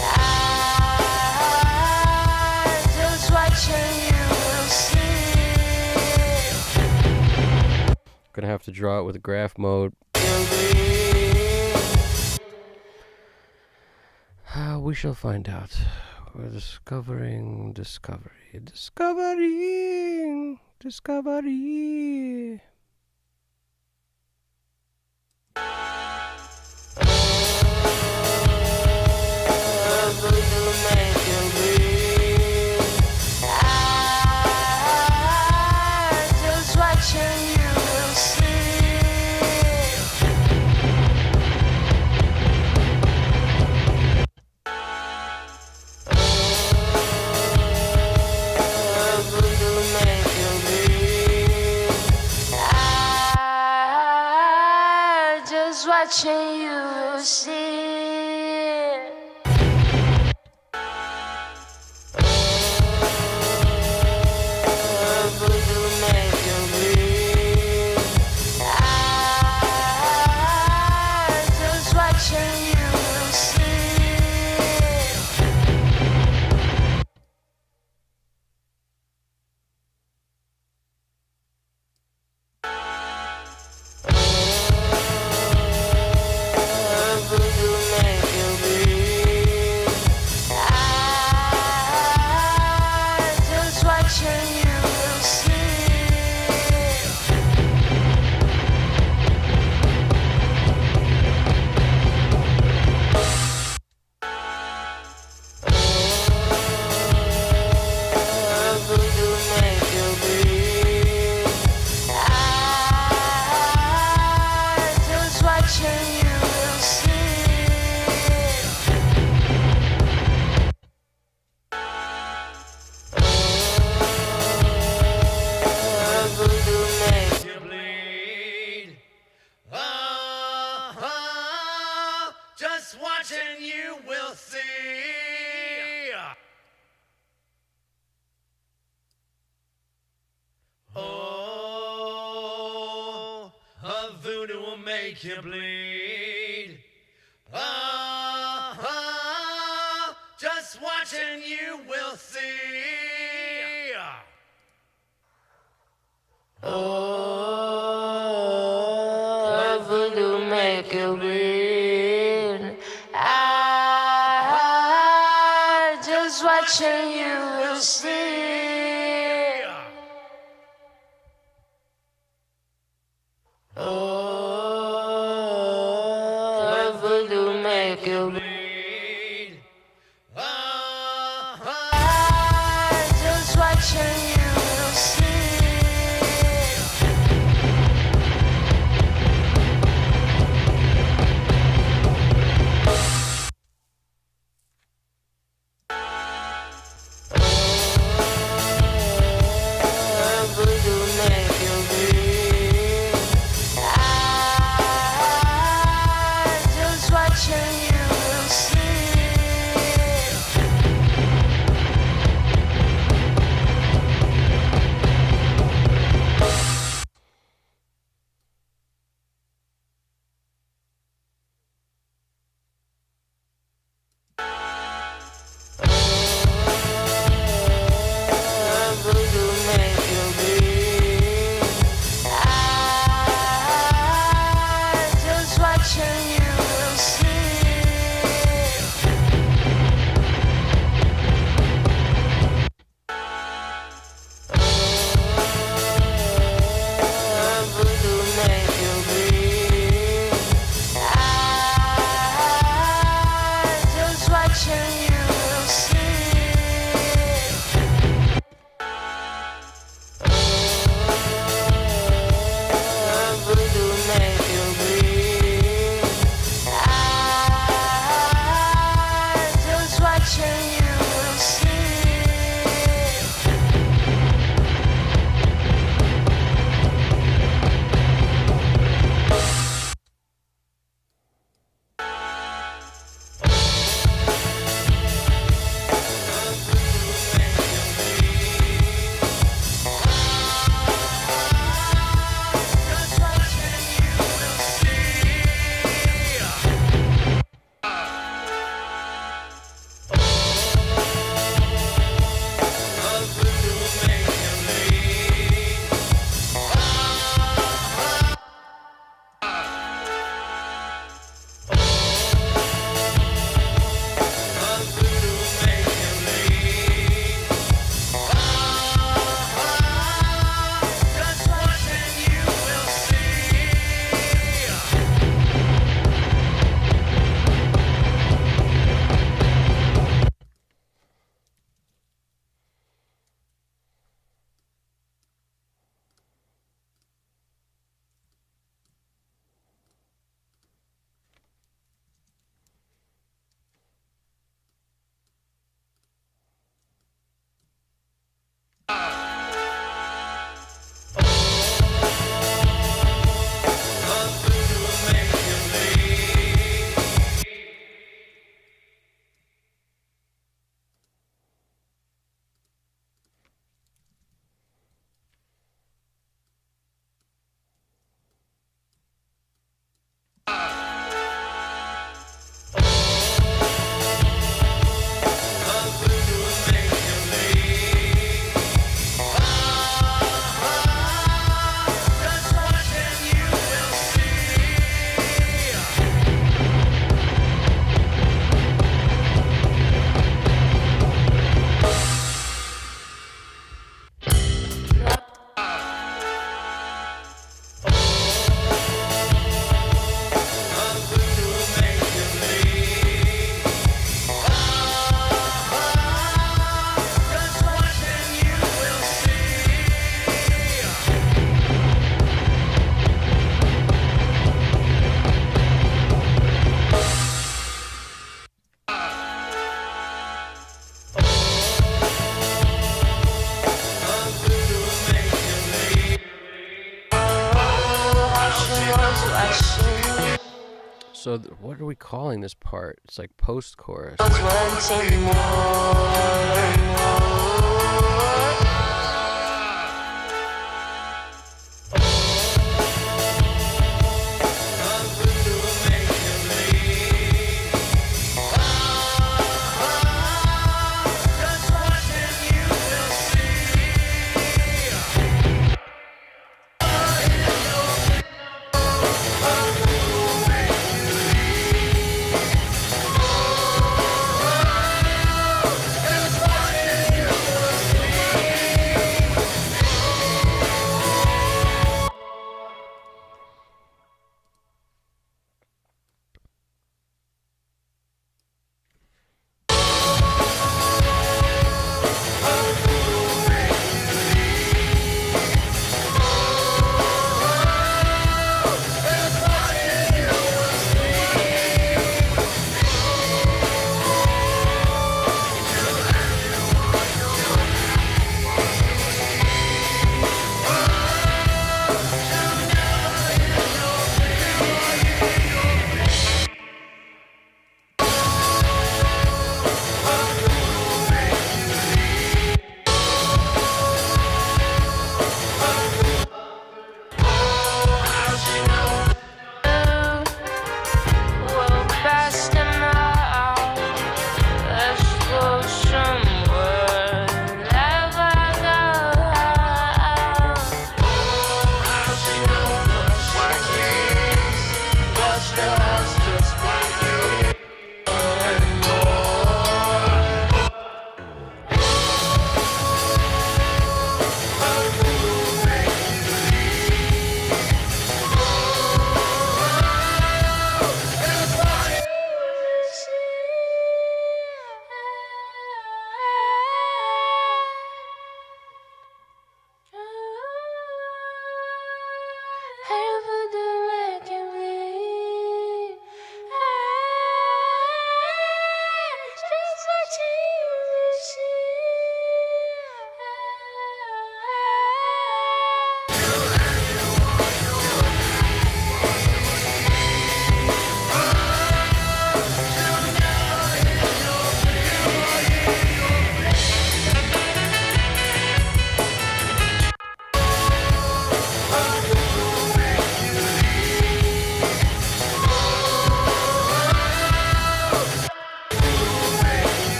I just watching you see. Gonna have to draw it with graph mode. We shall find out. We're discovering. Watching you see. Voodoo make you bleed. I just watching you see. Make you bleed. Just watching you will see. Oh, voodoo make you bleed. I just watching you see. Oh, voodoo make you bleed. I just watching you see. Voodoo make you bleed. I just watching you see. So what are we calling this part? It's like post-chorus. Wanting more.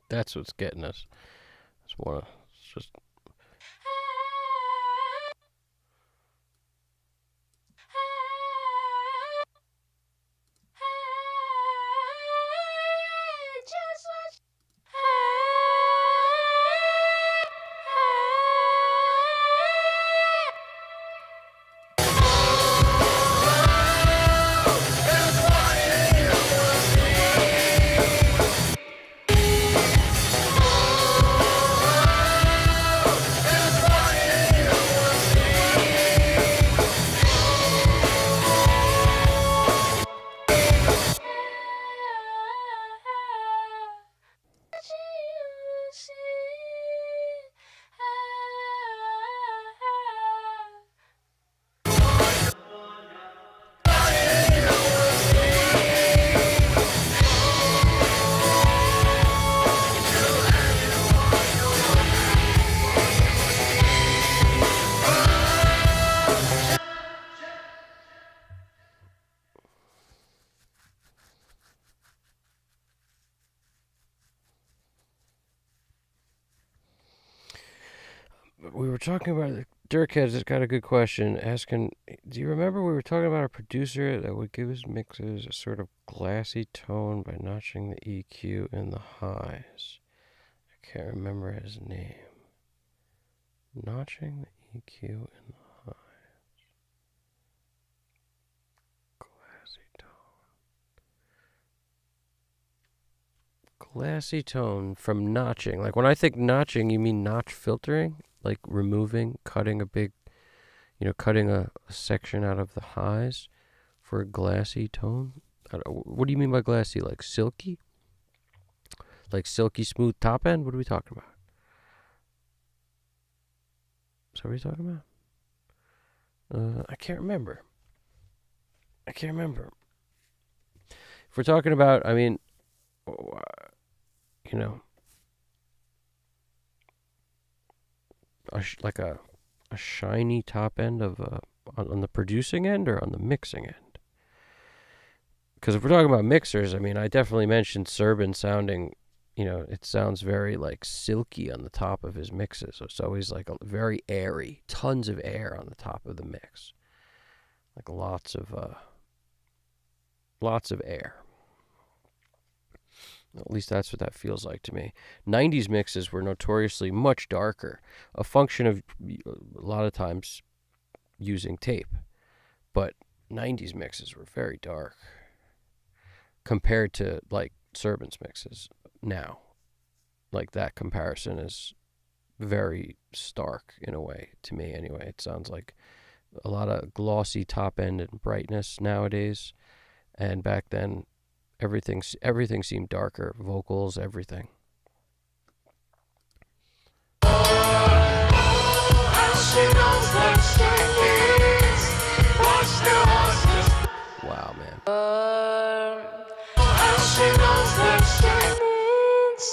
That's what's getting us. It's just. We were talking about Dirk has got a good question asking, do you remember we were talking about a producer that would give his mixes a sort of glassy tone by notching the EQ in the highs? I can't remember his name. Notching the EQ in the highs. Glassy tone. Glassy tone from notching. Like when I think notching, you mean notch filtering? like cutting a big, cutting a section out of the highs for a glassy tone. What do you mean by glassy? Like silky? Like silky smooth top end? What are we talking about? Is that what you're talking about? I can't remember. If we're talking about, I mean, like a shiny top end of on the producing end or on the mixing end? Because if we're talking about mixers, I mean, I definitely mentioned Serban sounding, it sounds very like silky on the top of his mixes. So it's always like very airy, tons of air on the top of the mix, like lots of air. At least that's what that feels like to me. 90s mixes were notoriously much darker, a function of a lot of times using tape. But 90s mixes were very dark compared to like Serban's mixes now. Like that comparison is very stark in a way to me anyway. It sounds like a lot of glossy top end and brightness nowadays, and back then everything seemed darker, vocals, everything. Wow, man. She knows what she needs.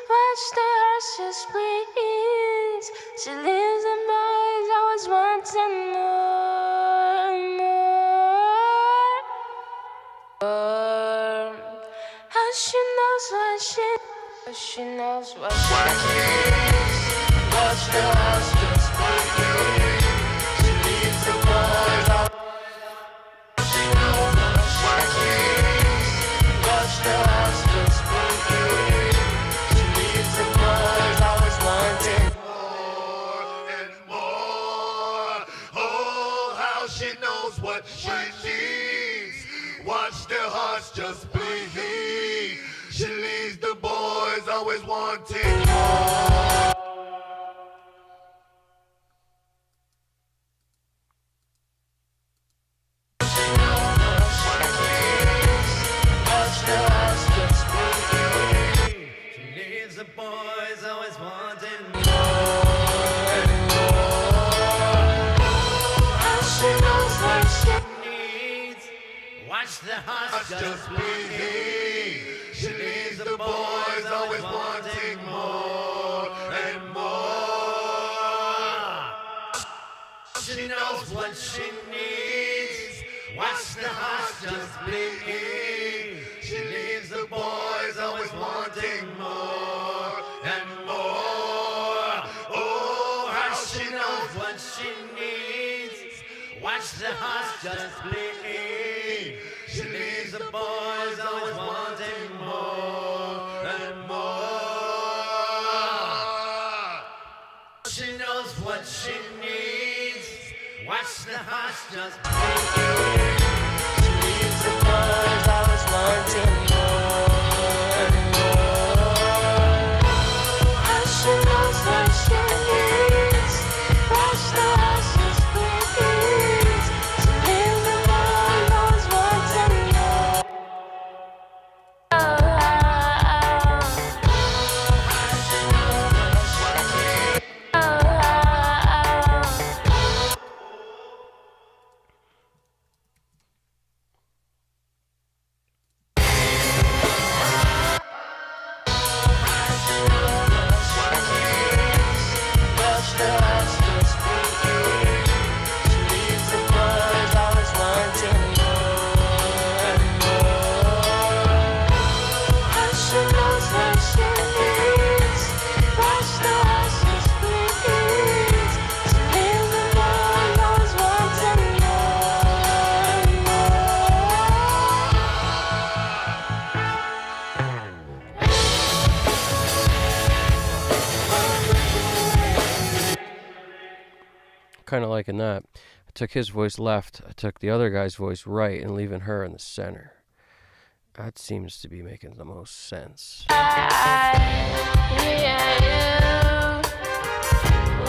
Watch the horses please. She leaves the boys always wanting more, more. How she knows what she knows what she needs. Watch the horses please. She leaves the boys always. She knows what she needs. Watch the horses please. She leaves the boys always wanting more and more. Oh, how she knows what she needs. Watch their hearts just bleed. She leaves the boys always wanting more. The heart just bleeding. She leaves the boys always wanting more and more. She knows what she needs. Watch the heart just bleeding. She leaves the boys always wanting more and more. Oh, how she knows what she needs. Watch the heart just bleeding. She leaves the boys always wanting more and more. She knows what she needs. Watch the heart just bleeding. She leaves the boys always wanting more and more. How she knows what she needs. Watch the horses please. She leaves the boys always wanting more. Kind of liking that. I took his voice left, I took the other guy's voice right, and leaving her in the center. That seems to be making the most sense. I hear you.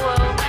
Whoa.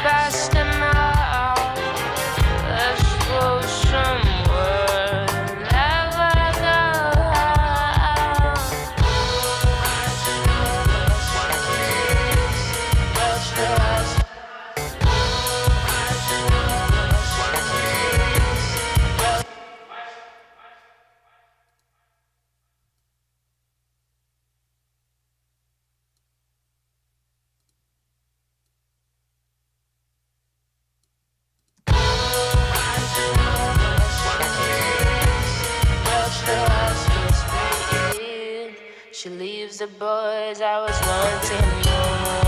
She leaves the boys, I was wanting more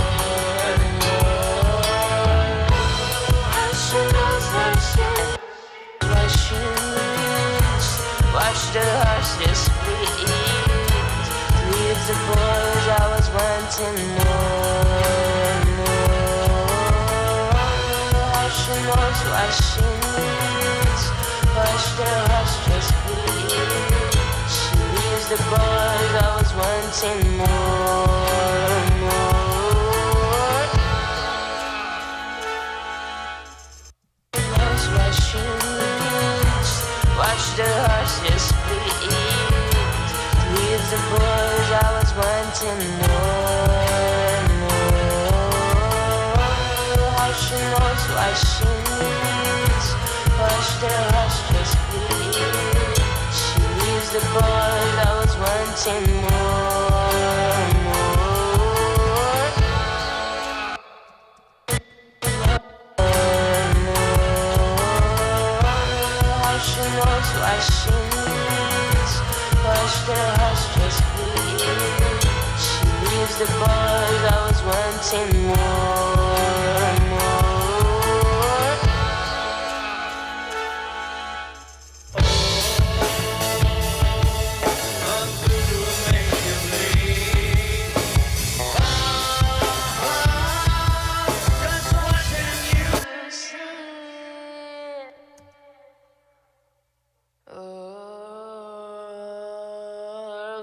and more. How she knows what she needs. Watch the hearts just bleed. Leave the boys, I was wanting more and more. How she knows what she needs. Watch the hearts just bleed. She leaves the boys, I was wanting more and more. Knows what she needs. Watch the hearts just bleed. Leave the boys, I was wanting more and more. How she knows what she needs. Watch the hearts just bleed. She leaves the boys, I was wanting more and more. How she knows what she needs. Watch the hearts just bleed. She leaves the boys, I was wanting more and more.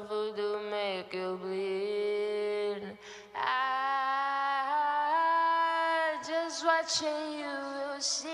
Voodoo make you bleed. Just watching you will see.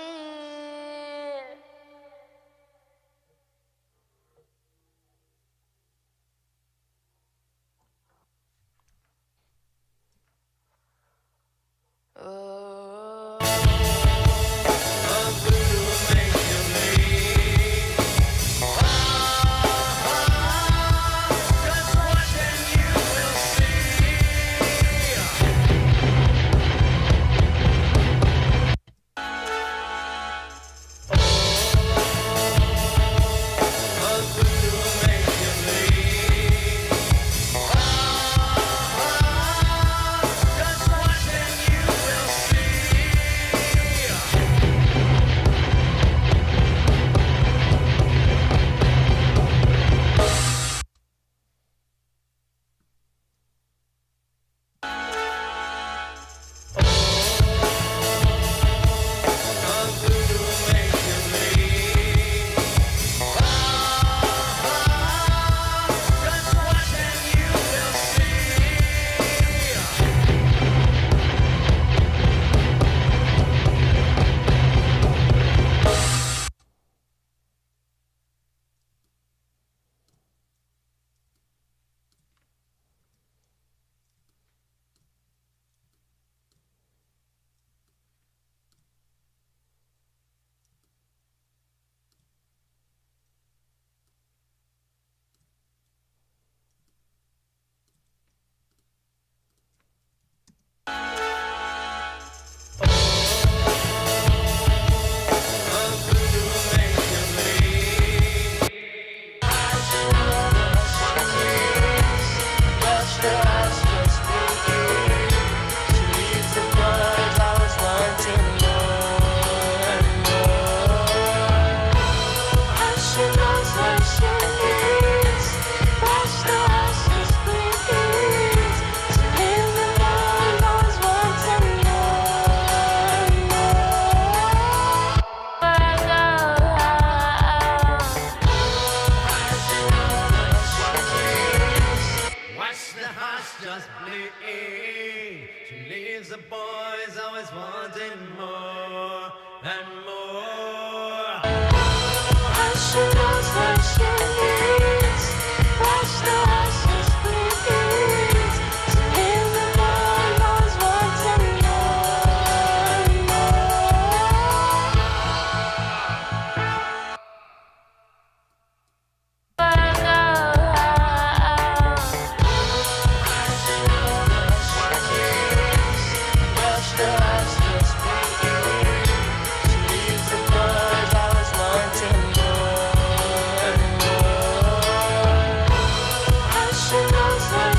She knows what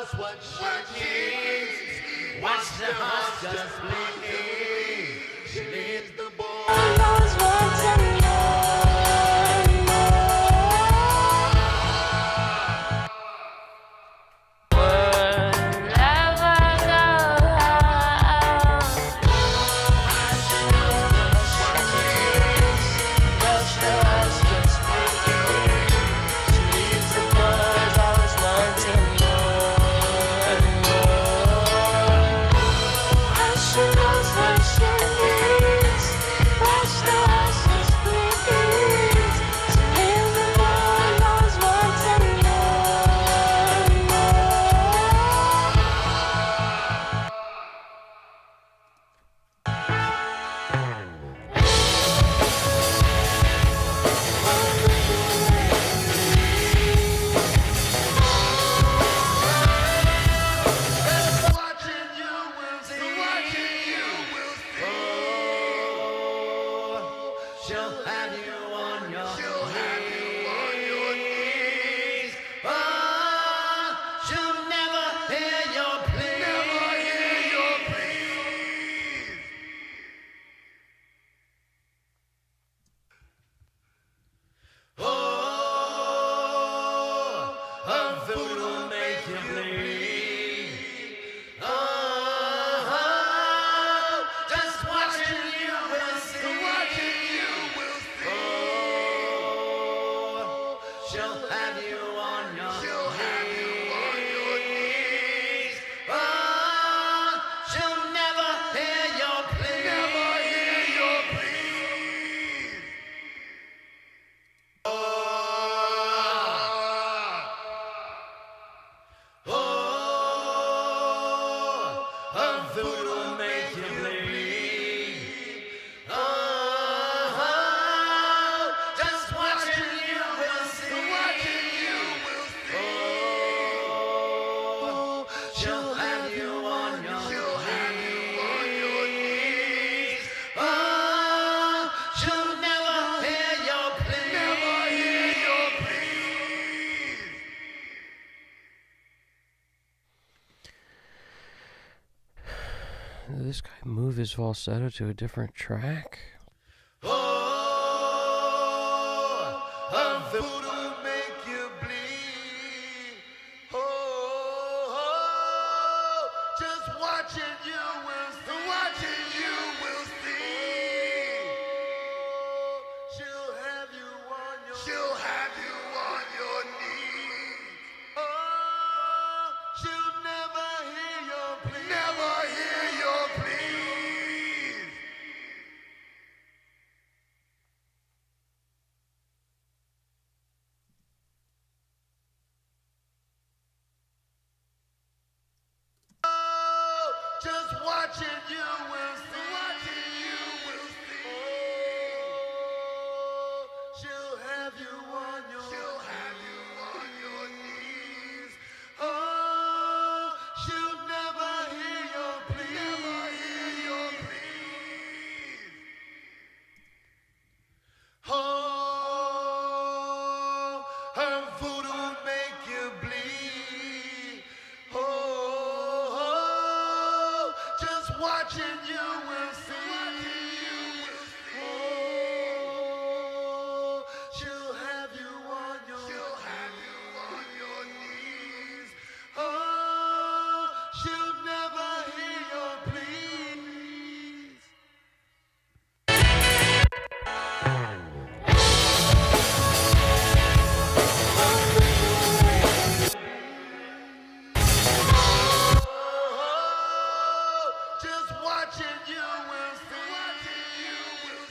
knows what she needs. Watch the heart just bleed. She needs the boy. Knows what to Did this guy move his falsetto to a different track? Her voodoo make you bleed. Oh, just watching you will see. Watching you will see. She'll have you on your. She'll have you on your knees. Oh, she'll never hear your plea. Never hear your pleas. Just watching you will see. Watching you will see. Oh, she'll have you on your. She'll have you on your knees. Oh, she'll never hear your plea. Never hear your pleas. Oh, her voodoo make you bleed. Oh, just watching you will see. Oh, she'll have you on your. She'll have you on your knees. Oh, she'll never hear your pleas. Just watching you will see. Watching you will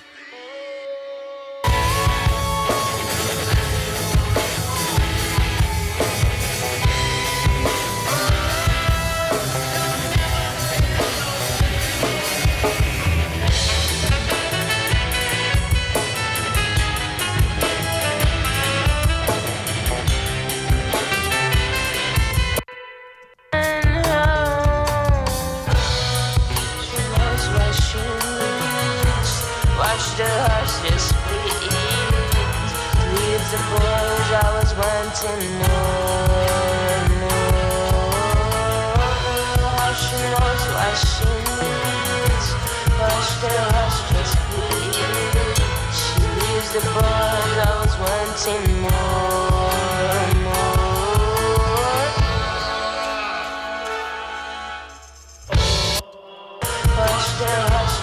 Watch the horses bleed. Leave the boys, I was wanting more and more. the hush just breathe. She leaves the boys always wanting more, more. Hush the hush.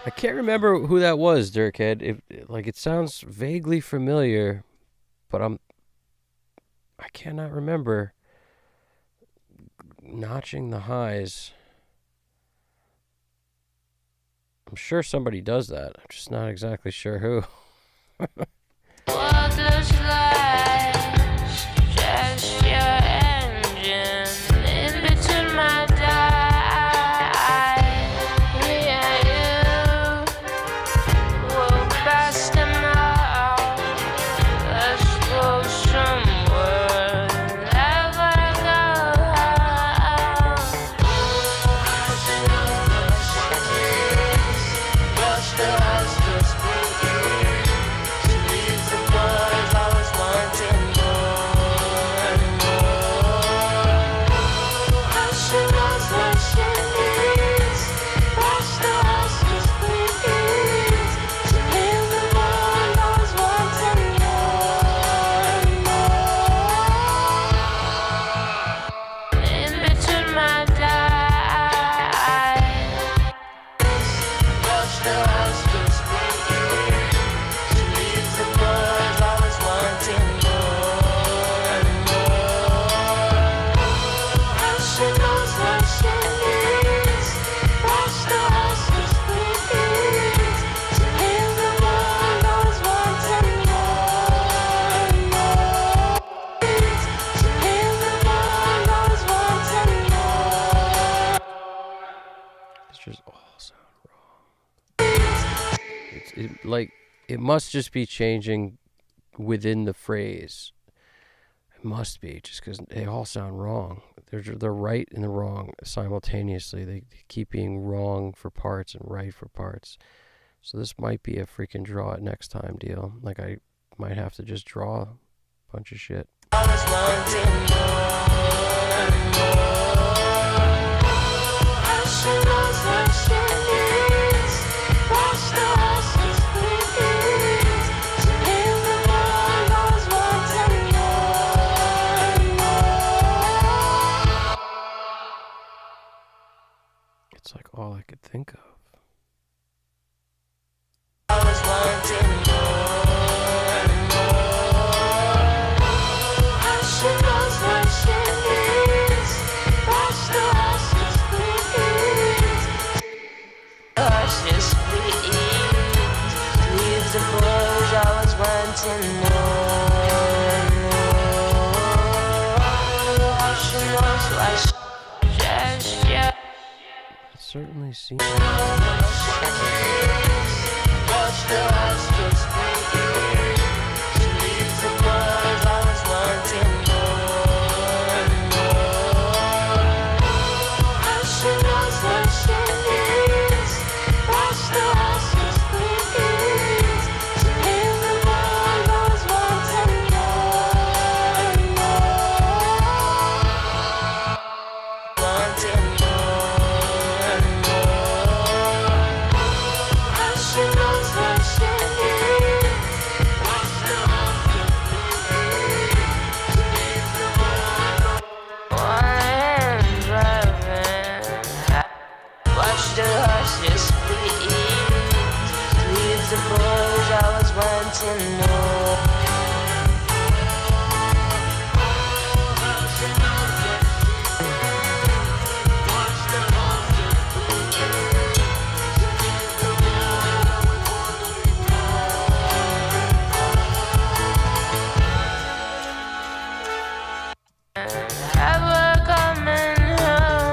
I can't remember who that was, Dirkhead. It sounds vaguely familiar, but I cannot remember notching the highs. I'm sure somebody does that. I'm just not exactly sure who. It must just be changing within the phrase. It must be, just because they all sound wrong. They're right and the wrong simultaneously. They keep being wrong for parts and right for parts. So this might be a freaking draw it next time deal. Like, I might have to just draw a bunch of shit. It's like all I could think of. Certainly seems. wanting more. Ever coming home.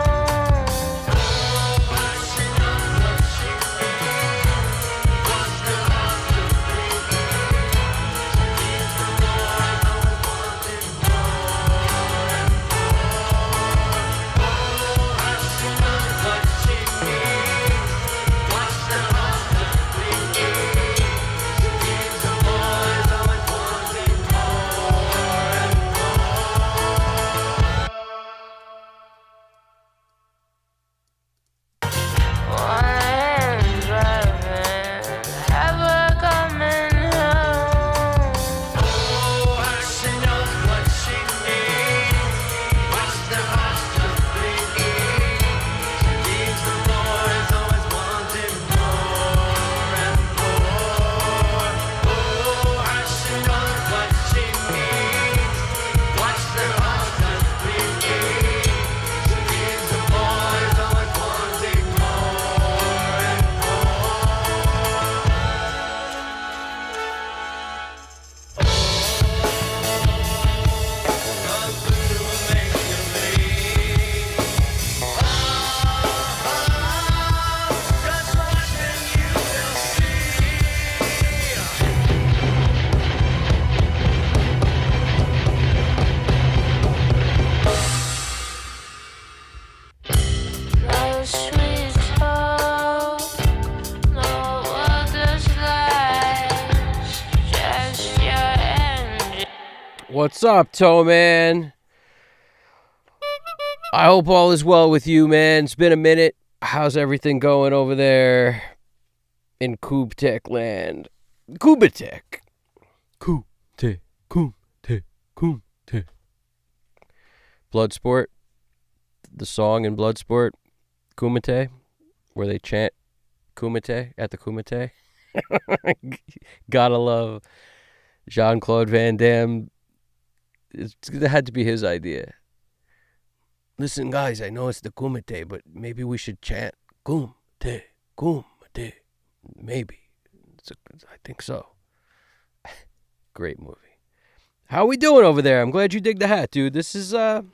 One hand driving, ever coming home. She knows what she needs. Watch the hearts just bleed. She leaves the boys always wanting more and more. Oh, she knows what she needs. Watch the hearts just bleed. She leaves the boys always wanting more and No sweet talk, no others lies, just your engine. What's up, Toe Man? I hope all is well with you, man. It's been a minute. How's everything going over there in Kubtech land? Kubatech. Kubtech. Kubtech. Kubtech. Bloodsport. The song in Bloodsport. Kumite. Where they chant Kumite at the Kumite. Gotta love Jean-Claude Van Damme. It had to be his idea. Listen, guys, I know it's the Kumite, but maybe we should chant Kumte, Kumte. Maybe. I think so. Great movie. How we doing over there? I'm glad you dig the hat, dude. This is, it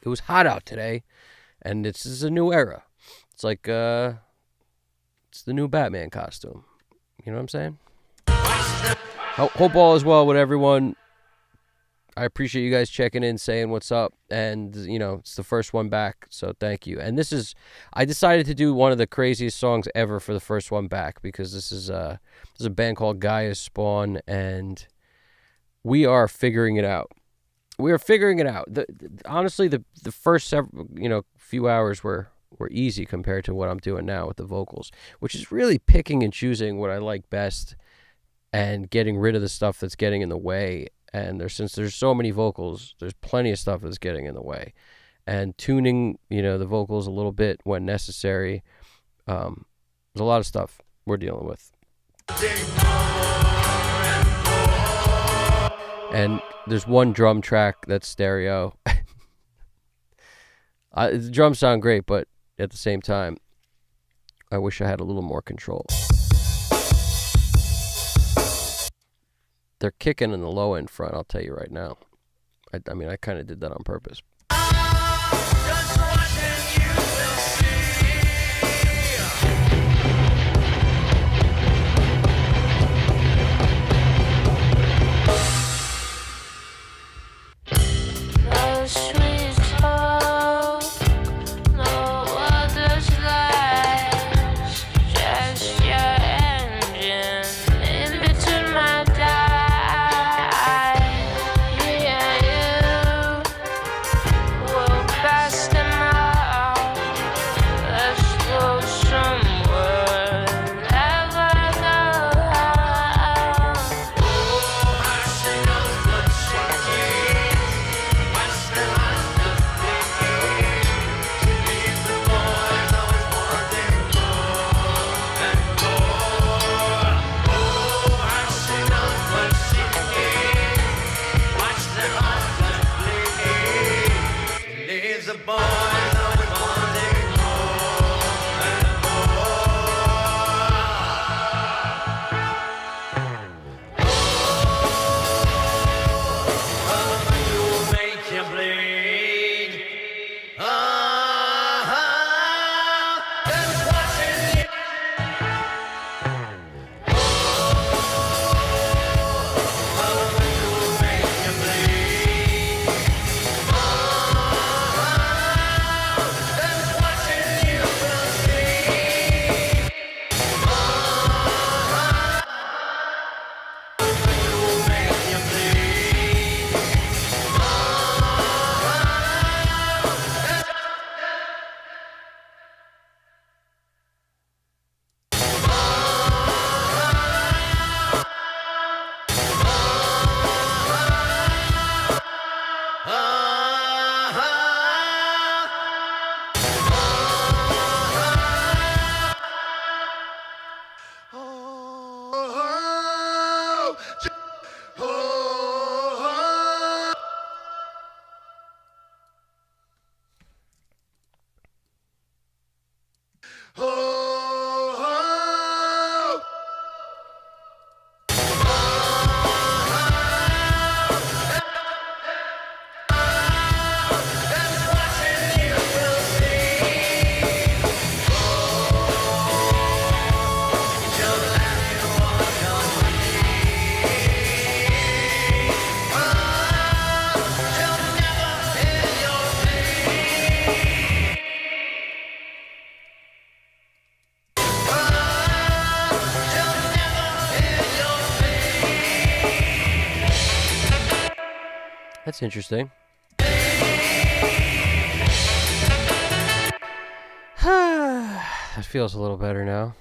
was hot out today, and this is a new era. It's like, it's the new Batman costume. You know what I'm saying? Hope all is well with everyone. I appreciate you guys checking in, saying what's up, and, you know, it's the first one back, so thank you. And I decided to do one of the craziest songs ever for the first one back, because this is a band called Gaia'sSpawn, and we are figuring it out. We are figuring it out. Honestly, the first few hours were easy compared to what I'm doing now with the vocals, which is really picking and choosing what I like best and getting rid of the stuff that's getting in the way. And since there's so many vocals, there's plenty of stuff that's getting in the way. And tuning, the vocals a little bit when necessary. There's a lot of stuff we're dealing with. And there's one drum track that's stereo. The drums sound great, but at the same time, I wish I had a little more control. They're kicking in the low end front, I'll tell you right now. I mean, I kind of did that on purpose. No sweet talk, no others lies, just your engine in between my thighs. Me and you That's interesting. That feels a little better now.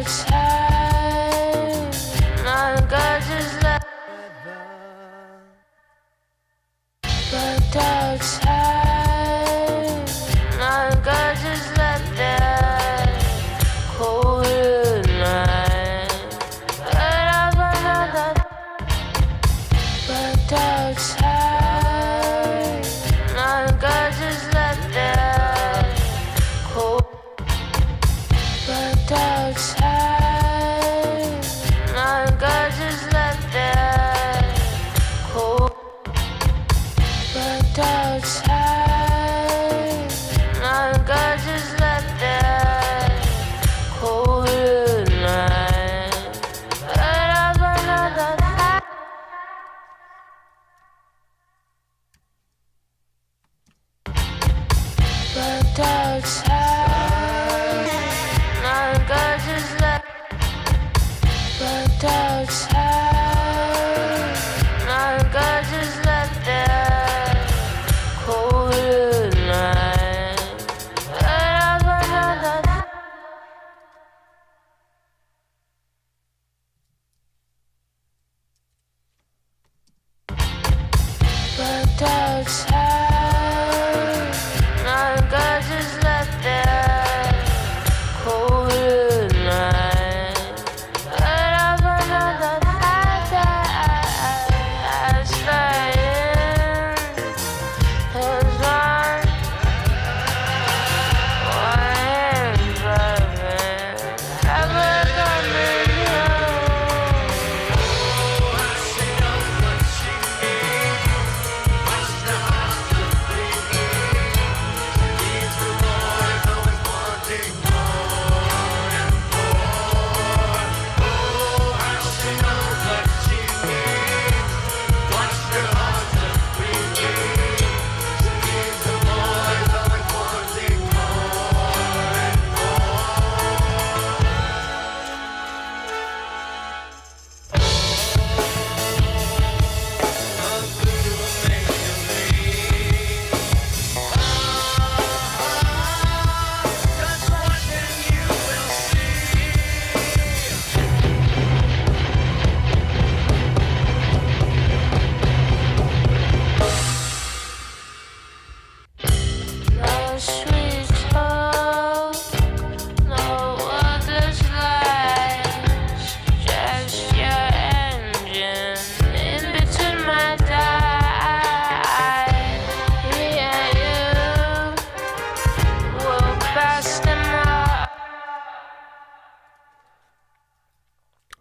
time, my God just let. But outside, my God just let that colder night. But outside, my God just let that cold. But outside, my God just let that cold. But outside, my God just let that colder night. But outside, my God just let. But outside, my God just let that colder night. But outside, my God just let that colder night.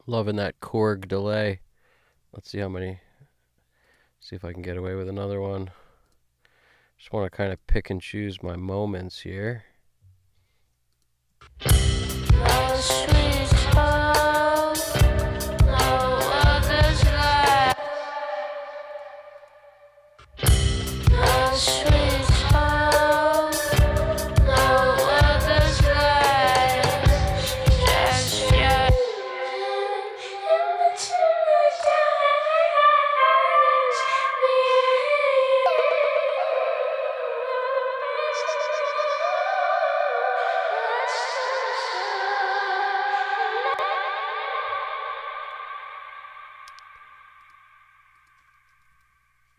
Loving that Korg delay. Let's see how many. See if I can get away with another one. Just want to kind of pick and choose my moments here.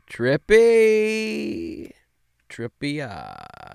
Trippy, trippino.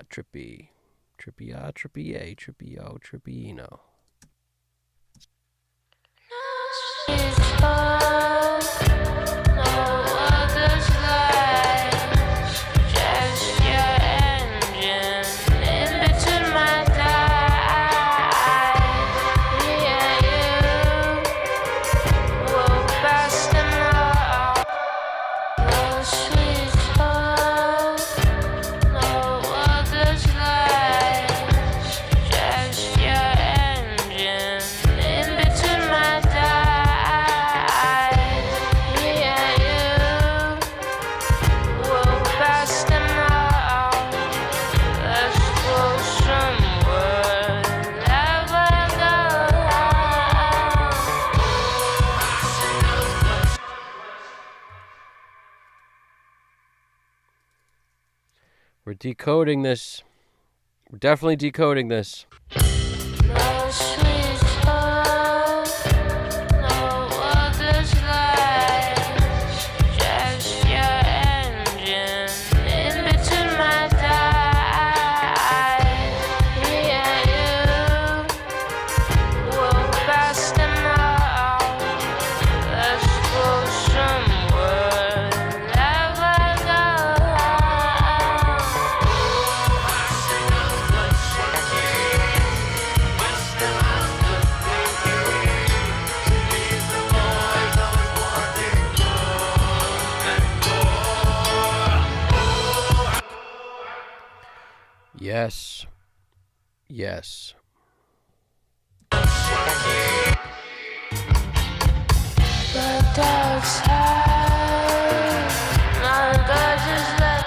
We're decoding this. We're definitely decoding this. My sweet Yes. Yes. But outside, my God just let.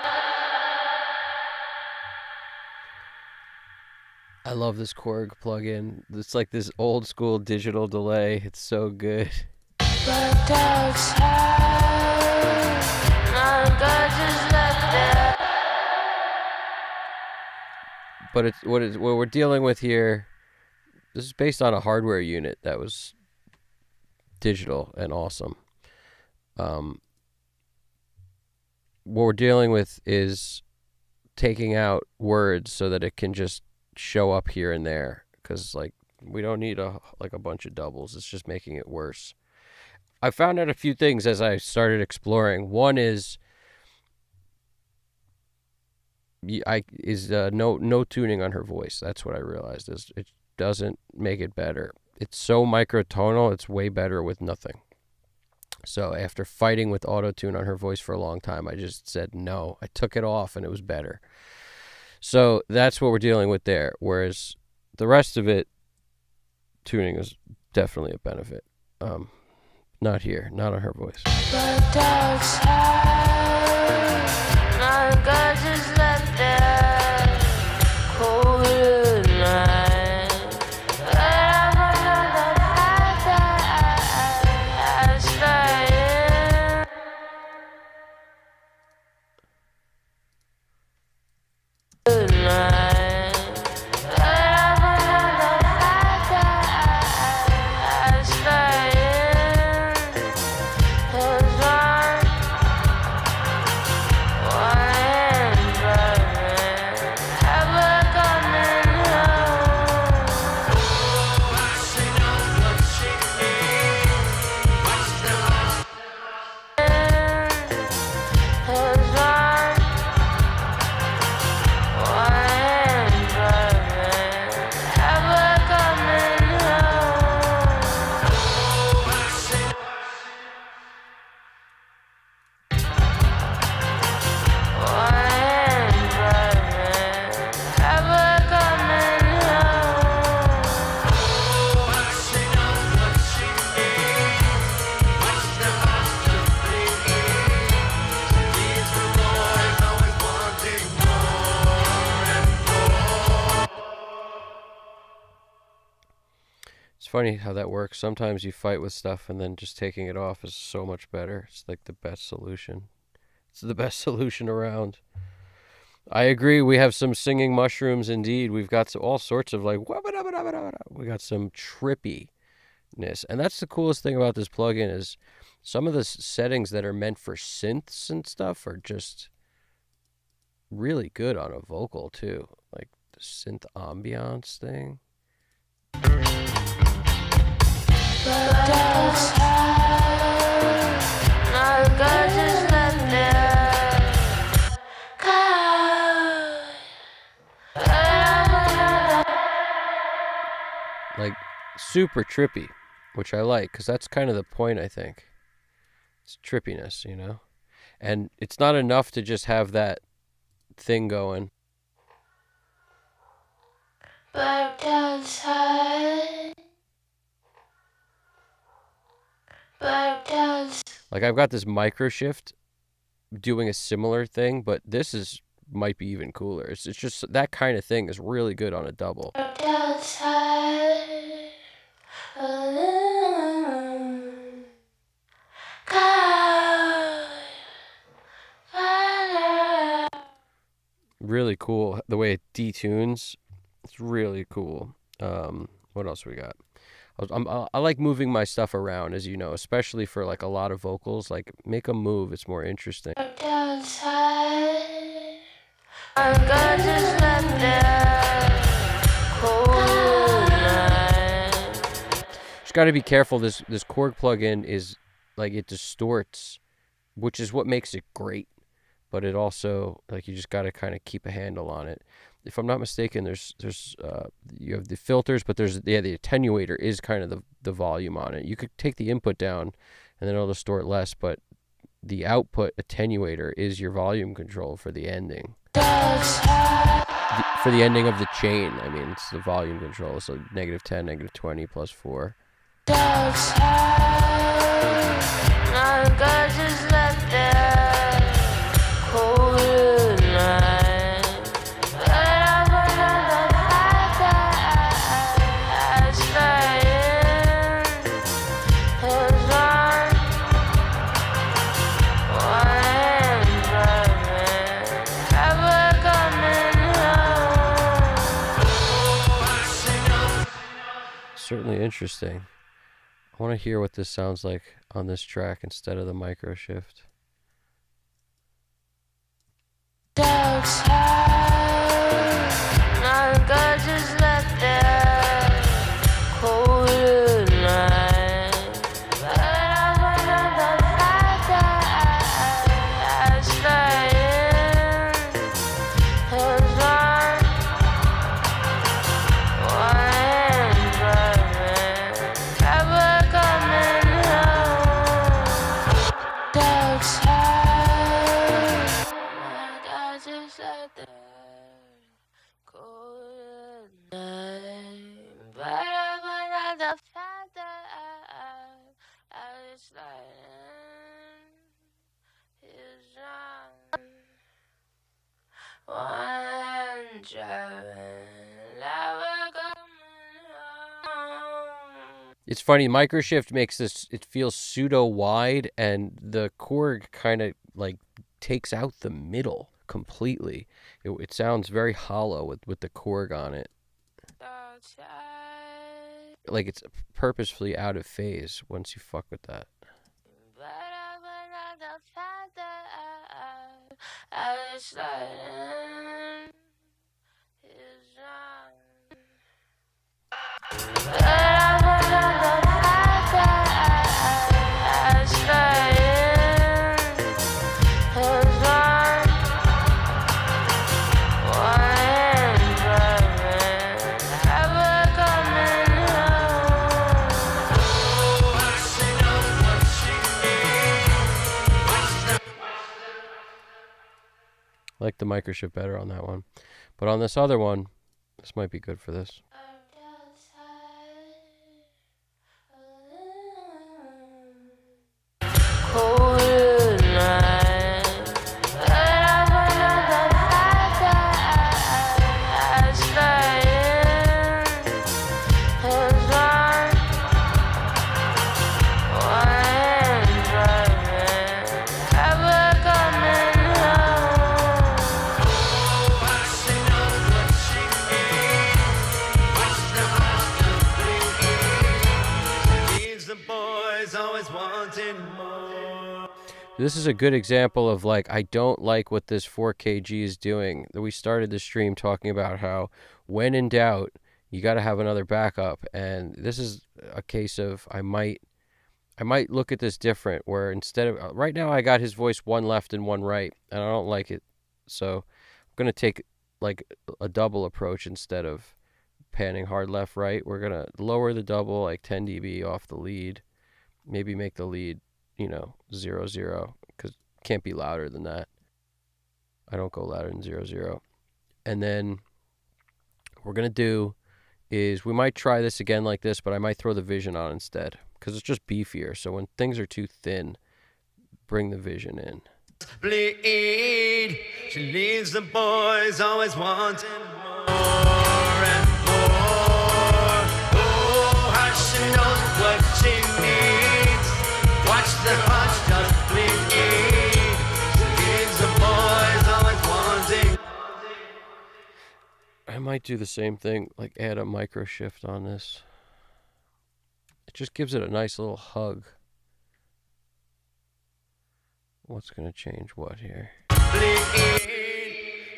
I love this Korg plugin. It's like this old school digital delay. It's so good. But outside, my God just let that. But what we're dealing with here. This is based on a hardware unit that was digital and awesome. What we're dealing with is taking out words so that it can just show up here and there, because like we don't need a bunch of doubles. It's just making it worse. I found out a few things as I started exploring. One is no tuning on her voice. That's what I realized. Is it doesn't make it better. It's so microtonal, it's way better with nothing. So after fighting with auto-tune on her voice for a long time, I just said no. I took it off and it was better. So that's what we're dealing with there. Whereas the rest of it, tuning is definitely a benefit. Not here, not on her voice. But outside, my God just let that cold night. Funny how that works. Sometimes you fight with stuff and then just taking it off is so much better. It's like the best solution. It's the best solution around. I agree. We have some singing mushrooms indeed. We've got all sorts of like, we got some trippiness. And that's the coolest thing about this plugin is some of the settings that are meant for synths and stuff are just really good on a vocal too. Like the synth ambiance thing. But outside, my God just let that go. Like super trippy, which I like because that's kind of the point, I think. It's trippiness, you know? And it's not enough to just have that thing going. But outside. Like I've got this micro shift doing a similar thing, but this might be even cooler. It's just that kind of thing is really good on a double. Really cool the way it detunes. It's really cool. What else we got? I like moving my stuff around, as you know, especially for like a lot of vocals. Like make them move; it's more interesting. Just got to be careful. This Korg plugin is like it distorts, which is what makes it great. But it also like you just got to kind of keep a handle on it. If I'm not mistaken, there's you have the filters, but the attenuator is kind of the volume on it. You could take the input down, and then it'll distort less, but the output attenuator is your volume control for the ending. for the ending of the chain. I mean, it's the volume control. So -10, -20, +4. Dogs high, my God just let there cold night. But I'm another fighter, I stay in his arms. One driving, ever coming home. Certainly interesting. I want to hear what this sounds like on this track instead of the micro shift. Dogs high, my God just let there cold night. But I'm another fighter, I stay in his arms. One driving, ever coming home. Dogs high, my God just let there cold night. But I'm another fighter, I stay in his arms. One driving, ever coming home. It's funny, micro shift makes this, it feels pseudo wide, and the Korg kind of like takes out the middle completely. It sounds very hollow with the Korg on it. Dogs high, Like it's purposefully out of phase once you fuck with that. but I'm another fighter, I stay in his arms. But I'm another fighter, I stay in his arms. One driving, ever coming home. I like the micro shift better on that one. But on this other one, this might be good for this. Cold night, but I'm another fighter, I stay in his arms. One driving, ever coming home. Leaves the boys always wanting more. This is a good example of like, I don't like what this 4KG is doing. We started the stream talking about how when in doubt, you got to have another backup. And this is a case of I might look at this different, where instead of right now I got his voice one left and one right, and I don't like it. So I'm going to take like a double approach instead of panning hard left right. We're going to lower the double like 10 dB off the lead, maybe make the lead 0 0, because it can't be louder than that. I don't go louder than 0 0. And then what we're gonna do is we might try this again like this, but I might throw the vision on instead, because it's just beefier. So when things are too thin, bring the vision in. Bleed, she leaves the boys always wanting more and more. Oh, how she knows what she needs. Watch the hearts just bleed. She leaves the boys always wanting. I might do the same thing, like add a micro shift on this. It just gives it a nice little hug. What's going to change what here? Bleed,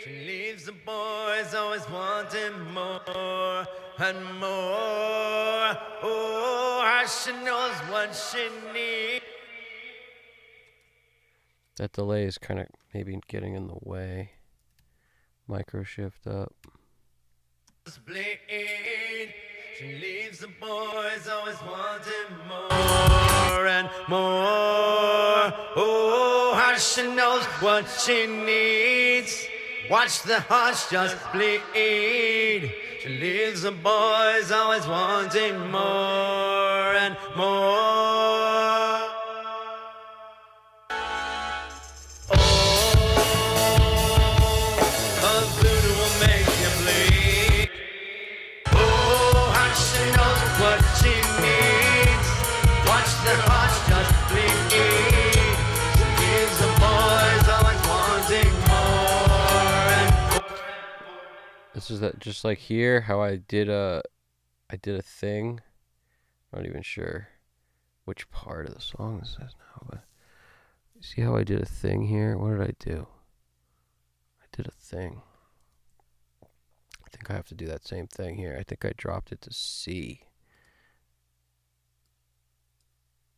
she leaves the boys always wanting more and more. Oh, how she knows what she needs. That delay is kind of maybe getting in the way. Micro shift up. Bleed, she leaves the boys always wanting more and more. Oh, how she knows what she needs. Watch the hearts just bleed. She leaves the boys always wanting more and more. Oh, a voodoo will make you bleed. Oh, how she knows what she needs. Watch the hearts just bleed. She leaves the boys always wanting more and more. This is that just like here, how I did a thing. I'm not even sure which part of the song this is now, but see how I did a thing here? What did I do? I did a thing. I think I have to do that same thing here. I think I dropped it to C.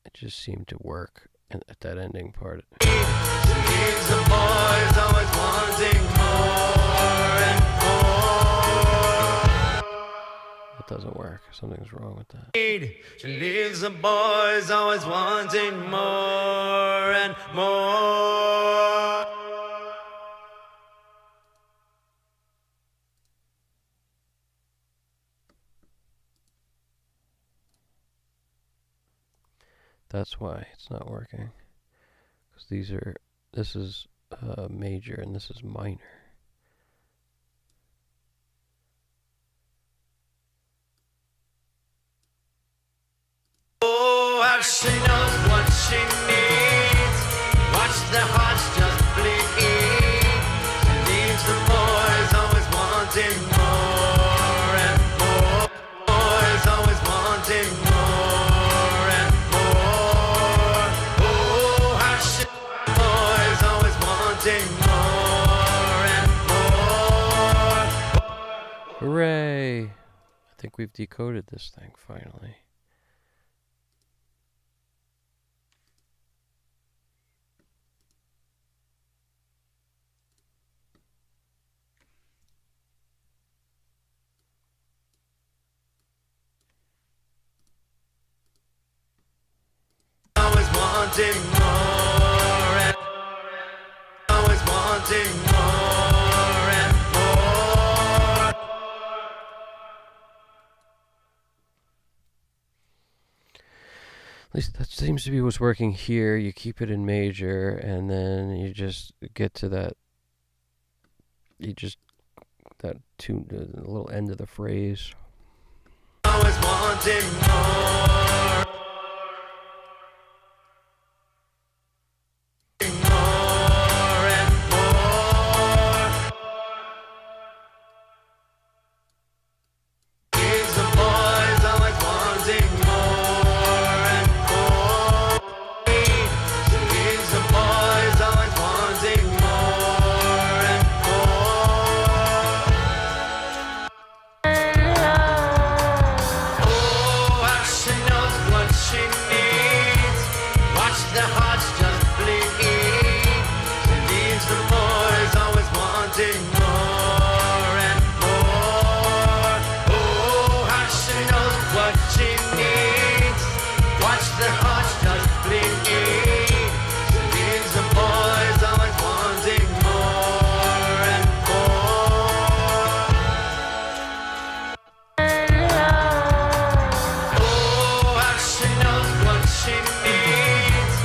It just seemed to work at that ending part. Leaves the boys always wanting more and more. That doesn't work. Something's wrong with that. She leaves the boys always wanting more and more. That's why it's not working. Because this is major and this is minor. Oh, how she knows what she needs. Watch the hearts just bleed. She leaves the boys always wanting more and more. Boys always wanting more and more. Oh, how she boys always wanting more and more. Hooray! I think we've decoded this thing finally. Always wanting more and always wanting more and more. At least that seems to be what's working here. You keep it in major, and then you just get to that. That tune, the little end of the phrase. Always wanting more. More and more. Leaves the boys always wanting more and more. Leaves the boys always wanting more and more. Oh, how she knows what she needs. Watch the hearts just bleed. She leaves the boys always wanting more and more. Oh, how she knows what she needs. Watch the hearts just bleed. She leaves the boys always wanting more and more. Oh, how she knows what she needs.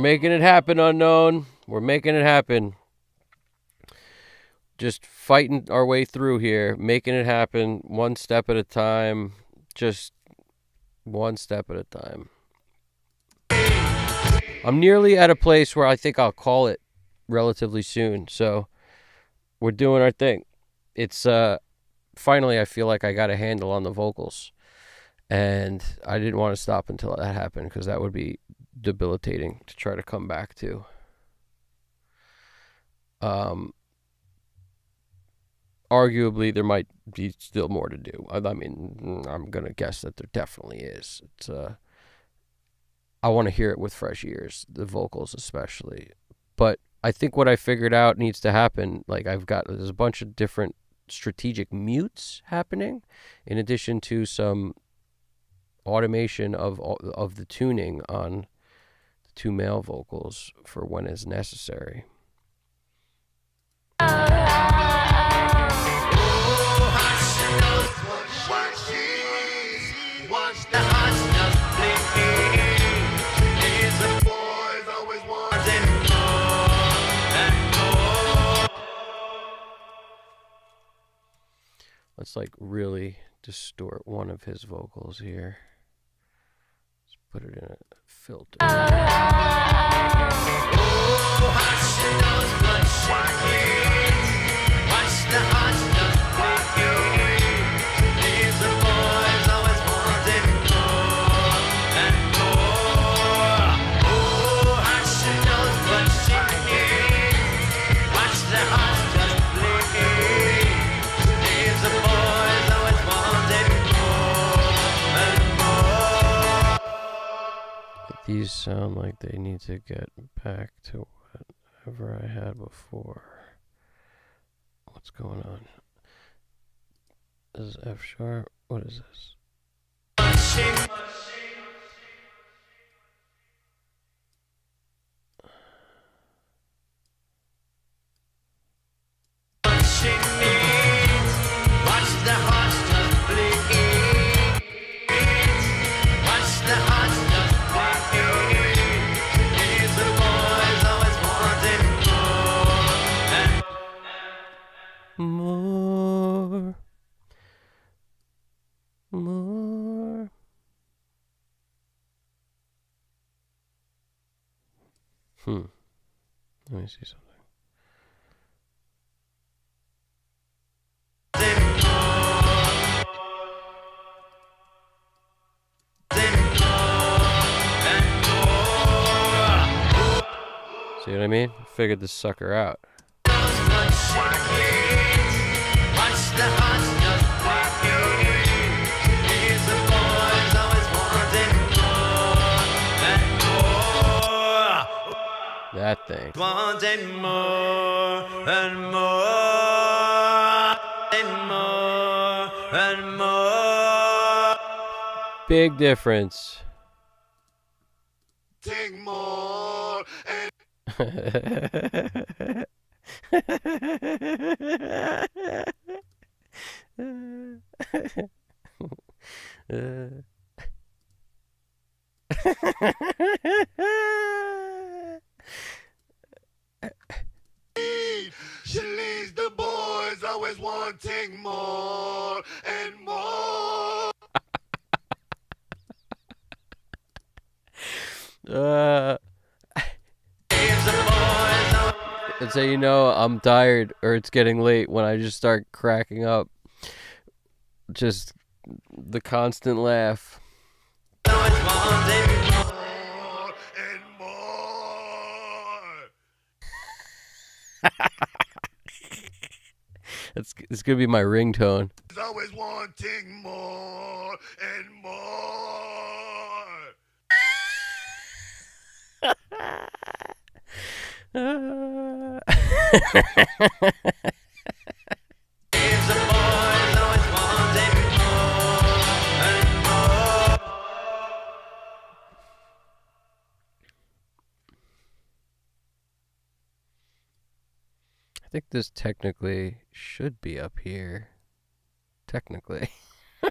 making it happen, Unknown. We're making it happen. Just fighting our way through here, making it happen one step at a time. Just one step at a time. I'm nearly at a place where I think I'll call it relatively soon. So we're doing our thing. It's finally I feel like I got a handle on the vocals. And I didn't want to stop until that happened because that would be debilitating to try to come back to. Arguably, there might be still more to do. I mean, I'm going to guess that there definitely is. It's I want to hear it with fresh ears, the vocals especially. But I think what I figured out needs to happen, like there's a bunch of different strategic mutes happening in addition to some automation of the tuning on the two male vocals for when it's necessary. Let's like really distort one of his vocals here. Let's put it in a filter. These sound like they need to get back to whatever I had before. What's going on? This is F sharp. What is this? More. Let me see something. See what I mean? Figured this sucker out. That thing. Wanting more and more and more and more. Big difference. Ting more and she leaves the boys always wanting more and more. And so you know I'm tired or it's getting late when I just start cracking up. Just the constant laugh. More and more. It's gonna be my ringtone. He's always wanting more and more. I think this technically should be up here. Technically.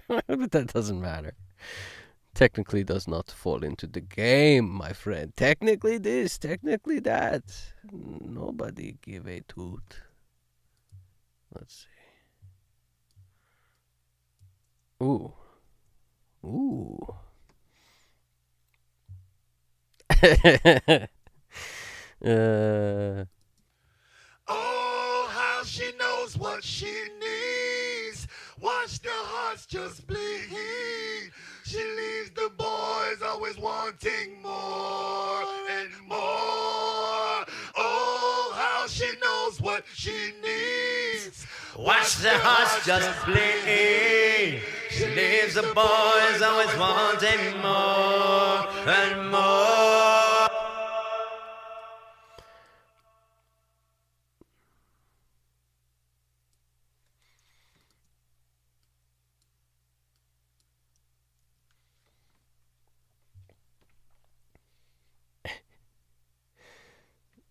But that doesn't matter. technically does not fall into the game, my friend. Technically this, technically that. Nobody give a toot. Let's see. Ooh. Ooh. Oh, how she knows what she needs. Watch the hearts just bleed. She leaves the boys always wanting more and more. Oh, how she knows what she needs. Watch the hearts just bleed. She leaves the boys always wanting more and more.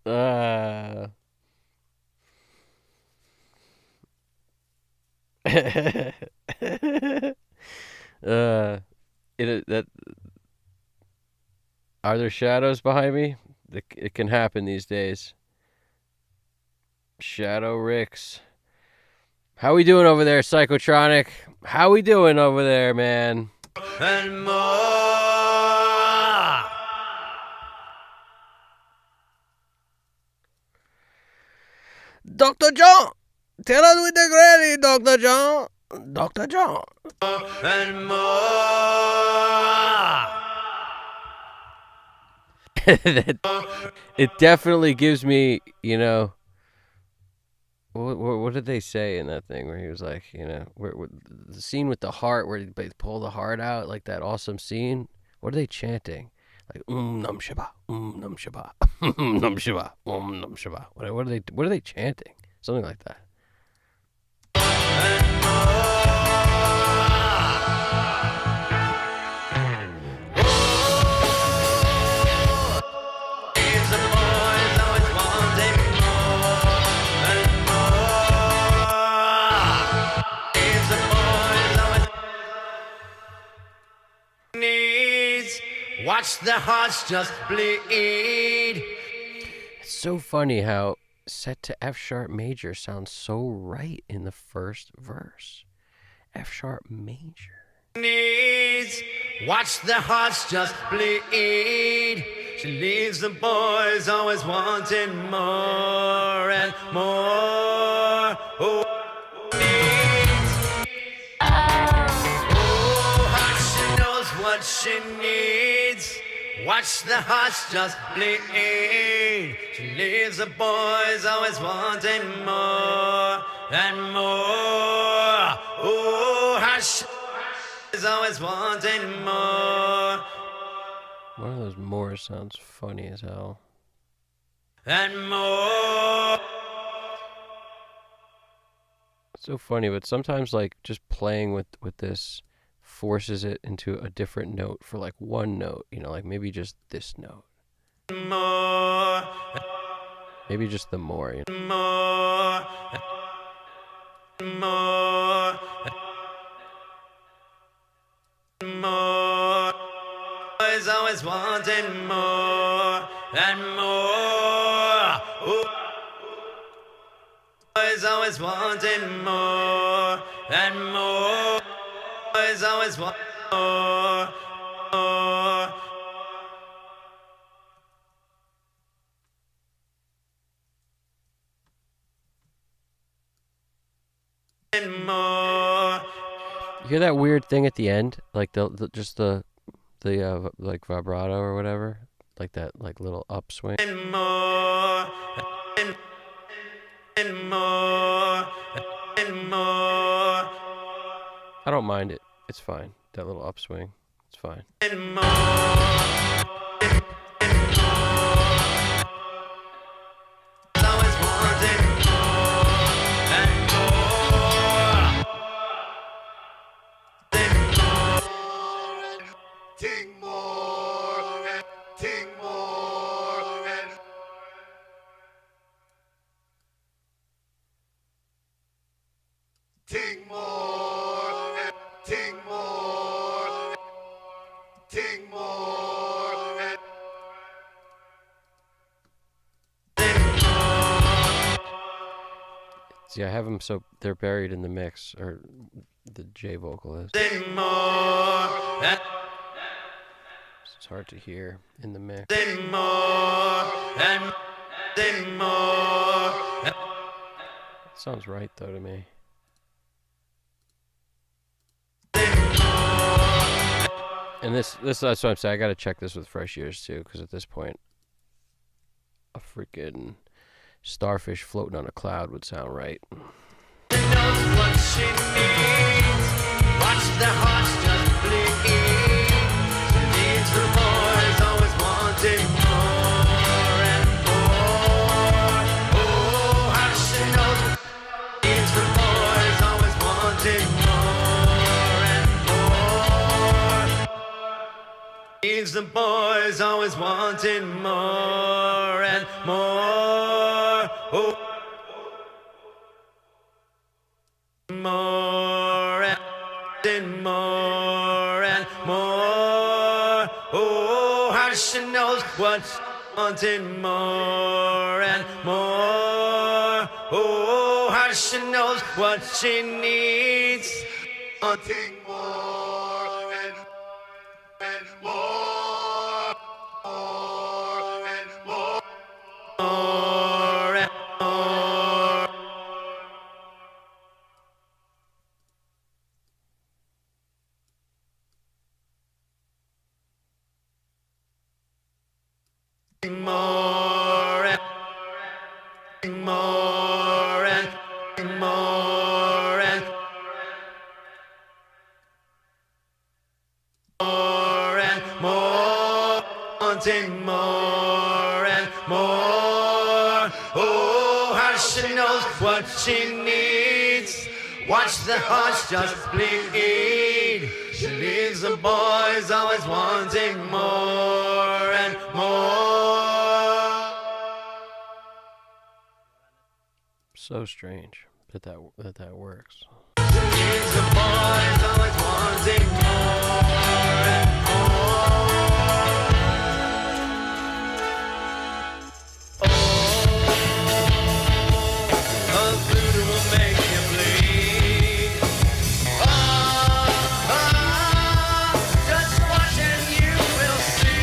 Uh, that are there shadows behind me? It can happen these days. Shadow Ricks. How we doing over there, Psychotronic? How we doing over there, man? And more. Dr. John! Tell us with the granny, Dr. John! Dr. John! And more. It definitely gives me, you know, what did they say in that thing where he was like, you know, where the scene with the heart where they pull the heart out, like that awesome scene? What are they chanting? Like num shiba, num shiba, num shiba, num shiba. What are they chanting? Something like that. Watch the hearts just bleed. It's so funny how set to F sharp major sounds so right in the first verse. F sharp major. Needs. Watch the hearts just bleed. She leaves the boys always wanting more and more. Oh, needs. Oh, how she knows what she needs. Watch the hearts just bleed. She leaves the boys always wanting more and more. Oh, how she is always wanting more. One of those more sounds funny as hell. And more. It's so funny, but sometimes like just playing with this forces it into a different note for like one note, you know, like maybe just this note. More. Maybe just the more, you know. More. More. More. Boys always wanting more and more. Ooh. Boys always wanting more and more. Boys always want more. More. And more. You hear that weird thing at the end, like the like vibrato or whatever, like that like little upswing. And more. And more. And more. I don't mind it. It's fine. That little upswing. It's fine. And more. Always wanting more and more. Ting more and ting more and ting more and ting more. See, I have them so they're buried in the mix, or the J vocal is. More and It's hard to hear in the mix. more and more. Sounds right though to me. And this that's what I'm saying. I gotta check this with fresh ears too, because at this point, a freaking starfish floating on a cloud would sound right. She knows what she needs. Watch the hearts just bleed. She needs the boys, always wanting more and more. Oh, how she knows. Needs the boys, always wanting more and more. Needs the boys, always wanting more and more. Oh. More and more and more. Oh, how she knows what she's wanting more and more. Oh, how she knows what she needs. Wanting more and more. More and more. More and more. More and more and more and more and more, wanting more and more. Oh, how she knows what she needs. Watch the hearts just bleed. She leaves the boys always wanting more and more. So strange that works. Leaves the boys always wanting more and more. Oh, a voodoo will make you bleed. Just watch and you will see.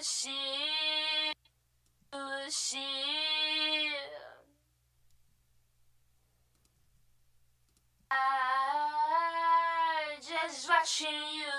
Just watching you.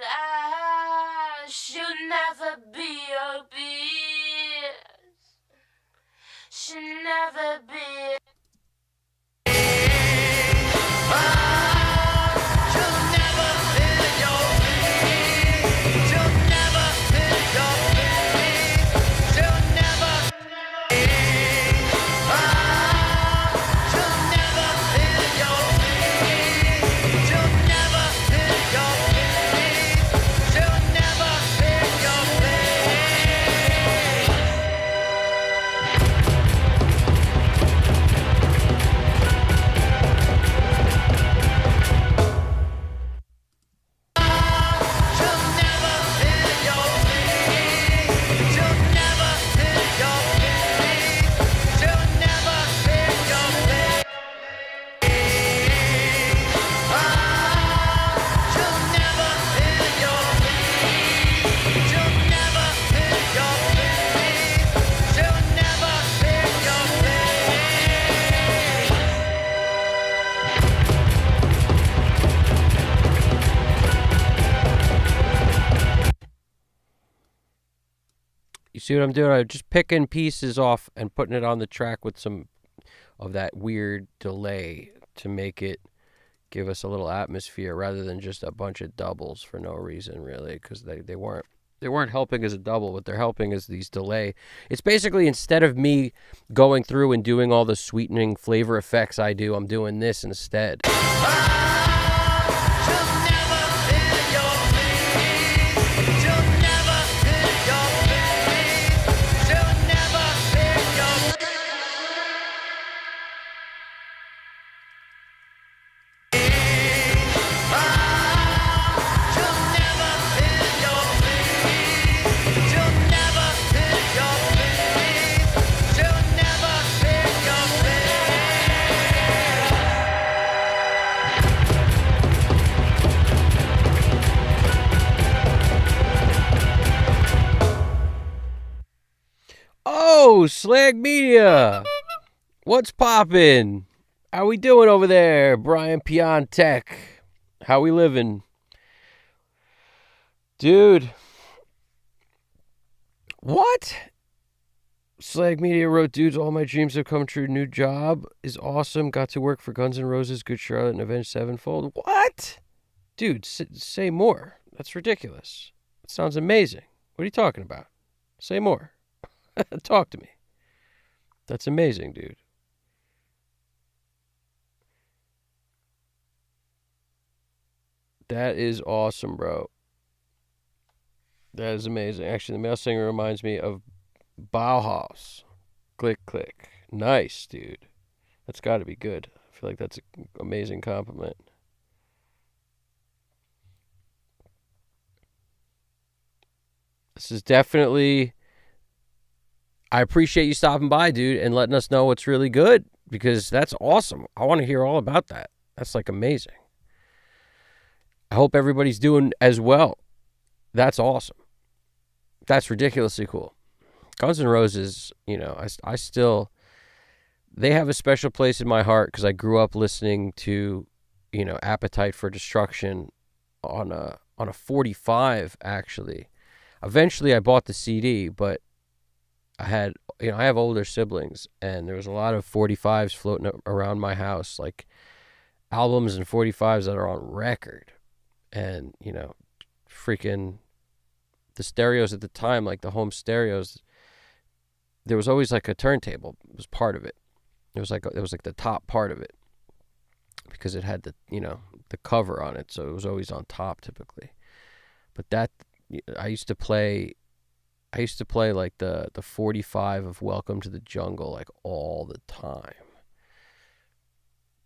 I should never be obese. Should never be. You see what I'm doing? I'm just picking pieces off and putting it on the track with some of that weird delay to make it give us a little atmosphere rather than just a bunch of doubles for no reason, really, because they weren't helping as a double. What they're helping is these delay. It's basically, instead of me going through and doing all the sweetening flavor effects I do, I'm doing this instead. Oh, Slag Media! What's poppin'? How we doing over there, Brian Piontek? How we living? Dude. What? Slag Media wrote, dudes, all my dreams have come true. New job is awesome. Got to work for Guns N' Roses, Good Charlotte, and Avenged Sevenfold. What? Dude, say more. That's ridiculous. It sounds amazing. What are you talking about? Say more. Talk to me. That's amazing, dude. That is awesome, bro. That is amazing. Actually, the male singer reminds me of Bauhaus. Click, click. Nice, dude. That's got to be good. I feel like that's an amazing compliment. This is definitely. I appreciate you stopping by, dude, and letting us know what's really good, because that's awesome. I want to hear all about that. That's like amazing. I hope everybody's doing as well. That's awesome. That's ridiculously cool. Guns N' Roses, you know, I still, they have a special place in my heart because I grew up listening to, you know, Appetite for Destruction on a 45, actually. Eventually I bought the CD, but I had, you know, I have older siblings, and there was a lot of 45s floating around my house, like albums and 45s that are on record. And, you know, freaking the stereos at the time, like the home stereos, there was always like a turntable. It was part of it. It was like the top part of it, because it had the, you know, the cover on it, so it was always on top typically. But that, I used to play like the 45 of Welcome to the Jungle like all the time.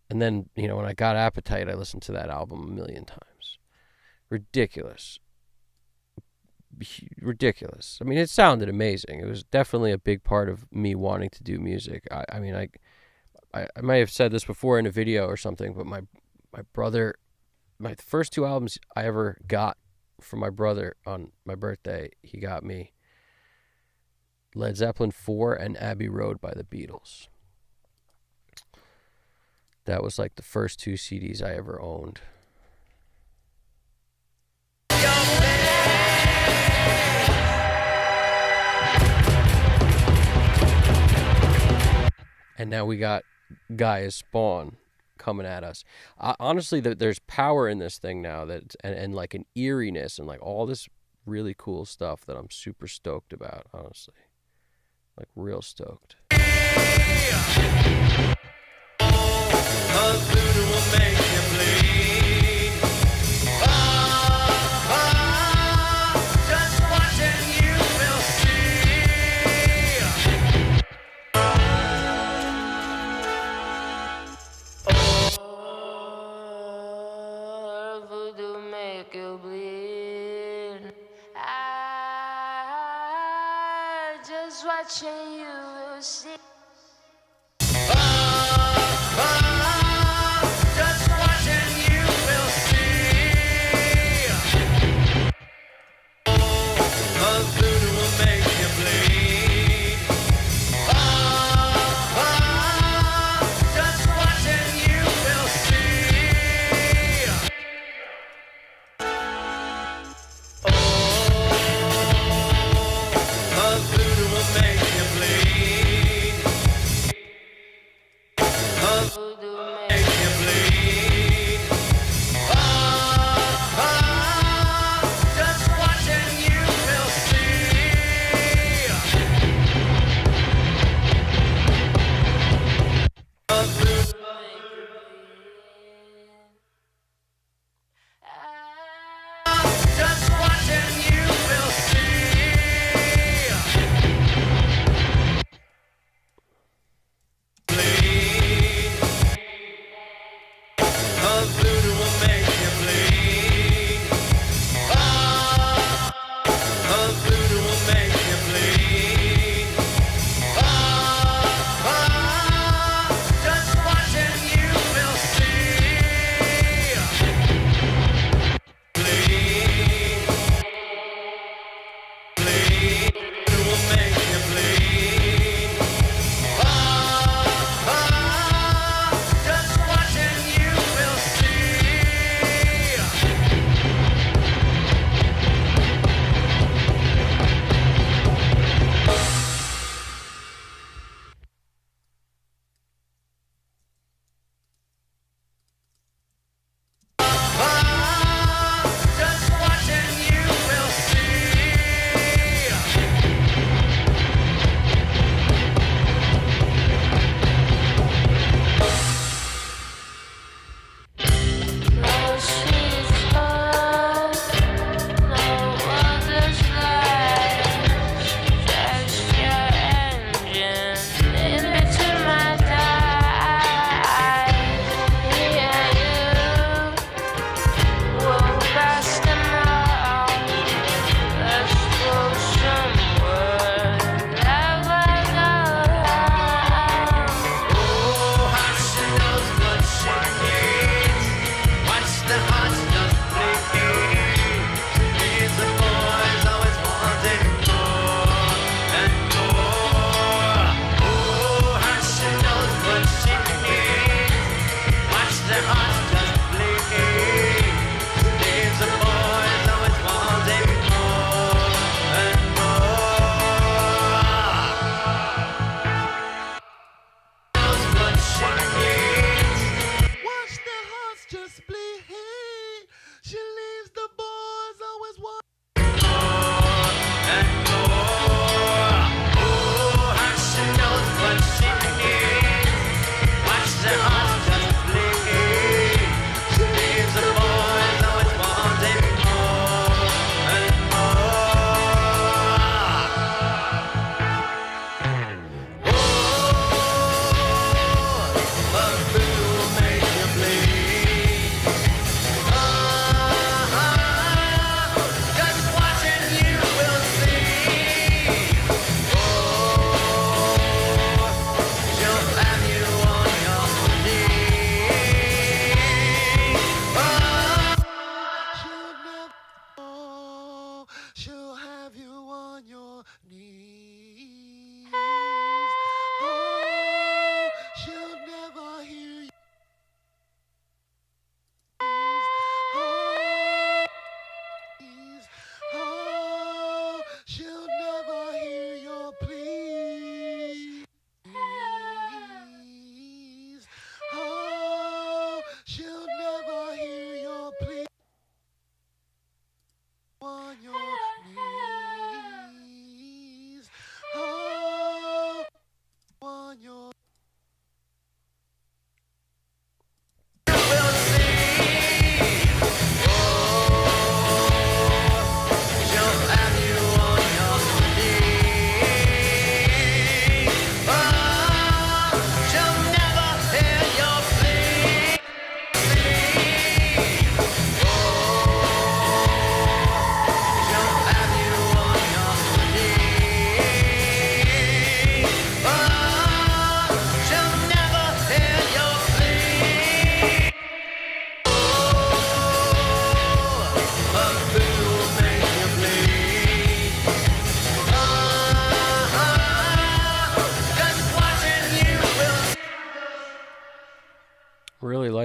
And then, you know, when I got Appetite, I listened to that album a million times. Ridiculous. I mean, it sounded amazing. It was definitely a big part of me wanting to do music. I mean, I might have said this before in a video or something, but my brother, my first two albums I ever got from my brother on my birthday, he got me Led Zeppelin 4 and Abbey Road by the Beatles. That was like the first two CDs I ever owned. And now we got Gaia's Spawn coming at us. Honestly, there's power in this thing now, that and like an eeriness and like all this really cool stuff that I'm super stoked about, honestly. Like real stoked. Watching you see. Just watching you will see. Voodoo will make you bleed. Just watching you will see. Voodoo will make you bleed.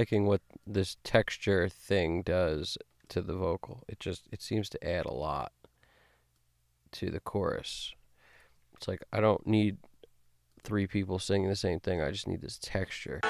liking what this texture thing does to the vocal. It seems to add a lot to the chorus. It's like I don't need 3 people singing the same thing. I just need this texture.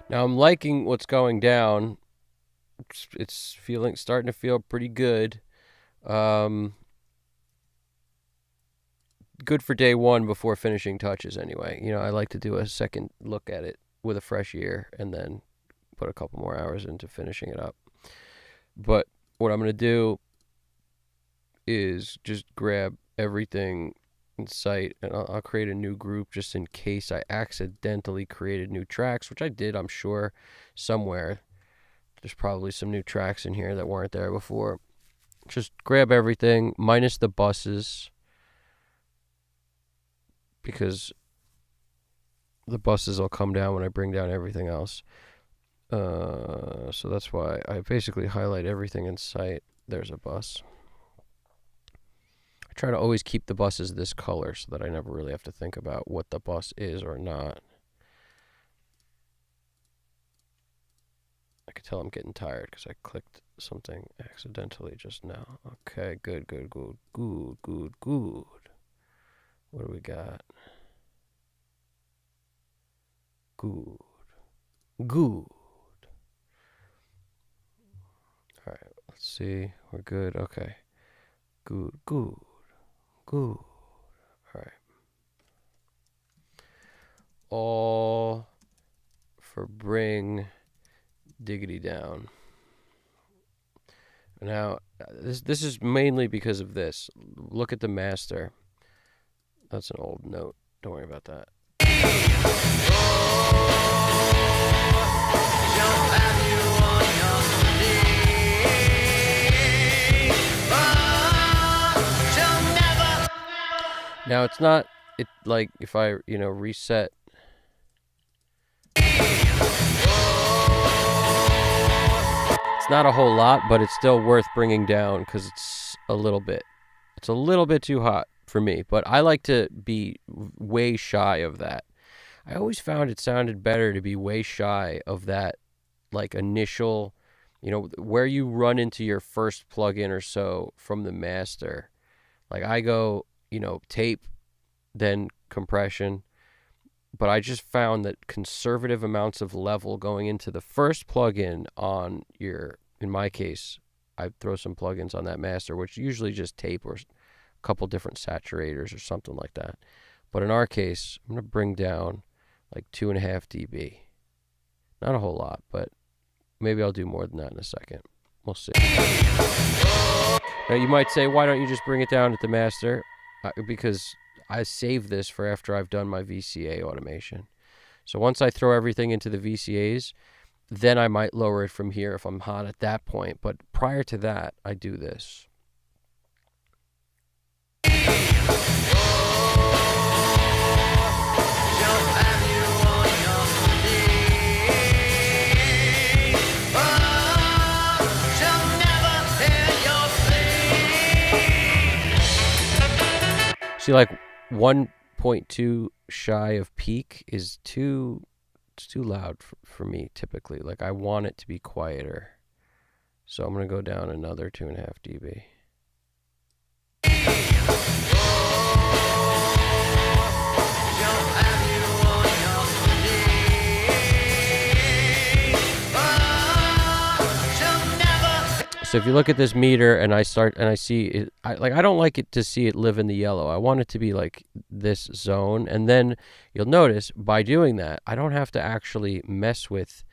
Now I'm liking what's going down. It's starting to feel pretty good. Good for day one before finishing touches anyway. You know, I like to do a second look at it with a fresh ear and then put a couple more hours into finishing it up. But what I'm going to do is just grab everything in sight, and I'll create a new group just in case I accidentally created new tracks, which I did, I'm sure, somewhere. There's probably some new tracks in here that weren't there before. Just grab everything, minus the buses, because the buses will come down when I bring down everything else. So that's why I basically highlight everything in sight. There's a bus. I try to always keep the buses this color so that I never really have to think about what the bus is or not. I could tell I'm getting tired because I clicked something accidentally just now. Okay, good. What do we got? Good. All right. Let's see. We're good. Okay. Good. All right. All for bring diggity down. Now, this is mainly because of this. Look at the master. That's an old note. Don't worry about that. Now it's not like if I reset. It's not a whole lot, but it's still worth bringing down because it's a little bit too hot for me. But I like to be way shy of that. I always found it sounded better to be way shy of that, like initial, where you run into your first plugin or so from the master. Like I go, tape, then compression. But I just found that conservative amounts of level going into the first plugin on in my case, I throw some plugins on that master, which usually just tape or a couple different saturators or something like that. But in our case, I'm going to bring down like 2.5 dB. Not a whole lot, but maybe I'll do more than that in a second. We'll see. Now you might say, why don't you just bring it down at the master? Because I save this for after I've done my VCA automation. So once I throw everything into the VCAs, then I might lower it from here if I'm hot at that point. But prior to that, I do this. See, like 1.2 shy of peak is too loud for me typically. Like I want it to be quieter. So I'm going to go down another 2.5 dB. So if you look at this meter and I see it, I don't like it to see it live in the yellow. I want it to be like this zone. And then you'll notice by doing that, I don't have to actually mess with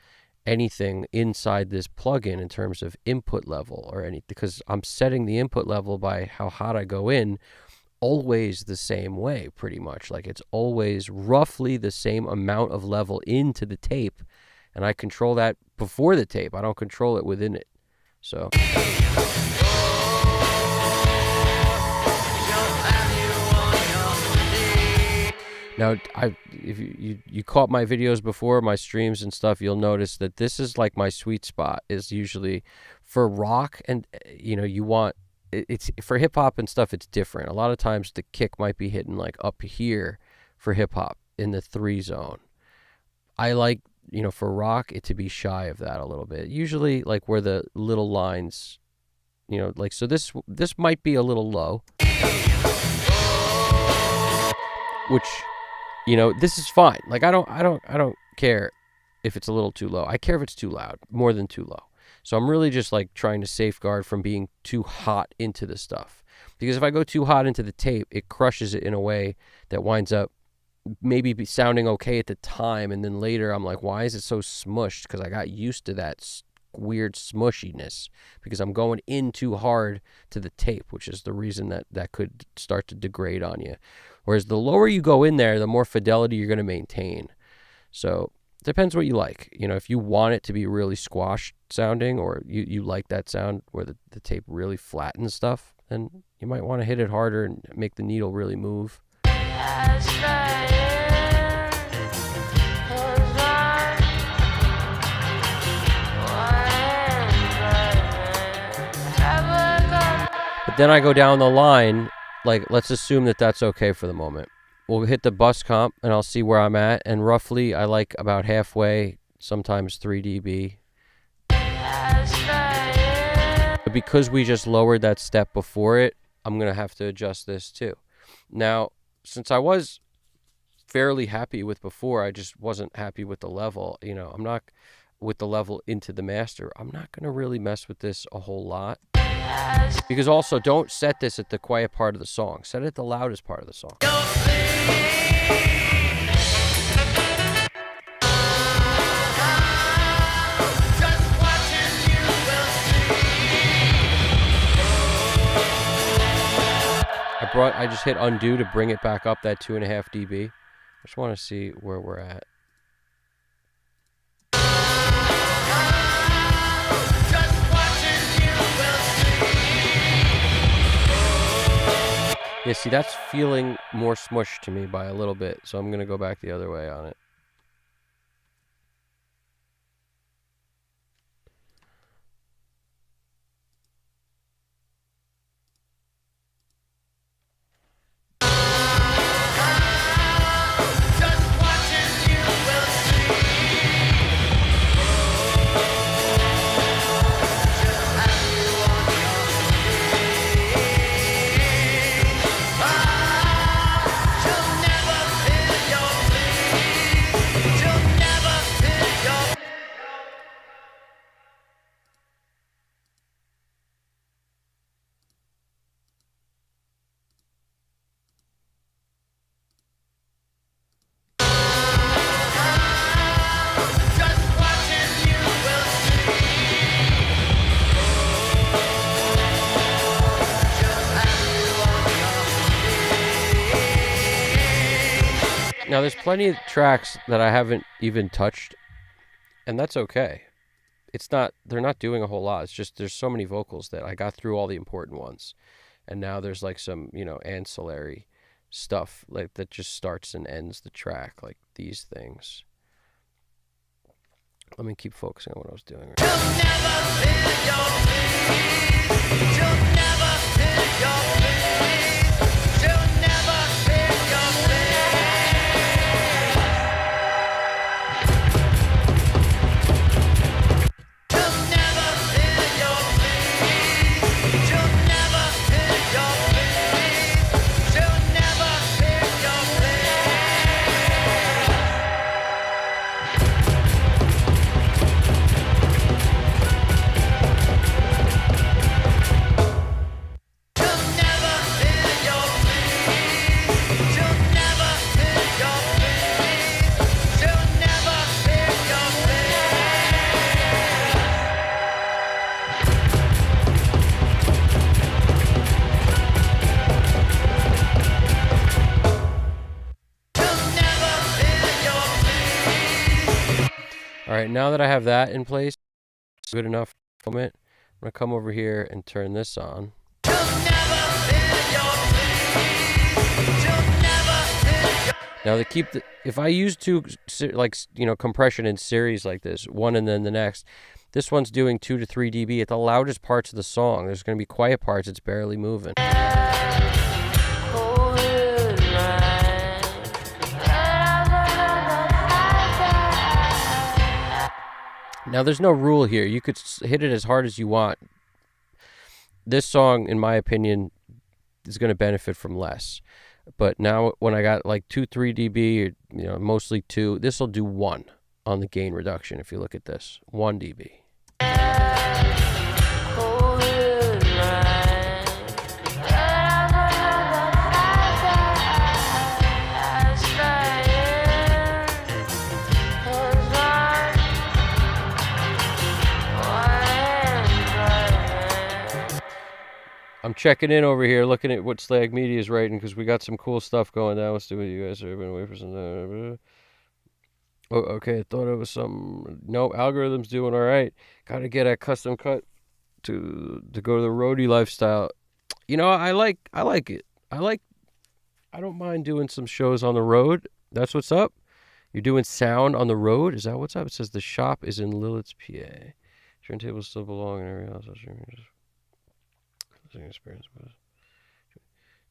anything inside this plugin in terms of input level or anything, because I'm setting the input level by how hot I go in always the same way, pretty much. Like it's always roughly the same amount of level into the tape. And I control that before the tape. I don't control it within it. So now, if you caught my videos before, my streams and stuff, you'll notice that this is like my sweet spot is usually for rock, and you want it's for hip hop and stuff. It's different. A lot of times the kick might be hitting like up here for hip hop in the 3 zone. I like for rock, it to be shy of that a little bit. Usually like where the little lines, like, so this might be a little low, which, this is fine. Like I don't care if it's a little too low. I care if it's too loud, more than too low. So I'm really just like trying to safeguard from being too hot into the stuff. Because if I go too hot into the tape, it crushes it in a way that winds up maybe be sounding okay at the time, and then later I'm like, why is it so smushed? Because I got used to that weird smushiness because I'm going in too hard to the tape, which is the reason that could start to degrade on you. Whereas the lower you go in there, the more fidelity you're going to maintain. So it depends what you like. If you want it to be really squashed sounding, or you like that sound where the tape really flattens stuff, then you might want to hit it harder and make the needle really move. But then I go down the line, like let's assume that that's okay for the moment. We'll hit the bus comp and I'll see where I'm at, and roughly I like about halfway, sometimes 3 dB. But because we just lowered that step before it, I'm going to have to adjust this too. Now, since I was fairly happy with before, I just wasn't happy with the level. with the level into the master, I'm not going to really mess with this a whole lot. Because also, don't set this at the quiet part of the song. Set it at the loudest part of the song. I just hit undo to bring it back up that 2.5 dB. I just want to see where we're at. Yeah, see, that's feeling more smushed to me by a little bit, so I'm going to go back the other way on it. Now, there's plenty of tracks that I haven't even touched, and that's okay. They're not doing a whole lot. It's just there's so many vocals that I got through all the important ones. And now there's like some, ancillary stuff like that just starts and ends the track, like these things. Let me keep focusing on what I was doing. All right, now that I have that in place, good enough moment, I'm going to come over here and turn this on. Now to keep if I use two, compression in series like this, one and then the next, this one's doing 2 to 3 dB at the loudest parts of the song. There's going to be quiet parts, it's barely moving. Now, there's no rule here. You could hit it as hard as you want. This song, in my opinion, is going to benefit from less. But now, when I got like 2-3 dB, or mostly 2, this will do 1 on the gain reduction. If you look at this, 1 dB. I'm checking in over here, looking at what Slag Media is writing, because we got some cool stuff going down. Let's do what you guys have been waiting for some time. Oh, okay, I thought it was some... No, algorithm's doing all right. Got to get a custom cut to go to the roadie lifestyle. I like it. I don't mind doing some shows on the road. That's what's up. You're doing sound on the road? Is that what's up? It says the shop is in Lilith's, PA. Turntables still belong in every house. Experience, but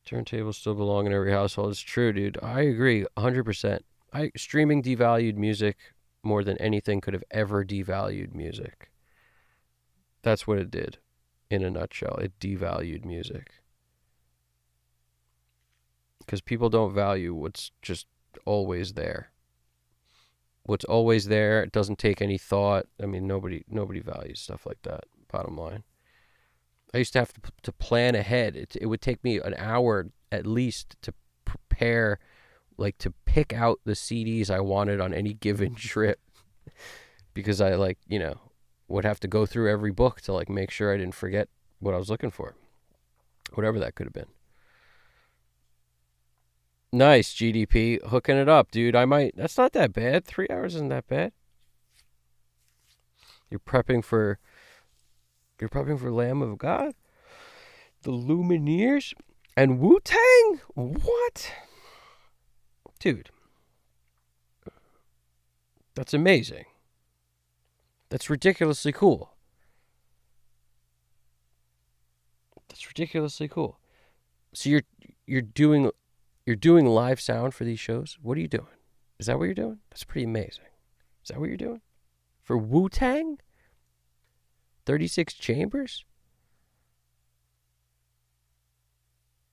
turntables still belong in every household. It's true, dude. I agree 100%. Streaming devalued music more than anything could have ever devalued music. That's what it did in a nutshell. It devalued music because people don't value what's just always there. what's always there. It doesn't take any thought. I mean, nobody values stuff like that, bottom line. I used to have to plan ahead. It would take me an hour at least to prepare, like to pick out the CDs I wanted on any given trip, because I would have to go through every book to like make sure I didn't forget what I was looking for, whatever that could have been. Nice, GDP, hooking it up, dude. That's not that bad. 3 hours isn't that bad. You're prepping for Lamb of God, the Lumineers, and Wu-Tang? What? Dude. That's amazing. That's ridiculously cool. So you're doing live sound for these shows? What are you doing? Is that what you're doing? That's pretty amazing. Is that what you're doing? For Wu-Tang? 36 chambers?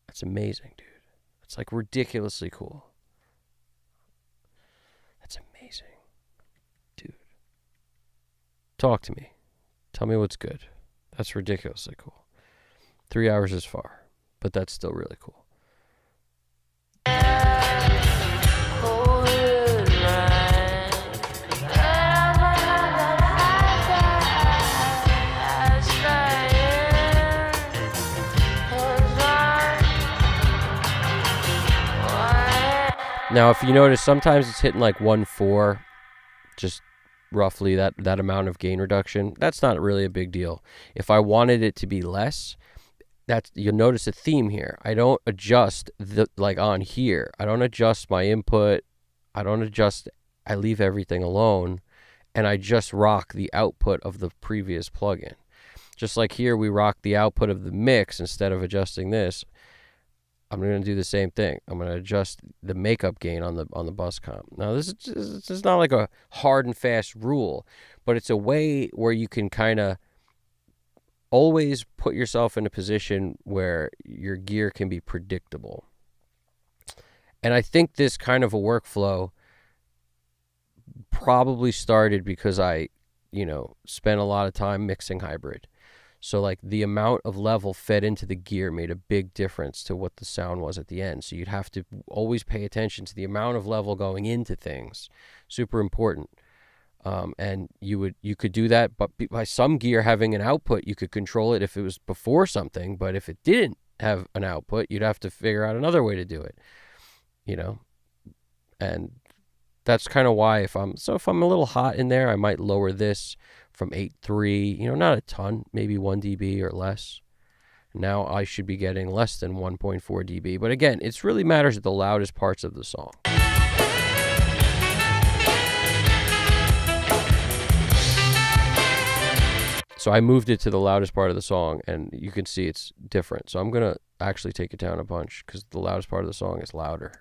That's amazing, dude. It's like ridiculously cool. That's amazing. Dude. Talk to me. Tell me what's good. That's ridiculously cool. 3 hours is far, but that's still really cool. Now, if you notice, sometimes it's hitting like 1.4, just roughly that amount of gain reduction. That's not really a big deal. If I wanted it to be less, you'll notice a theme here. I don't adjust on here. I don't adjust my input. I leave everything alone, and I just rock the output of the previous plugin. Just like here, we rock the output of the mix instead of adjusting this. I'm going to do the same thing. I'm going to adjust the makeup gain on the bus comp. Now, this is not like a hard and fast rule, but it's a way where you can kind of always put yourself in a position where your gear can be predictable. And I think this kind of a workflow probably started because I, spent a lot of time mixing hybrid. So like the amount of level fed into the gear made a big difference to what the sound was at the end. So you'd have to always pay attention to the amount of level going into things. Super important. And you could do that, but by some gear having an output, you could control it if it was before something. But if it didn't have an output, you'd have to figure out another way to do it. And that's kind of why if I'm a little hot in there, I might lower this from 8.3, not a ton, maybe 1 dB or less. Now I should be getting less than 1.4 dB. But again, it really matters at the loudest parts of the song. So I moved it to the loudest part of the song, and you can see it's different. So I'm going to actually take it down a bunch because the loudest part of the song is louder.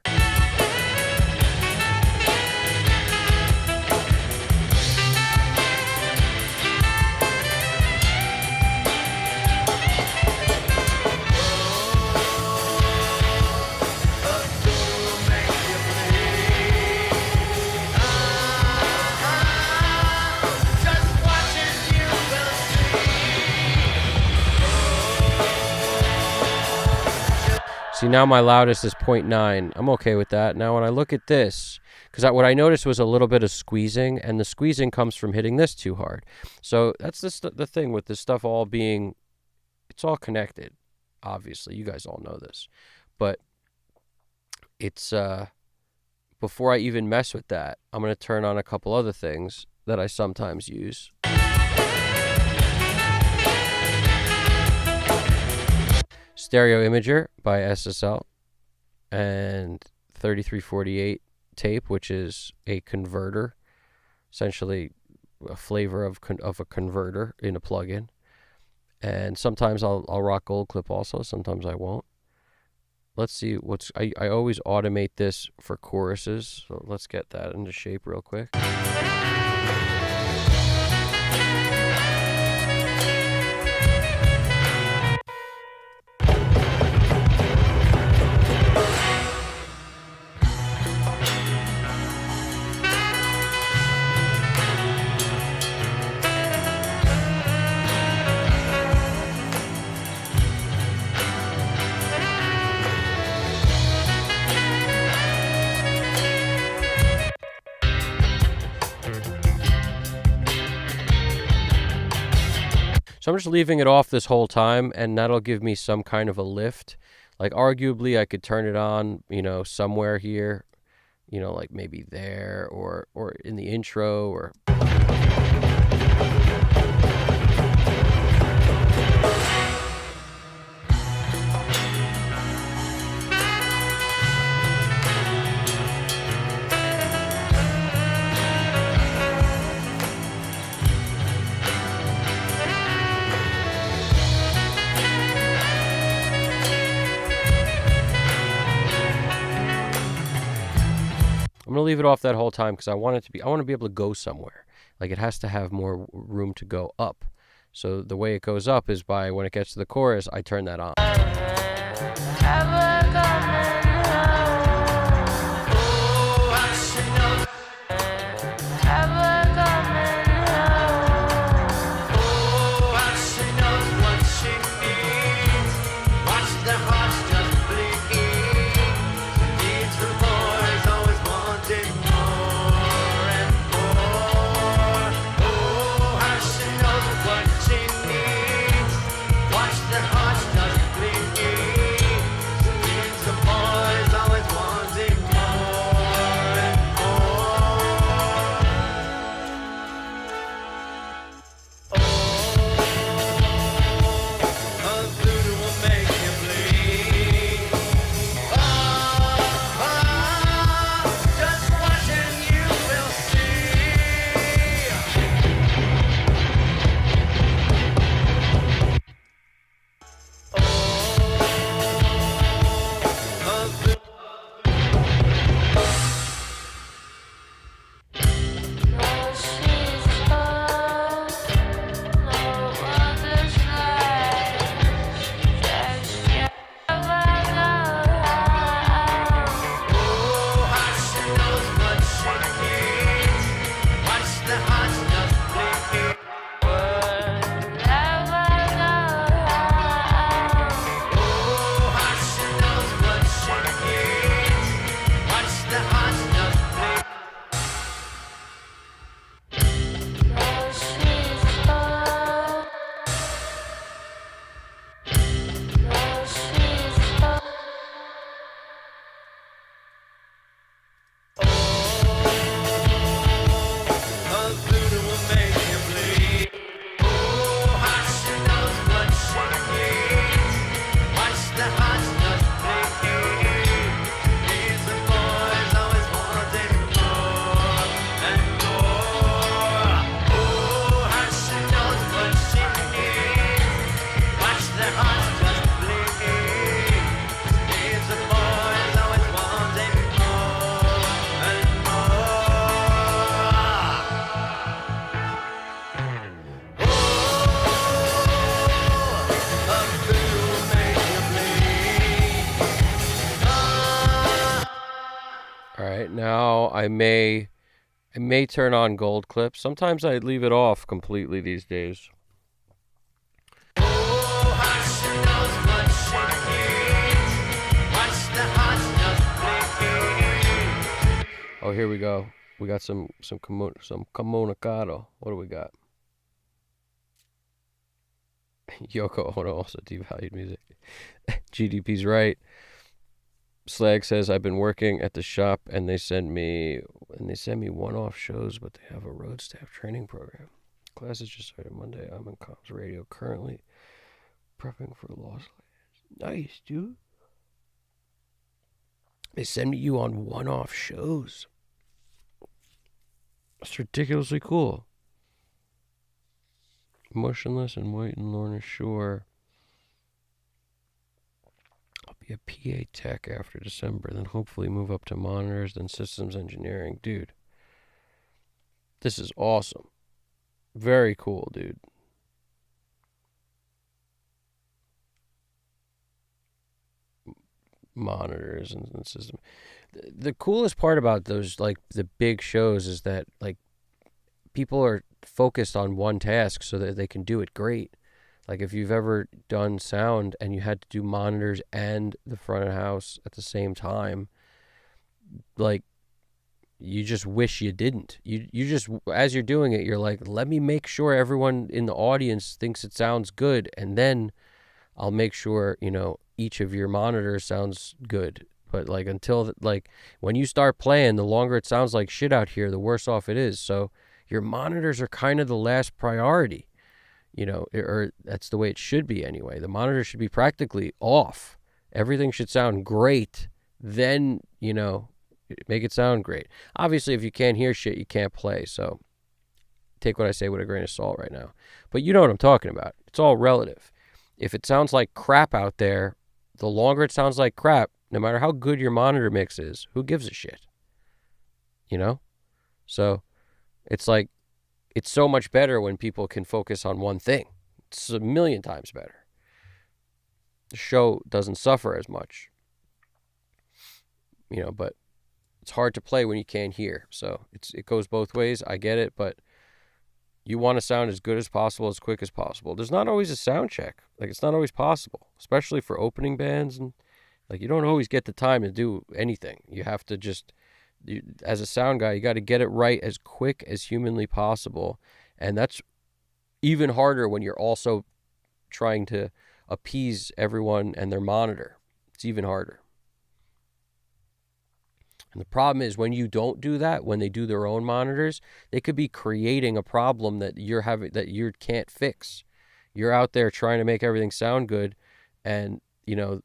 See, now my loudest is 0.9. I'm okay with that. Now when I look at this, because what I noticed was a little bit of squeezing, and the squeezing comes from hitting this too hard. So that's the thing with this stuff all being, it's all connected, obviously. You guys all know this. But it's, before I even mess with that, I'm going to turn on a couple other things that I sometimes use. Stereo Imager by SSL and 3348 tape, which is a converter, essentially a flavor of a converter in a plugin. And sometimes I'll rock Gold Clip also, sometimes I won't. Let's see I always automate this for choruses, so let's get that into shape real quick. So I'm just leaving it off this whole time, and that'll give me some kind of a lift. Like, arguably, I could turn it on, somewhere here, like maybe there or in the intro or... I'm going to leave it off that whole time because I want to be able to go somewhere. Like, it has to have more room to go up. So the way it goes up is by, when it gets to the chorus, I turn that on. Now I may turn on gold clips. Sometimes I leave it off completely these days. Oh, here we go. We got some comunicado. What do we got? Yoko Ono also devalued music. GDP's right. Slag says, I've been working at the shop and they send me one-off shows, but they have a road staff training program. Classes just started Monday. I'm in comms radio currently, prepping for Lost Lands. Nice, dude. They send you on one-off shows. That's ridiculously cool. Motionless and White and Lorna Shore. I'll be a PA tech after December, then hopefully move up to monitors, then systems engineering. Dude, this is awesome. Very cool, dude. Monitors and system. The coolest part about those, like, the big shows is that, like, people are focused on one task so that they can do it great. Like, if you've ever done sound and you had to do monitors and the front of house at the same time, like, you just wish you didn't. You just, as you're doing it, you're like, let me make sure everyone in the audience thinks it sounds good, and then I'll make sure, you know, each of your monitors sounds good. But like until like when you start playing, the longer it sounds like shit out here, the worse off it is. So your monitors are kind of the last priority, you know, or that's the way it should be anyway. The monitor should be practically off. Everything should sound great. Then, you know, make it sound great. Obviously, if you can't hear shit, you can't play. So take what I say with a grain of salt right now. But you know what I'm talking about. It's all relative. If it sounds like crap out there, the longer it sounds like crap, no matter how good your monitor mix is, who gives a shit? You know? So it's like, it's so much better when people can focus on one thing. It's a million times better. The show doesn't suffer as much. You know, but it's hard to play when you can't hear. So it goes both ways. I get it, but you want to sound as good as possible, as quick as possible. There's not always a sound check. Like, it's not always possible, especially for opening bands. And like, you don't always get the time to do anything. You have to just, as a sound guy, you got to get it right as quick as humanly possible. And that's even harder when you're also trying to appease everyone and their monitor. It's even harder. And the problem is when you don't do that, when they do their own monitors, they could be creating a problem that you can't fix. You're out there trying to make everything sound good, and you know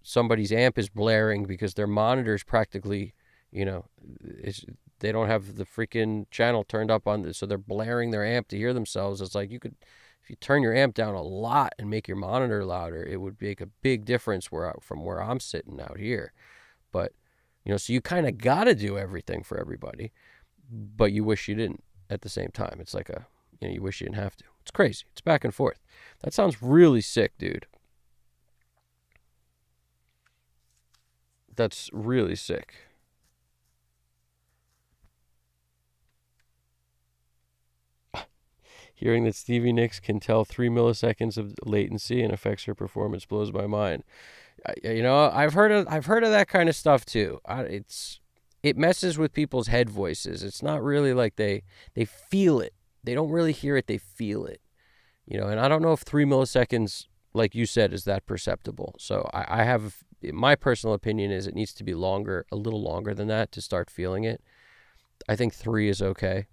somebody's amp is blaring because their monitor's practically, you know, they don't have the freaking channel turned up on this, so they're blaring their amp to hear themselves. It's like if you turn your amp down a lot and make your monitor louder, it would make a big difference from where I'm sitting out here. But you know, so you kind of got to do everything for everybody, but you wish you didn't at the same time. It's like you wish you didn't have to. It's crazy. It's back and forth. That sounds really sick, dude. That's really sick. Hearing that Stevie Nicks can tell 3 milliseconds of latency and affects her performance blows my mind. You know, I've heard of that kind of stuff too. It messes with people's head voices. It's not really like they feel it. They don't really hear it. They feel it. You know, and I don't know if 3 milliseconds, like you said, is that perceptible. So I have, my personal opinion is it needs to be longer, a little longer than that to start feeling it. I think 3 is okay.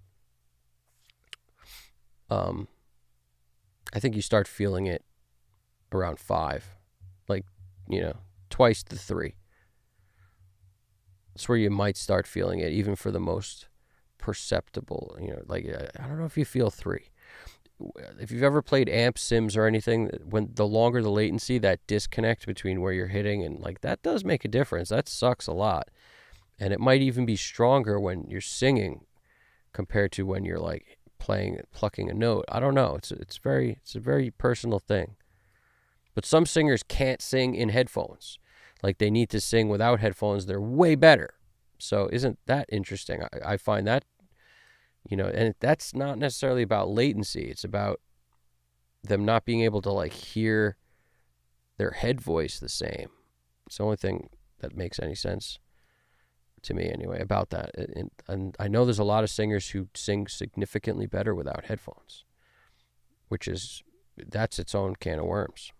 I think you start feeling it around 5. Like, you know, twice the 3. That's where you might start feeling it, even for the most perceptible, you know, like, I don't know if you feel 3. If you've ever played amp sims or anything, when the longer the latency, that disconnect between where you're hitting, and like, that does make a difference. That sucks a lot. And it might even be stronger when you're singing compared to when you're like plucking a note. I don't know. It's a very personal thing. But some singers can't sing in headphones. Like, they need to sing without headphones. They're way better. So isn't that interesting? I find that, you know, and that's not necessarily about latency. It's about them not being able to like hear their head voice the same. It's the only thing that makes any sense to me anyway about that. And I know there's a lot of singers who sing significantly better without headphones, that's its own can of worms.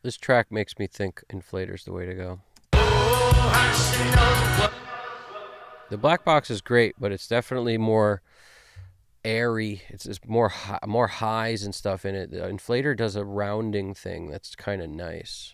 This track makes me think Inflator's the way to go. The black box is great, but it's definitely more airy. It's more highs and stuff in it. The Inflator does a rounding thing that's kind of nice.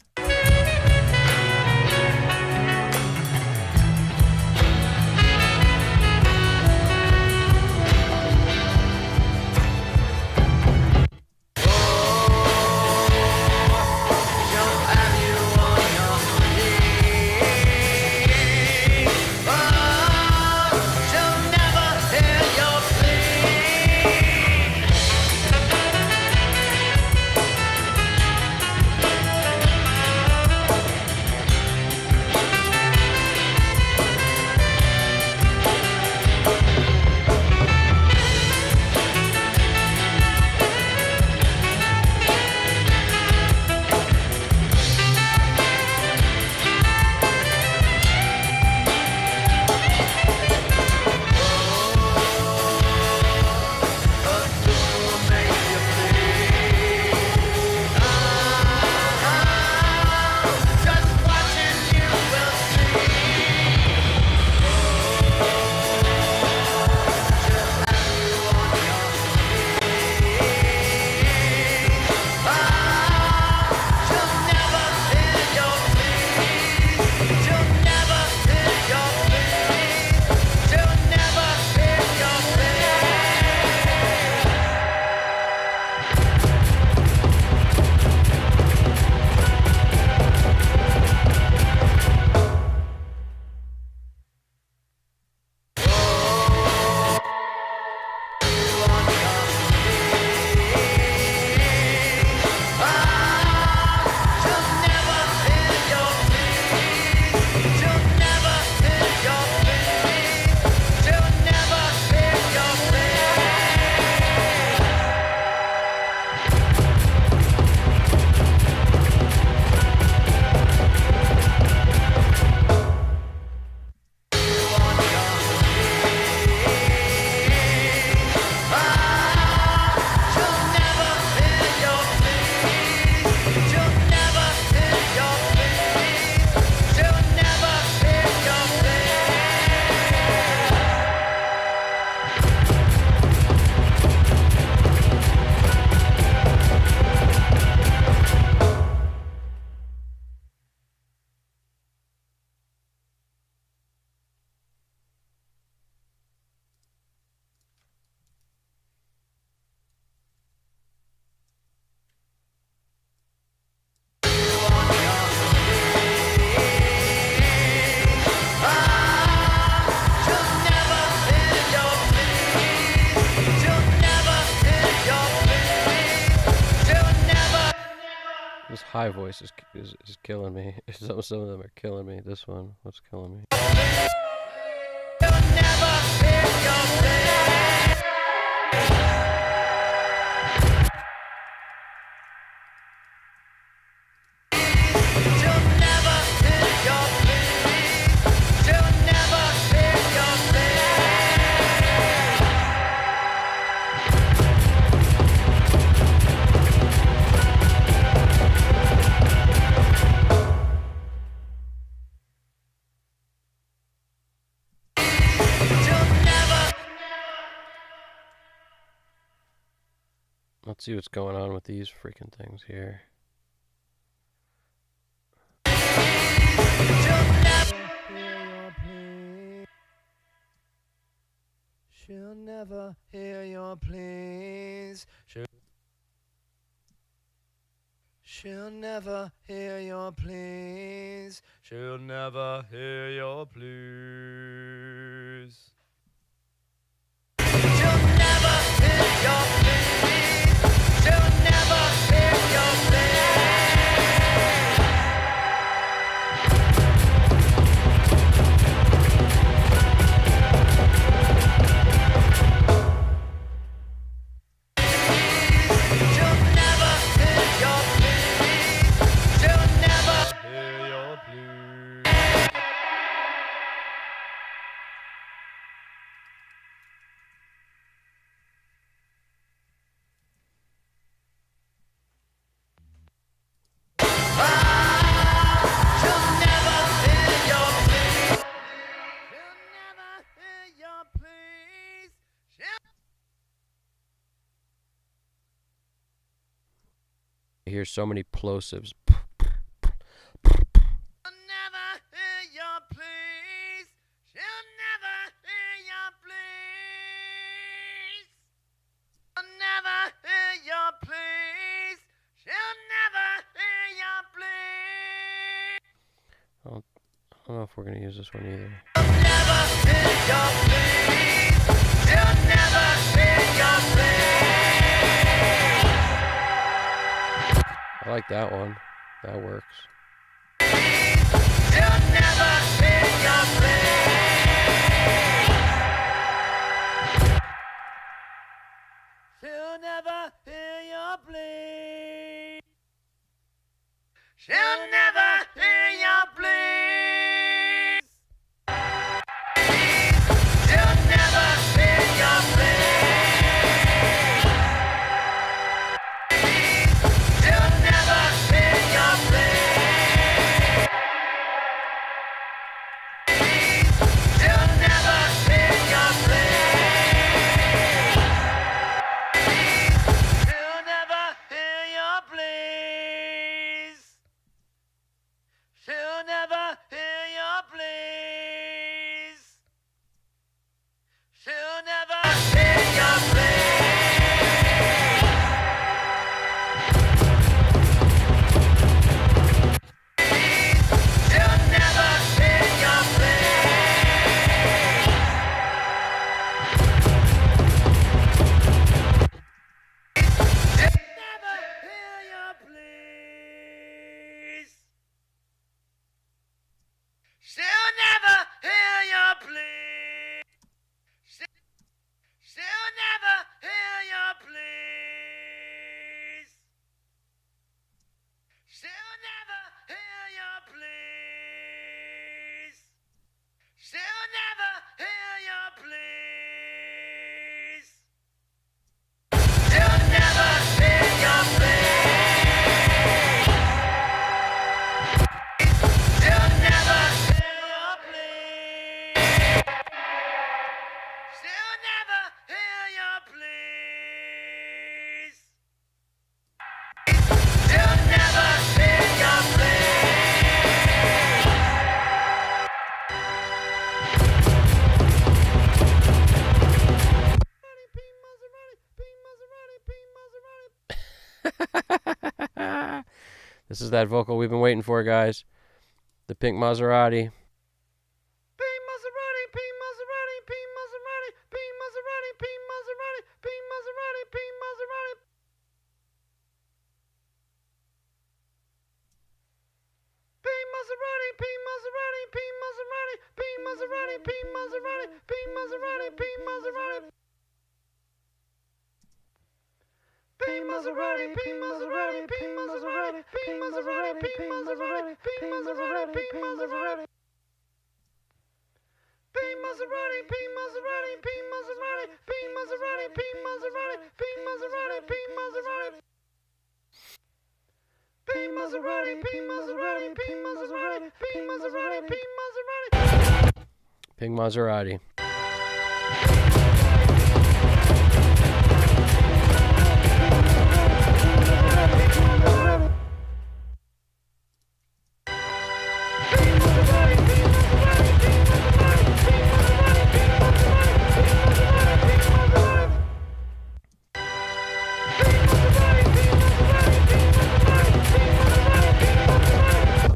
This high voice is killing me. Some of them are killing me. This one, what's killing me? Let's see what's going on with these freaking things here. She'll never hear your pleas. She'll never hear your pleas. She'll never hear your pleas. She'll never hear your pleas. She'll never hear your pleas. hear so many plosives. She'll never hear your pleas. She'll never hear your pleas. She'll never hear your pleas. She'll never hear your pleas. I don't know if we're gonna use this one either. She'll never hear your pleas. She'll never hear your pleas. I like that one. That works. She'll never hear your pleas. She'll never hear your pleas. She'll never hear your pleas. She'll never hear your pleas. She'll never hear your pleas. She'll never hear your pleas. She'll never hear your pleas. She'll never hear your pleas. She'll never hear your pleas. She'll never hear your pleas. She'll never hear your pleas. She'll never hear your pleas. She'll never hear your pleas. She'll never hear your pleas. She'll never hear your pleas. She'll never hear your pleas. She'll never hear your pleas. She'll never hear your This is that vocal we've been waiting for, guys. The Pink Maserati. Pink Maserati, Pink Maserati, Pink Maserati, Pink Maserati, Pink Maserati, Pink Maserati, Pink Maserati. Pink Maserati, Pink Maserati, Pink Maserati, Pink Maserati, Pink Maserati, Pink Maserati, Pink Maserati. Pink Maserati, Pink Maserati, Pink Maserati, Pink Maserati, Pink Maserati, Pink Maserati, Pink Maserati. Pink Maserati, Pink Maserati, Pink Maserati, Pink Maserati, Pink Maserati, Pink Maserati, Pink Maserati. Pink Maserati, Pink Maserati, Pink Maserati, Pink Maserati, Pink Maserati. Pink Maserati.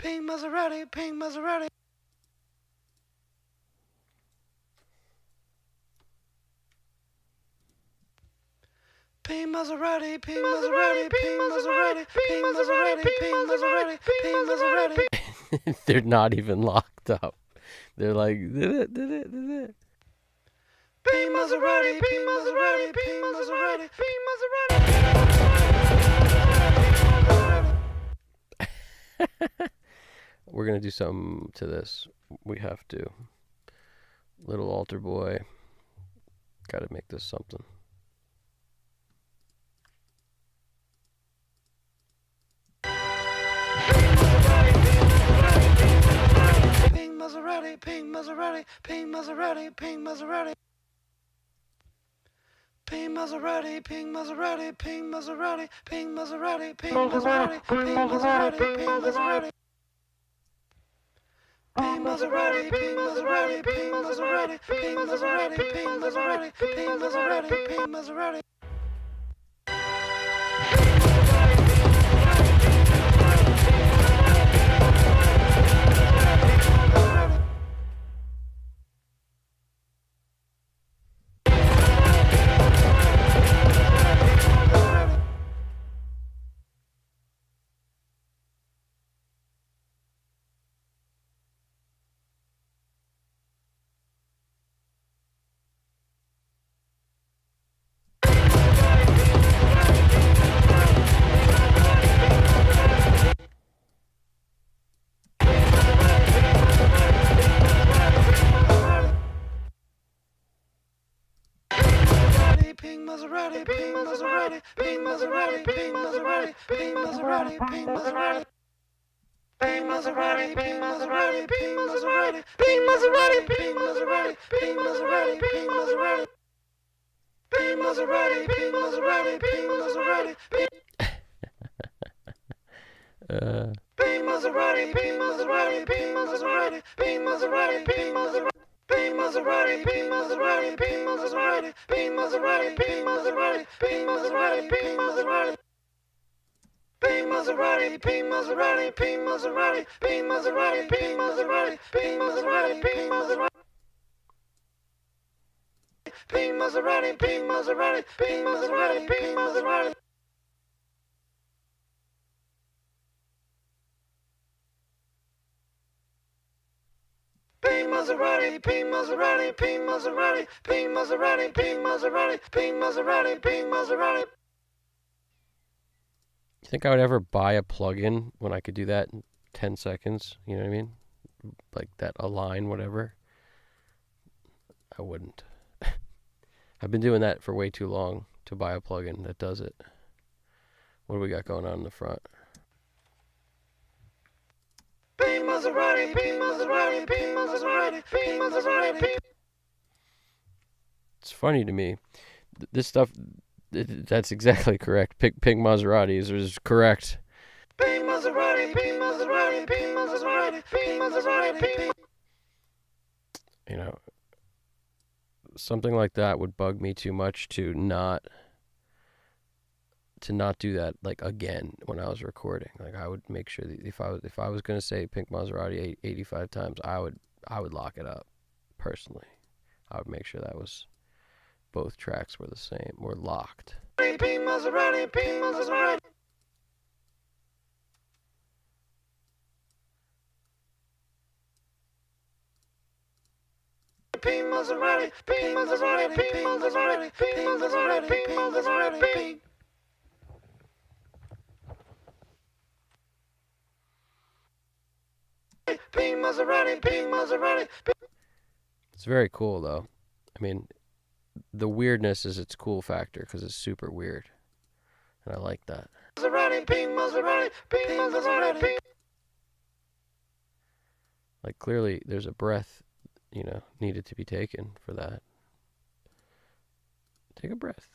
Pink Maserati, Pink Maserati. Pink Maserati, Pink Maserati, Pink Maserati, Pink Maserati, Pink Maserati, Pink Maserati. They're not even locked up. They're like, did it, did it, did it. Pink Maserati, Pink Maserati, Pink Maserati, Pink Maserati. We're gonna do something to this. We have to. Little altar boy. Gotta make this something. Pink Maserati, Pink Maserati, Pink Maserati, Pink Maserati. Pink Maserati, Pink Maserati, Pink Maserati, Pink Maserati, Pink Maserati, Pink Maserati, Pink Maserati. Pink Maserati, Pink Maserati, Pink Maserati, Pink Maserati, Pink Maserati, Pink Maserati, Pink Maserati. Pink Maserati, Pink Maserati, Pink Maserati, Pink Maserati, Pink Maserati, Pink Maserati. Pink Maserati, Pink Maserati, Pink Maserati, Pink Maserati, Pink Maserati, Pink Maserati, Pink Maserati. Pink Maserati, Pink Maserati, Pink Maserati, Pink Maserati, Pink Maserati, Pink Maserati, Pink Maserati, Pink Maserati. Pink Maserati, Pink Maserati, Pink Maserati, Pink Maserati, Pink Maserati, Pink Maserati, Pink Maserati. Pink Maserati, Pink Maserati, Pink Maserati, Pink Maserati, Pink Maserati, Pink Maserati, Pink Maserati. Pink Maserati, Pink Maserati, Pink Maserati, Pink Maserati. Pink Maserati, Pink Maserati, Pink Maserati, Pink Maserati, Pink Maserati, Pink Maserati, Pink Maserati. You think I would ever buy a plugin when I could do that in 10 seconds? You know what I mean? Like that align, whatever. I wouldn't. I've been doing that for way too long to buy a plugin that does it. What do we got going on in the front? Pink Maserati, Pink Maserati, Pink Maserati, Pink Maserati. It's funny to me. This stuff, that's exactly correct. Pink Maseratis is correct. Pink Maserati, Pink Maserati, Pink Maserati, Pink Maserati. You know, something like that would bug me too much to not do that like again when I was recording. Like I would make sure that if I was going to say Pink Maserati 85 times, I would lock it up personally. I would make sure that was both tracks were the same, were locked. Pink Maserati, Pink Maserati. Pink Maserati, Pink Maserati, Pink Maserati, Pink Maserati, Pink Maserati, Pink. Pink Maserati, Pink Maserati. It's very cool though. I mean, the weirdness is its cool factor because it's super weird, and I like that. Maserati, Pink Maserati, Pink Maserati. Like clearly, there's a breath, you know, needed to be taken for that. Take a breath.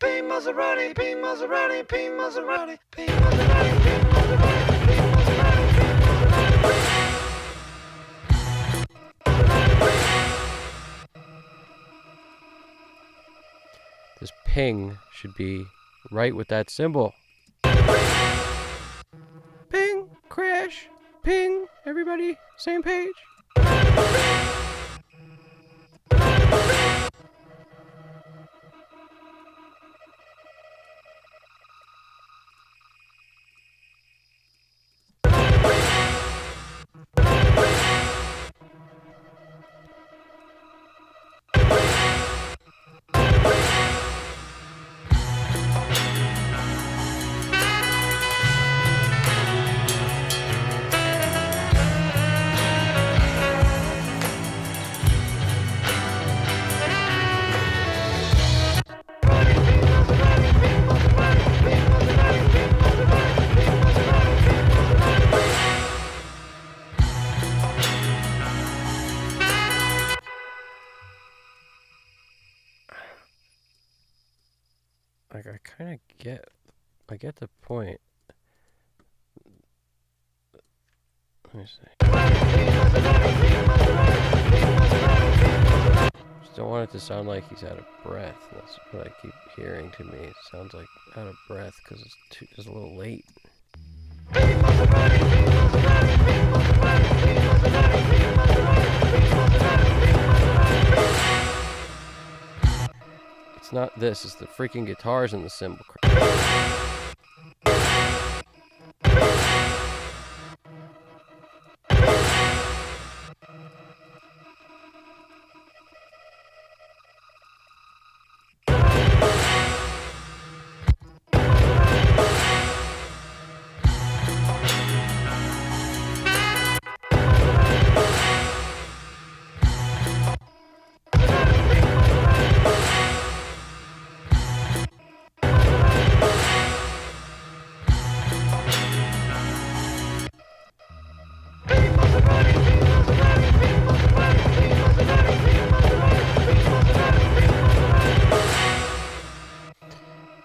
Pink Maserati, Pink Maserati, Pink Maserati, Pink Maserati, Pink Maserati, Pink Maserati, Pink Maserati. This ping should be right with that symbol. Ping, crash, ping, everybody, same page. Like, I get the point. Let me see. Just don't want it to sound like he's out of breath. That's what I keep hearing to me. It sounds like out of breath because it's a little late. It's not this, it's the freaking guitars and the cymbal crack.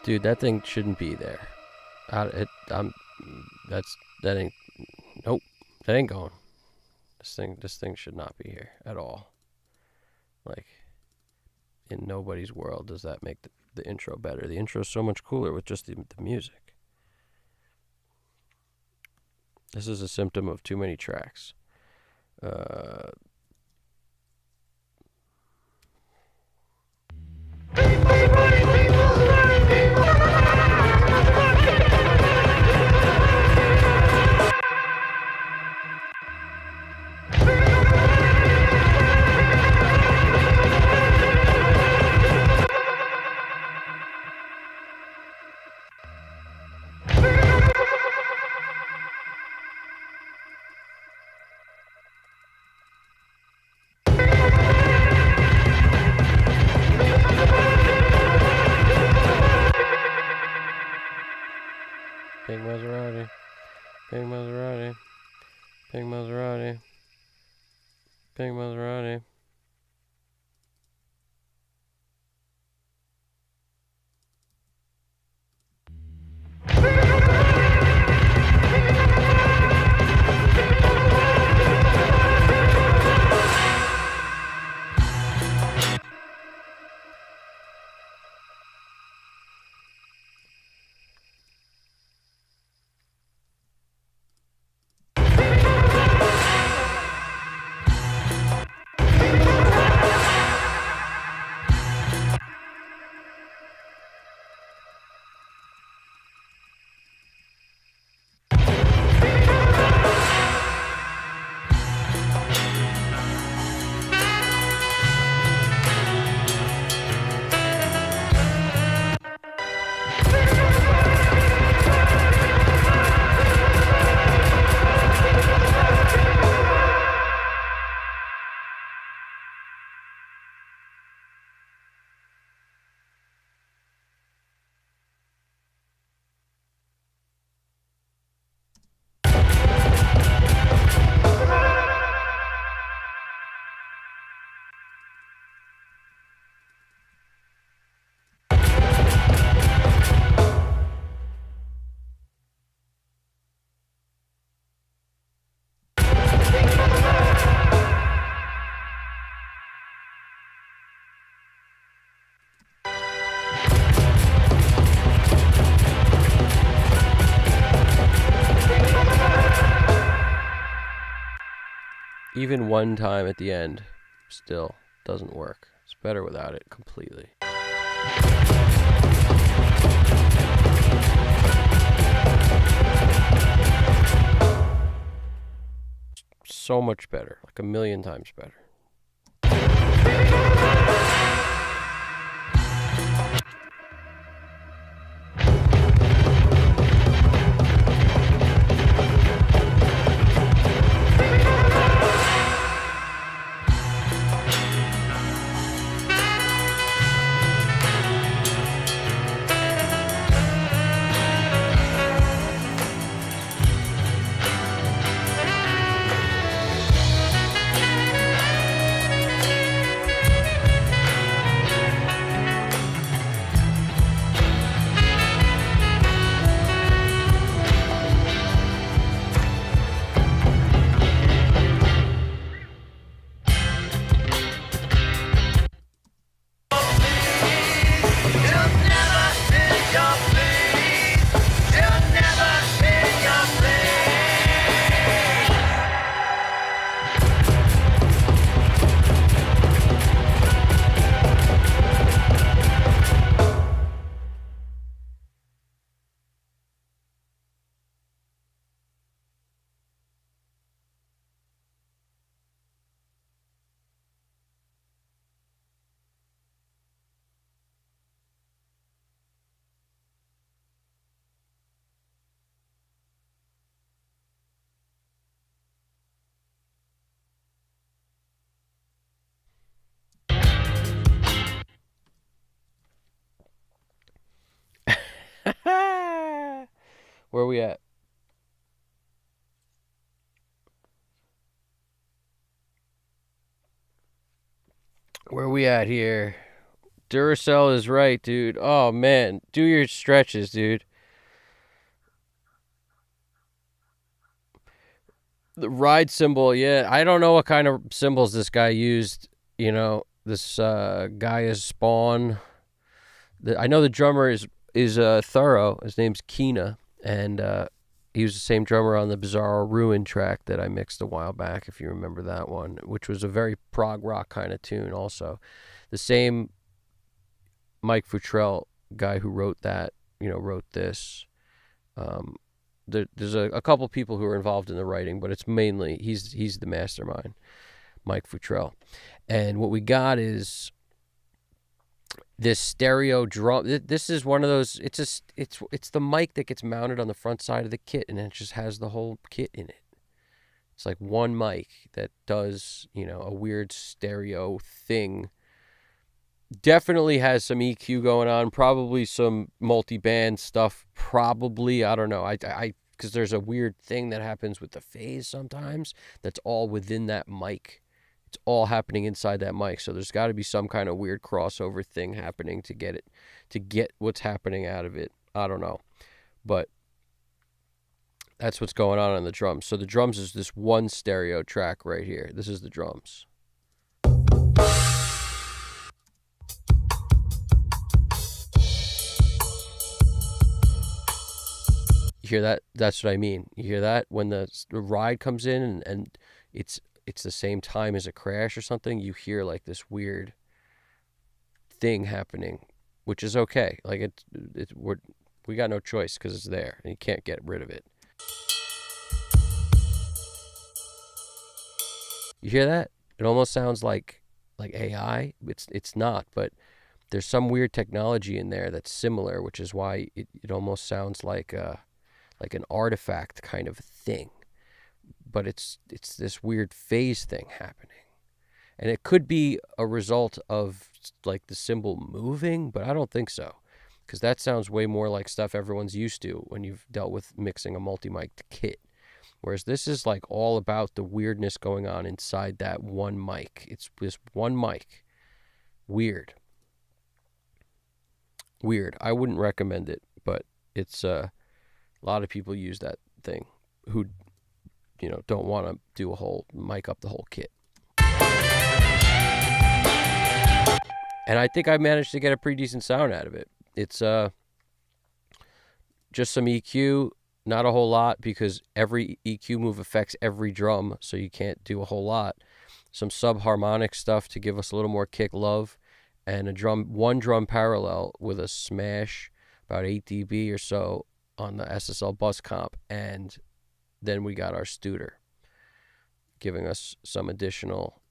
Dude, that thing shouldn't be there. That ain't. Nope, that ain't going. This thing should not be here at all. Like, in nobody's world does that make the intro better. The intro is so much cooler with just the music. This is a symptom of too many tracks. Pink Maserati, Pink Maserati, Pink Maserati, Pink Maserati. Even one time at the end still doesn't work. It's better without it completely. So much better, like 1,000,000 times better. Where are we at? Where are we at here? Duracell is right, dude. Oh, man. Do your stretches, dude. The ride cymbal, yeah. I don't know what kind of cymbals this guy used. You know, this Gaia's Spawn. I know the drummer is thorough. His name's Keena, and he was the same drummer on the Bizarro Ruin track that I mixed a while back, if you remember that one, which was a very prog rock kind of tune also. The same Mike Futrell guy who wrote that, wrote this. There's a couple people who are involved in the writing, but it's mainly, he's the mastermind, Mike Futrell. And what we got is this stereo drum. This is one of those, it's the mic that gets mounted on the front side of the kit, and it just has the whole kit in it. It's like one mic that does, a weird stereo thing. Definitely has some EQ going on, probably some multi-band stuff, probably, I don't know, because there's a weird thing that happens with the phase sometimes that's all within that mic. It's all happening inside that mic, so there's got to be some kind of weird crossover thing happening to get what's happening out of it. I don't know, but that's what's going on the drums. So the drums is this one stereo track right here. This is the drums. You hear that? That's what I mean. You hear that? When the ride comes in and it's the same time as a crash or something, you hear like this weird thing happening, which is okay. Like we got no choice because it's there and you can't get rid of it. You hear that? It almost sounds like AI. It's not, but there's some weird technology in there that's similar, which is why it almost sounds like an artifact kind of thing. But it's this weird phase thing happening. And it could be a result of like the cymbal moving, but I don't think so. Because that sounds way more like stuff everyone's used to when you've dealt with mixing a multi-mic kit. Whereas this is like all about the weirdness going on inside that one mic. It's this one mic. Weird. I wouldn't recommend it, but it's a lot of people use that thing who don't want to do a whole mic up the whole kit. And I think I managed to get a pretty decent sound out of it. It's just some EQ, not a whole lot, because every EQ move affects every drum, so you can't do a whole lot. Some subharmonic stuff to give us a little more kick love, and one drum parallel with a smash, about 8 dB or so on the SSL bus comp, and then we got our Studer giving us some additional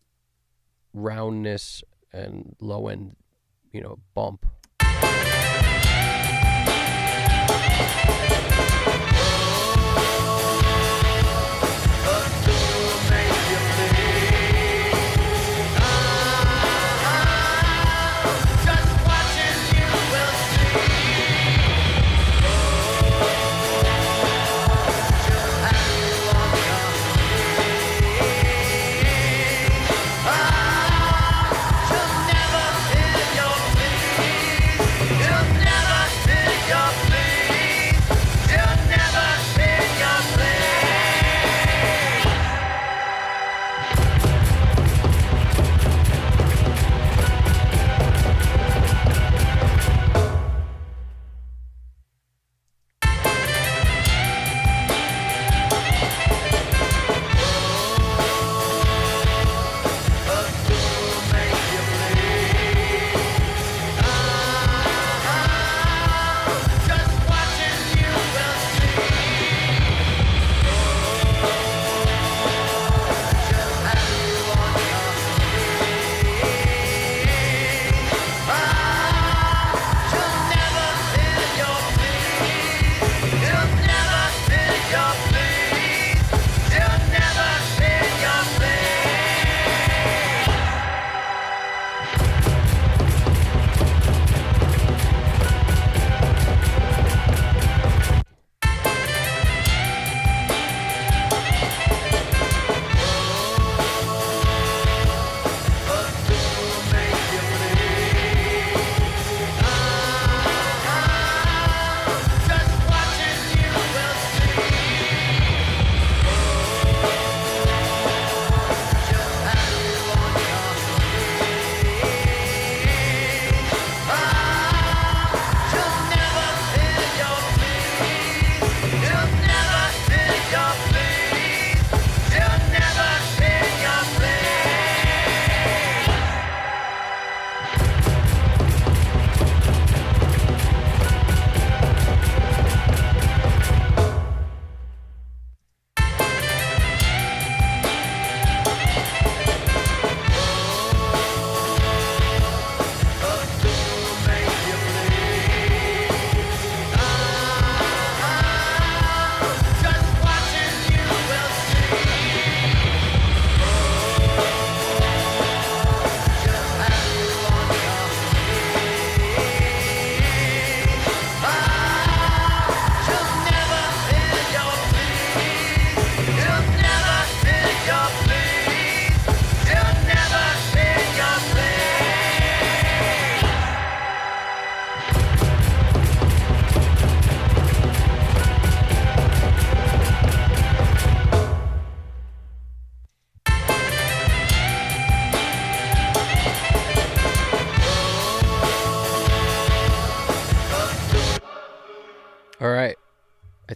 roundness and low end, bump.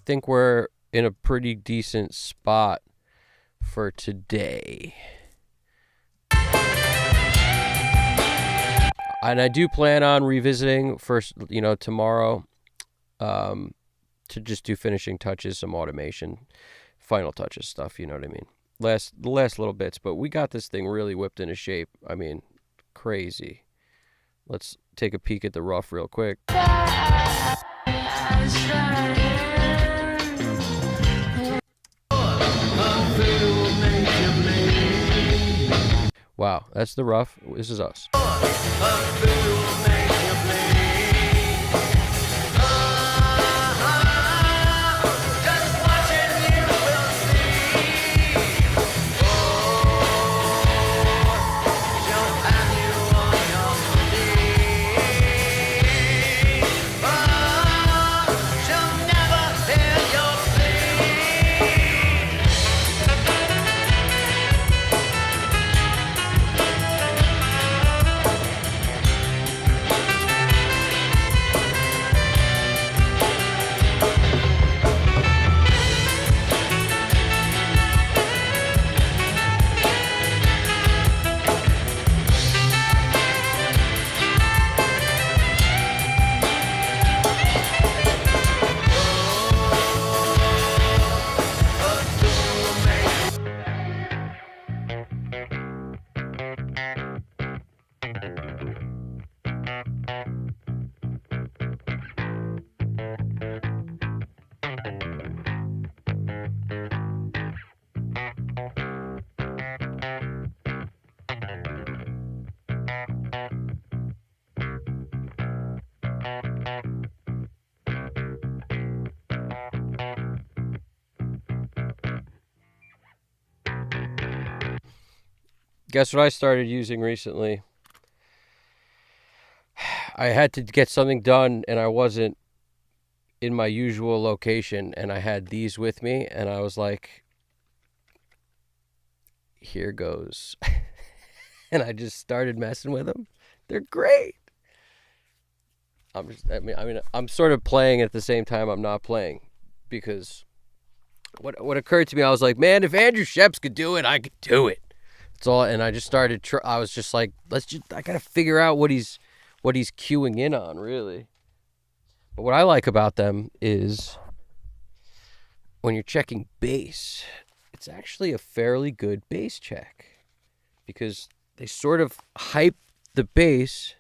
think we're in a pretty decent spot for today. And I do plan on revisiting first, tomorrow, to just do finishing touches, some automation, final touches stuff, you know what I mean? The last little bits, but we got this thing really whipped into shape. I mean, crazy. Let's take a peek at the rough real quick. Wow, that's the rough. This is us. Guess what I started using recently? I had to get something done, and I wasn't in my usual location, and I had these with me, and I was like, here goes. And I just started messing with them. They're great. I'm sort of playing at the same time I'm not playing, because what occurred to me, I was like, man, if Andrew Sheps could do it, I could do it. That's all. And I just started. I was just like, I gotta figure out what he's cueing in on, really. But what I like about them is when you're checking bass, it's actually a fairly good bass check, because they sort of hype the bass.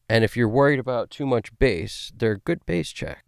And if you're worried about too much bass, they're a good bass check.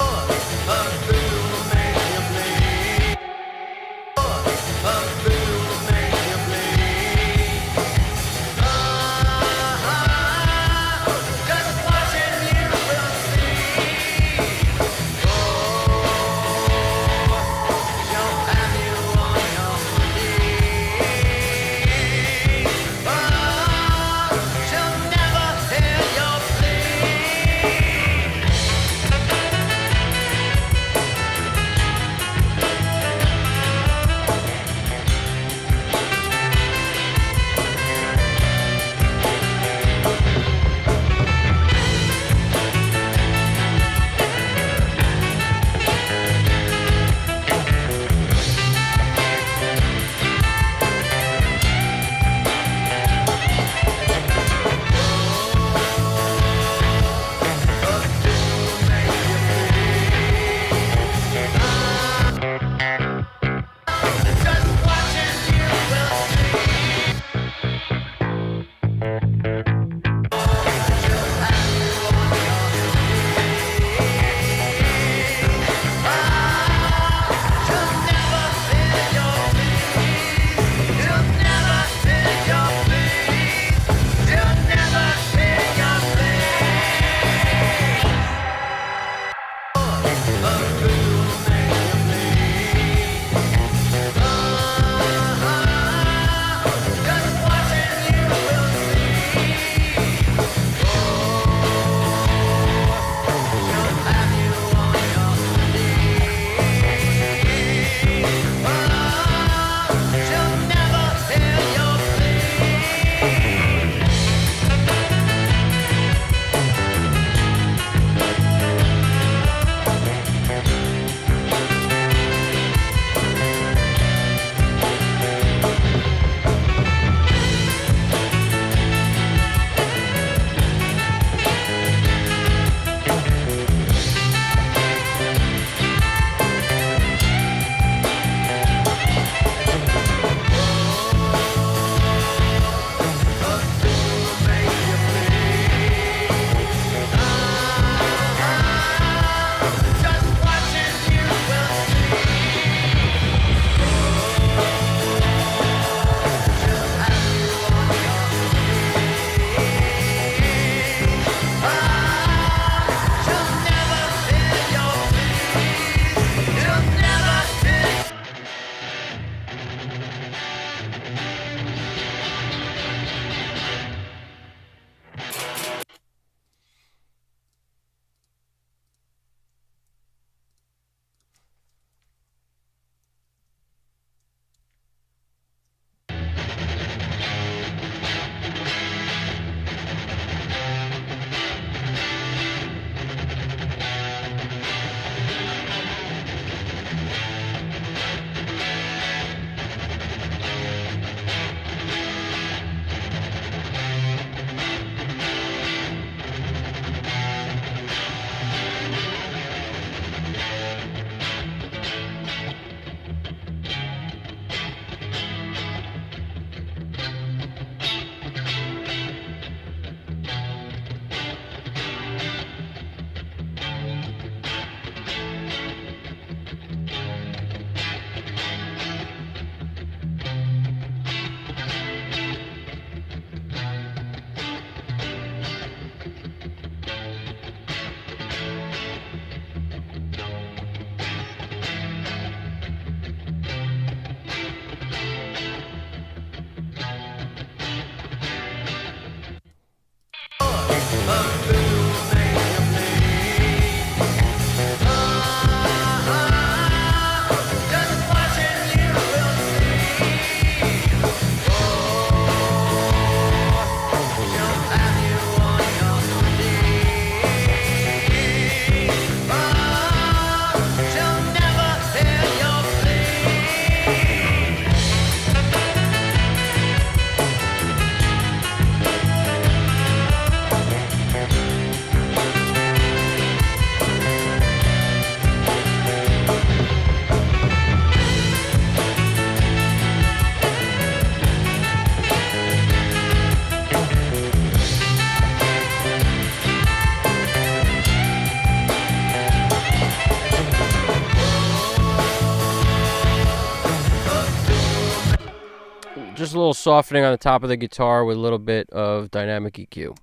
little softening on the top of the guitar with a little bit of dynamic EQ.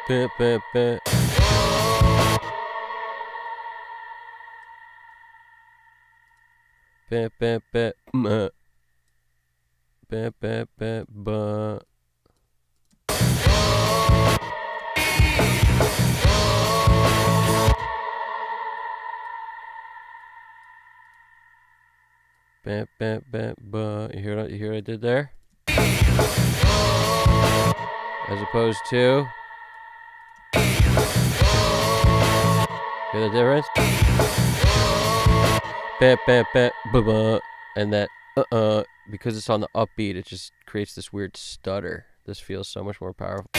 Bit, bit, bit. Bit, bit, bit, bit, bit, bit, bit. Bit, bit, bit, you hear what I did there? As opposed to, hear the difference? Bit, bit, bit, and that because it's on the upbeat, it just creates this weird stutter. This feels so much more powerful.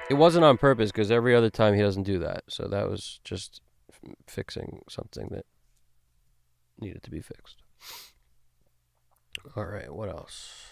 It wasn't on purpose, because every other time he doesn't do that. So that was just fixing something that needed to be fixed. All right, what else?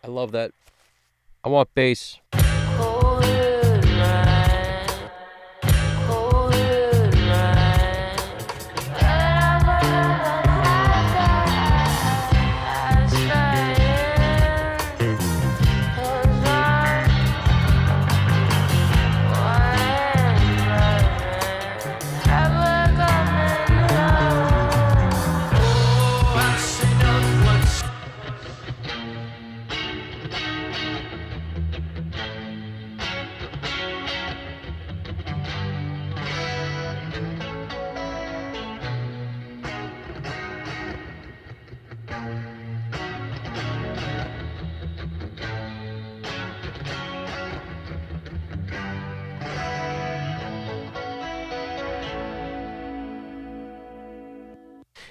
I love that. I want bass.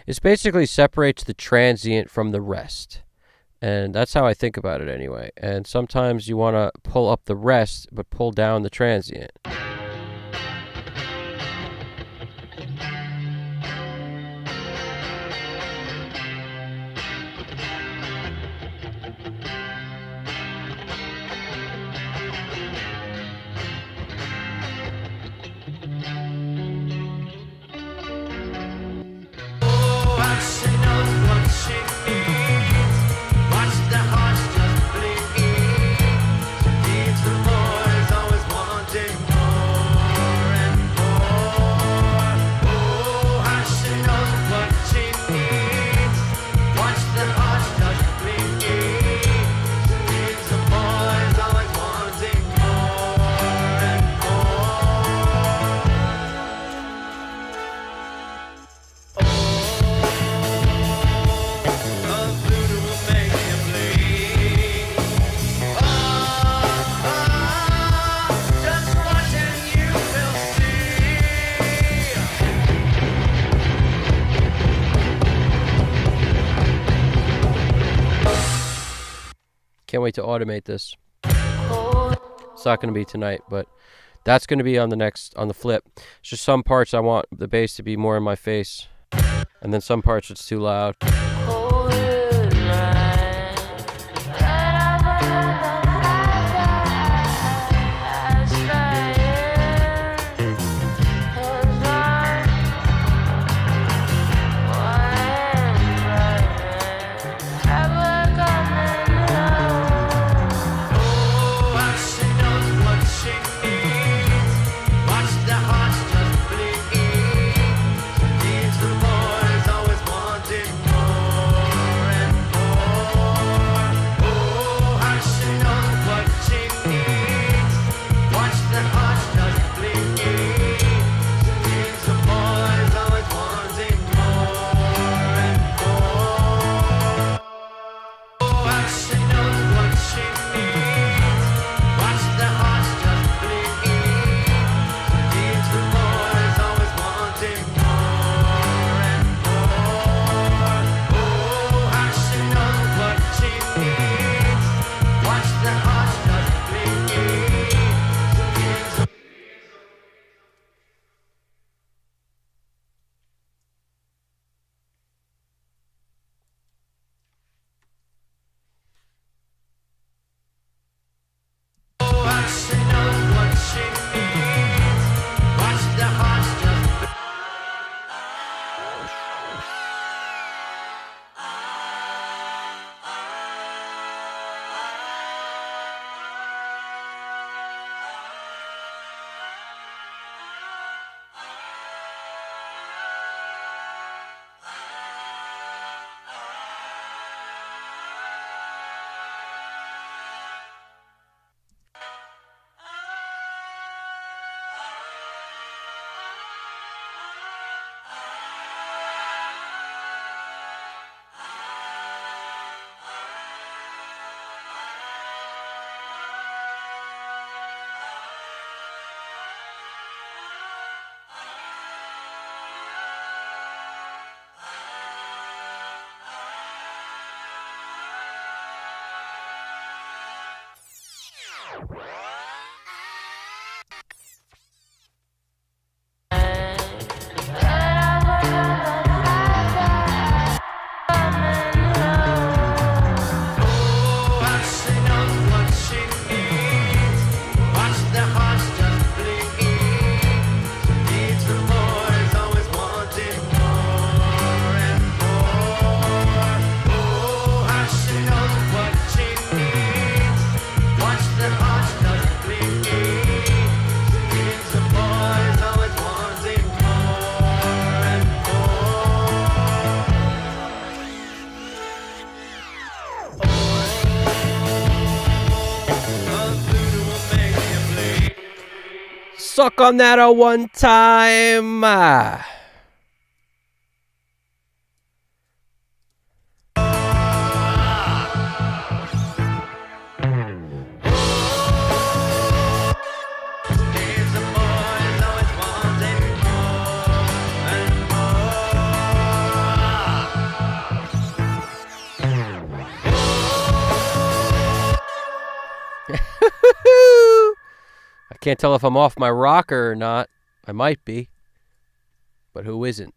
It basically separates the transient from the rest. And that's how I think about it anyway. And sometimes you want to pull up the rest, but pull down the transient. Watch the hearts just bleed. Needs the boys always wanting more. wait to automate this. It's not going to be tonight, but that's going to be on the flip. It's just some parts I want the bass to be more in my face, and then some parts it's too loud. Suck on that one time. I can't tell if I'm off my rocker or not. I might be. But who isn't?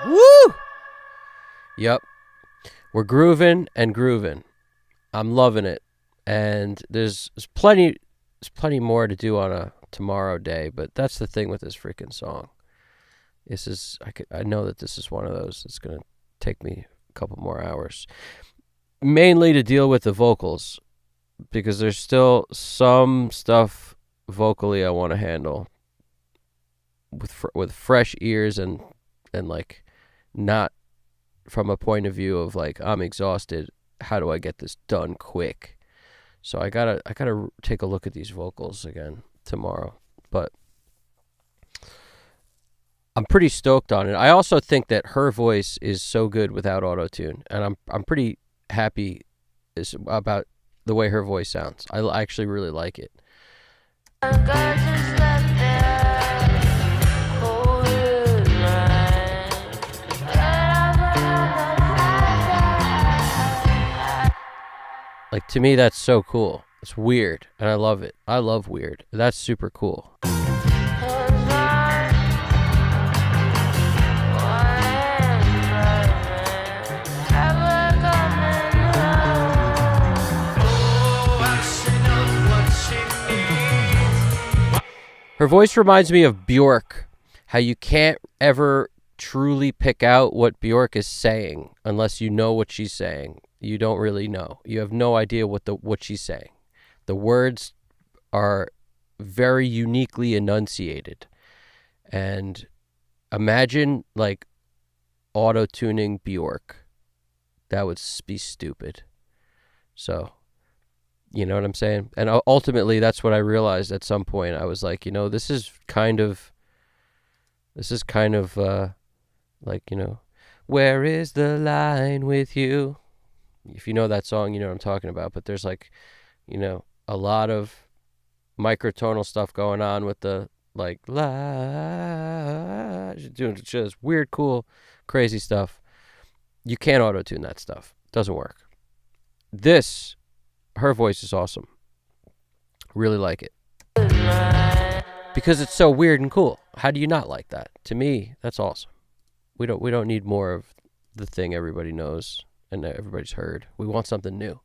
Woo! Yep. We're grooving and grooving. I'm loving it. And there's plenty more to do on a tomorrow day, but that's the thing with this freaking song. I know that this is one of those that's going to take me a couple more hours. Mainly to deal with the vocals, because there's still some stuff vocally I want to handle with fresh ears and like not from a point of view of like I'm exhausted. How do I get this done quick? So I gotta take a look at these vocals again tomorrow. But I'm pretty stoked on it. I also think that her voice is so good without auto-tune, and I'm pretty happy about the way her voice sounds. I actually really like it. Like, to me, that's so cool. It's weird, and I love it. I love weird. That's super cool. Her voice reminds me of Bjork, how you can't ever truly pick out what Bjork is saying unless you know what she's saying. You don't really know. You have no idea what she's saying. The words are very uniquely enunciated. And imagine like auto-tuning Bjork. That would be stupid. So, you know what I'm saying? And ultimately, that's what I realized at some point. I was like, this is kind of like, where is the line with you? If you know that song, you know what I'm talking about. But there's like, a lot of microtonal stuff going on with the like doing just weird, cool, crazy stuff. You can't auto-tune that stuff. Doesn't work. Her voice is awesome. Really like it. Because it's so weird and cool. How do you not like that? To me, that's awesome. We don't need more of the thing everybody knows and everybody's heard. We want something new.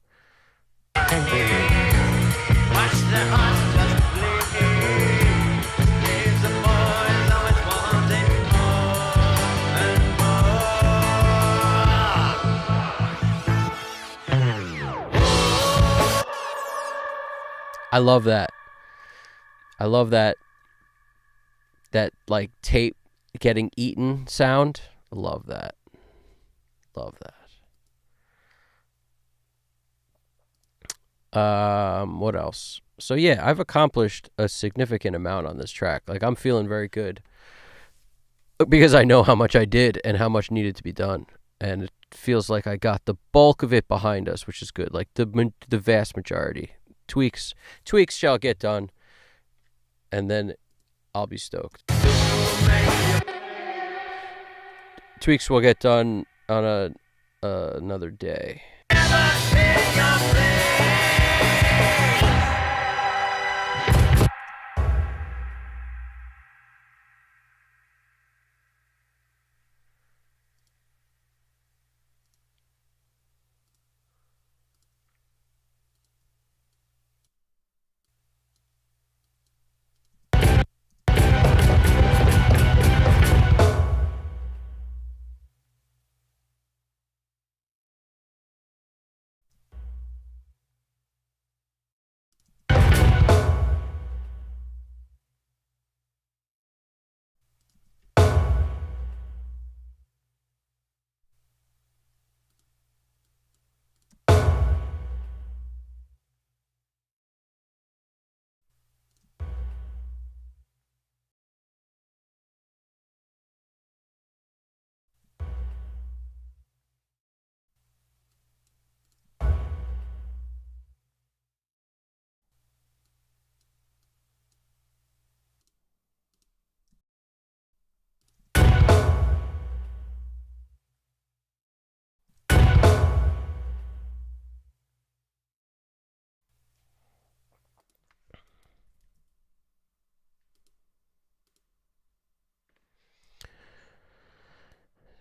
I love that. I love that like tape getting eaten sound. I love that. Love that. What else? So yeah, I've accomplished a significant amount on this track. Like, I'm feeling very good because I know how much I did and how much needed to be done. And it feels like I got the bulk of it behind us, which is good. Like the vast majority. Tweaks shall get done, and then I'll be stoked. Tweaks will get done on another day.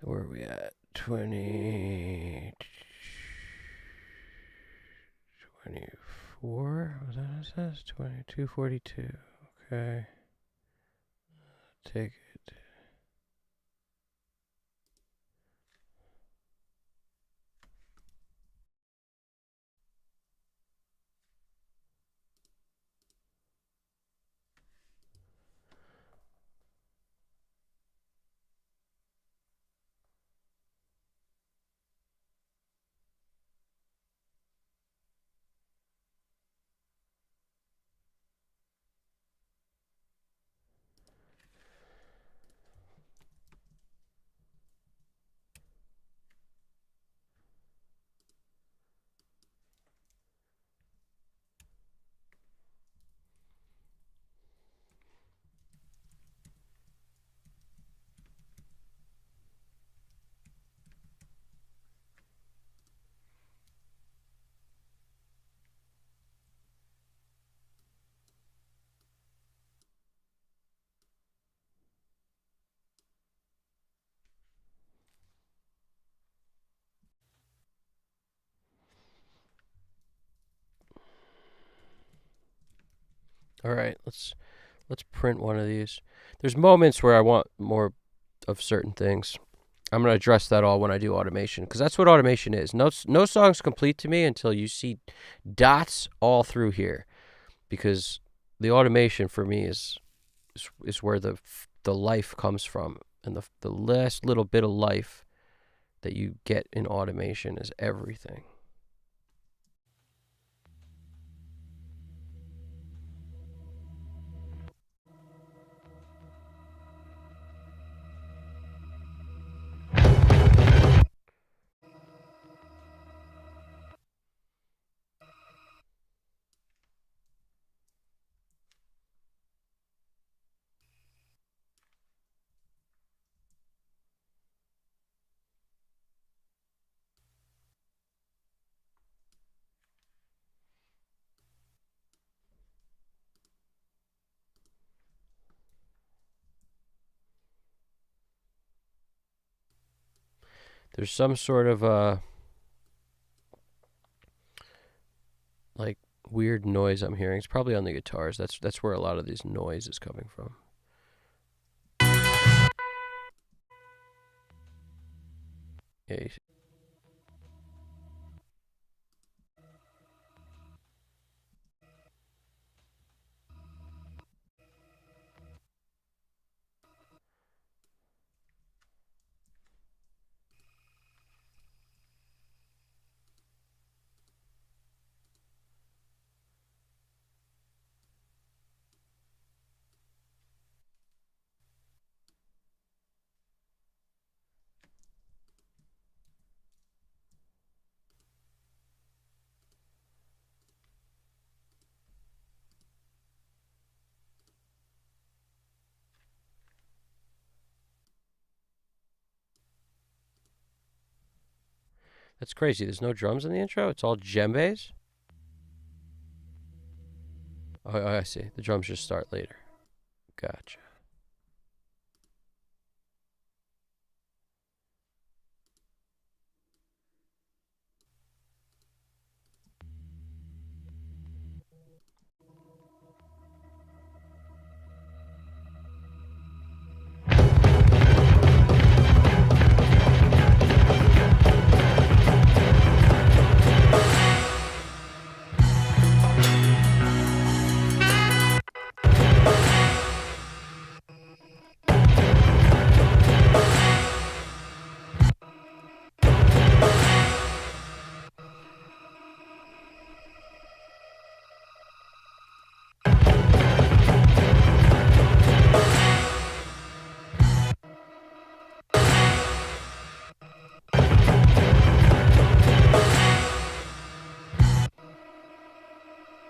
Where are we at? 24? Was that what it says? 22:42. Okay. Take it. All right, let's print one of these. There's moments where I want more of certain things. I'm going to address that all when I do automation, because that's what automation is. No song's complete to me until you see dots all through here, because the automation for me is where the life comes from, and the last little bit of life that you get in automation is everything. There's some sort of like weird noise I'm hearing. It's probably on the guitars. That's where a lot of this noise is coming from. Yeah. That's crazy. There's no drums in the intro. It's all djembes. Oh, I see. The drums just start later. Gotcha.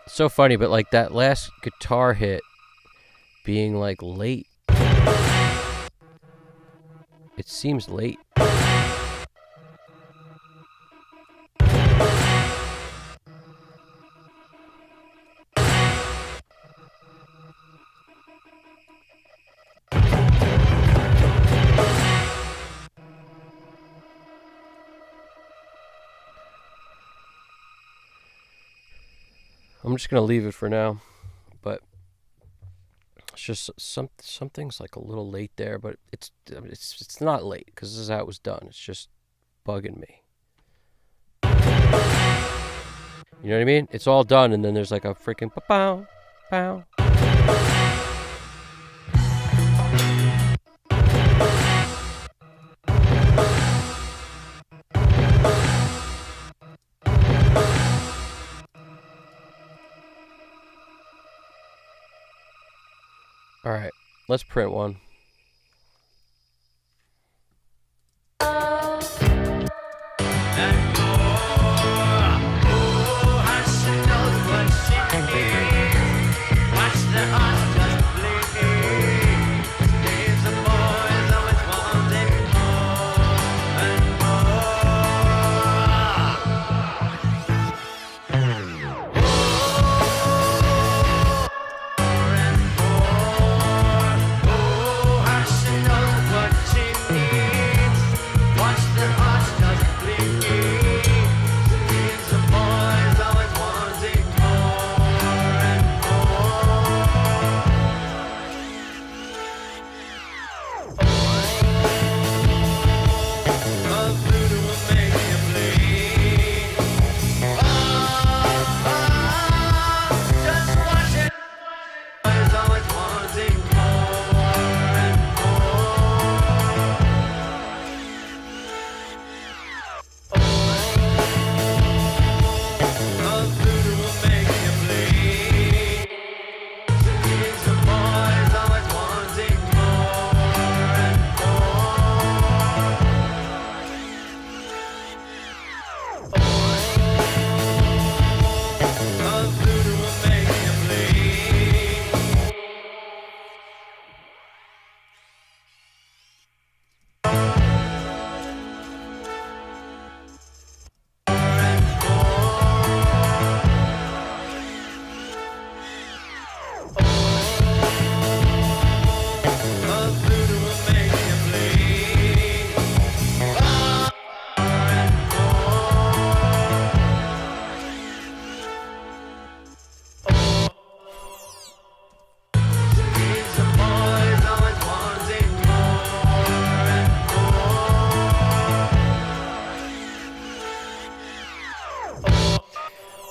So funny, but like that last guitar hit being like late. It seems late. I'm just gonna leave it for now, but it's just something's like a little late there, but it's not late because this is how it was done. It's just bugging me. You know what I mean? It's all done, and then there's like a freaking pow pow. All right, let's print one. Watch the heart just bleed.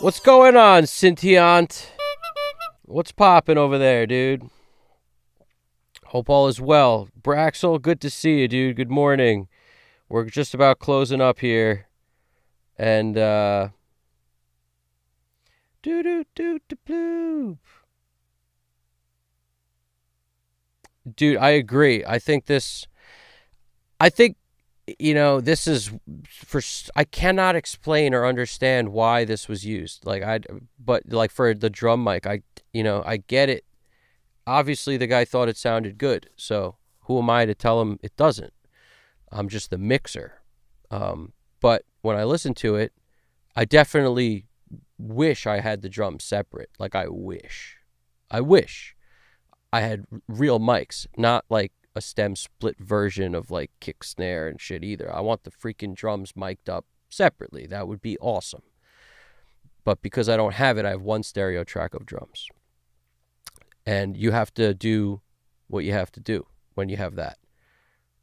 What's going on, Scintiant? What's popping over there, dude? Hope all is well. Braxel, good to see you, dude. Good morning. We're just about closing up here. And, Dude, I agree. I think, this is I cannot explain or understand why this was used. But for the drum mic, I get it. Obviously the guy thought it sounded good. So who am I to tell him it doesn't? I'm just the mixer. But when I listen to it, I definitely wish I had the drums separate. I wish I had real mics, not like a stem split version of kick snare and shit either. I want the freaking drums mic'd up separately. That would be awesome. But because I don't have it, I have one stereo track of drums. And you have to do what you have to do when you have that.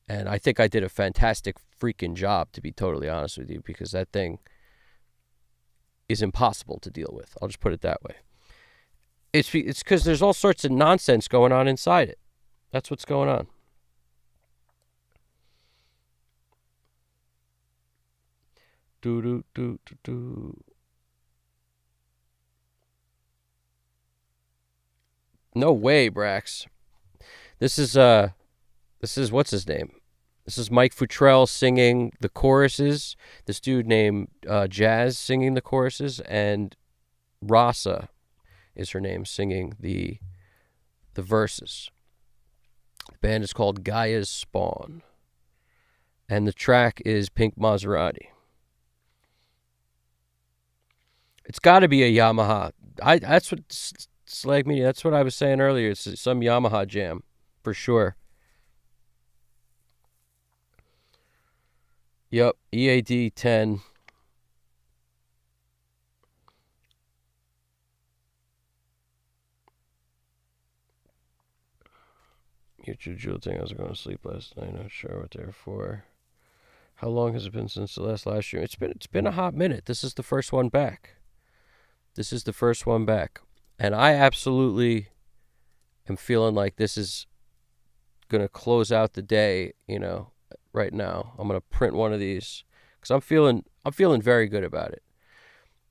And I think I did a fantastic freaking job, to be totally honest with you, because that thing is impossible to deal with. I'll just put it that way. It's because there's all sorts of nonsense going on inside it. That's what's going on. No way, Brax. This is what's his name? This is Mike Futrell singing the choruses. This dude named Jazz singing the choruses, and Rasa is her name, singing the verses. The band is called Gaia's Spawn, and the track is Pink Maserati. It's got to be a Yamaha. That's what Slag Media. That's what I was saying earlier. It's some Yamaha jam for sure. Yep, EAD 10. YouTube Jewel thing. I was going to sleep last night. Not sure what they're for. How long has it been since the last live stream? It's been a hot minute. This is the first one back. And I absolutely am feeling like this is going to close out the day, right now. I'm going to print one of these because I'm feeling very good about it.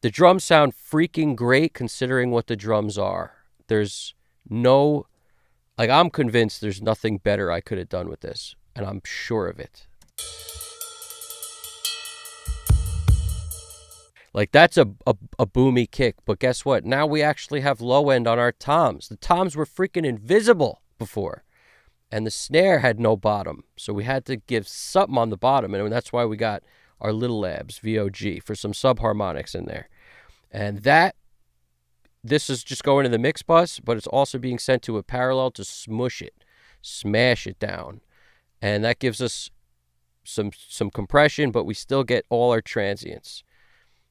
The drums sound freaking great considering what the drums are. There's no, I'm convinced there's nothing better I could have done with this, and I'm sure of it. That's a boomy kick, but guess what? Now we actually have low end on our toms. The toms were freaking invisible before, and the snare had no bottom, so we had to give something on the bottom, and that's why we got our Little Labs VOG for some subharmonics in there. And this is just going to the mix bus, but it's also being sent to a parallel to smash it down, and that gives us some compression, but we still get all our transients.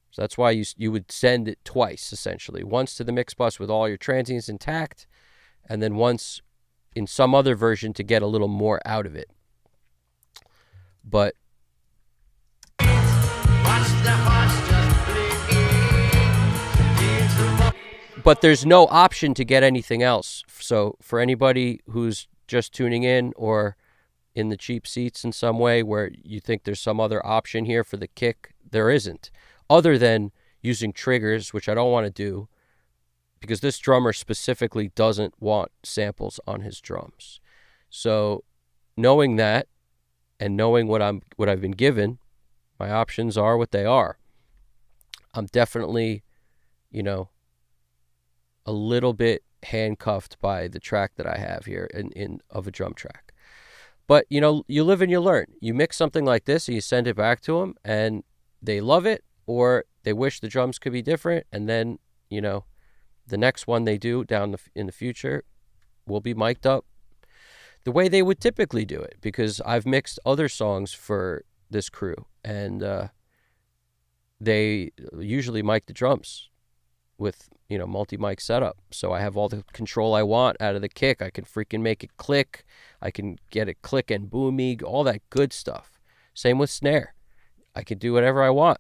So that's why you would send it twice, essentially. Once to the mix bus with all your transients intact, and then once in some other version to get a little more out of it. But there's no option to get anything else. So for anybody who's just tuning in or in the cheap seats in some way where you think there's some other option here for the kick, there isn't. Other than using triggers, which I don't want to do, because this drummer specifically doesn't want samples on his drums. So knowing that and knowing what I've been given, my options are what they are. I'm definitely, a little bit handcuffed by the track that I have here of a drum track. But, you live and you learn. You mix something like this and you send it back to them and they love it, or they wish the drums could be different, and then, the next one they do in the future will be mic'd up the way they would typically do it, because I've mixed other songs for this crew, and they usually mic the drums with, multi-mic setup. So I have all the control I want out of the kick. I can freaking make it click. I can get it click and boomy, all that good stuff. Same with snare. I can do whatever I want.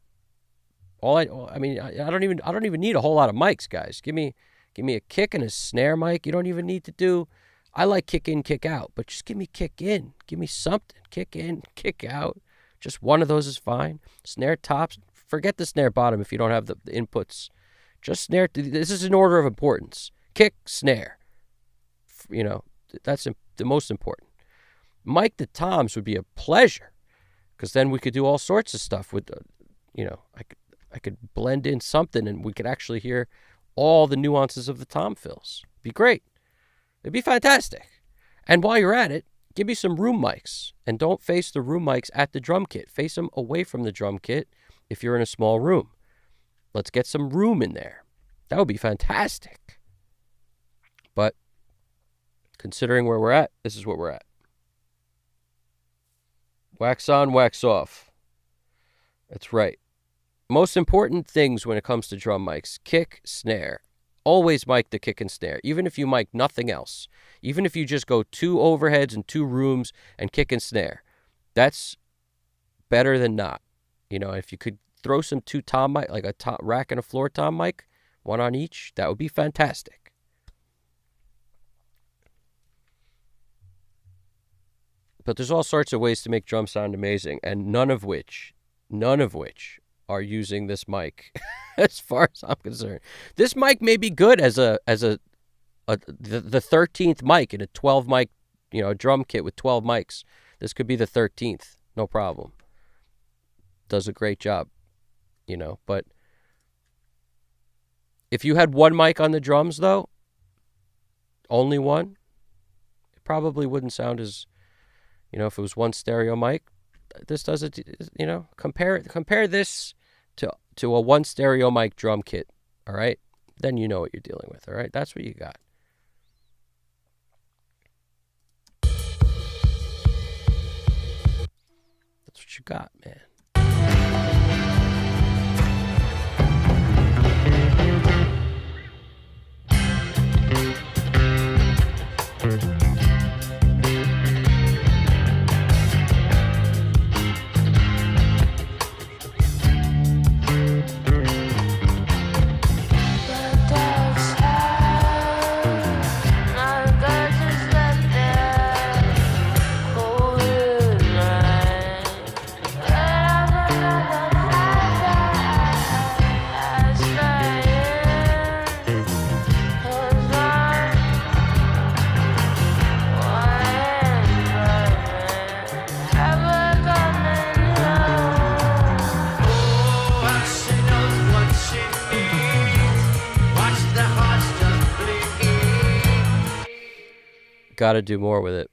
I mean, I don't even need a whole lot of mics, guys. Give me a kick and a snare mic. You don't even need to do. I like kick in, kick out, but just give me kick in. Give me something. Kick in, kick out. Just one of those is fine. Snare tops. Forget the snare bottom if you don't have the inputs. Just snare. This is an order of importance. Kick, snare. You know, that's the most important. Mic the toms would be a pleasure, because then we could do all sorts of stuff with, you know, I could blend in something and we could actually hear all the nuances of the tom fills. It'd be great. It'd be fantastic. And while you're at it, give me some room mics. And don't face the room mics at the drum kit. Face them away from the drum kit if you're in a small room. Let's get some room in there. That would be fantastic. But considering where we're at, this is what we're at. Wax on, wax off. That's right. Most important things when it comes to drum mics: kick, snare. Always mic the kick and snare, even if you mic nothing else. Even if you just go 2 overheads and 2 rooms and kick and snare. That's better than not. You know, if you could throw some 2 tom mic, like a top rack and a floor tom mic, 1 on each, that would be fantastic. But there's all sorts of ways to make drums sound amazing, and none of which are using this mic, as far as I'm concerned. This mic may be good as the 13th mic in a 12 mic, you know, drum kit with 12 mics. This could be the 13th, no problem. Does a great job, you know. But if you had 1 mic on the drums, though, only 1, it probably wouldn't sound as, you know, if it was 1 stereo mic. This does it, you know. Compare this to a 1 stereo mic drum kit, all right? Then you know what you're dealing with, all right? That's what you got. That's what you got, man. Got to do more with it.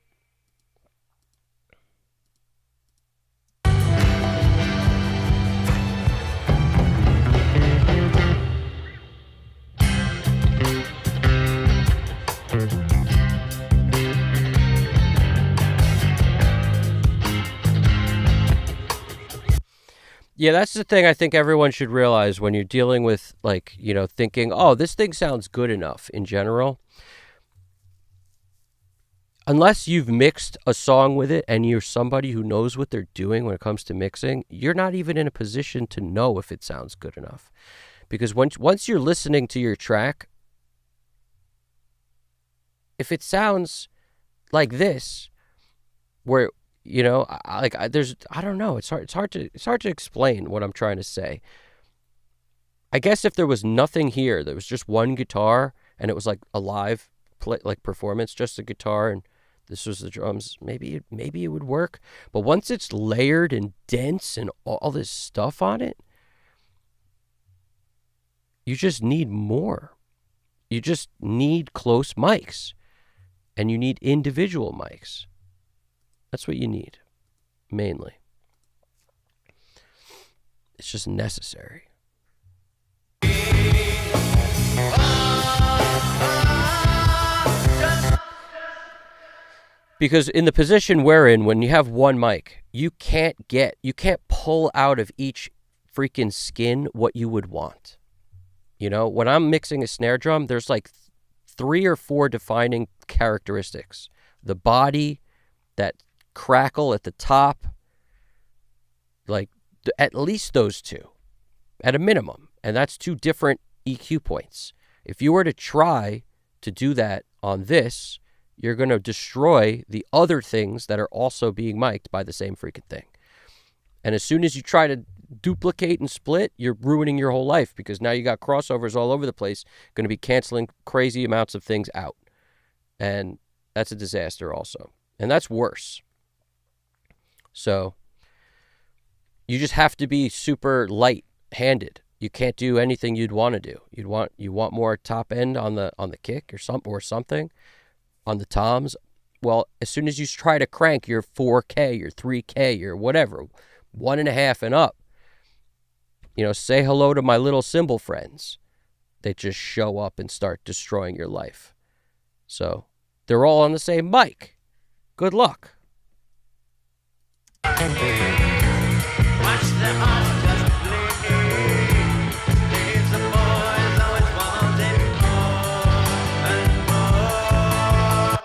Yeah, that's the thing I think everyone should realize when you're dealing with, like, you know, thinking, oh, this thing sounds good enough in general. Unless you've mixed a song with it and you're somebody who knows what they're doing when it comes to mixing, you're not even in a position to know if it sounds good enough. Because once you're listening to your track, if it sounds like this, where, you know, I don't know, it's hard to explain what I'm trying to say. I guess if there was nothing here, there was just 1 guitar and it was like a live performance, just a guitar and this was the drums, maybe it would work. But once it's layered and dense and all this stuff on it, you just need more. You just need close mics. And you need individual mics. That's what you need, mainly. It's just necessary. Because in the position we're in, when you have 1 mic, you can't pull out of each freaking skin what you would want. You know, when I'm mixing a snare drum, there's like 3 or 4 defining characteristics. The body, that crackle at the top, like at least those 2. at a minimum. And that's 2 different EQ points. If you were to try to do that on this, you're going to destroy the other things that are also being mic'd by the same freaking thing. And as soon as you try to duplicate and split, you're ruining your whole life, because now you got crossovers all over the place, going to be canceling crazy amounts of things out. And that's a disaster also. And that's worse. So you just have to be super light-handed. You can't do anything you'd want to do. You want more top end on the kick or something on the toms. Well, as soon as you try to crank your 4K, your 3K, your whatever, 1.5 and up, say hello to my little cymbal friends. They just show up and start destroying your life. So they're all on the same mic. Good luck. Watch the heart just bleed. Leaves the boys always wanting more and more.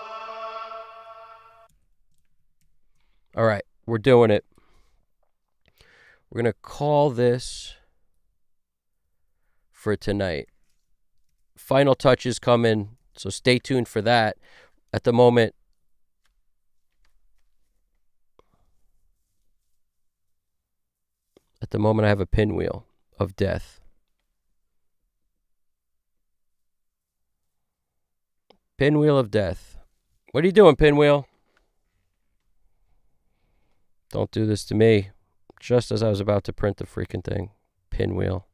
All right, we're doing it. We're going to call this for tonight. Final touches coming, so stay tuned for that. At the moment, I have a pinwheel of death. Pinwheel of death. What are you doing, pinwheel? Don't do this to me. Just as I was about to print the freaking thing. Pinwheel.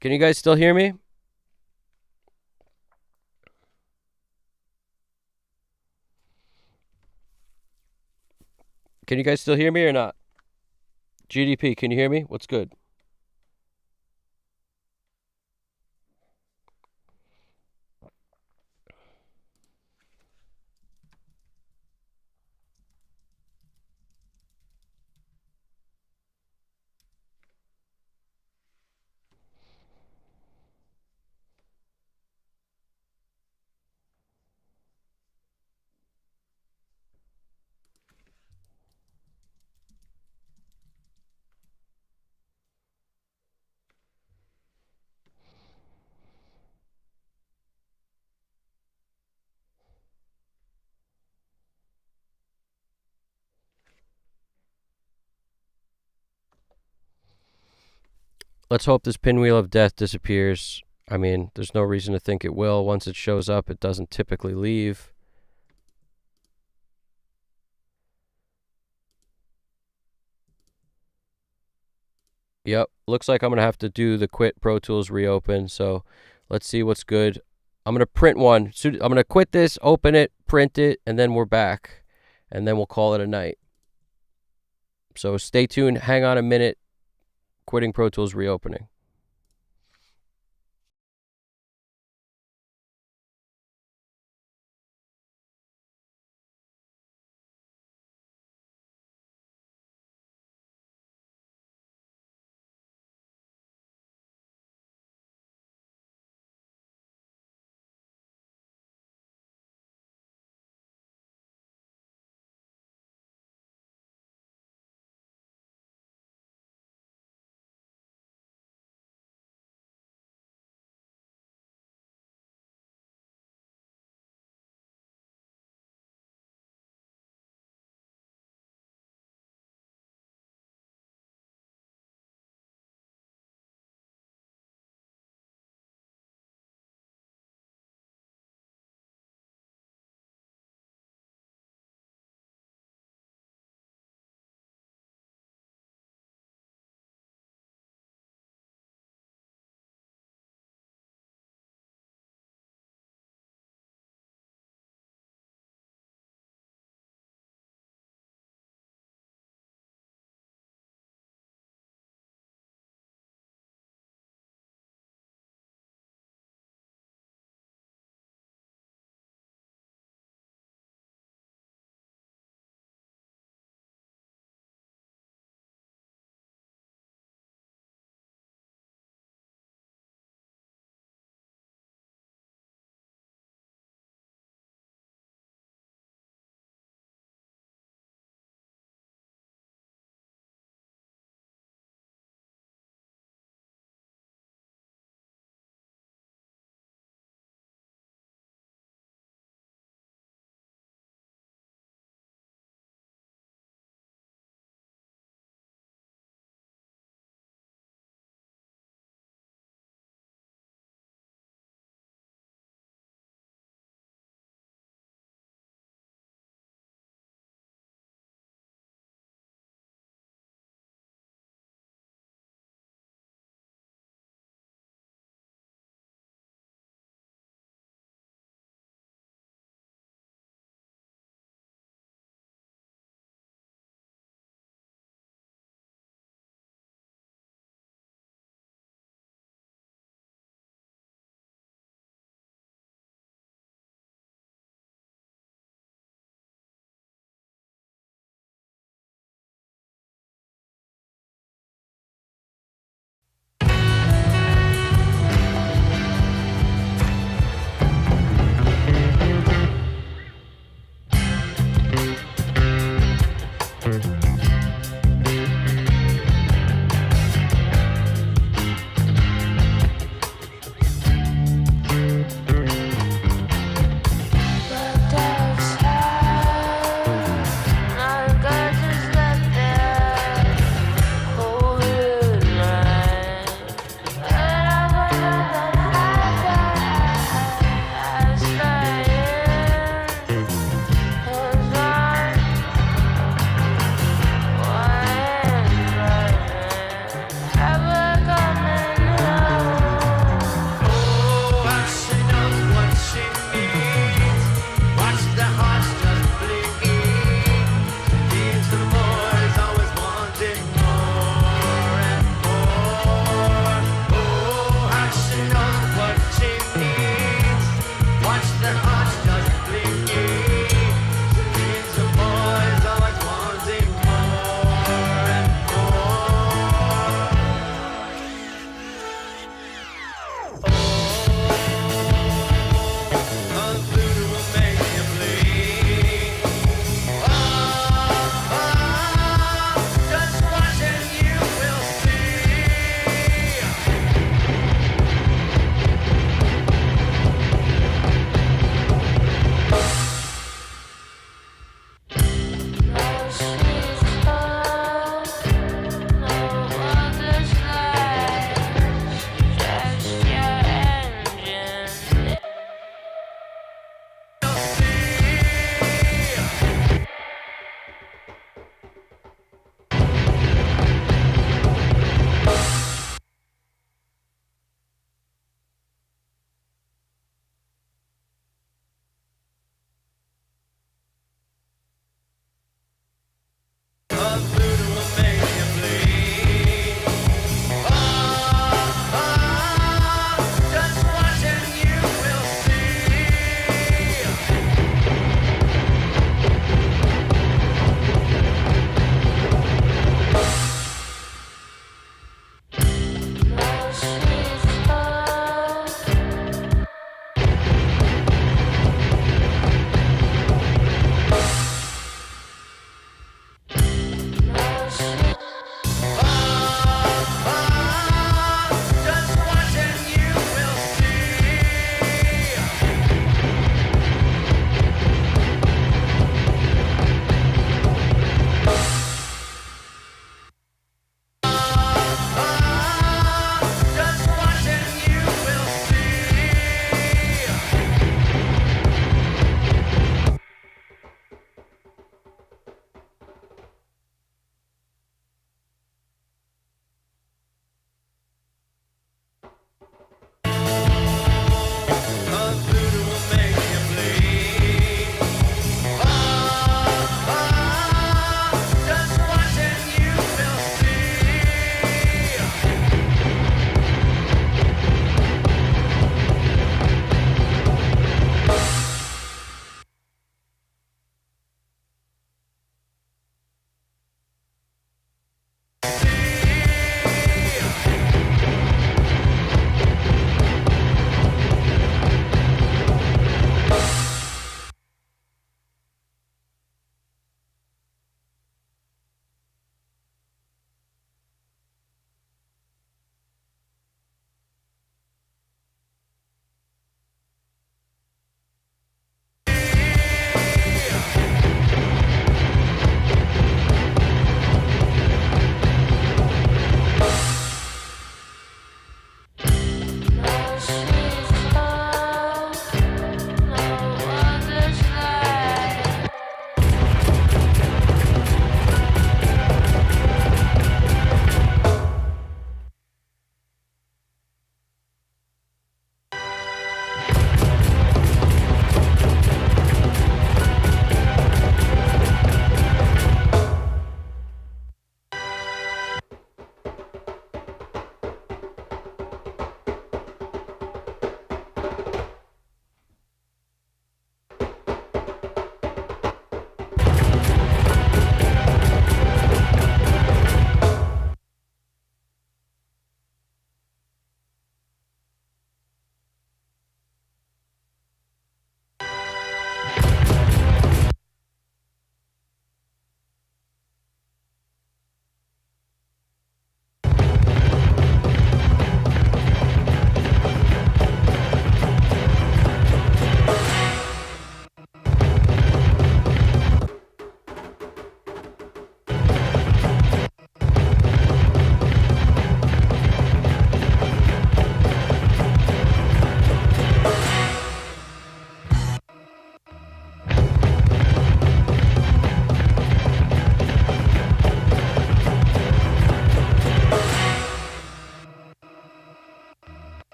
Can you guys still hear me? Can you guys still hear me or not? GDP, can you hear me? What's good? Let's hope this pinwheel of death disappears. I mean, there's no reason to think it will. Once it shows up, it doesn't typically leave. Yep, looks like I'm going to have to do the quit Pro Tools reopen, so let's see what's good. I'm going to print one. I'm going to quit this, open it, print it, and then we're back. And then we'll call it a night. So stay tuned. Hang on a minute. Quitting Pro Tools reopening.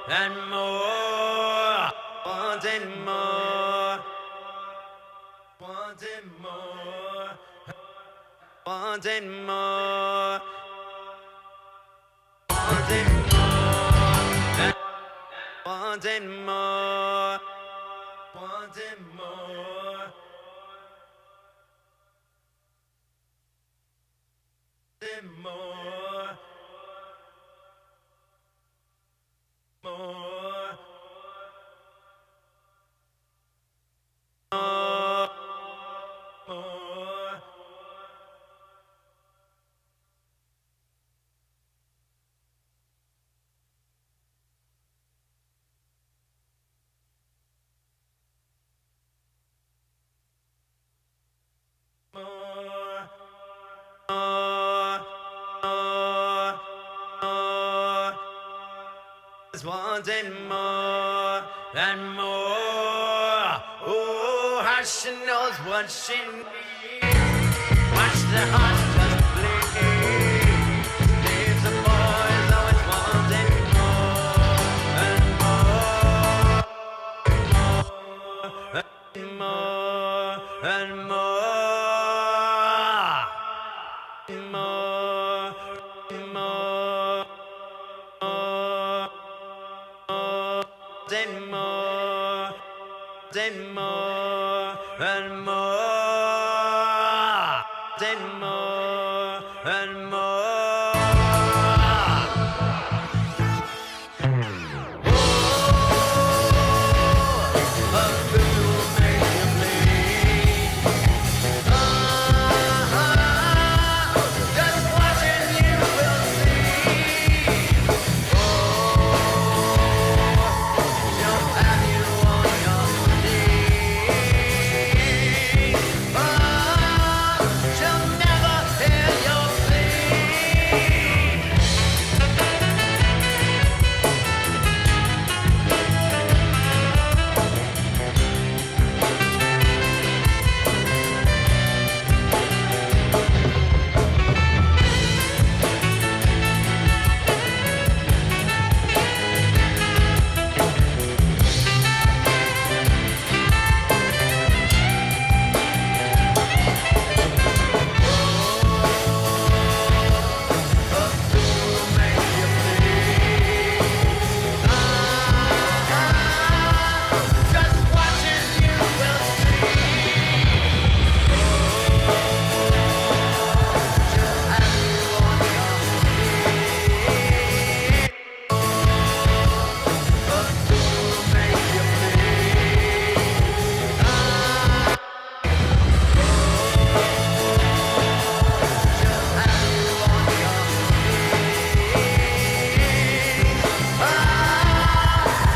and more, wanting more, wanting more, wanting more, wanting more, wanting more, wanting more. More, more, more, more. Wanting more and more. Oh, how she knows what she needs. Watch the heart just bleed. Leaves the boys always wanting more and more and more and more. And more, then more, and more. Oh, a fool make you bleed. Just watching you will see. Oh, she'll have you on your knees. She'll never hear your plea. Just watching you will see. She'll have you on your knees. A fool make you bleed. She'll have you on your knees.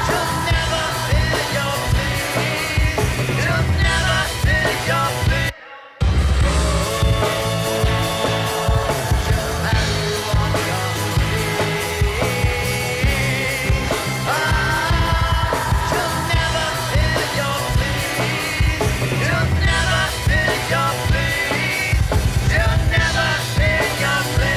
She'll never hear your pleas. She'll never hear your pleas. She'll have you on your knees. She'll never hear your pleas. She'll never hear your pleas. She'll never hear your pleas.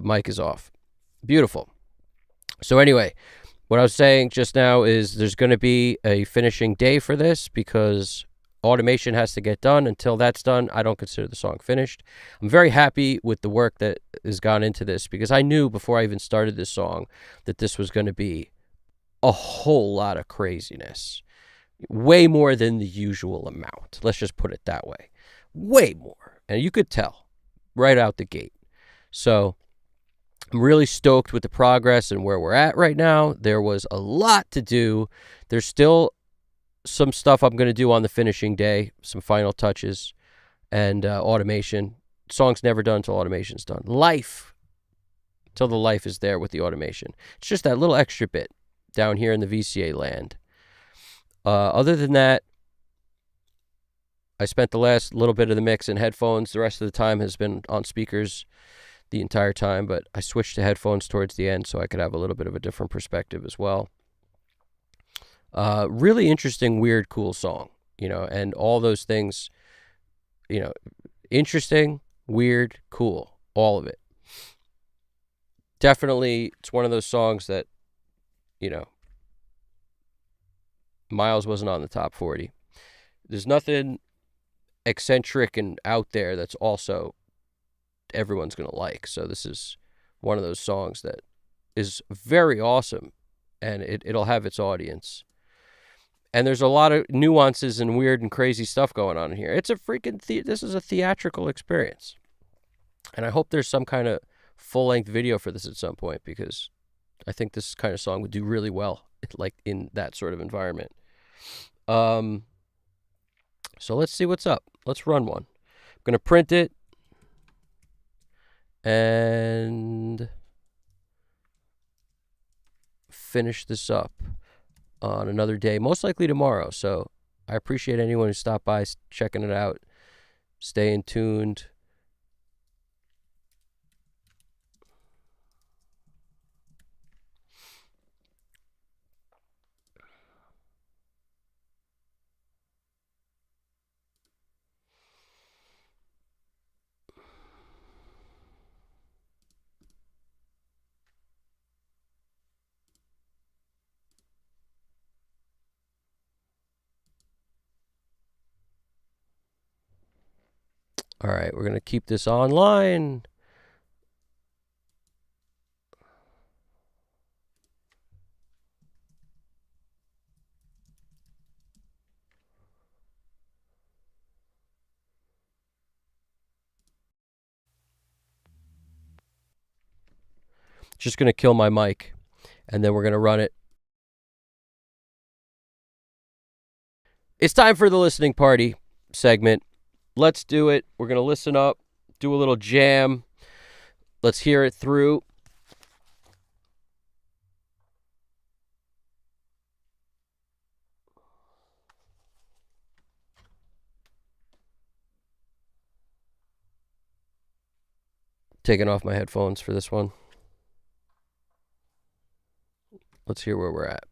Mic is off. Beautiful. So anyway, what I was saying just now is there's going to be a finishing day for this because automation has to get done. Until that's done, I don't consider the song finished. I'm very happy with the work that has gone into this, because I knew before I even started this song that this was going to be a whole lot of craziness. Way more than the usual amount. Let's just put it that way. Way more. And you could tell right out the gate. So I'm really stoked with the progress and where we're at right now. There was a lot to do. There's still some stuff I'm going to do on the finishing day, some final touches and automation. Song's never done until automation's done. Life, till the life is there with the automation. It's just that little extra bit down here in the VCA land. Other than that, I spent the last little bit of the mix in headphones. The rest of the time has been on speakers the entire time, but I switched to headphones towards the end so I could have a little bit of a different perspective as well. Really interesting, weird, cool song, and all those things, interesting, weird, cool, all of it. Definitely, it's one of those songs that, Miles wasn't on the top 40. There's nothing eccentric and out there that's also everyone's going to like. So this is one of those songs that is very awesome, and it'll have its audience. And there's a lot of nuances and weird and crazy stuff going on in here. It's a freaking this is a theatrical experience. And I hope there's some kind of full-length video for this at some point, because I think this kind of song would do really well like in that sort of environment. So let's see what's up. Let's run one. I'm going to print it and finish this up on another day, most likely tomorrow. So I appreciate anyone who stopped by checking it out, staying tuned. All right, we're going to keep this online. Just going to kill my mic, and then we're going to run it. It's time for the listening party segment. Let's do it. We're going to listen up, do a little jam. Let's hear it through. Taking off my headphones for this one. Let's hear where we're at.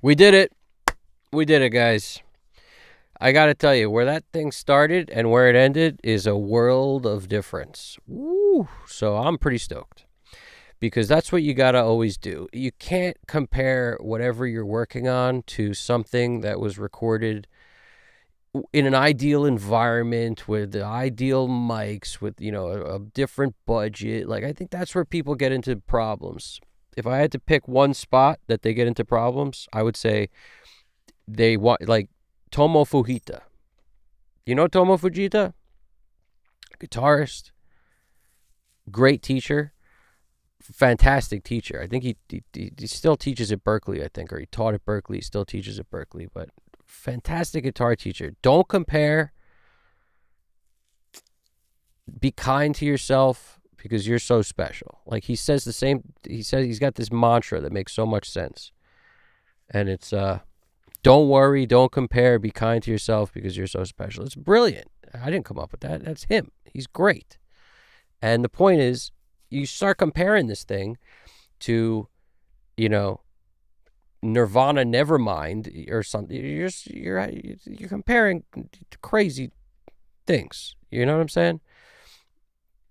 We did it. We did it, guys. I got to tell you, where that thing started and where it ended is a world of difference. Woo! So I'm pretty stoked because that's what you got to always do. You can't compare whatever you're working on to something that was recorded in an ideal environment with the ideal mics, with, you know, a different budget. Like, I think that's where people get into problems. If I had to pick one spot that they get into problems, I would say they want, like, Tomo Fujita. You know Tomo Fujita? Guitarist, great teacher, fantastic teacher. I think he still teaches at Berkeley, I think, or he taught at Berkeley, he still teaches at Berkeley, but fantastic guitar teacher. Don't compare. Be kind to yourself because you're so special. Like, he says the same, he says he's got this mantra that makes so much sense. And it's don't worry, don't compare, be kind to yourself because you're so special. It's brilliant. I didn't come up with that. That's him. He's great. And the point is, you start comparing this thing to, you know, Nirvana Nevermind or something. You're comparing crazy things. You know what I'm saying?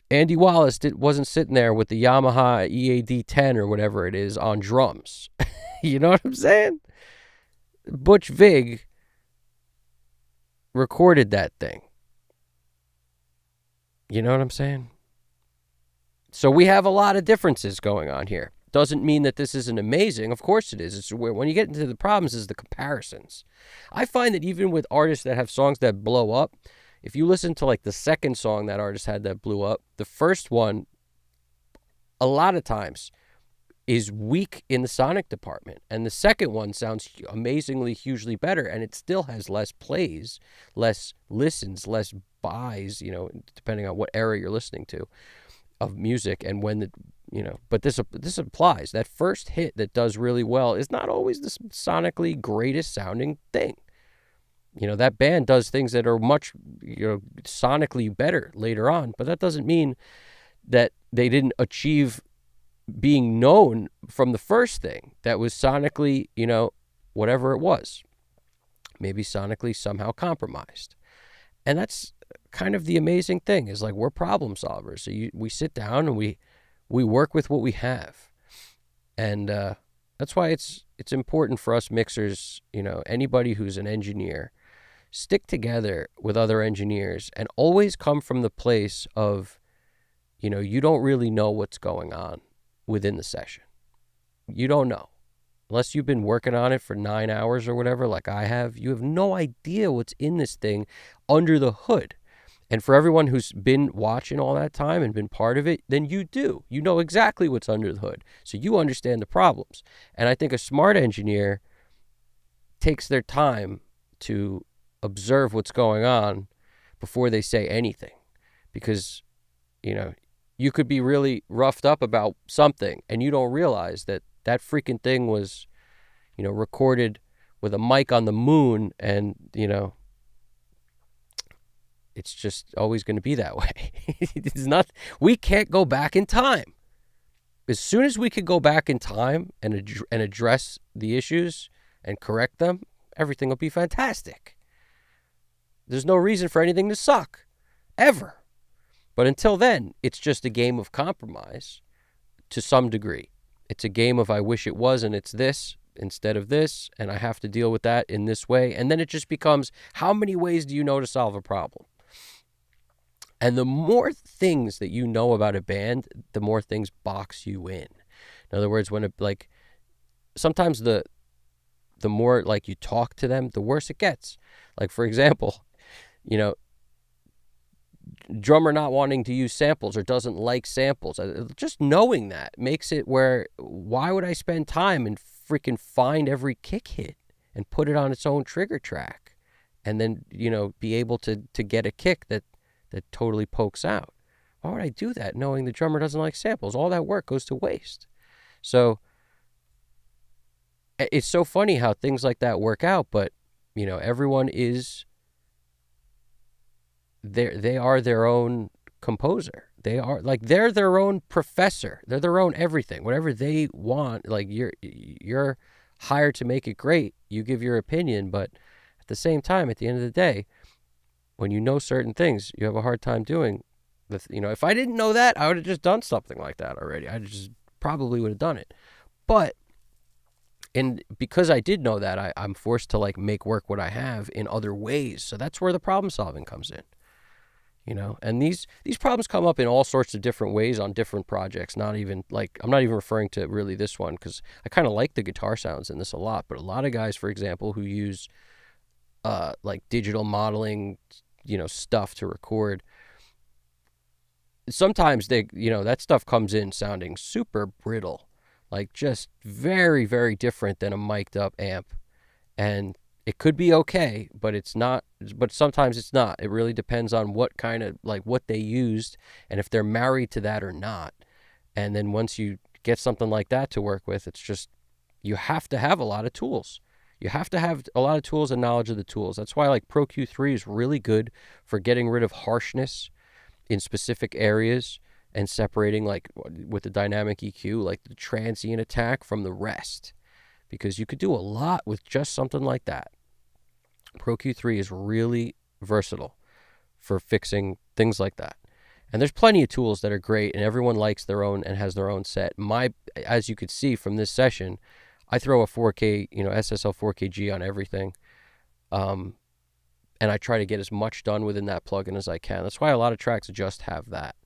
Andy Wallace wasn't sitting there with the Yamaha EAD 10 or whatever it is on drums. You know what I'm saying? Butch Vig recorded that thing. You know what I'm saying? So we have a lot of differences going on here. Doesn't mean that this isn't amazing. Of course it is. It's where, when you get into the problems, is the comparisons. I find that even with artists that have songs that blow up, if you listen to like the second song that artist had that blew up, the first one, a lot of times, is weak in the sonic department. And the second one sounds amazingly, hugely better, and it still has less plays, less listens, less buys, you know, depending on what era you're listening to of music and when the, you know, but this applies. That first hit that does really well is not always the sonically greatest sounding thing. You know, that band does things that are much, you know, sonically better later on, but that doesn't mean that they didn't achieve being known from the first thing that was sonically, you know, whatever it was, maybe sonically somehow compromised. And that's kind of the amazing thing, is like, we're problem solvers. So we sit down and we work with what we have. And that's why it's important for us mixers, you know, anybody who's an engineer, stick together with other engineers and always come from the place of, you know, you don't really know what's going on within the session. You don't know. Unless you've been working on it for 9 hours or whatever, like I have, you have no idea what's in this thing under the hood. And for everyone who's been watching all that time and been part of it, then you do. You know exactly what's under the hood. So you understand the problems. And I think a smart engineer takes their time to observe what's going on before they say anything. Because, you know, you could be really roughed up about something and you don't realize that that freaking thing was, you know, recorded with a mic on the moon, and, you know, it's just always going to be that way. It's not, we can't go back in time. As soon as we could go back in time and address the issues and correct them, everything will be fantastic. There's no reason for anything to suck, ever. But until then, it's just a game of compromise to some degree. It's a game of I wish it was and it's this instead of this, and I have to deal with that in this way. And then it just becomes, how many ways do you know to solve a problem? And the more things that you know about a band, the more things box you in. In other words, when it, like, sometimes the more like you talk to them, the worse it gets. Like, for example, you know, drummer not wanting to use samples or doesn't like samples. Just knowing that makes it where, why would I spend time and freaking find every kick hit and put it on its own trigger track and then, you know, be able to get a kick that totally pokes out? Why would I do that knowing the drummer doesn't like samples? All that work goes to waste. So it's so funny how things like that work out, but, you know, everyone is, they are their own composer. They are, like, they're their own professor. They're their own everything. Whatever they want, like, your hired to make it great. You give your opinion, but at the same time, at the end of the day, when you know certain things, you have a hard time doing. If I didn't know that, I would have just done something like that already. I just probably would have done it. But and because I did know that, I'm forced to like make work what I have in other ways. So that's where the problem solving comes in. And these problems come up in all sorts of different ways on different projects. Not even like, I'm not even referring to really this one, because I kind of like the guitar sounds in this a lot. But a lot of guys, for example, who use like digital modeling, stuff to record, sometimes that stuff comes in sounding super brittle, like just very, very different than a mic'd up amp. And it could be okay, but it's not, but sometimes it's not. It really depends on what kind of, like what they used and if they're married to that or not. And then once you get something like that to work with, it's just, you have to have a lot of tools. You have to have a lot of tools and knowledge of the tools. That's why like Pro Q3 is really good for getting rid of harshness in specific areas and separating, like with the dynamic EQ, like the transient attack from the rest, because you could do a lot with just something like that. Pro Q3 is really versatile for fixing things like that. And there's plenty of tools that are great, and everyone likes their own and has their own set. As you could see from this session, I throw a 4K, SSL 4KG on everything. And I try to get as much done within that plugin as I can. That's why a lot of tracks just have that.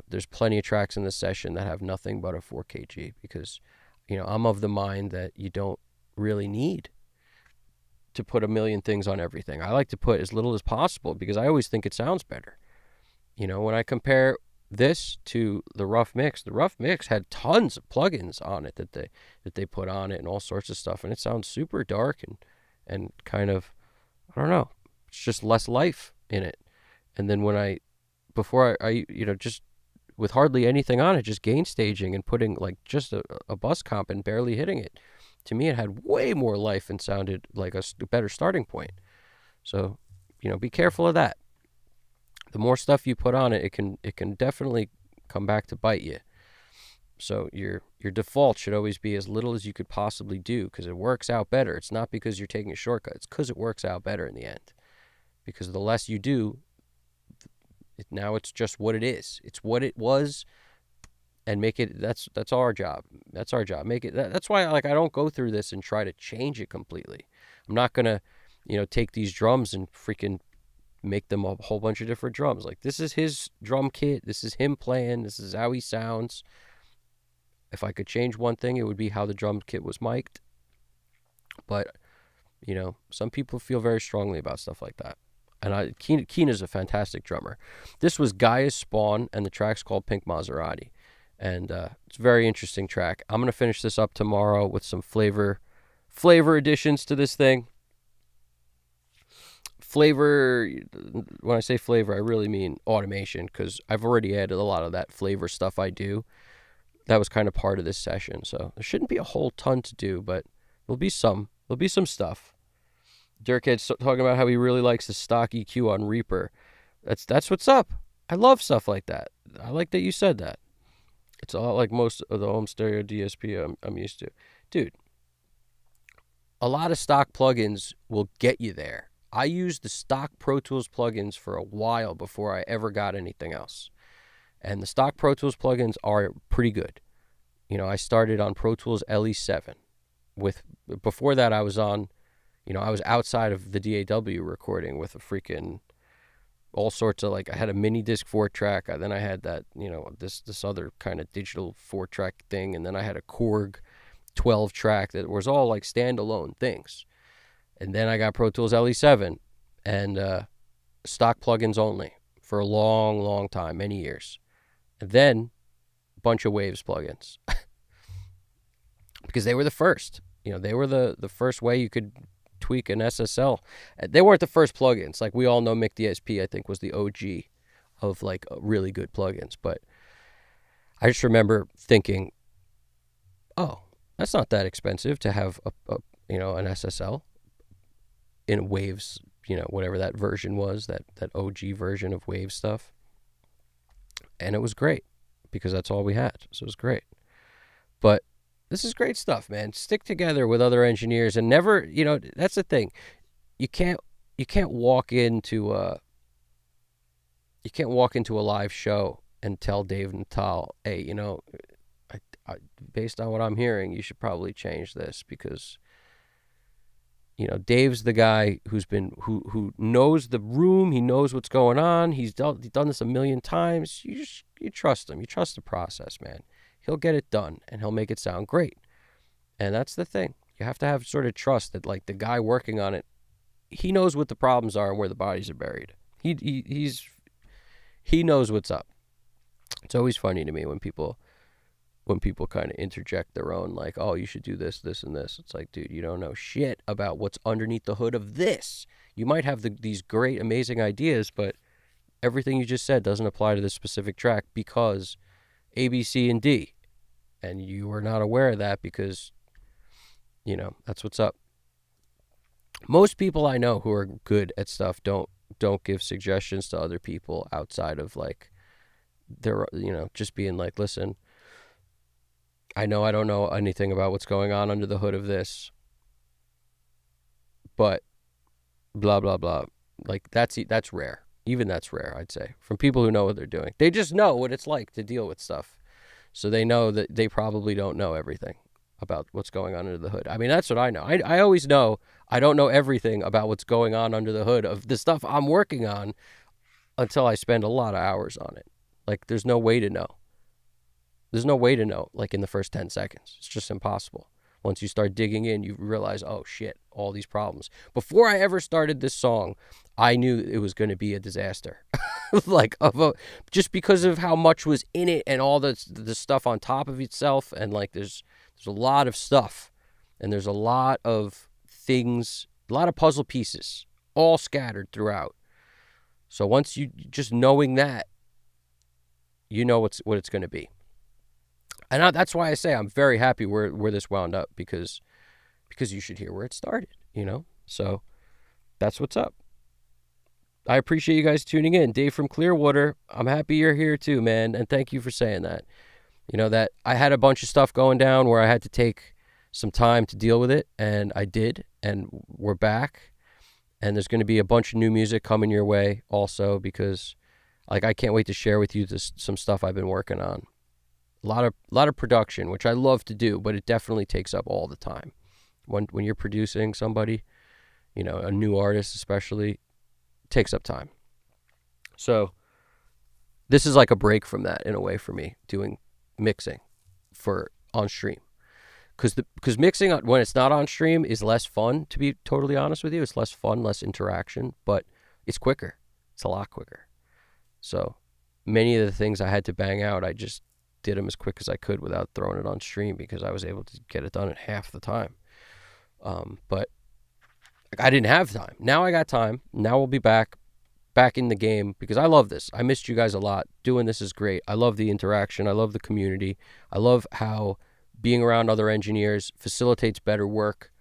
There's plenty of tracks in this session that have nothing but a 4KG, because, I'm of the mind that you don't really need to put a million things on everything. I like to put as little as possible because I always think it sounds better. When I compare this to the Rough Mix had tons of plugins on it that they put on it and all sorts of stuff, and it sounds super dark and kind of, I don't know, it's just less life in it. And then before I just with hardly anything on it, just gain staging and putting like just a bus comp and barely hitting it, to me it had way more life and sounded like a better starting point. So, be careful of that. The more stuff you put on it, it can definitely come back to bite you. So your default should always be as little as you could possibly do, because it works out better. It's not because you're taking a shortcut. It's because it works out better in the end. Because the less you do, now it's just what it is. It's what it was, and make it. That's our job. That's our job. Make it. That's why I don't go through this and try to change it completely. I'm not gonna, take these drums and freaking make them a whole bunch of different drums. Like, this is his drum kit. This is him playing. This is how he sounds. If I could change one thing, it would be how the drum kit was mic'd. But, some people feel very strongly about stuff like that. And Keena's a fantastic drummer. This was Gaia'sSpawn, and the track's called Pink Maserati. And it's a very interesting track. I'm going to finish this up tomorrow with some flavor additions to this thing. Flavor, when I say flavor, I really mean automation, because I've already added a lot of that flavor stuff I do. That was kind of part of this session. So there shouldn't be a whole ton to do, but there'll be some stuff. Dirkhead's talking about how he really likes the stock EQ on Reaper. That's what's up. I love stuff like that. I like that you said that. It's a lot like most of the home stereo DSP I'm used to. Dude, a lot of stock plugins will get you there. I used the stock Pro Tools plugins for a while before I ever got anything else. And the stock Pro Tools plugins are pretty good. I started on Pro Tools LE7. Before that, I was on, I was outside of the DAW recording with a freaking all sorts of, like, I had a mini disc 4-track. Then I had that, this other kind of digital 4-track thing. And then I had a Korg 12-track that was all like standalone things. And then I got Pro Tools LE7 and stock plugins only for a long, long time, many years. And then a bunch of Waves plugins because they were the first. They were the first way you could tweak an SSL. They weren't the first plugins. Like, we all know Mic DSP, I think, was the OG of like really good plugins. But I just remember thinking, oh, that's not that expensive to have an SSL in Waves, whatever that version was, that OG version of Wave stuff. And it was great because that's all we had. So it was great. But This is great stuff, man. Stick together with other engineers and never, that's the thing. You can't walk into a live show and tell Dave Natal, hey, based on what I'm hearing, you should probably change this because, Dave's the guy who knows the room. He knows what's going on. He's done this a million times. You trust him. You trust the process, man. He'll get it done and he'll make it sound great. And that's the thing. You have to have sort of trust that like the guy working on it, he knows what the problems are and where the bodies are buried. He knows what's up. It's always funny to me when people kind of interject their own, like, oh, you should do this, this, and this. It's like, dude, you don't know shit about what's underneath the hood of this. You might have these great, amazing ideas, but everything you just said doesn't apply to this specific track because A, B, C, and D. And you are not aware of that because, that's what's up. Most people I know who are good at stuff don't give suggestions to other people outside of like they're just being like, listen, I know I don't know anything about what's going on under the hood of this, but blah blah blah. Like that's rare. Even that's rare, I'd say, from people who know what they're doing. They just know what it's like to deal with stuff, so they know that they probably don't know everything about what's going on under the hood. I mean, that's what I know. I always know I don't know everything about what's going on under the hood of the stuff I'm working on until I spend a lot of hours on it. Like, there's no way to know. There's no way to know, like, in the first 10 seconds. It's just impossible. Once you start digging in, you realize, oh, shit, all these problems. Before I ever started this song, I knew it was going to be a disaster. Just because of how much was in it and all the stuff on top of itself. And, like, there's a lot of stuff. And there's a lot of things, a lot of puzzle pieces, all scattered throughout. So once you, just knowing that, you know what it's going to be. And that's why I say I'm very happy where this wound up because you should hear where it started, So that's what's up. I appreciate you guys tuning in. Dave from Clearwater, I'm happy you're here too, man. And thank you for saying that. That I had a bunch of stuff going down where I had to take some time to deal with it, and I did, and we're back. And there's going to be a bunch of new music coming your way also because, like, I can't wait to share with you some stuff I've been working on. A lot of production, which I love to do, but it definitely takes up all the time. When you're producing somebody, a new artist especially, it takes up time. So this is like a break from that in a way for me, doing mixing for on stream. Because mixing when it's not on stream is less fun, to be totally honest with you. It's less fun, less interaction, but it's quicker. It's a lot quicker. So many of the things I had to bang out, I just did them as quick as I could without throwing it on stream because I was able to get it done in half the time. But I didn't have time. Now I got time. Now we'll be back in the game because I love this. I missed you guys a lot. Doing this is great. I love the interaction. I love the community. I love how being around other engineers facilitates better work.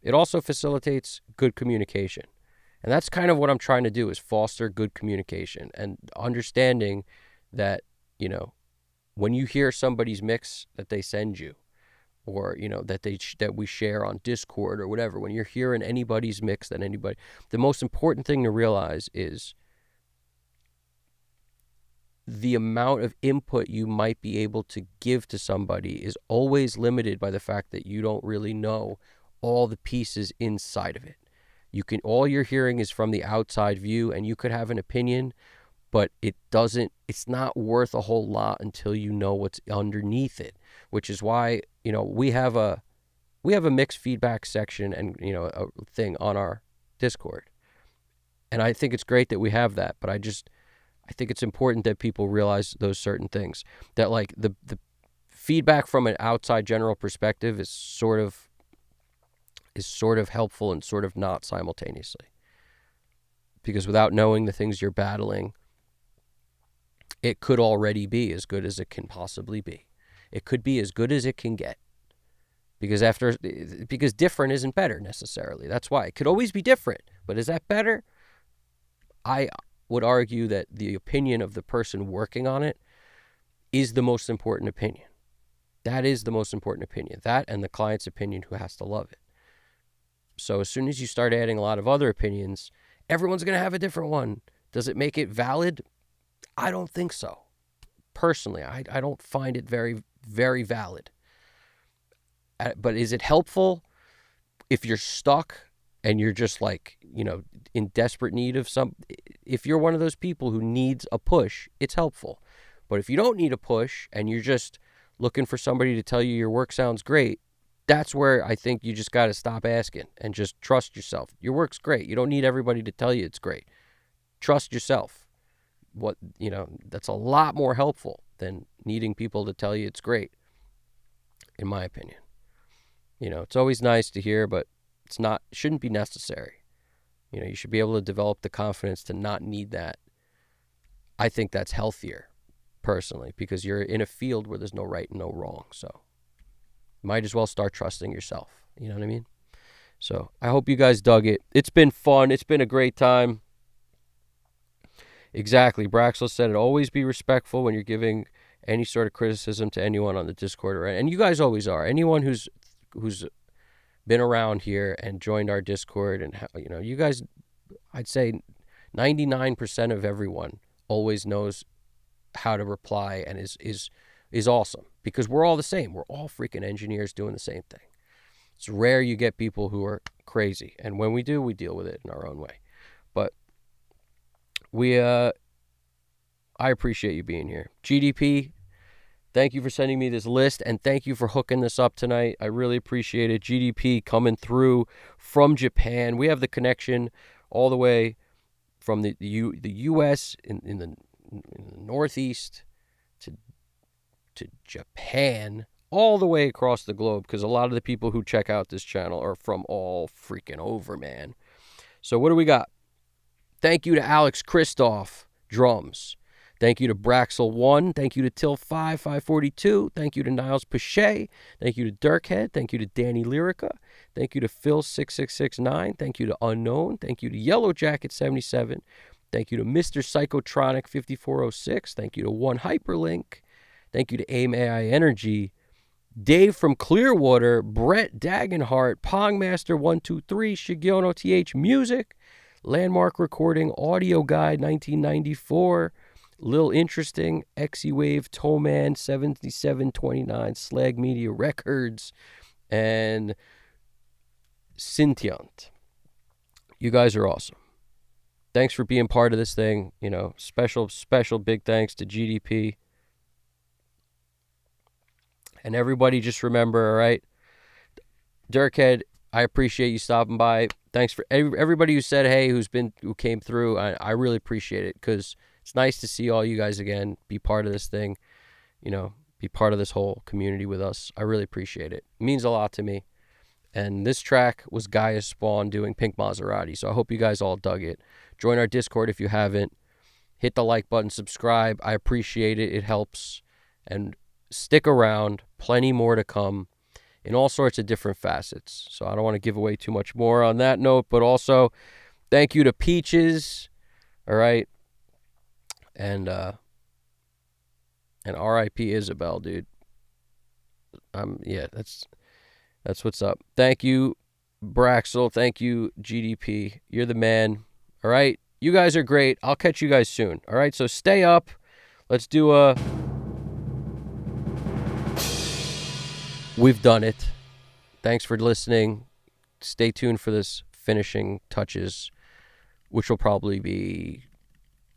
It also facilitates good communication. And that's kind of what I'm trying to do, is foster good communication and understanding that, when you hear somebody's mix that they send you, or, that we share on Discord or whatever, when you're hearing anybody's mix, the most important thing to realize is the amount of input you might be able to give to somebody is always limited by the fact that you don't really know all the pieces inside of it. All you're hearing is from the outside view, and you could have an opinion, but it's not worth a whole lot until you know what's underneath it, which is why, we have a mixed feedback section and, a thing on our Discord. And I think it's great that we have that, but I think it's important that people realize those certain things, that like the feedback from an outside general perspective is sort of helpful and sort of not simultaneously, because without knowing the things you're battling, it could already be as good as it can possibly be. It could be as good as it can get, because different isn't better necessarily. That's why it could always be different, but is that better? I would argue that the opinion of the person working on it is the most important opinion. That is the most important opinion. That and the client's opinion who has to love it. So as soon as you start adding a lot of other opinions, everyone's going to have a different one. Does it make it valid? I don't think so. Personally, I don't find it very, very valid. But is it helpful if you're stuck and you're just like, in desperate need of if you're one of those people who needs a push, it's helpful. But if you don't need a push and you're just looking for somebody to tell you your work sounds great, that's where I think you just got to stop asking and just trust yourself. Your work's great. You don't need everybody to tell you it's great. Trust yourself. That's a lot more helpful than needing people to tell you it's great, in my opinion. It's always nice to hear, but it shouldn't be necessary. You should be able to develop the confidence to not need that. I think that's healthier, personally, because you're in a field where there's no right and no wrong. So might as well start trusting yourself. You know what I mean? So I hope you guys dug it. It's been fun. It's been a great time. Exactly. Braxel said it. Always be respectful when you're giving any sort of criticism to anyone on the Discord. And you guys always are. Anyone who's been around here and joined our Discord, and you guys, I'd say 99% of everyone always knows how to reply and is awesome, because we're all the same. We're all freaking engineers doing the same thing. It's rare you get people who are crazy, and when we do, we deal with it in our own way. But I appreciate you being here. GDP, thank you for sending me this list, and thank you for hooking this up tonight. I really appreciate it. GDP coming through from Japan. We have the connection all the way from the U.S. in the Northeast to Japan, all the way across the globe, because a lot of the people who check out this channel are from all freaking over, man. So what do we got? Thank you to Alex Christoph, drums. Thank you to Braxel1. Thank you to Till542. Thank you to Niles Pache. Thank you to Dirkhead. Thank you to Danny Lyrica. Thank you to Phil6669. Thank you to Unknown. Thank you to Yellow Jacket 77. Thank you to Mr. Psychotronic 5406. Thank you to One Hyperlink. Thank you to AIM AI Energy. Dave from Clearwater. Brett Dagenhart. Pongmaster123. Shigiono TH Music. Landmark Recording, Audio Guide 1994, Lil Interesting, Wave, Toeman 7729, Slag Media Records, and Sintient. You guys are awesome. Thanks for being part of this thing. Special big thanks to GDP. And everybody just remember, all right, Dirkhead, I appreciate you stopping by. Thanks for everybody who said hey, who came through. I really appreciate it, because it's nice to see all you guys again, be part of this thing, be part of this whole community with us. I really appreciate it. It means a lot to me. And this track was Gaia'sSpawn doing Pink Maserati. So I hope you guys all dug it. Join our Discord if you haven't. Hit the like button, subscribe. I appreciate it. It helps. And stick around. Plenty more to come in all sorts of different facets. So I don't want to give away too much more on that note, but also thank you to Peaches. All right. And R.I.P. Isabel, dude. Yeah, that's what's up. Thank you, Braxel. Thank you, GDP. You're the man. All right. You guys are great. I'll catch you guys soon. All right. So stay up. Let's do a... We've done it. Thanks for listening. Stay tuned for this finishing touches, which will probably be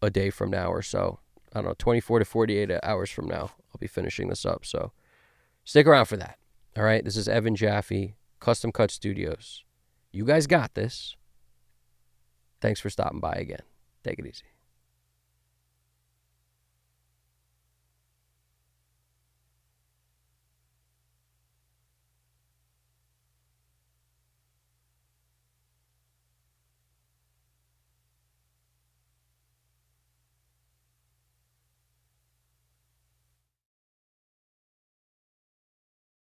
a day from now or so. I don't know, 24 to 48 hours from now, I'll be finishing this up. So stick around for that. All right. This is Evan Jaffe, Custom Cut Studios. You guys got this. Thanks for stopping by again. Take it easy.